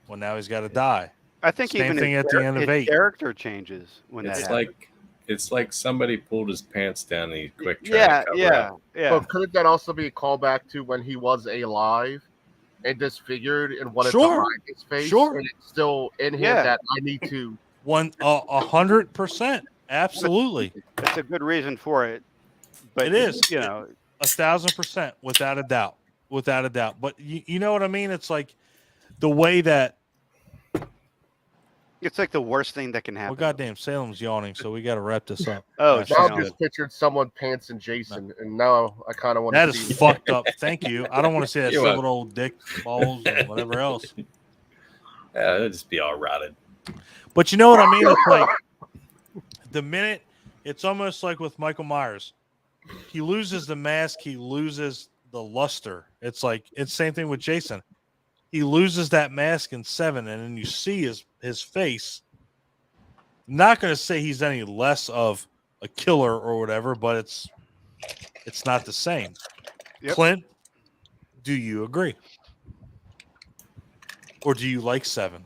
well, now he's got to die. I think Same even thing his, at the end of his 8. character changes when that It's happens. it's like somebody pulled his pants down and he quick trying Yeah, to cover yeah, up. yeah. But couldn't that also be a callback to when he was alive and disfigured and wanted to Sure. hide his face? Sure. And it's still in him Yeah. that I need to. 100%. Absolutely. It's a good reason for it. But It is. you know, 1,000%, without a doubt. Without a doubt. But you know what I mean? It's like the way that. it's like the worst thing that can happen. Well, goddamn, Salem's yawning, so we got to wrap this up. Oh, That's Now not I good. just pictured someone pantsing Jason, and now I kind of want That to is see. fucked up. Thank you. I don't want to see that You're shriveled welcome. old dick, balls, and whatever else. Yeah, it'll just be all rotted. But you know what I mean? It's like the minute, it's almost like with Michael Myers. He loses the mask, he loses the luster. It's like, it's the same thing with Jason. He loses that mask in 7, and then you see his face. Not going to say he's any less of a killer or whatever, but it's not the same. Yep. Clint, do you agree? Or do you like 7?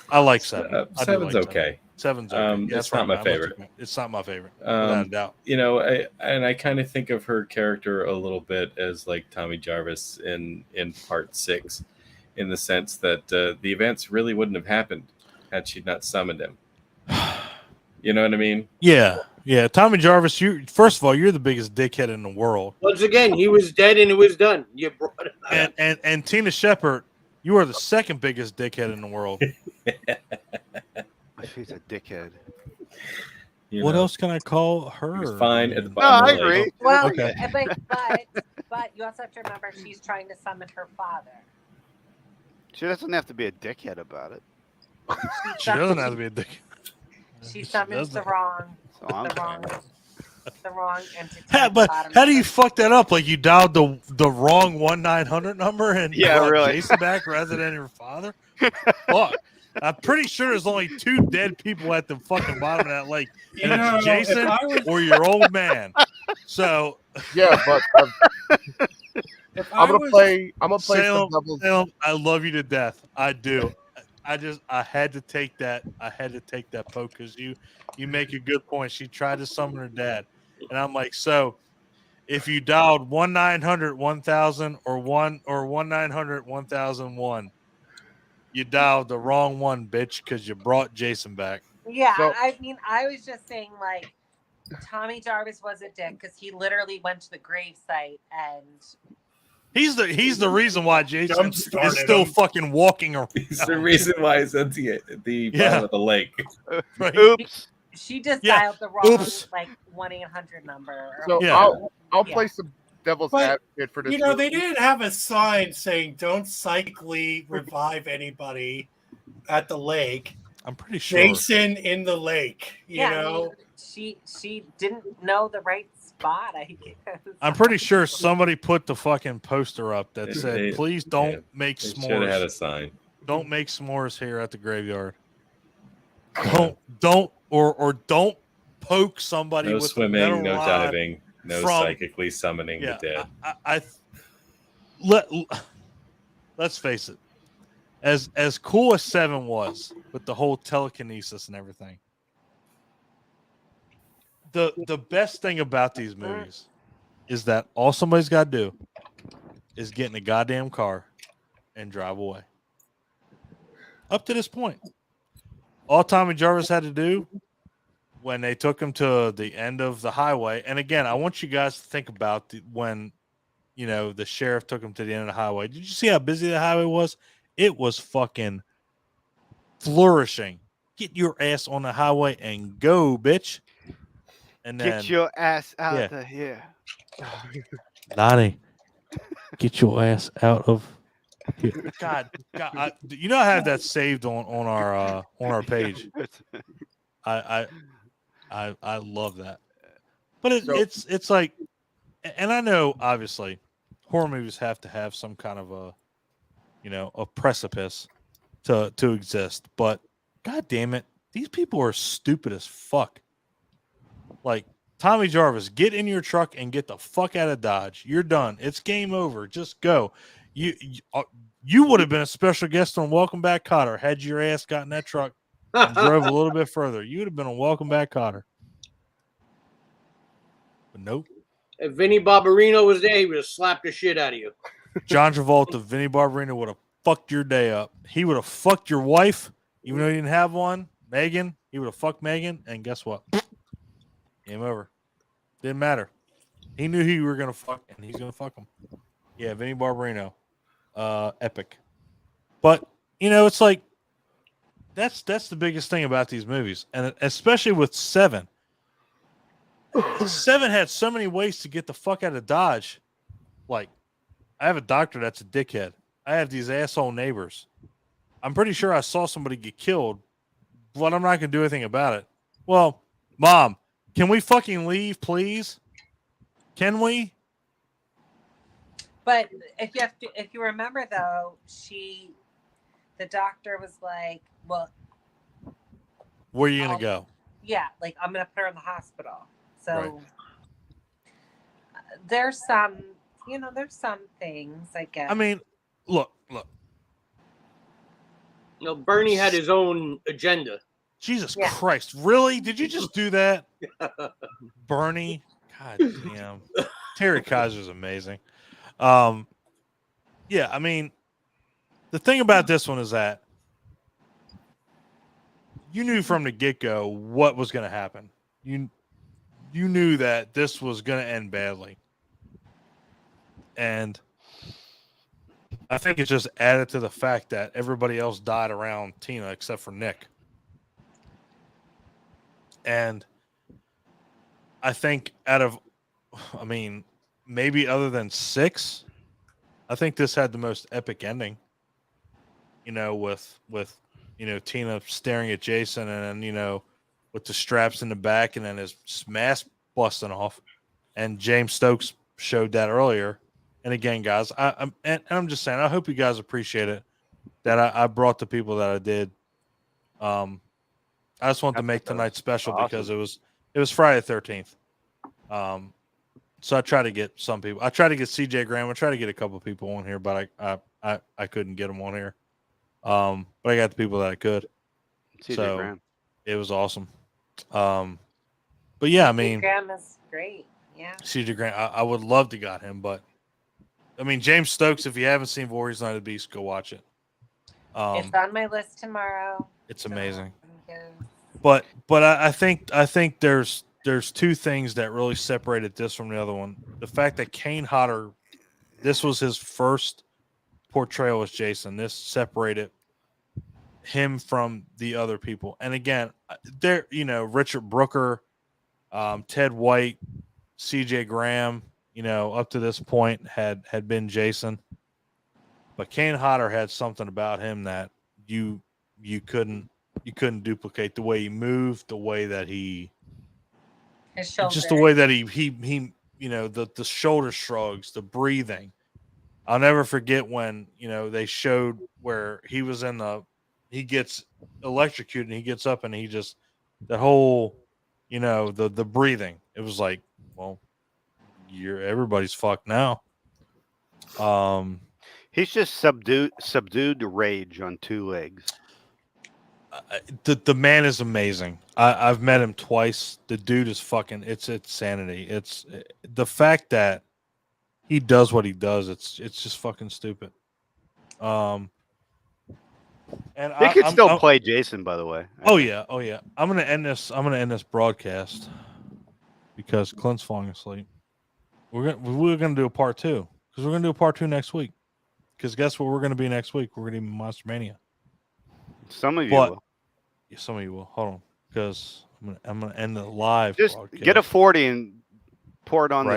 I like 7. I do 7's like okay. 7's okay. Yeah, It's that's not right. my I'm with favorite. you. It's not my favorite, without a doubt. You know, I kind of think of her character a little bit as like Tommy Jarvis in part 6, in the sense that the events really wouldn't have happened had she not summoned him. You know what I mean? Yeah. Tommy Jarvis, first of all, you're the biggest dickhead in the world. Once again, he was dead and it was done. You brought it up. And Tina Shepard, you are the second biggest dickhead in the world. She's a dickhead. You What know, else can I call her? He's fine at the No, bottom I of the agree. lake. Well, Okay. but you also have to remember she's trying to summon her father. She doesn't have to be a dickhead about it. She doesn't have to be a dickhead. She summons the wrong entity. But how do you fuck that up? Like you dialed the wrong 1-900 number and Yeah, brought really. Jason back rather than your father? Fuck. I'm pretty sure there's only 2 dead people at the fucking bottom of that lake, and You know, it's Jason if I was- or your old man. So Yeah, but If I'm I gonna was- play. I'm gonna play Salem, some devil's. Salem, I love you to death. I do. I had to take that. I had to take that poke because you make a good point. She tried to summon her dad, and I'm like, so if you dialed 1-900-1000 or 1-900-1001, you dialed the wrong one, bitch, because you brought Jason back. Yeah, So- I mean, I was just saying, like, Tommy Jarvis was a dick because he literally went to the grave site and He's the reason why Jason Jump is started still him. fucking walking around. He's the reason why it's at the Yeah. bottom of the lake. Right? Oops. she just Yeah. dialed the wrong, Oops. like, 1-800 number. Or So Yeah. I'll Yeah. play some devil's But, advocate for this. You know, they movie. didn't have a sign saying "Don't psychically revive anybody at the lake." I'm pretty sure. Jason in the lake. You yeah, I know, mean, she didn't know the right spot, I guess. I'm pretty sure somebody put the fucking poster up that said, They- "Please don't yeah, make they should have had s'mores. a sign. Don't make s'mores here at the graveyard. Don't don't poke somebody No with a swimming, metal no rod diving, no from psychically summoning yeah. the dead. Let's face it. As cool as 7 was with the whole telekinesis and everything, the best thing about these movies is that all somebody's got to do is get in a goddamn car and drive away. Up to this point, all Tommy Jarvis had to do when they took him to the end of the highway, and again, I want you guys to think about when the sheriff took him to the end of the highway. Did you see how busy the highway was? It was fucking flourishing. Get your ass on the highway and go, bitch. And then Get your ass out yeah. of here. Lottie, get your ass out of here. God, I have that saved on our page. I love that. But it's like, and I know obviously horror movies have to have some kind of a precipice to exist, but god damn it, these people are stupid as fuck. Like, Tommy Jarvis, get in your truck and get the fuck out of Dodge. You're done. It's game over. Just go. You would have been a special guest on Welcome Back, Kotter had your ass got in that truck and drove a little bit further. You would have been on Welcome Back, Kotter. But nope. If Vinny Barbarino was there, he would have slapped the shit out of you. John Travolta, Vinny Barbarino would have fucked your day up. He would have fucked your wife, even though he didn't have one. Megan, he would have fucked Megan, and guess what? Game over. Didn't matter. He knew who you were gonna fuck, and he's gonna fuck him. Yeah, Vinny Barbarino, epic. But it's like that's the biggest thing about these movies, and especially with 7. 7 had so many ways to get the fuck out of Dodge. Like, I have a doctor that's a dickhead. I have these asshole neighbors. I'm pretty sure I saw somebody get killed, but I'm not going to do anything about it. Well, Mom, can we fucking leave, please? Can we? But if you remember though, the doctor was like, "Well, where are you going to go?" Yeah, like, I'm going to put her in the hospital. So Right. There's some things, I guess. I mean, look. Bernie had his own agenda. Jesus Christ. Really? Did you just do that? Bernie? God damn. Terry Kaiser's amazing. Yeah, I mean, the thing about this one is that you knew from the get-go what was going to happen. You knew that this was going to end badly. And I think it just added to the fact that everybody else died around Tina except for Nick. And I think maybe other than 6, I think this had the most epic ending. With Tina staring at Jason, and then with the straps in the back, and then his mask busting off. And James Stokes showed that earlier. And again, guys, I'm just saying, I hope you guys appreciate it that I brought the people that I did. I just wanted to make tonight special because it was Friday the 13th. So I try to get some people. I try to get CJ Graham. I try to get a couple people on here, but I couldn't get them on here. But I got the people that I could. CJ Graham. It was awesome. But yeah, I mean, Graham is great. Yeah. CJ Graham. I would love to got him, but I mean, James Stokes. If you haven't seen Warriors Night of the Beast, go watch it. It's on my list tomorrow. It's amazing. So, But I think there's 2 things that really separated this from the other one. The fact that Kane Hodder, this was his first portrayal as Jason. This separated him from the other people. And again, there, Richard Brooker, Ted White, CJ Graham, up to this point had been Jason. But Kane Hodder had something about him that you couldn't duplicate, the way he moved, the way that he His shoulder. just the way that he you know, the shoulder shrugs, the breathing. I'll never forget when, you know, they showed where he was he gets electrocuted and he gets up and he just, the whole, you know, the breathing. It was like, well, everybody's fucked now. He's just subdued rage on two legs. The man is amazing. I've met him twice. The dude is fucking. It's sanity. It's the fact that he does what he does. It's just fucking stupid. And He could still play Jason, by the way. Oh yeah. I'm gonna end this broadcast because Clint's falling asleep. We're gonna do a part 2 because we're gonna do a part 2 next week. Because guess what we're gonna be next week? We're gonna be Monster Mania. Some of you will. Yeah, some of you will. Hold on, because I'm gonna end the live. Just broadcast. get a 40 and pour it on the